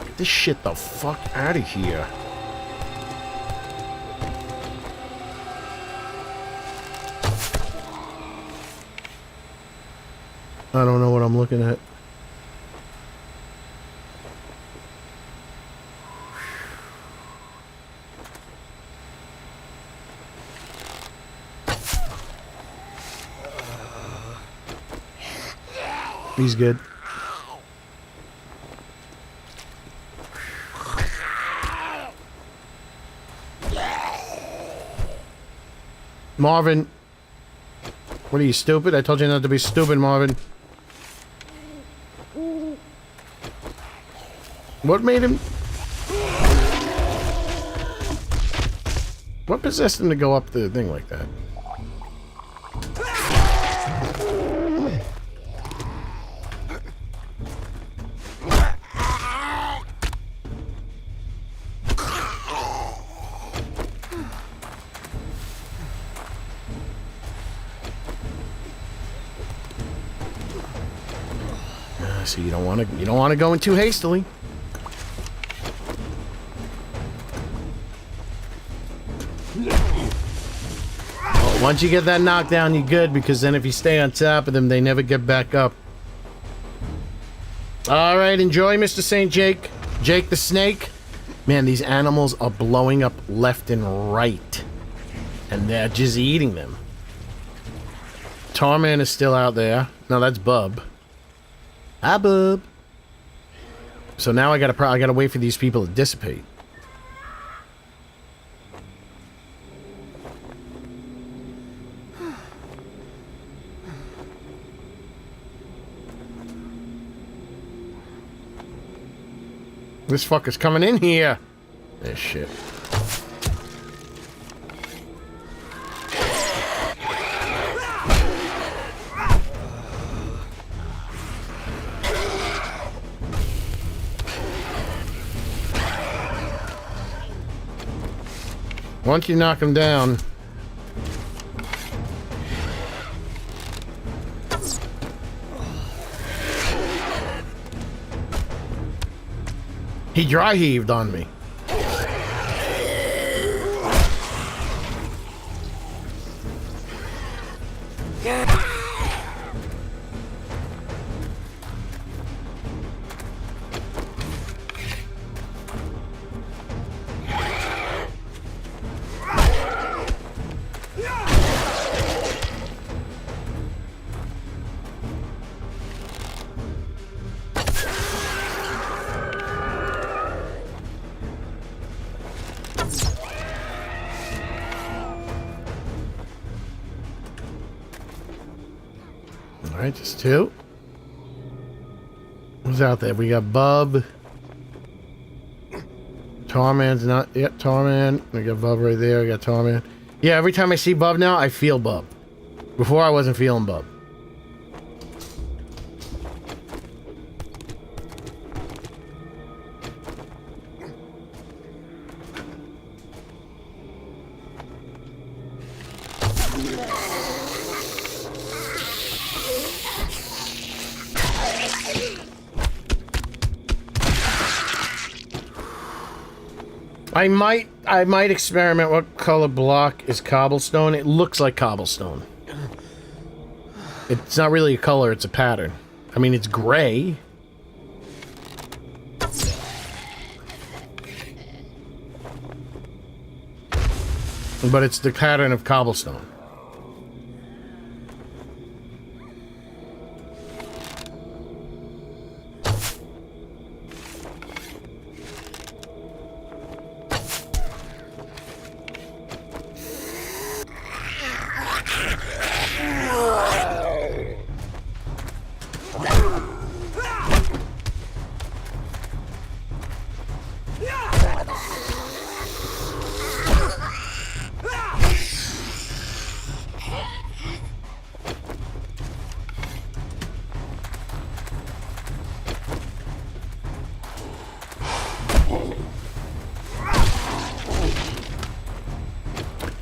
Get this shit the fuck out of here. I don't know what I'm looking at. He's good. Marvin. What are you, stupid? I told you not to be stupid, Marvin. What made him... What possessed him to go up the thing like that? So you don't want to go in too hastily. Well, once you get that knockdown, you're good, because then if you stay on top of them, they never get back up. All right, enjoy, Mr. St. Jake. Jake the Snake. Man, these animals are blowing up left and right, and they're just eating them. Tarman is still out there. No, that's Bub. Hi, Bub. So now I gotta wait for these people to dissipate. This fucker's coming in here. This shit. Once you knock him down... He dry heaved on me. Alright, just two. Who's out there? We got Bub. Tarman's not... Yep, Tarman. I got Bub right there. I got Tarman. Yeah, every time I see Bub now, I feel Bub. Before, I wasn't feeling Bub. I might experiment. What color block is cobblestone? It looks like cobblestone. It's not really a color, it's a pattern. I mean, it's gray. But it's the pattern of cobblestone.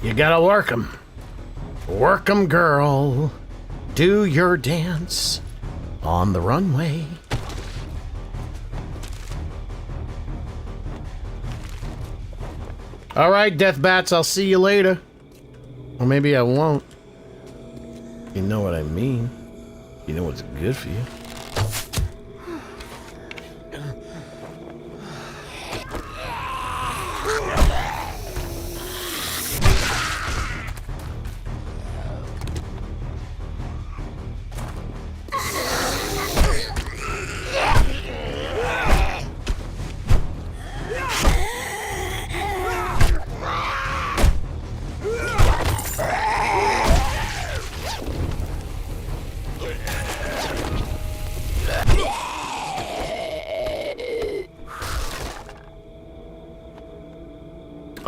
You gotta work 'em. Work 'em, girl. Do your dance on the runway. All right, death bats, I'll see you later. Or maybe I won't. You know what I mean. You know what's good for you.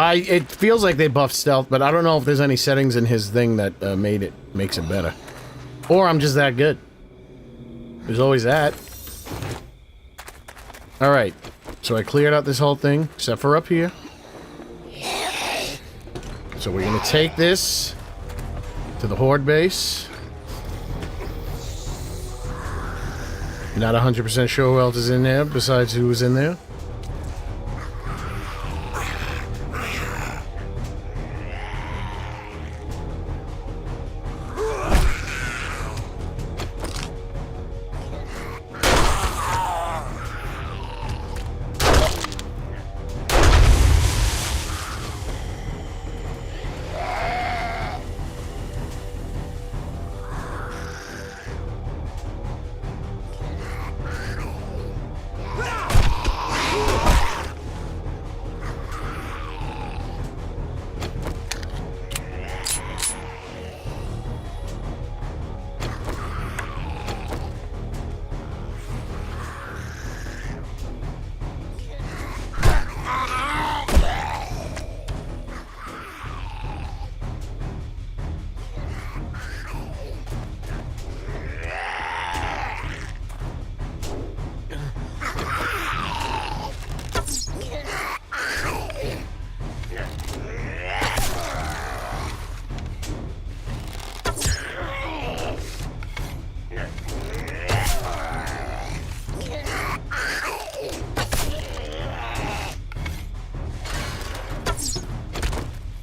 It feels like they buffed stealth, but I don't know if there's any settings in his thing that makes it better. Or I'm just that good. There's always that. Alright, so I cleared out this whole thing, except for up here. So we're gonna take this to the Horde base. Not 100% sure who else is in there, besides who was in there.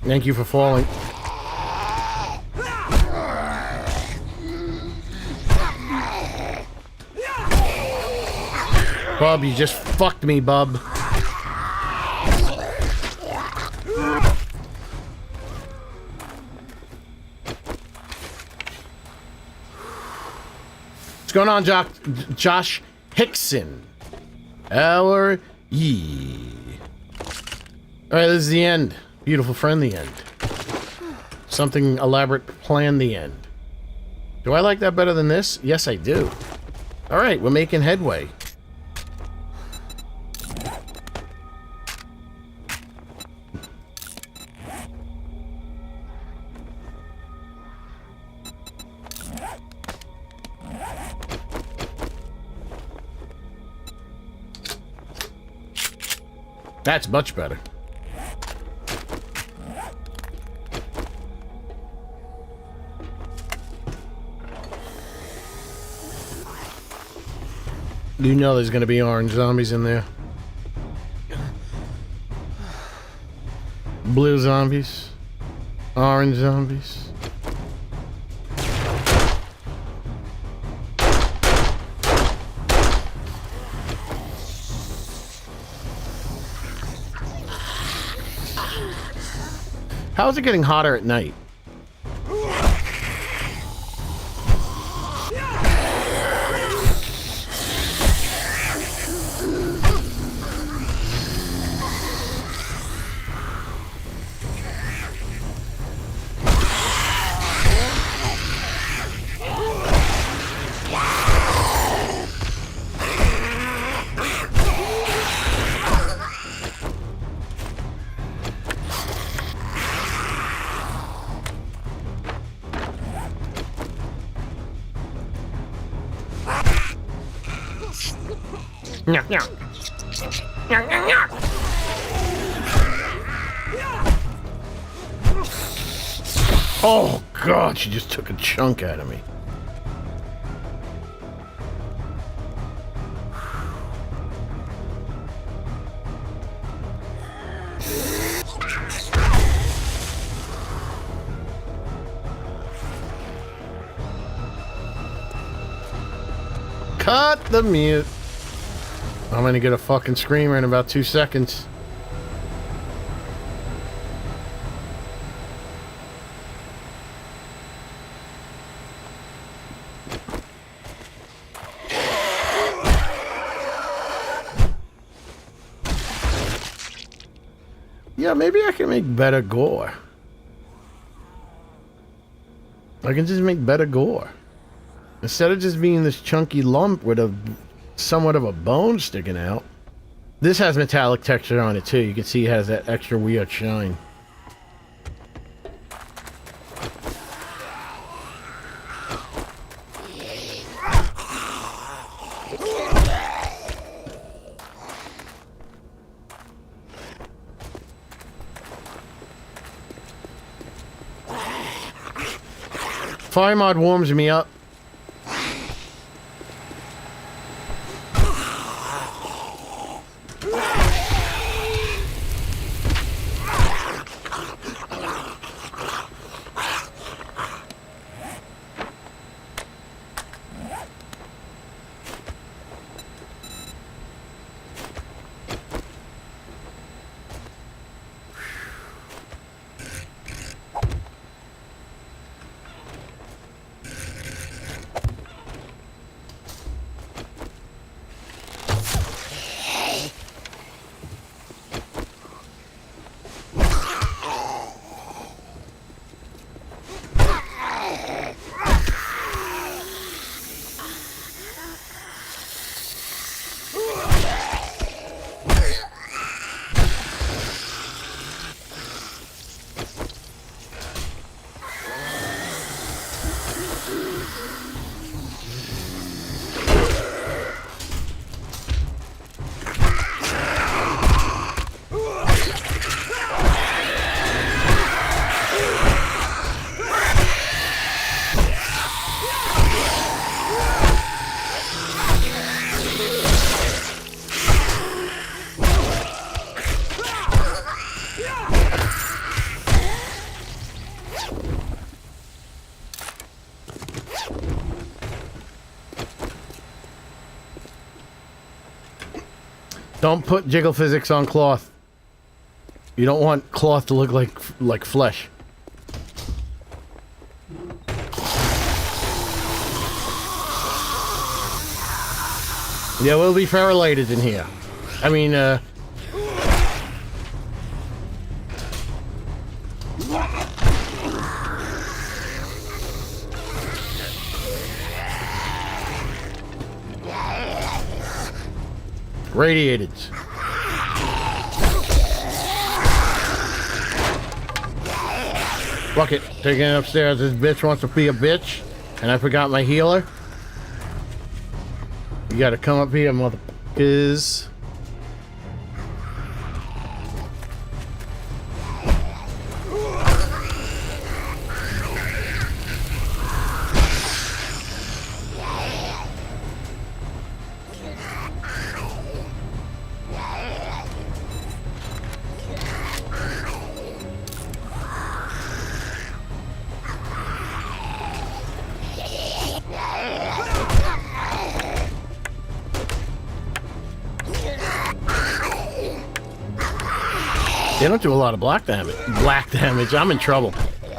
Thank you for falling. Bub, you just fucked me, bub. What's going on, Josh Hickson? Our ye. Alright, this is the end. Beautiful friend, the end. Something elaborate plan, the end. Do I like that better than this? Yes, I do. Alright, we're making headway. That's much better. You know there's gonna be orange zombies in there. Blue zombies. Orange zombies. How is it getting hotter at night? Nyah, nyah. Nyah, nyah, nyah. Oh God, she just took a chunk out of me. Cut the mute. I'm gonna get a fucking screamer in about 2 seconds. Yeah, maybe I can make better gore. I can just make better gore. Instead of just being this chunky lump with a somewhat of a bone sticking out. This has metallic texture on it too. You can see it has that extra weird shine. Fire mod warms me up. Don't put jiggle physics on cloth. You don't want cloth to look like flesh. There will be ferrolators in here. I mean, radiated. Fuck it. Taking it upstairs. This bitch wants to be a bitch. And I forgot my healer. You gotta come up here, motherfuckers. They don't do a lot of block damage. Black damage. I'm in trouble.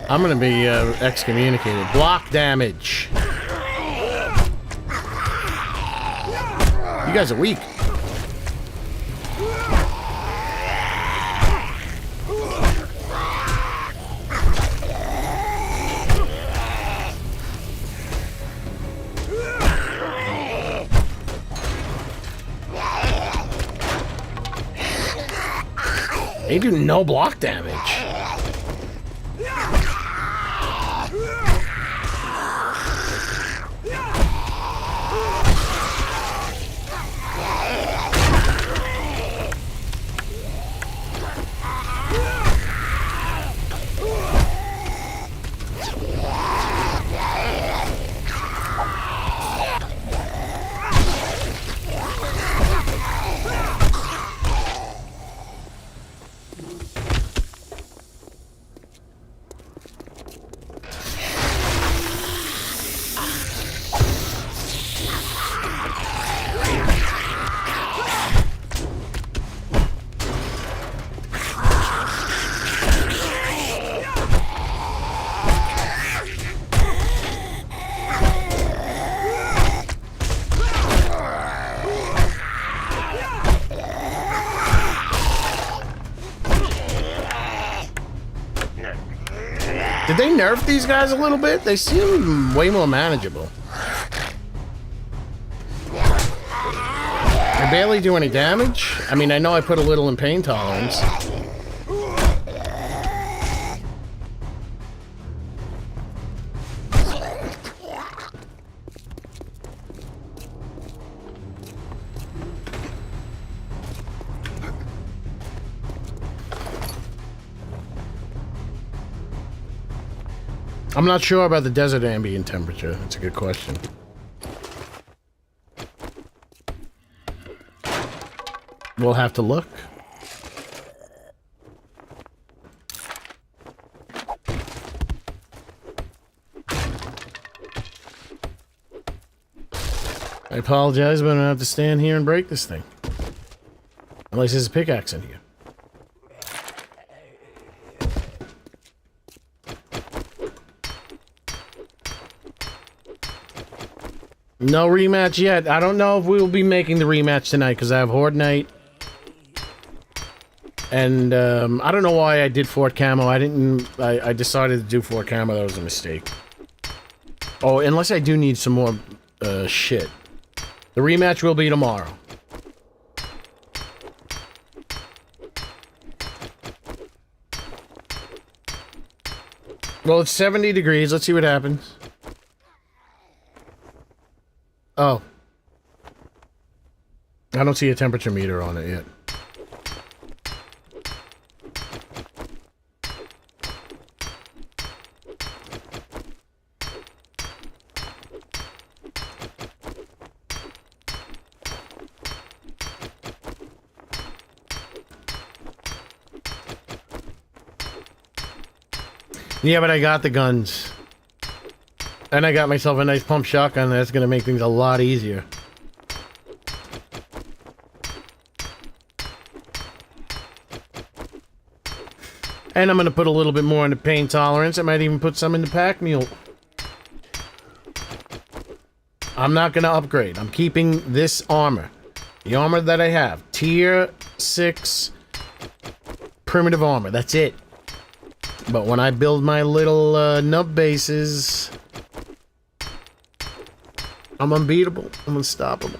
I'm gonna be excommunicated. Block damage. You guys are weak. They do no block damage. Did they nerf these guys a little bit? They seem way more manageable. They barely do any damage. I mean, I know I put a little in pain tolerance. I'm not sure about the desert ambient temperature. That's a good question. We'll have to look. I apologize, but I'm gonna have to stand here and break this thing. Unless there's a pickaxe in here. No rematch yet. I don't know if we will be making the rematch tonight because I have Horde Night. And I don't know why I did Fort Camo. I decided to do Fort Camo. That was a mistake. Oh, unless I do need some more shit. The rematch will be tomorrow. Well, it's 70 degrees. Let's see what happens. Oh. I don't see a temperature meter on it yet. Yeah, but I got the guns. And I got myself a nice pump shotgun that's going to make things a lot easier. And I'm going to put a little bit more into pain tolerance. I might even put some into pack mule. I'm not going to upgrade. I'm keeping this armor. The armor that I have. Tier 6 primitive armor. That's it. But when I build my little nub bases... I'm unbeatable. I'm unstoppable.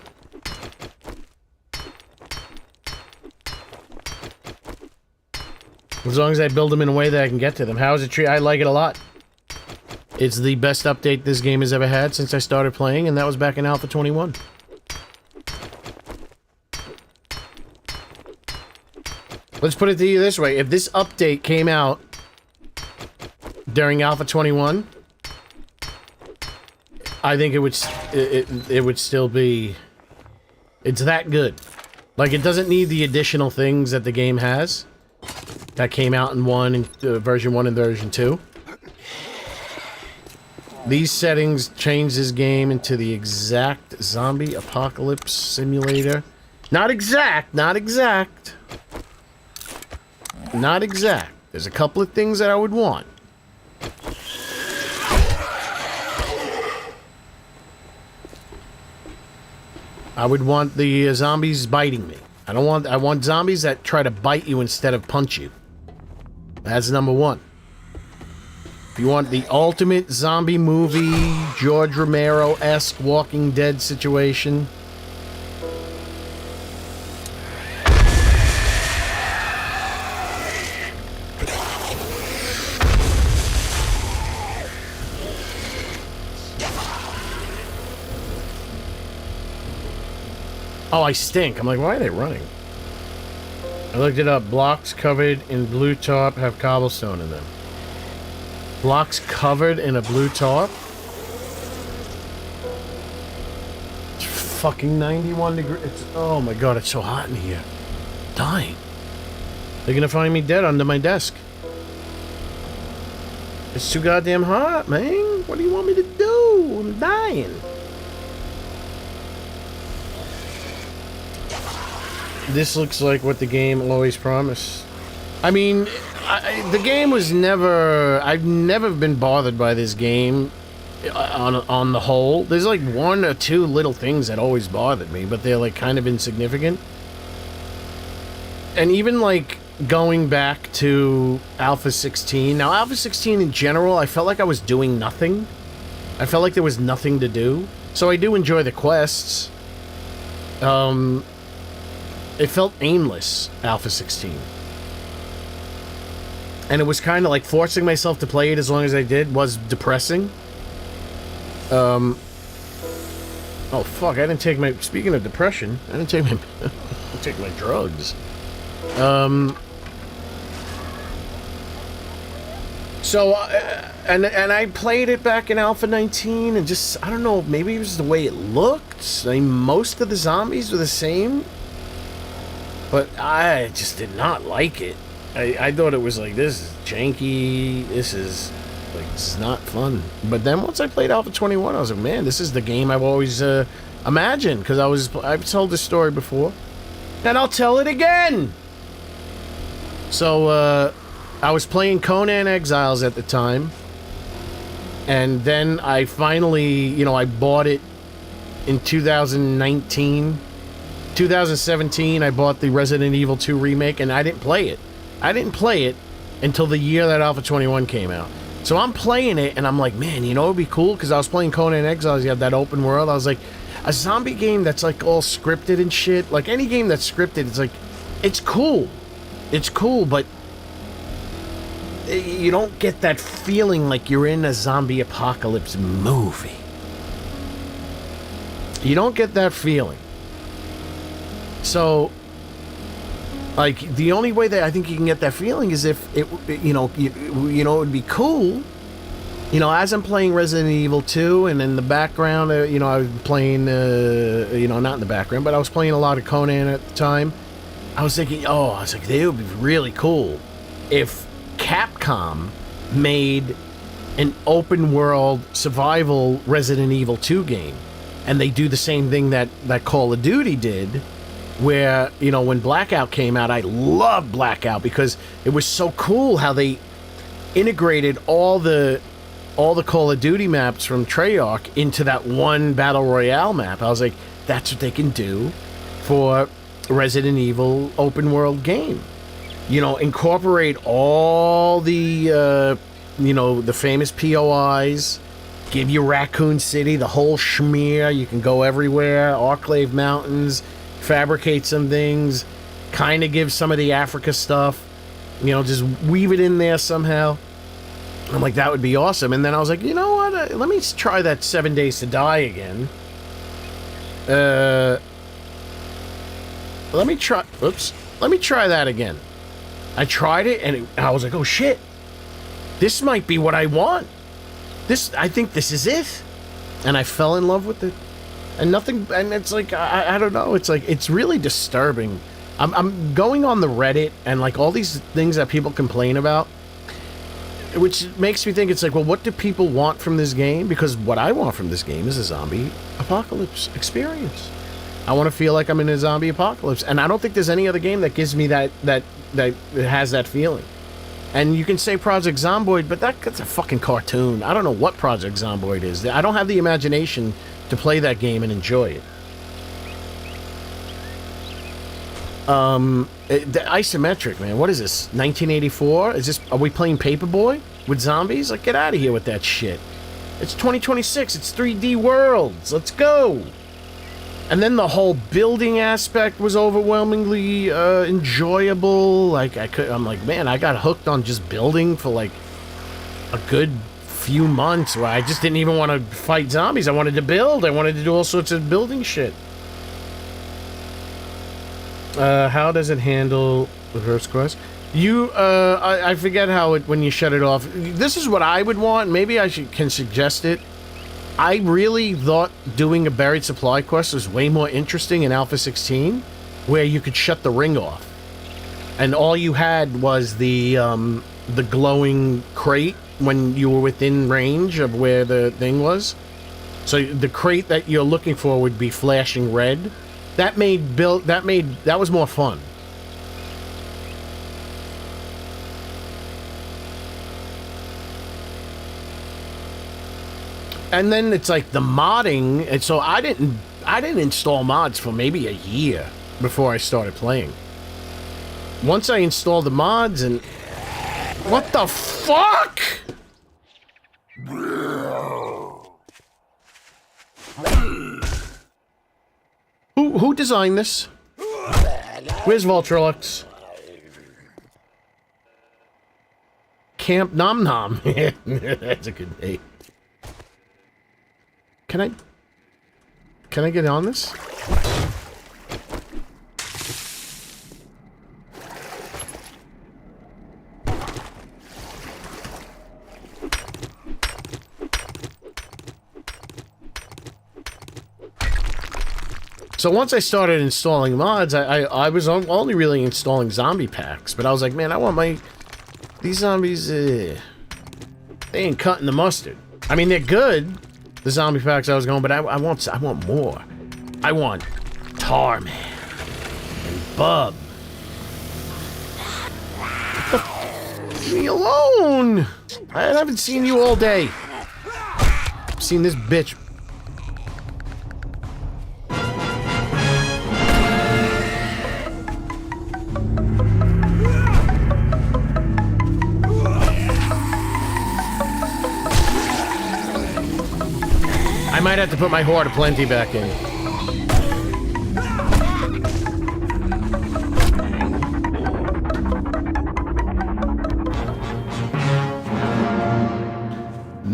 As long as I build them in a way that I can get to them. How is it treated? I like it a lot. It's the best update this game has ever had since I started playing, and that was back in Alpha 21. Let's put it to you this way. If this update came out during Alpha 21... I think it would still be... It's that good. Like, it doesn't need the additional things that the game has. That came out in version 1 and version 2. These settings change this game into the exact zombie apocalypse simulator. Not exact, not exact. not exact. There's a couple of things that I would want. I would want the zombies biting me. I want zombies that try to bite you instead of punch you. That's number one. If you want the ultimate zombie movie, George Romero-esque Walking Dead situation. Oh, I stink. I'm like, why are they running? I looked it up. Blocks covered in blue tarp have cobblestone in them. Blocks covered in a blue tarp? It's fucking 91 degrees. Oh my god, it's so hot in here. I'm dying. They're gonna find me dead under my desk. It's too goddamn hot, man. What do you want me to do? I'm dying. This looks like what the game always promised. I mean, the game was never... I've never been bothered by this game on the whole. There's like one or two little things that always bothered me, but they're like kind of insignificant. And even like going back to Alpha 16. Now, Alpha 16 in general, I felt like I was doing nothing. I felt like there was nothing to do. So I do enjoy the quests. It felt aimless, Alpha 16. And it was kind of like forcing myself to play it as long as I did was depressing. Oh fuck, I didn't take my... Speaking of depression, I didn't take my... take my drugs. So, and I played it back in Alpha 19 and just, I don't know, maybe it was the way it looked. I mean, most of the zombies were the same. But I just did not like it. I thought it was like, this is janky, this is not fun. But then once I played Alpha 21, I was like, man, this is the game I've always imagined, because I've told this story before. And I'll tell it again! So, I was playing Conan Exiles at the time. And then I finally, you know, I bought it in 2019. 2017, I bought the Resident Evil 2 remake, and I didn't play it. I didn't play it until the year that Alpha 21 came out. So I'm playing it, and I'm like, man, you know, it'd be cool, because I was playing Conan Exiles, you have that open world. I was like, a zombie game that's, like, all scripted and shit, like, any game that's scripted, it's like, it's cool. It's cool, but you don't get that feeling like you're in a zombie apocalypse movie. You don't get that feeling. So, like, the only way that I think you can get that feeling is if it, you know, it would be cool. You know, as I'm playing Resident Evil 2, and in the background, you know, I was playing, you know, not in the background, but I was playing a lot of Conan at the time. I was thinking, oh, I was like, it would be really cool if Capcom made an open world survival Resident Evil 2 game, and they do the same thing that Call of Duty did. Where, you know, when Blackout came out, I loved Blackout because it was so cool how they integrated all the Call of Duty maps from Treyarch into that one Battle Royale map. I was like, that's what they can do for Resident Evil open world game. You know, incorporate all the, you know, the famous POIs, give you Raccoon City, the whole schmear, you can go everywhere, Arclave Mountains, fabricate some things, kind of give some of the Africa stuff, you know, just weave it in there somehow. I'm like, that would be awesome. And then I was like, you know what, let me try that 7 Days to Die again. Let me try that again. I tried it, and I was like, oh shit, this might be what I want. I think this is it. And I fell in love with it. And nothing, and it's like, I don't know, it's like, it's really disturbing. I'm going on the Reddit, and like all these things that people complain about, which makes me think, it's like, well, what do people want from this game? Because what I want from this game is a zombie apocalypse experience. I want to feel like I'm in a zombie apocalypse, and I don't think there's any other game that gives me that has that feeling. And you can say Project Zomboid, but that's a fucking cartoon. I don't know what Project Zomboid is. I don't have the imagination to play that game and enjoy it. The isometric, man. What is this? 1984? Are we playing Paperboy with zombies? Like, get out of here with that shit. It's 2026. It's 3D worlds. Let's go. And then the whole building aspect was overwhelmingly enjoyable. Like, I'm like, man, I got hooked on just building for like a good few months where I just didn't even want to fight zombies. I wanted to build. I wanted to do all sorts of building shit. How does it handle reverse quest? I forget how when you shut it off. This is what I would want. Maybe I can suggest it. I really thought doing a buried supply quest was way more interesting in Alpha 16, where you could shut the ring off, and all you had was the glowing crate when you were within range of where the thing was. So the crate that you're looking for would be flashing red. That was more fun. And then it's like the modding, and so I didn't install mods for maybe a year before I started playing. Once I installed the mods, and what the fuck? Who designed this? Where's Voltrolux? Camp Nom Nom. That's a good name. Can I get on this? So once I started installing mods, I was only really installing zombie packs, but I was like, man, I want these zombies, they ain't cutting the mustard. I mean, they're good, the zombie packs I was going, but I want more. I want Tarman and Bub. Leave me alone! I haven't seen you all day. I've seen this bitch. I might have to put my Horde of Plenty back in.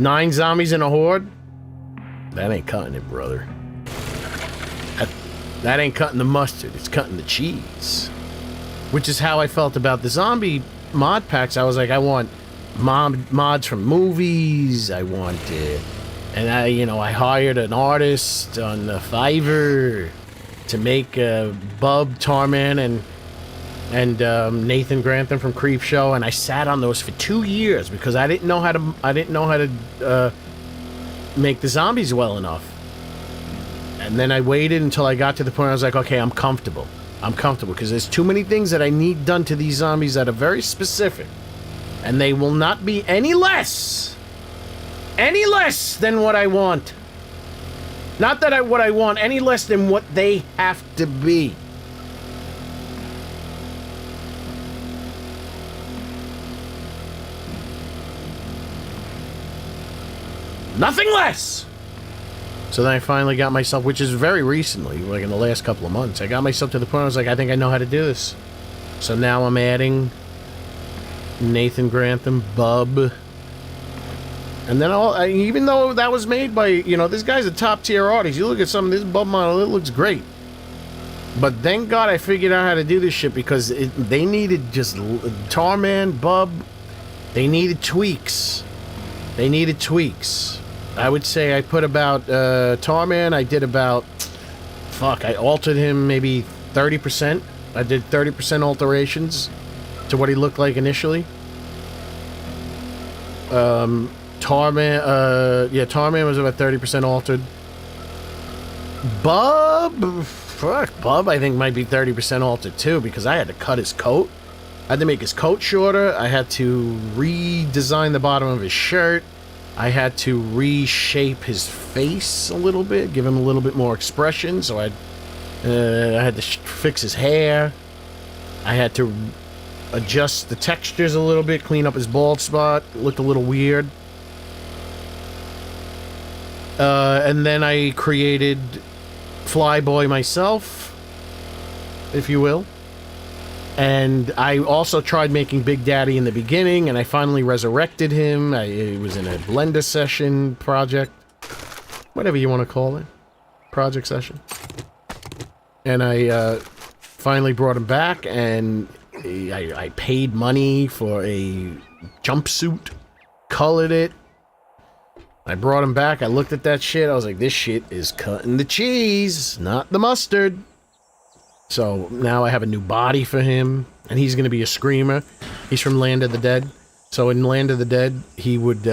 Nine zombies in a horde? That ain't cutting it, brother. That ain't cutting the mustard, it's cutting the cheese. Which is how I felt about the zombie mod packs. I was like, I want mods from movies, I want and I hired an artist on Fiverr to make Bub, Tarman, and Nathan Grantham from Creepshow, and I sat on those for 2 years because I didn't know how to make the zombies well enough. And then I waited until I got to the point where I was like, okay, I'm comfortable because there's too many things that I need done to these zombies that are very specific, and they will not be any less than what I want. Not that what I want, any less than what they have to be. Nothing less! So then I finally got myself, which is very recently, like in the last couple of months, I got myself to the point where I was like, I think I know how to do this. So now I'm adding Nathan Grantham, Bub. And then even though that was made by, this guy's a top tier artist. You look at some of this Bub model, it looks great. But thank God I figured out how to do this shit because they needed just Tarman, Bub, they needed tweaks. I would say I put about, Tarman, I did about, I altered him maybe 30%. I did 30% alterations to what he looked like initially. Tarman was about 30% altered. Bub, fuck, Bub, I think might be 30% altered too, because I had to cut his coat. I had to make his coat shorter. I had to redesign the bottom of his shirt. I had to reshape his face a little bit, give him a little bit more expression. So I had to fix his hair. I had to adjust the textures a little bit, clean up his bald spot. It looked a little weird. And then I created Flyboy myself, if you will. And I also tried making Big Daddy in the beginning, and I finally resurrected him. It was in a Blender session project. Whatever you want to call it. Project session. And I finally brought him back, and I paid money for a jumpsuit, colored it. I brought him back, I looked at that shit, I was like, this shit is cutting the cheese, not the mustard. So now I have a new body for him, and he's going to be a screamer. He's from Land of the Dead. So in Land of the Dead, he would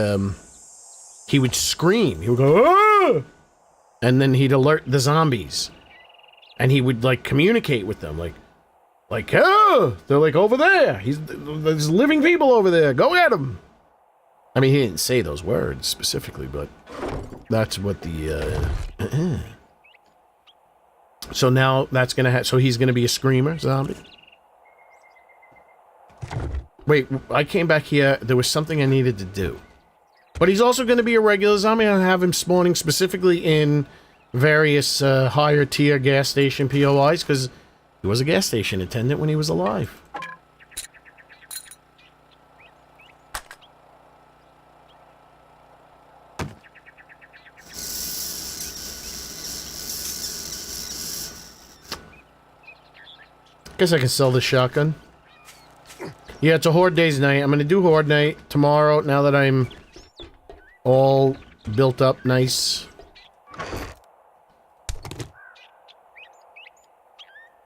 scream. He would go, "Ah!" And then he'd alert the zombies. And he would, like, communicate with them, like, oh, they're, like, over there. There's living people over there. Go at them. I mean, he didn't say those words specifically, but that's what the, So now that's gonna so he's gonna be a screamer zombie. Wait, I came back here. There was something I needed to do. But he's also gonna be a regular zombie. I'll have him spawning specifically in various higher tier gas station POIs, because he was a gas station attendant when he was alive. Guess I can sell this shotgun. Yeah, it's a Horde Days night. I'm gonna do Horde night tomorrow, now that I'm all built up nice.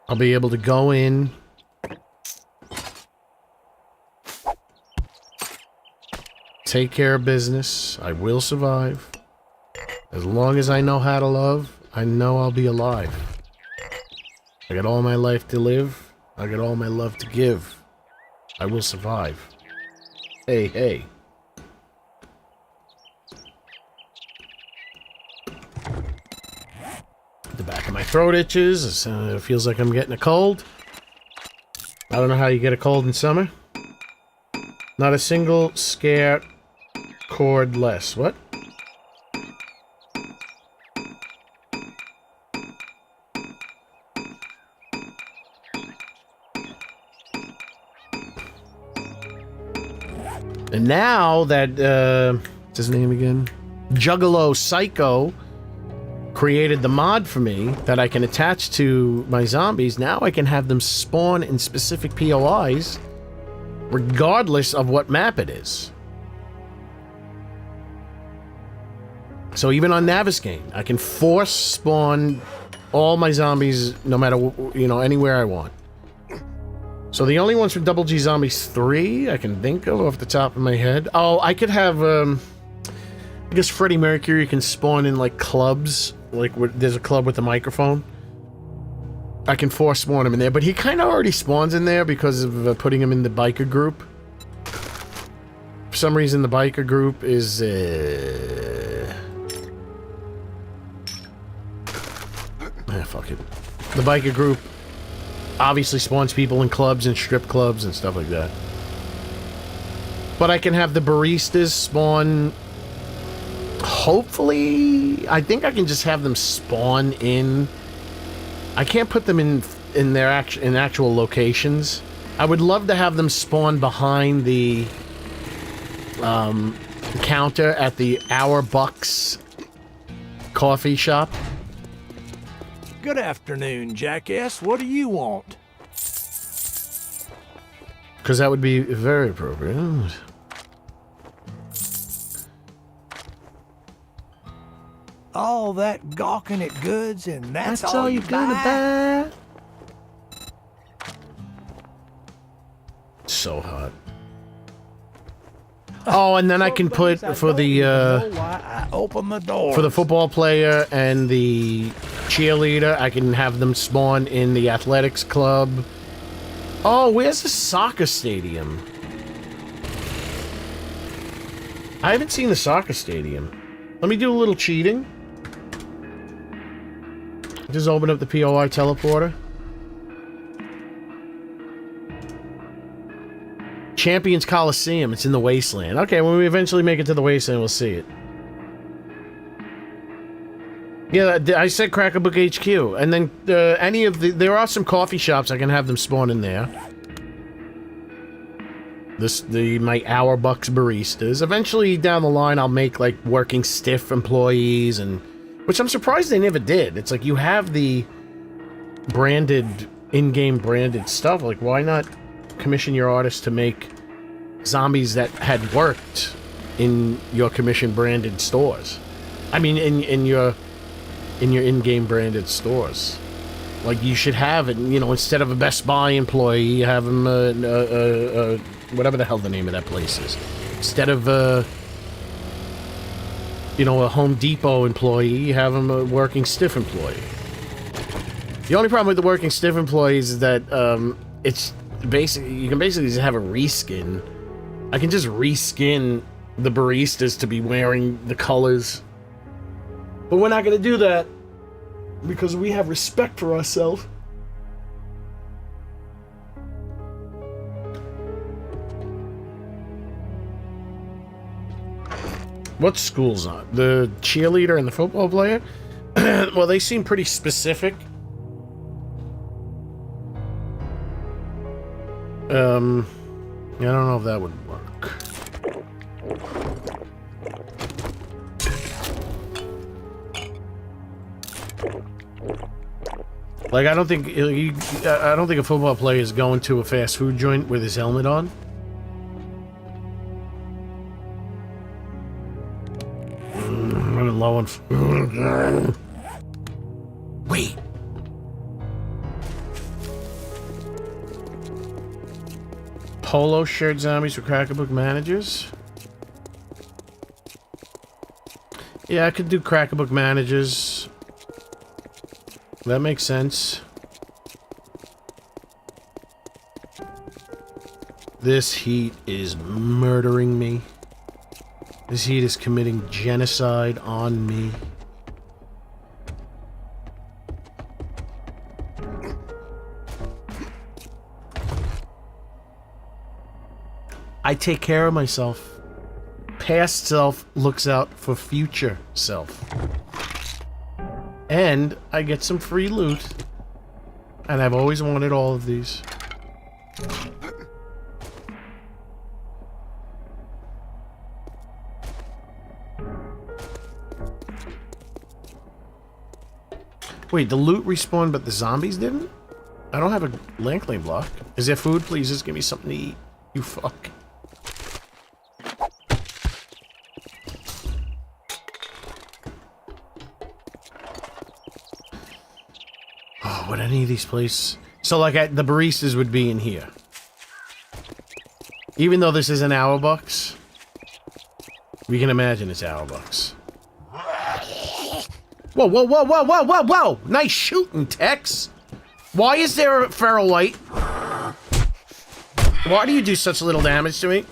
I'll be able to go in. Take care of business. I will survive. As long as I know how to love, I know I'll be alive. I got all my life to live. I got all my love to give. I will survive. Hey, hey. The back of my throat itches. It feels like I'm getting a cold. I don't know how you get a cold in summer. Not a single scare cord less. What? And now that, what's his name again? Juggalo Psycho created the mod for me that I can attach to my zombies, now I can have them spawn in specific POIs regardless of what map it is. So even on Naviskane, I can force spawn all my zombies no matter, you know, anywhere I want. So the only ones from Double G Zombies 3 I can think of off the top of my head. Oh, I could have, I guess Freddie Mercury can spawn in, like, clubs. Like, there's a club with a microphone. I can force spawn him in there, but he kind of already spawns in there because of putting him in the biker group. For some reason, the biker group is, fuck it. The biker group obviously spawns people in clubs and strip clubs and stuff like that. But I can have the baristas spawn... Hopefully... I think I can just have them spawn in... I can't put them in their actual locations. I would love to have them spawn behind the... counter at the Our Bucks coffee shop. Good afternoon, jackass. What do you want? Because that would be very appropriate. All that gawking at goods, and that's all you're gonna buy? So hot. Oh, and then I can put for the I open the door for the football player and the cheerleader. I can have them spawn in the athletics club. Oh, where's the soccer stadium? I haven't seen the soccer stadium. Let me do a little cheating. Just open up the POI teleporter. Champions Coliseum. It's in the Wasteland. Okay, when we eventually make it to the Wasteland, we'll see it. Yeah, I said Crackerbook HQ. And then any of the... There are some coffee shops. I can have them spawn in there. My Hour Bucks baristas. Eventually, down the line, I'll make, like, working stiff employees and... Which I'm surprised they never did. It's like, you have the branded, in-game branded stuff. Like, why not commission your artists to make zombies that had worked in your commission branded stores? I mean, in your in-game branded stores. Like, you should have it, you know, instead of a Best Buy employee, you have them, whatever the hell the name of that place is. Instead of, you know, a Home Depot employee, you have them a working stiff employee. The only problem with the working stiff employees is that, it's basically, you can basically just have a reskin. I can just reskin the baristas to be wearing the colors. But we're not gonna do that because we have respect for ourselves. What school's on? The cheerleader and the football player? Well, they seem pretty specific. Yeah, I don't know if that would work. Like, I don't think a football player is going to a fast food joint with his helmet on. Running low on food. Wait. Polo shirt zombies for Crackerbook managers. Yeah, I could do Crackerbook managers. That makes sense. This heat is murdering me. This heat is committing genocide on me. I take care of myself. Past self looks out for future self. And I get some free loot. And I've always wanted all of these. Wait, the loot respawned but the zombies didn't? I don't have a land claim block. Is there food? Please just give me something to eat. You fuck. Oh, would any of these places... So, like, the baristas would be in here. Even though this is an hour bucks, we can imagine it's hour bucks. Whoa, whoa, whoa, whoa, whoa, whoa, whoa! Nice shooting, Tex! Why is there a feral light? Why do you do such little damage to me?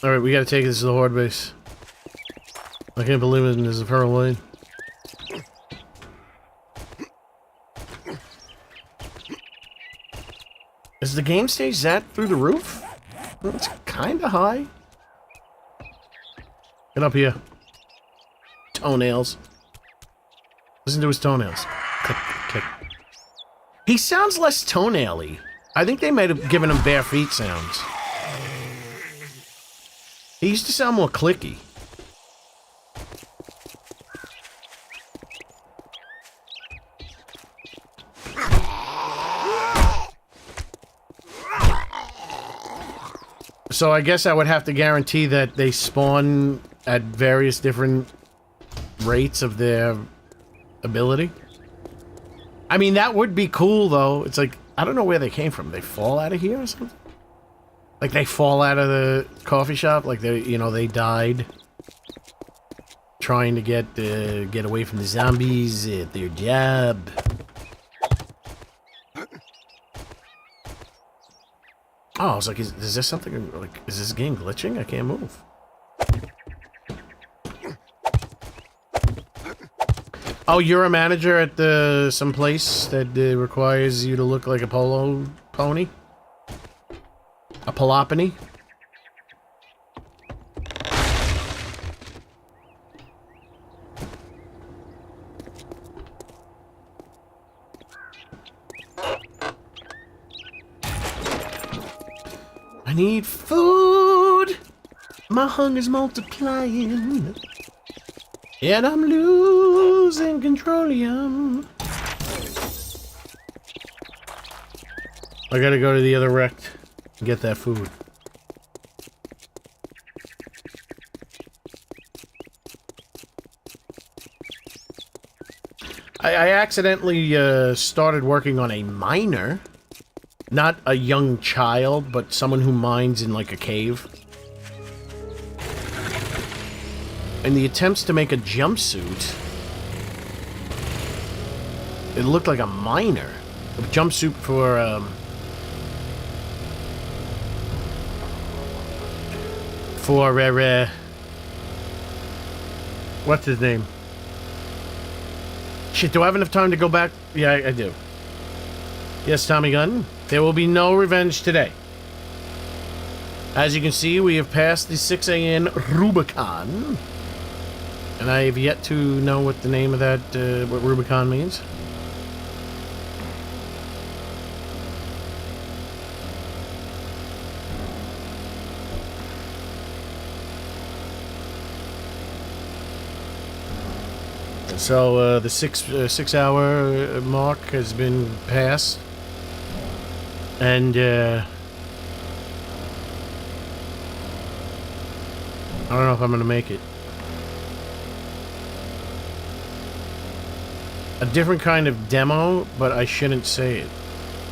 Alright, we gotta take this to the horde base. I can't believe it, there's a feral light. Is the game stage that through the roof? Well, it's kinda high. Get up here. Toenails. Listen to his toenails. Click, click. He sounds less toenail-y. I think they might have given him bare feet sounds. He used to sound more clicky. So I guess I would have to guarantee that they spawn at various different rates of their ability. I mean, that would be cool, though. It's like, I don't know where they came from. They fall out of here or something? Like, they fall out of the coffee shop? Like, they, you know, they died trying to get away from the zombies at their job. Oh, I was like, is there something, like, is this game glitching? I can't move. Oh, you're a manager at some place that requires you to look like a polo pony? A palopony? I need food! My hunger's multiplying. And I'm losing controlium. I gotta go to the other wreck and get that food. I accidentally started working on a miner. Not a young child, but someone who mines in like a cave. In the attempts to make a jumpsuit, it looked like a miner. A jumpsuit for, what's his name? Shit, do I have enough time to go back? Yeah, I do. Yes, Tommy Gunn. There will be no revenge today. As you can see, we have passed the 6 a.m. Rubicon. And I have yet to know what the name of that, what Rubicon means. So, the six-hour mark has been passed. And, I don't know if I'm gonna make it. A different kind of demo, but I shouldn't say it.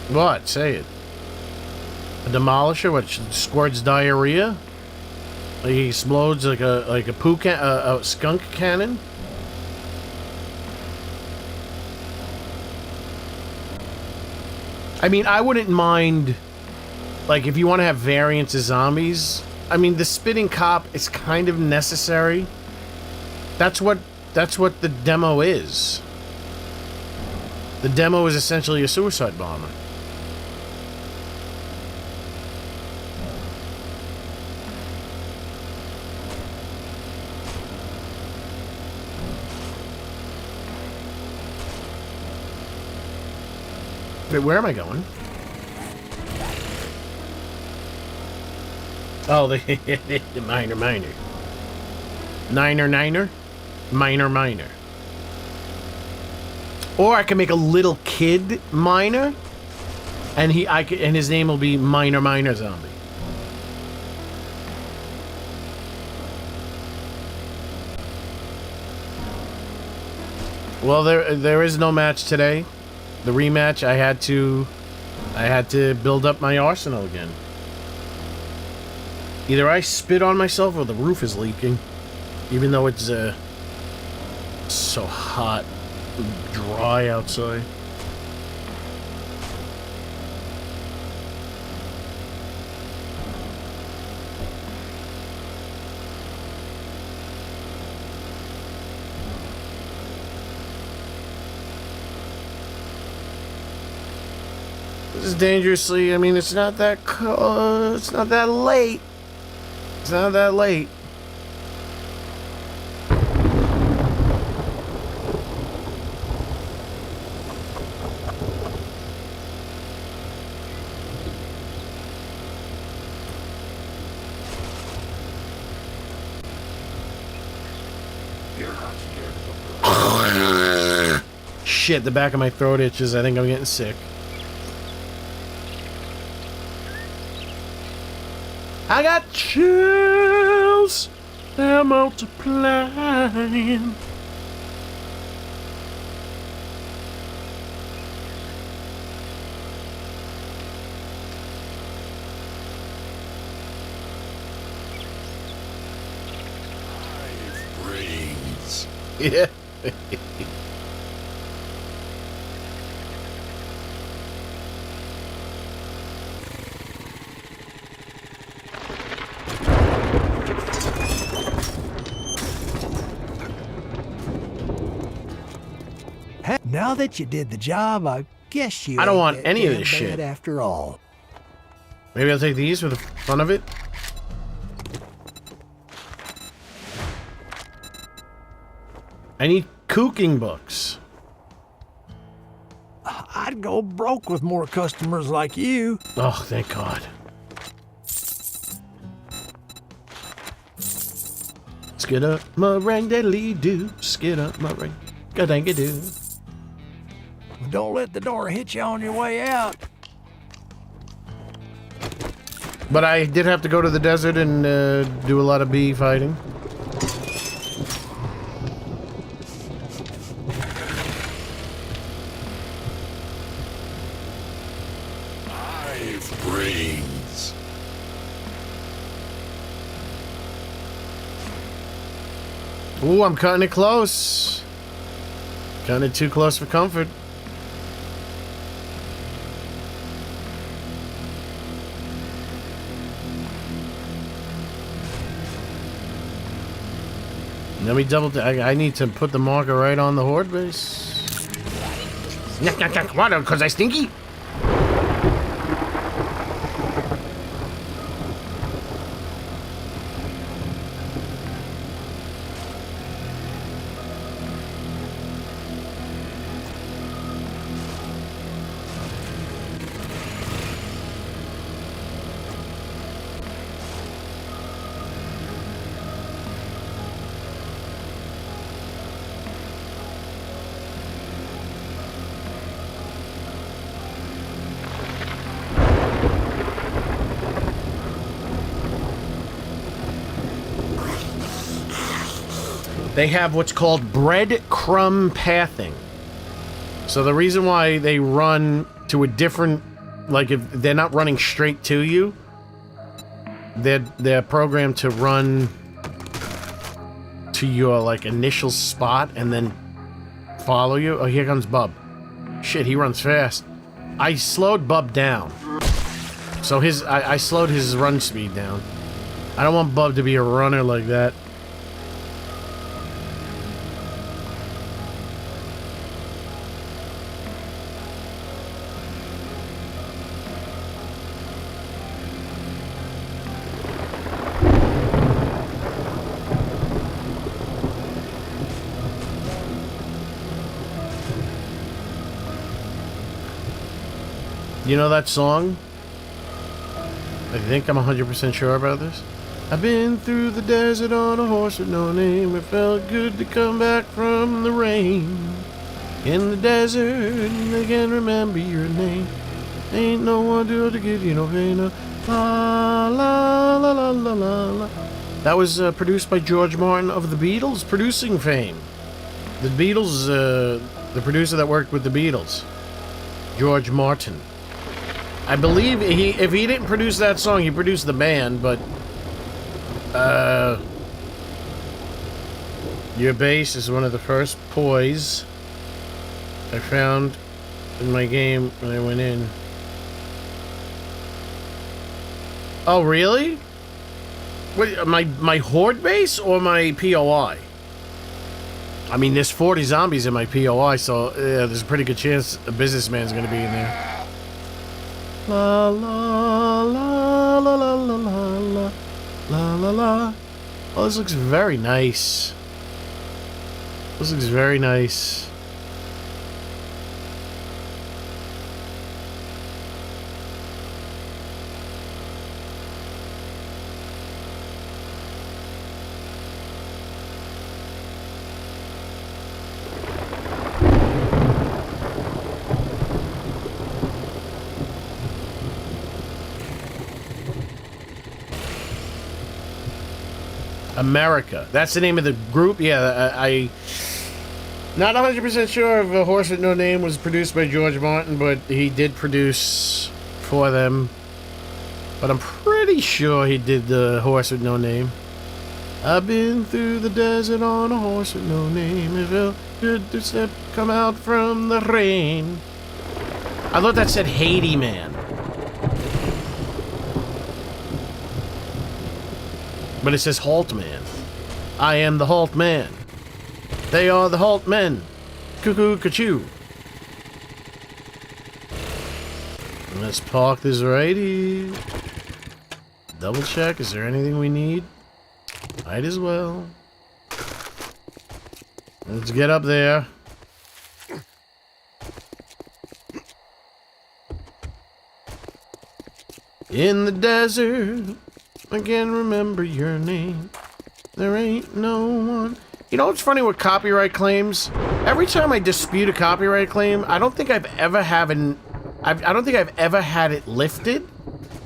What? Say it. A demolisher, which squirts diarrhea? Like he explodes like a poo can, a skunk cannon? I mean, I wouldn't mind, like, if you want to have variants of zombies. I mean, the spitting cop is kind of necessary. That's what the demo is. The demo is essentially a suicide bomber. Wait, where am I going? Oh, the miner. Miner. Or I can make a little kid miner, and his name will be Miner Zombie. Well, there is no match today. The rematch, I had to build up my arsenal again. Either I spit on myself or the roof is leaking, even though it's so hot and dry outside. This is dangerously, I mean, it's not that it's not that late. It's not that late. Shit, the back of my throat itches. I think I'm getting sick. I got chills, they're multiplying. Five brains Yeah. Heck, now that you did the job, I guess you I don't ain't want that any of damn this bad shit. after all. Maybe I'll take these for the fun of it. I need cooking books. I'd go broke with more customers like you. Oh, thank God. Skid up, meringue diddly do. Skid up, meringue. Ga-dang-a-doo. Don't let the door hit you on your way out. But I did have to go to the desert and do a lot of bee fighting. Hive brains. Ooh, I'm cutting it close. Cutting it too close for comfort. Let me double. I need to put the marker right on the horde base. Knock, knock, knock. What? Because I stinky? They have what's called breadcrumb pathing. So the reason why they run to a different, like if they're not running straight to you, they're programmed to run to your like initial spot and then follow you. Oh, here comes Bub. Shit, he runs fast. I slowed Bub down. So I slowed his run speed down. I don't want Bub to be a runner like that. You know that song? I think I'm 100% sure about this. I've been through the desert on a horse with no name. It felt good to come back from the rain. In the desert, and I can't remember your name. Ain't no one to give you no pain. La la la la la la la. That was produced by George Martin of the Beatles producing fame. The Beatles, the producer that worked with the Beatles, George Martin. I believe if he didn't produce that song, he produced the band, but your bass is one of the first poise I found in my game when I went in. Oh, really? What, my horde base or my POI? I mean, there's 40 zombies in my POI, so there's a pretty good chance a businessman's gonna be in there. La la la la la la la la la la la. Oh, this looks very nice. This looks very nice. America. That's the name of the group? Yeah, I not 100% sure if A Horse with No Name was produced by George Martin, but he did produce for them. But I'm pretty sure he did The Horse with No Name. I've been through the desert on a horse with no name. It felt good to step come out from the rain. I thought that said Haiti Man. But it says Halt Man. I am the Halt Man. They are the Halt Men. Cuckoo, cachoo. Let's park this right here. Double check. Is there anything we need? Might as well. Let's get up there. In the desert, I can't remember your name. There ain't no one. You know what's funny with copyright claims? Every time I dispute a copyright claim, I don't think I've ever had it lifted.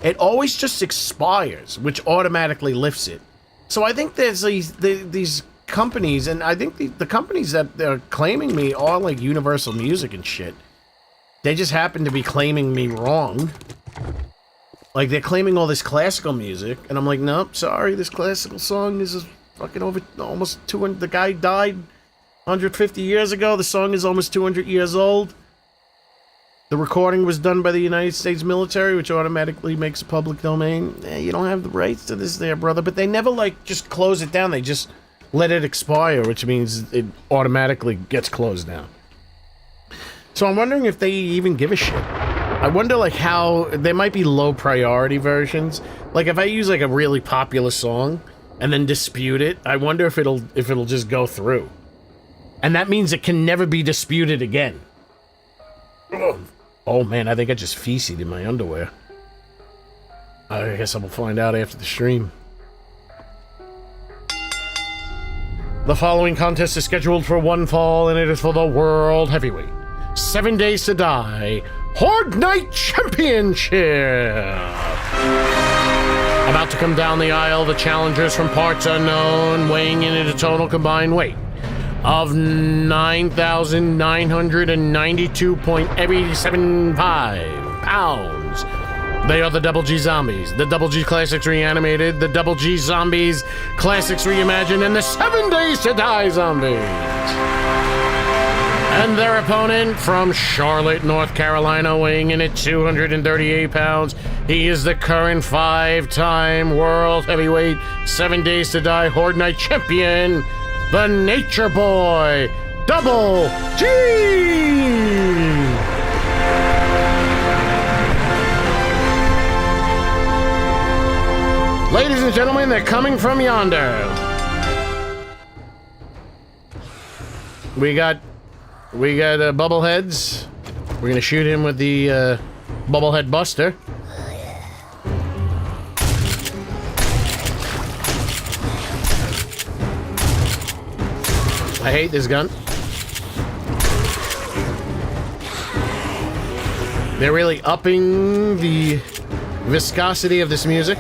It always just expires, which automatically lifts it. So I think there's these companies, and I think the companies that they're claiming me are like Universal Music and shit. They just happen to be claiming me wrong. Like, they're claiming all this classical music, and I'm like, nope, sorry, this classical song is fucking over almost 200. The guy died 150 years ago. The song is almost 200 years old. The recording was done by the United States military, which automatically makes a public domain. You don't have the rights to this there, brother. But they never, like, just close it down. They just let it expire, which means it automatically gets closed down. So I'm wondering if they even give a shit. I wonder, like, how... There might be low priority versions. Like, if I use, like, a really popular song and then dispute it, I wonder if it'll just go through. And that means it can never be disputed again. Oh, man, I think I just feces in my underwear. I guess I will find out after the stream. The following contest is scheduled for one fall, and it is for the World Heavyweight 7 Days to Die Horde Night Championship! About to come down the aisle, the challengers from parts unknown, weighing in at a total combined weight of 9,992.875 pounds. They are the Double G Zombies, the Double G Classics Reanimated, the Double G Zombies Classics Reimagined, and the 7 Days to Die Zombies. And their opponent from Charlotte, North Carolina, weighing in at 238 pounds. He is the current 5-time World Heavyweight 7 Days to Die Horde Night Champion, the Nature Boy, Double G! Ladies and gentlemen, they're coming from yonder. We got Bubbleheads. We're gonna shoot him with the Bubblehead Buster. I hate this gun. They're really upping the viscosity of this music.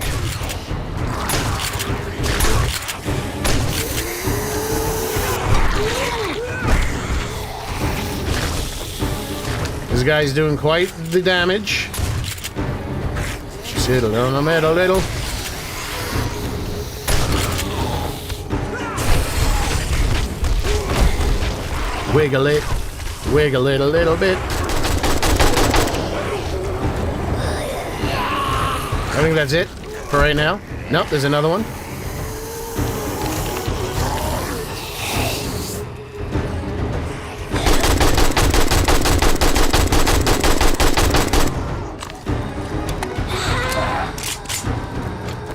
This guy's doing quite the damage. Sit on the middle a little. Wiggle it a little bit. I think that's it for right now. Nope, there's another one.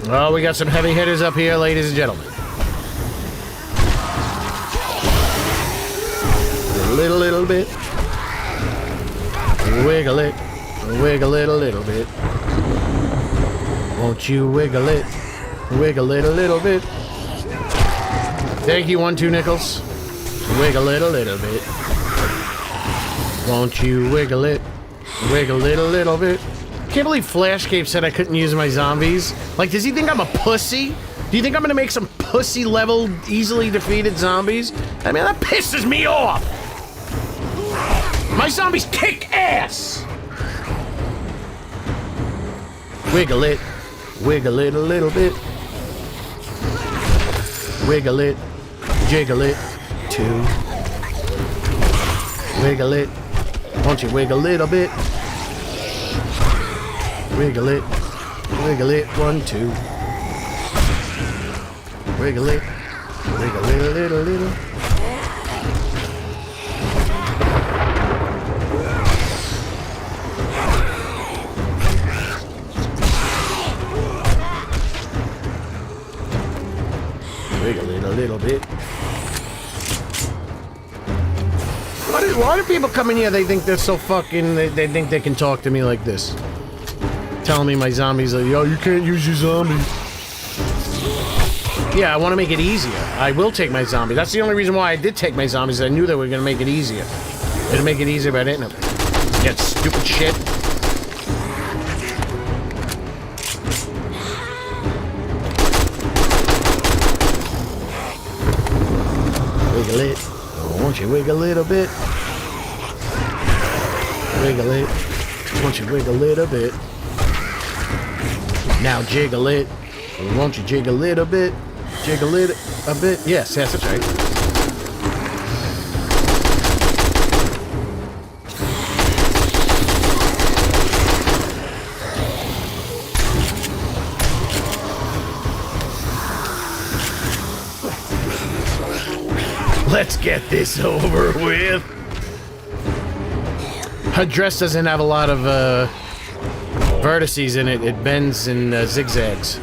Well, we got some heavy hitters up here, ladies and gentlemen. Little bit. Wiggle it a little bit. Won't you wiggle it a little bit. Thank you, 1 2 nickels. Wiggle it a little bit. Won't you wiggle it a little bit. Can't believe Flashcape said I couldn't use my zombies. Like, does he think I'm a pussy? Do you think I'm gonna make some pussy level easily defeated zombies? I mean, that pisses me off. My zombies kick ass! Wiggle it a little bit. Wiggle it. Jiggle it. 2. Wiggle it. Won't you wiggle a little bit? Wiggle it. Wiggle it. 1, 2. Wiggle it. Wiggle it a little. Wiggle it a little bit. Why do people come in here? They think they're so fucking. They think they can talk to me like this. Telling me my zombies are, yo, you can't use your zombie. Yeah, I want to make it easier. I will take my zombie. That's the only reason why I did take my zombies. I knew they were going to make it easier. It'd make it easier by hitting them. Get stupid shit. Wiggle it. Won't you wiggle a little bit? Wiggle it. Won't you wiggle a little bit? Now jiggle it. Won't you jiggle a little bit? Jiggle it a bit? Yes, that's right. Let's get this over with. Her dress doesn't have a lot of vertices in it. It bends and zigzags.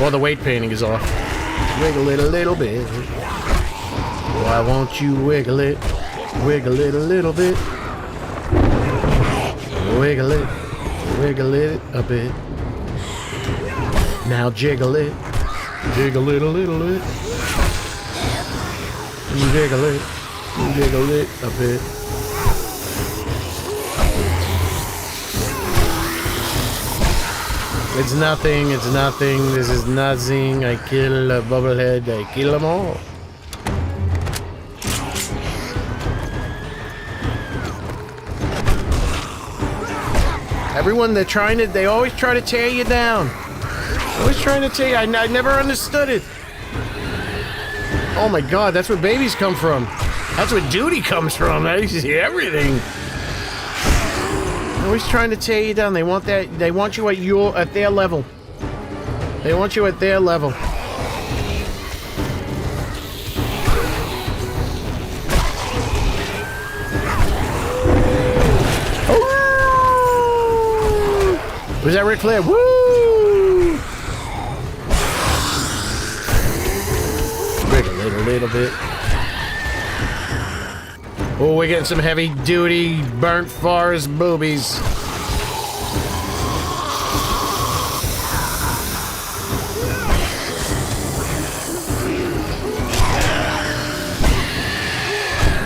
Or the weight painting is off. Wiggle it a little bit. Why won't you wiggle it? Wiggle it a little bit. Wiggle it. Wiggle it a bit. Now jiggle it. Jiggle it a little bit. Jiggle it. Jiggle it a bit. It's nothing, it's nothing, this is nothing. I kill a bubblehead, I kill them all. Everyone, they always try to tear you down. Always trying to tear you, I never understood it. Oh my god, that's where babies come from. That's where duty comes from. I see everything. Always trying to tear you down. They want that. They want you at their level. They want you at their level. Oh! Was that Ric Flair? Woo! Wiggle it a little bit. Oh, we're getting some heavy-duty, burnt forest boobies.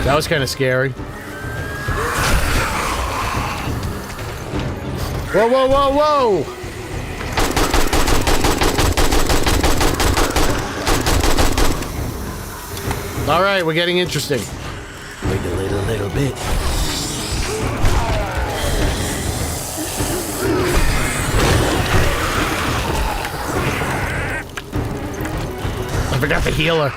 That was kind of scary. Whoa, whoa, whoa, whoa! All right, we're getting interesting. Wiggle it a little bit. I forgot the healer.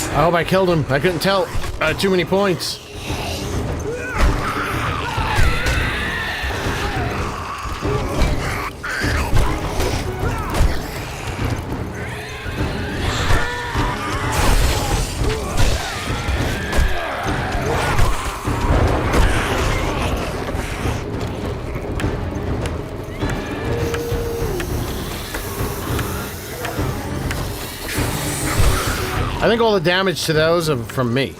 I hope I killed him. I couldn't tell. Too many points. I think all the damage to those are from me.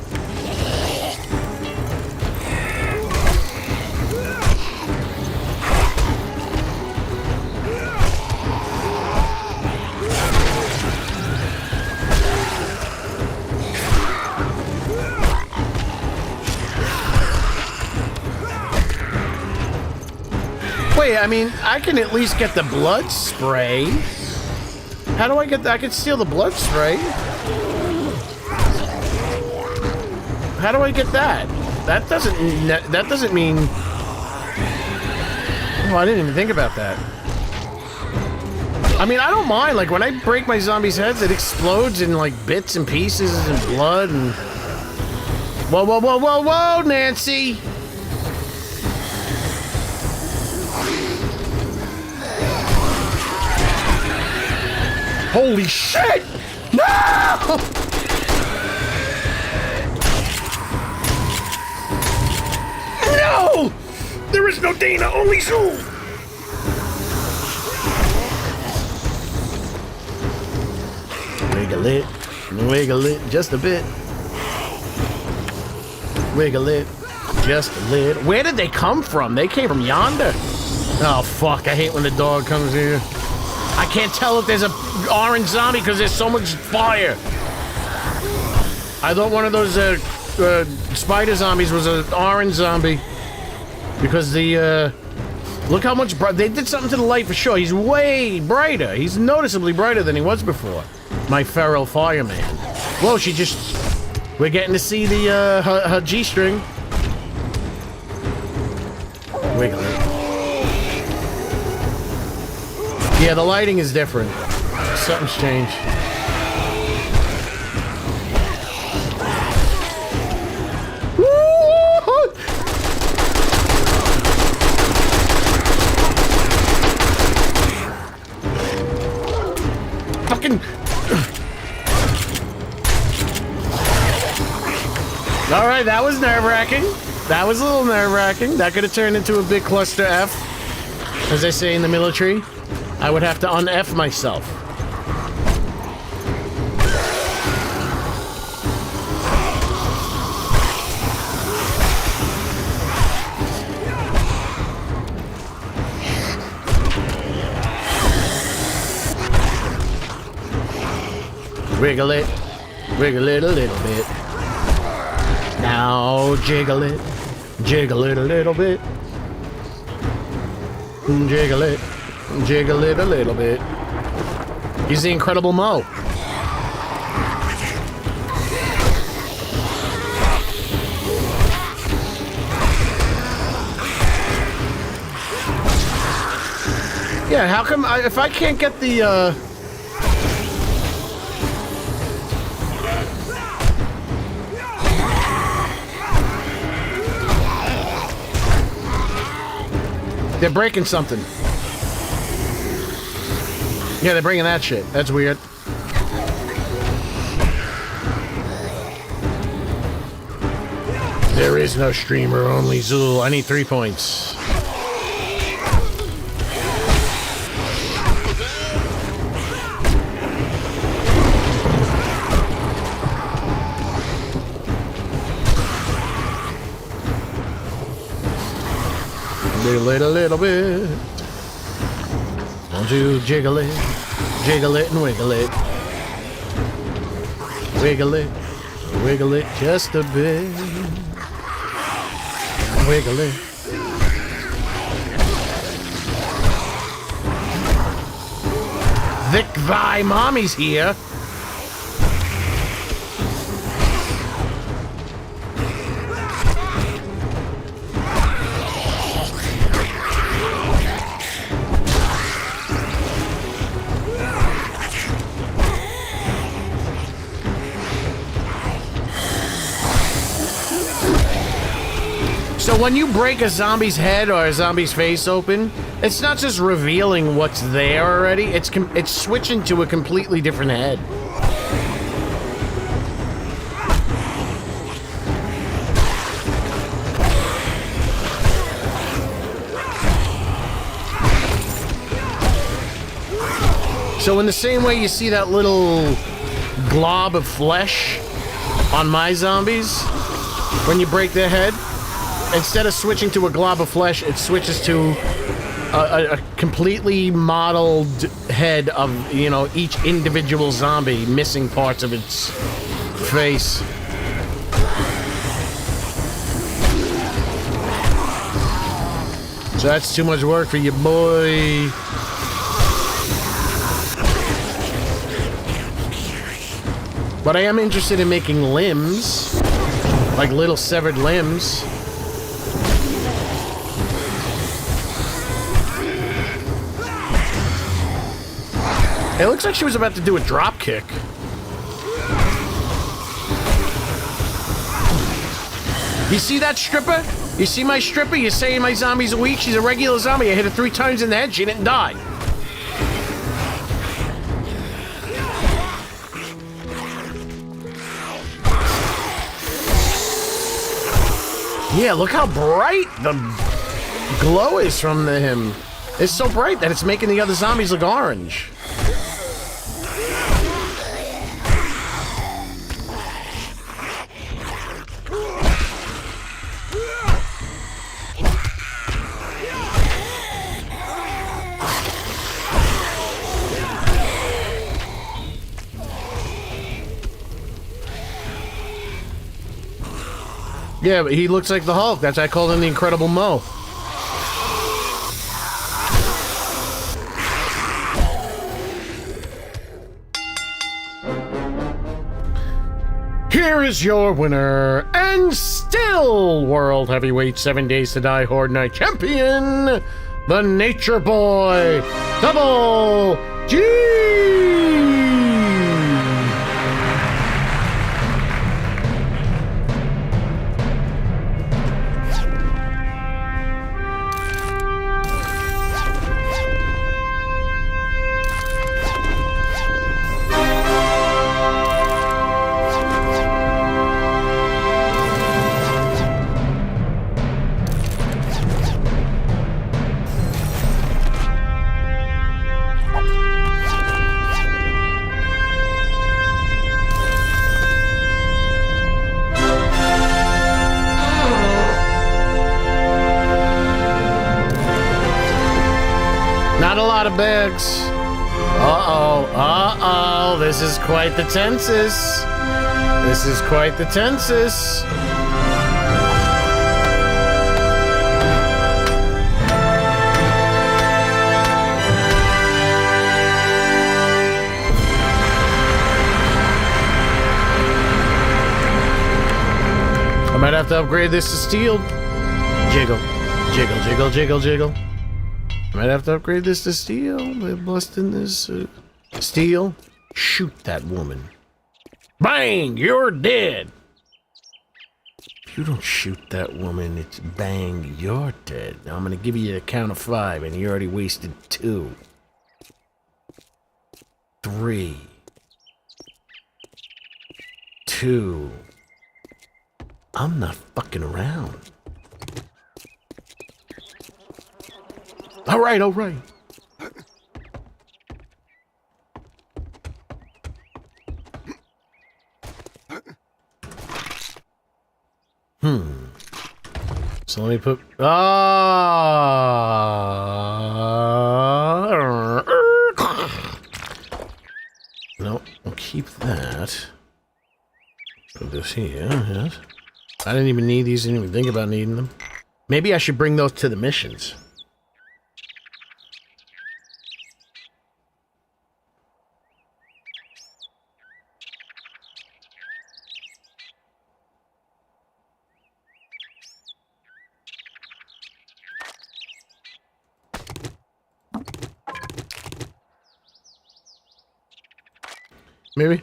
Wait, I mean, I can at least get the blood spray. How do I get that? I can steal the blood spray. How do I get that? That doesn't mean... Oh, I didn't even think about that. I mean, I don't mind. Like, when I break my zombies' heads, it explodes in, like, bits and pieces and blood and... Whoa, whoa, whoa, whoa, whoa, Nancy! Holy shit! No! No! There is no Dana, only Zool! Wiggle it, just a bit. Wiggle it, just a little. Where did they come from? They came from yonder. Oh, fuck, I hate when the dog comes here. I can't tell if there's a orange zombie because there's so much fire. I thought one of those spider zombies was an orange zombie. Because the, look how much they did something to the light for sure. He's way brighter. He's noticeably brighter than he was before. My feral fireman. Whoa, she just... We're getting to see the, her G-string. Wiggle it. Yeah, the lighting is different. Something's changed. Fucking... Alright, that was nerve-wracking. That was a little nerve-wracking. That could have turned into a big cluster F. As they say in the military. I would have to un-F myself. Wiggle it a little bit. Now jiggle it a little bit. Jiggle it a little bit. He's the Incredible Mo. Yeah, how come if I can't get the they're breaking something. Yeah, they're bringing that shit. That's weird. There is no streamer, only Zool. I need 3 points. Jiggle it a little bit. Won't you jiggle it and wiggle it. Wiggle it just a bit. Wiggle it. Vic thy mommy's here. So when you break a zombie's head or a zombie's face open, it's not just revealing what's there already, it's switching to a completely different head. So in the same way you see that little glob of flesh on my zombies, when you break their head, instead of switching to a glob of flesh, it switches to a completely modeled head of, you know, each individual zombie missing parts of its face. So that's too much work for you, boy. But I am interested in making limbs. Like little severed limbs. It looks like she was about to do a drop kick. You see that stripper? You see my stripper? You're saying my zombie's a weak? She's a regular zombie. I hit her 3 times in the head. She didn't die. Yeah, look how bright the glow is from him. It's so bright that it's making the other zombies look orange. Yeah, but he looks like the Hulk. That's why I called him the Incredible Mo. Here is your winner, and still World Heavyweight 7 Days to Die Horde Night Champion, the Nature Boy, Double G! Bags. Uh-oh, this is quite the tenses. This is quite the tenses. I might have to upgrade this to steel. Jiggle, jiggle, jiggle, jiggle, jiggle. Might have to upgrade this to steel. They're busting this steel. Shoot that woman. Bang! You're dead. If you don't shoot that woman, it's bang, you're dead. Now I'm gonna give you a count of 5, and you already wasted 2. 3. 2. I'm not fucking around. All right. So let me put... No, we'll keep that. Put this here, yes. I didn't even need these. I didn't even think about needing them. Maybe I should bring those to the missions. Maybe.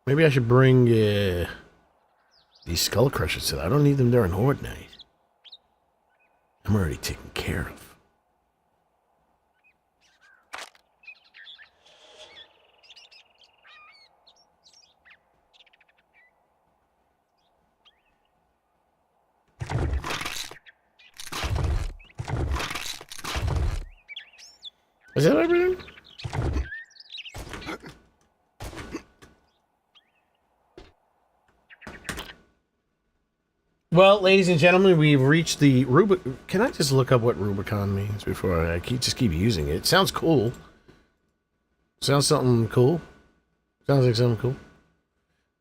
Maybe I should bring these skull crushers to that. I don't need them during Horde Night. I'm already taken care of. Is that everything? Well, ladies and gentlemen, we've reached the Rubicon. Can I just look up what Rubicon means before I keep using it? It sounds cool. Sounds something cool. Sounds like something cool.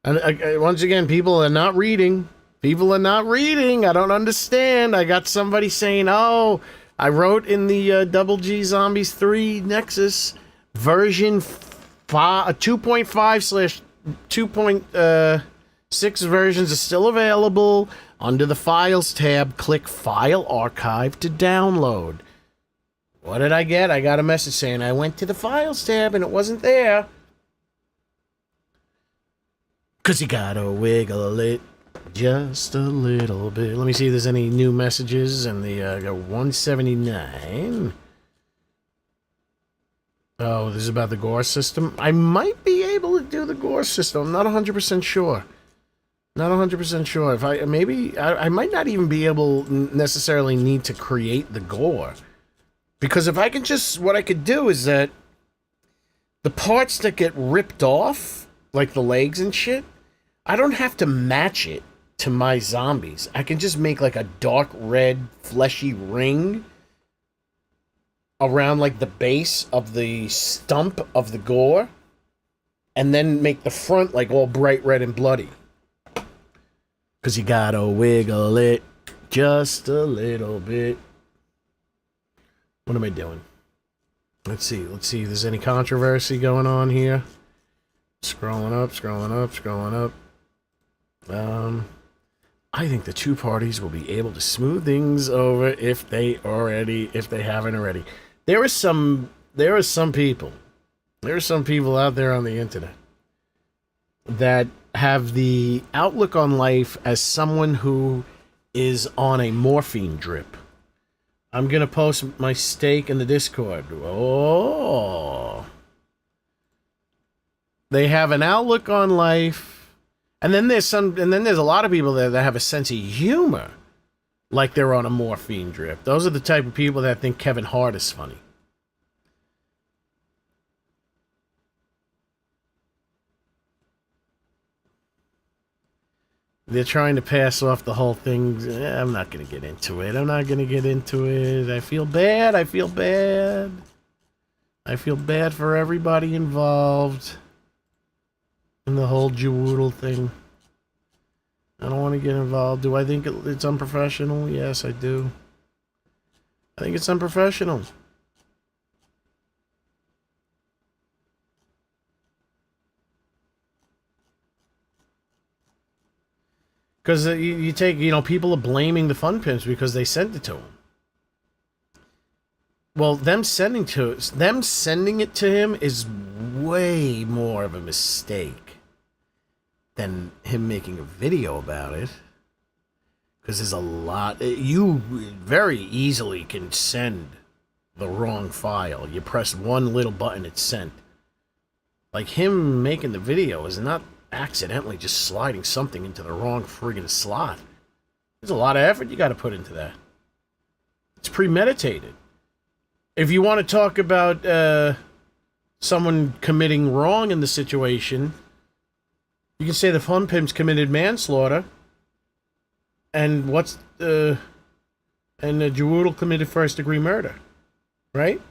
And once again, people are not reading. People are not reading. I don't understand. I got somebody saying, oh, I wrote in the Double G Zombies 3 Nexus version 2.5 slash 2.6 versions are still available. Under the Files tab, click File Archive to download. What did I get? I got a message saying I went to the Files tab and it wasn't there. 'Cause you gotta wiggle it just a little bit. Let me see if there's any new messages. And the got 179. Oh, this is about the gore system. I might be able to do the gore system. I'm not 100% sure. Not 100% sure. If I might not even be able necessarily need to create the gore. Because if I can just, what I could do is that the parts that get ripped off, like the legs and shit, I don't have to match it to my zombies. I can just make like a dark red fleshy ring around like the base of the stump of the gore, and then make the front like all bright red and bloody. 'Cause you gotta wiggle it just a little bit. What am I doing? Let's see if there's any controversy going on here. Scrolling up. I think the two parties will be able to smooth things over if they haven't already. There are some people out there on the internet that have the outlook on life as someone who is on a morphine drip. I'm gonna post my stake in the Discord. Oh, they have an outlook on life, and then there's a lot of people that have a sense of humor, like they're on a morphine drip. Those are the type of people that think Kevin Hart is funny. They're trying to pass off the whole thing. I'm not going to get into it. I feel bad. I feel bad for everybody involved in the whole Jawoodle thing. I don't want to get involved. Do I think it's unprofessional? Yes, I do. I think it's unprofessional. Because you take, people are blaming the Fun Pimps because they sent it to him. Well, them sending it to him is way more of a mistake than him making a video about it. Because there's a lot. You very easily can send the wrong file. You press one little button, it's sent. Like him making the video is not accidentally just sliding something into the wrong friggin' slot. There's a lot of effort you got to put into that. It's premeditated. If you want to talk about someone committing wrong in the situation, you can say the Fun Pimps committed manslaughter, and and Jawoodle committed first-degree murder, right?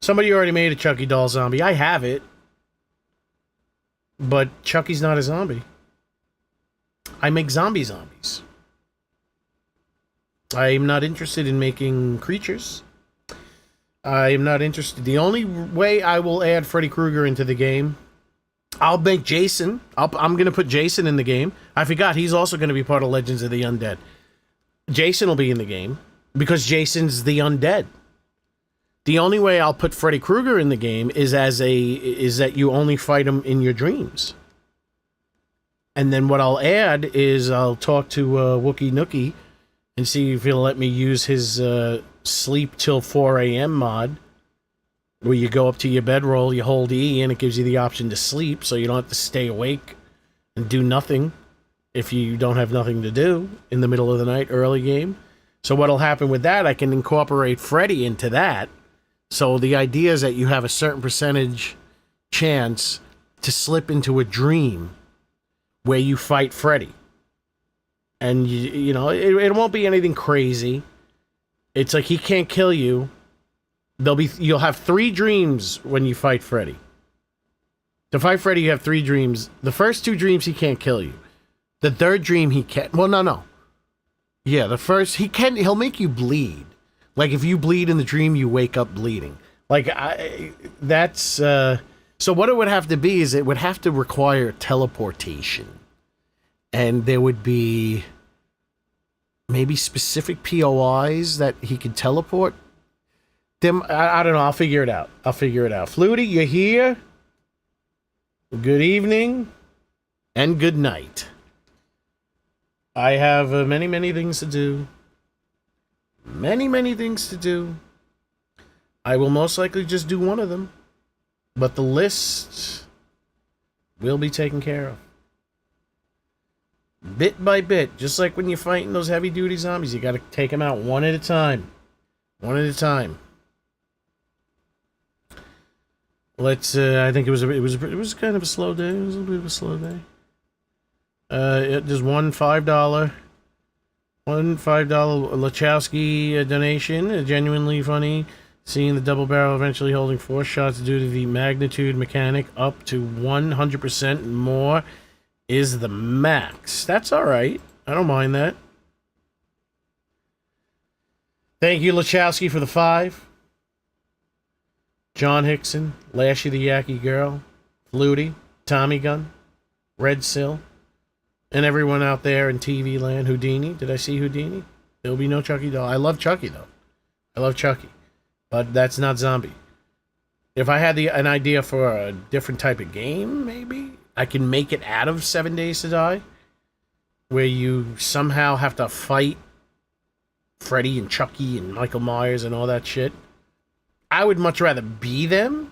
Somebody already made a Chucky doll zombie. I have it. But Chucky's not a zombie. I make zombies. I am not interested in making creatures. I am not interested. The only way I will add Freddy Krueger into the game, I'll make Jason. I'm going to put Jason in the game. I forgot he's also going to be part of Legends of the Undead. Jason will be in the game because Jason's the undead. The only way I'll put Freddy Krueger in the game is that you only fight him in your dreams. And then what I'll add is I'll talk to Wookie Nookie and see if he'll let me use his sleep till 4 a.m. mod, where you go up to your bedroll, you hold E, and it gives you the option to sleep, so you don't have to stay awake and do nothing if you don't have nothing to do in the middle of the night, early game. So what'll happen with that, I can incorporate Freddy into that. So the idea is that you have a certain percentage chance to slip into a dream where you fight Freddy. And, it won't be anything crazy. It's like he can't kill you. You'll have 3 dreams when you fight Freddy. To fight Freddy, you have 3 dreams. The first 2 dreams, he can't kill you. The third dream, he can't. Well, no. Yeah, the first, he'll make you bleed. Like, if you bleed in the dream, you wake up bleeding. Like, that's, so what it would have to be is it would have to require teleportation. And there would be maybe specific POIs that he could teleport. Them, I don't know, I'll figure it out. Flutie, you here? Good evening and good night. I have many, many things to do. Many things to do. I will most likely just do one of them. But the list will be taken care of. Bit by bit. Just like when you're fighting those heavy-duty zombies. You gotta take them out one at a time. One at a time. Let's, I think it was kind of a slow day. It was a little bit of a slow day. Just one $5 Lachowski donation. Genuinely funny seeing the double barrel eventually holding 4 shots due to the magnitude mechanic up to 100% more is the max. That's alright. I don't mind that. Thank you, Lachowski, for the 5. John Hickson, Lashy the Yaki Girl, Flutie, Tommy Gun, Red Sill, and everyone out there in TV land. Houdini. Did I see Houdini? There'll be no Chucky doll. I love Chucky, though. I love Chucky. But that's not zombie. If I had an idea for a different type of game, maybe, I can make it out of 7 Days to Die, where you somehow have to fight Freddy and Chucky and Michael Myers and all that shit. I would much rather be them.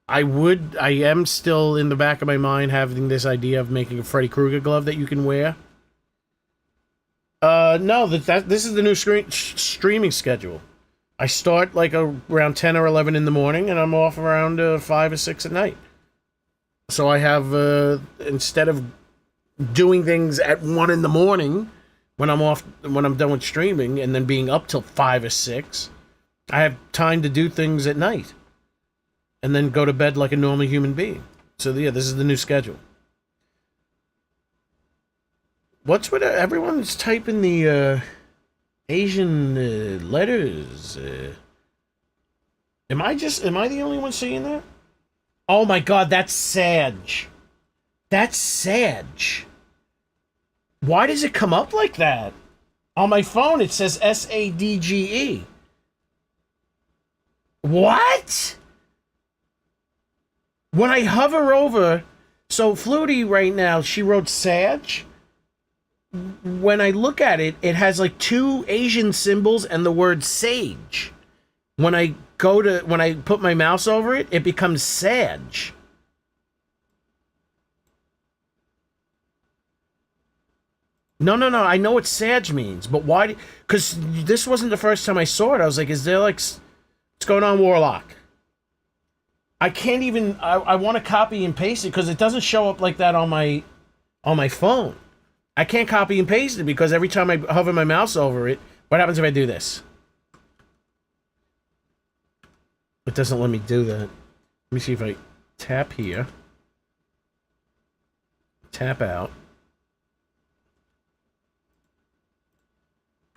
I am still in the back of my mind having this idea of making a Freddy Krueger glove that you can wear. No, this is the new streaming schedule. I start like around 10 or 11 in the morning, and I'm off around 5 or 6 at night. So I have, instead of doing things at 1 in the morning when I'm done with streaming, and then being up till 5 or 6, I have time to do things at night. And then go to bed like a normal human being. So yeah, this is the new schedule. What's with everyone's typing the Asian letters? Am I the only one seeing that? Oh my god, that's Sage. That's Sage. Why does it come up like that? On my phone it says SADGE. What? When I hover over, so Flutie right now, she wrote Sage. When I look at it, it has like 2 Asian symbols and the word sage. When I put my mouse over it, it becomes Sage. No, I know what Sage means, but why? Because this wasn't the first time I saw it. I was like, is there like, what's going on, Warlock? I can't even, I want to copy and paste it because it doesn't show up like that on my phone. I can't copy and paste it because every time I hover my mouse over it, what happens if I do this? It doesn't let me do that. Let me see if I tap here. Tap out.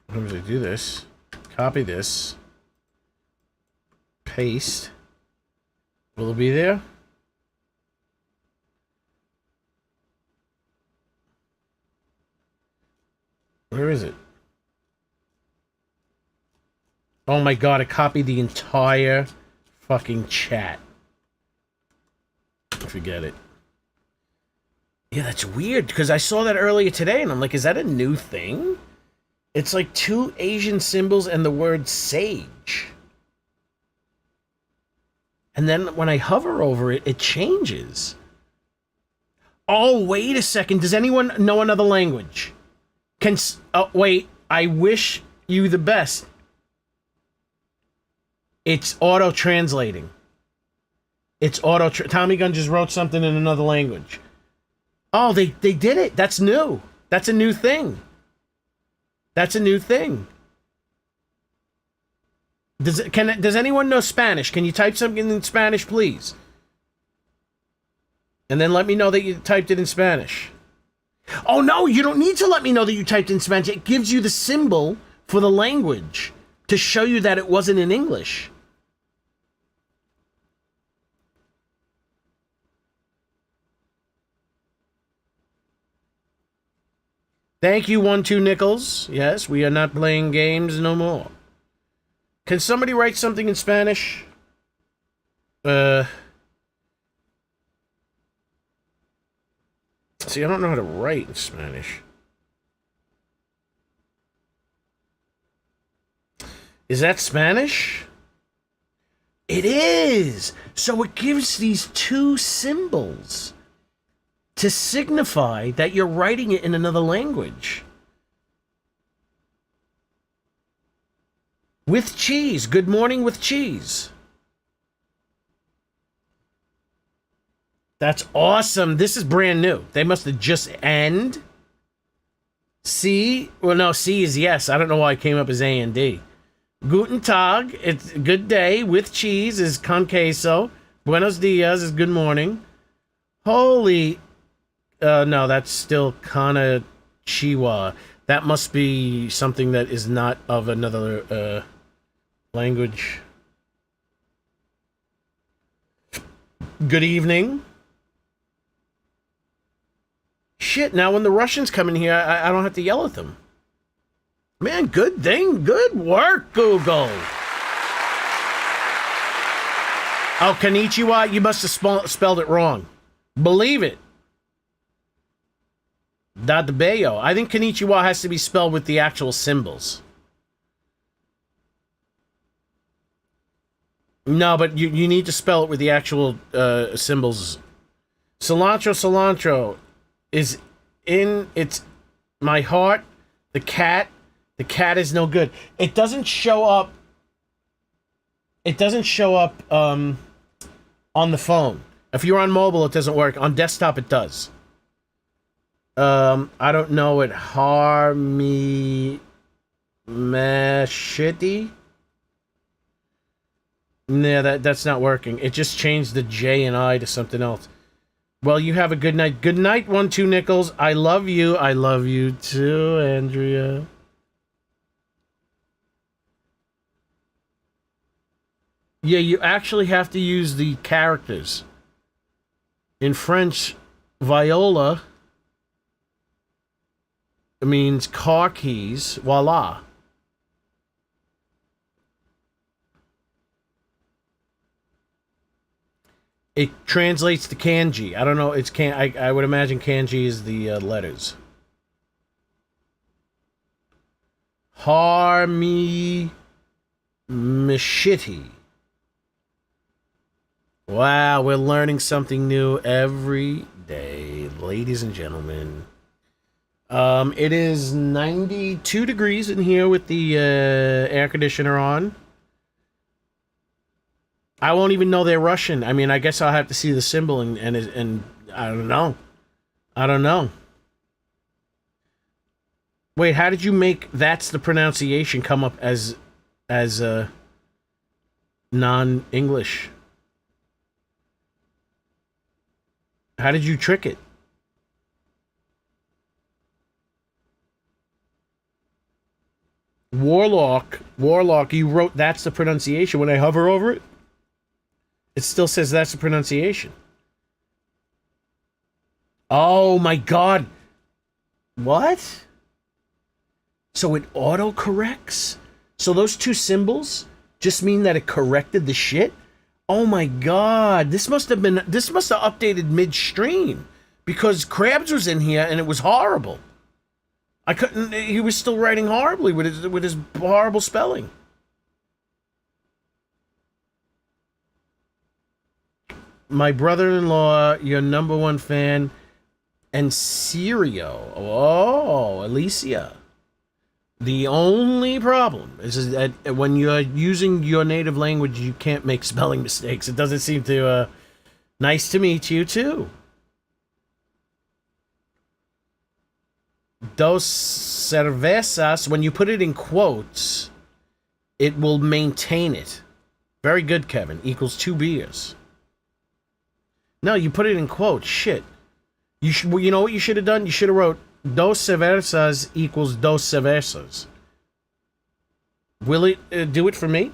What happens if I do this? Copy this. Paste. Will it be there? Where is it? Oh my god, I copied the entire fucking chat. Forget it. Yeah, that's weird, because I saw that earlier today, and I'm like, is that a new thing? It's like 2 Asian symbols and the word sage. And then when I hover over it, it changes. Oh, wait a second. Does anyone know another language? Wait, I wish you the best. It's auto-translating. It's Tommy Gun just wrote something in another language. Oh, they did it. That's new. That's a new thing. That's a new thing. Does anyone know Spanish? Can you type something in Spanish, please? And then let me know that you typed it in Spanish. Oh, no, you don't need to let me know that you typed in Spanish. It gives you the symbol for the language to show you that it wasn't in English. Thank you, 1-2 Nickels. Yes, we are not playing games no more. Can somebody write something in Spanish? See, I don't know how to write in Spanish. Is that Spanish? It is! So it gives these two symbols to signify that you're writing it in another language. With cheese. Good morning with cheese. That's awesome. This is brand new. They must have just end. C. Well, no, C is yes. I don't know why it came up as A and D. Guten Tag. It's good day. With cheese is con queso. Buenos dias is good morning. Holy. No, that's still Kanachiwa. That must be something that is not of another language. Good evening. Shit, now when the Russians come in here, I don't have to yell at them. Man, good thing. Good work, Google. Oh, konnichiwa, you must have spelled it wrong. Believe it. Dadabeyo. I think konnichiwa has to be spelled with the actual symbols. No, but you need to spell it with the actual symbols. Cilantro is in its my heart. The cat is no good. It doesn't show up. It doesn't show up on the phone. If you're on mobile, it doesn't work. On desktop, it does. I don't know it. Harmi Mashiti. Nah, that's not working. It just changed the J and I to something else. Well, you have a good night. Good night, 1-2 Nickels. I love you. I love you too, Andrea. Yeah, you actually have to use the characters. In French, viola means car keys. Voila. It translates to kanji. I don't know. It's I would imagine kanji is the letters. Harmi Mishiti. Wow, we're learning something new every day, ladies and gentlemen. It is 92 degrees in here with the air conditioner on. I won't even know they're Russian. I mean, I guess I'll have to see the symbol and I don't know. I don't know. Wait, how did you make that's the pronunciation come up as non-English? How did you trick it? Warlock, you wrote that's the pronunciation. When I hover over it, it still says that's the pronunciation. Oh my god. What? So it auto-corrects? So those two symbols just mean that it corrected the shit? Oh my god. This must have updated midstream. Because Krabs was in here and it was horrible. He was still writing horribly with his horrible spelling. My brother-in-law, your number one fan, and Sirio. Oh, Alicia. The only problem is that when you're using your native language, you can't make spelling mistakes. It doesn't seem to... nice to meet you, too. Dos cervezas, when you put it in quotes, it will maintain it. Very good, Kevin. Equals 2 beers. No, you put it in quotes. Shit. You know what you should have done? You should have wrote dos cervezas equals dos cervezas. Will it do it for me?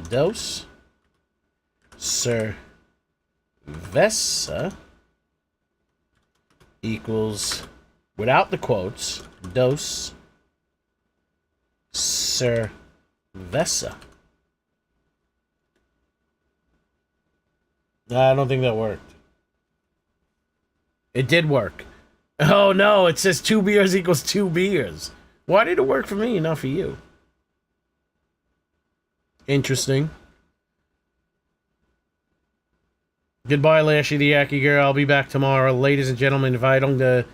Dos cerveza equals, without the quotes, dos cerveza. I don't think that worked. It did work. Oh no, it says 2 beers equals 2 beers. Why did it work for me and not for you? Interesting. Goodbye, Lashy the Yaki Girl. I'll be back tomorrow. Ladies and gentlemen, if I don't...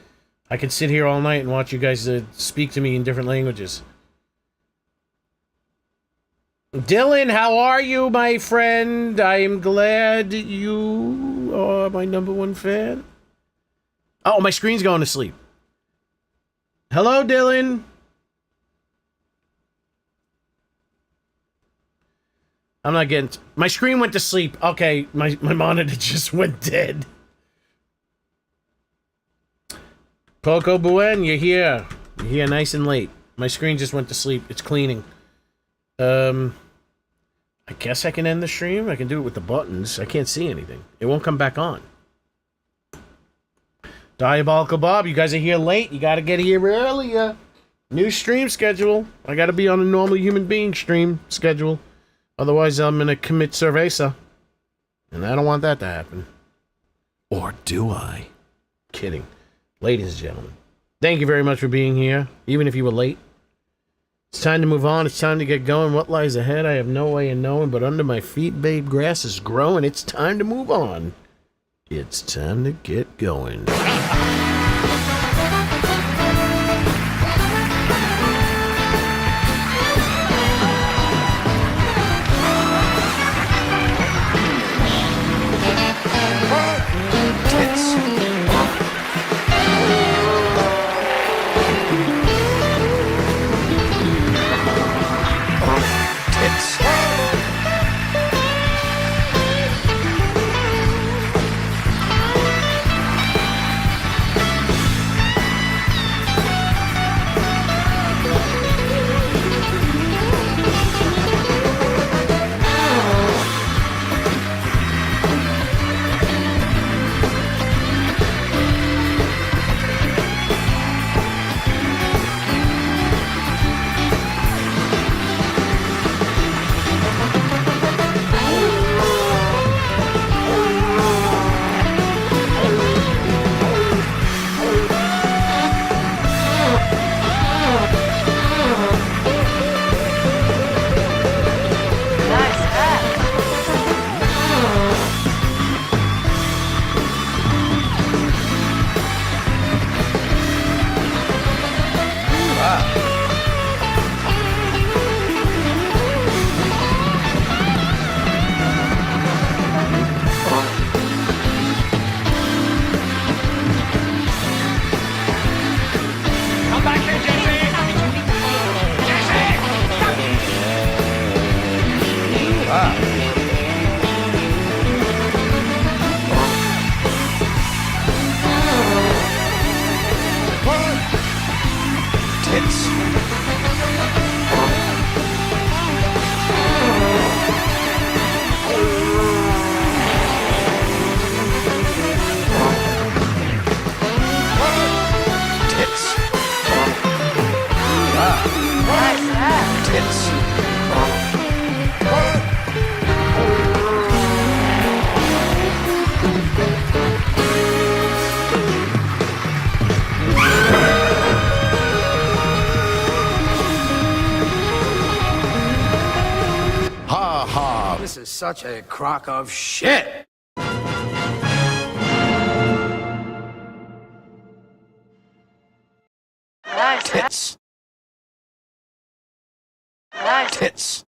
I could sit here all night and watch you guys speak to me in different languages. Dylan, how are you, my friend? I am glad you are my #1 fan. Oh, my screen's going to sleep. Hello, Dylan. I'm not getting... My screen went to sleep. Okay, my monitor just went dead. Poco Buen, you're here. You're here nice and late. My screen just went to sleep. It's cleaning. I guess I can end the stream. I can do it with the buttons. I can't see anything. It won't come back on. Diabolical Bob, you guys are here late. You gotta get here earlier. New stream schedule. I gotta be on a normal human being stream schedule. Otherwise, I'm gonna commit cerveza. And I don't want that to happen. Or do I? Kidding. Ladies and gentlemen, thank you very much for being here, even if you were late. It's time to move on. It's time to get going. What lies ahead, I have no way of knowing, but under my feet, babe, grass is growing. It's time to move on. It's time to get going. Such a crock of shit. Tits. Tits.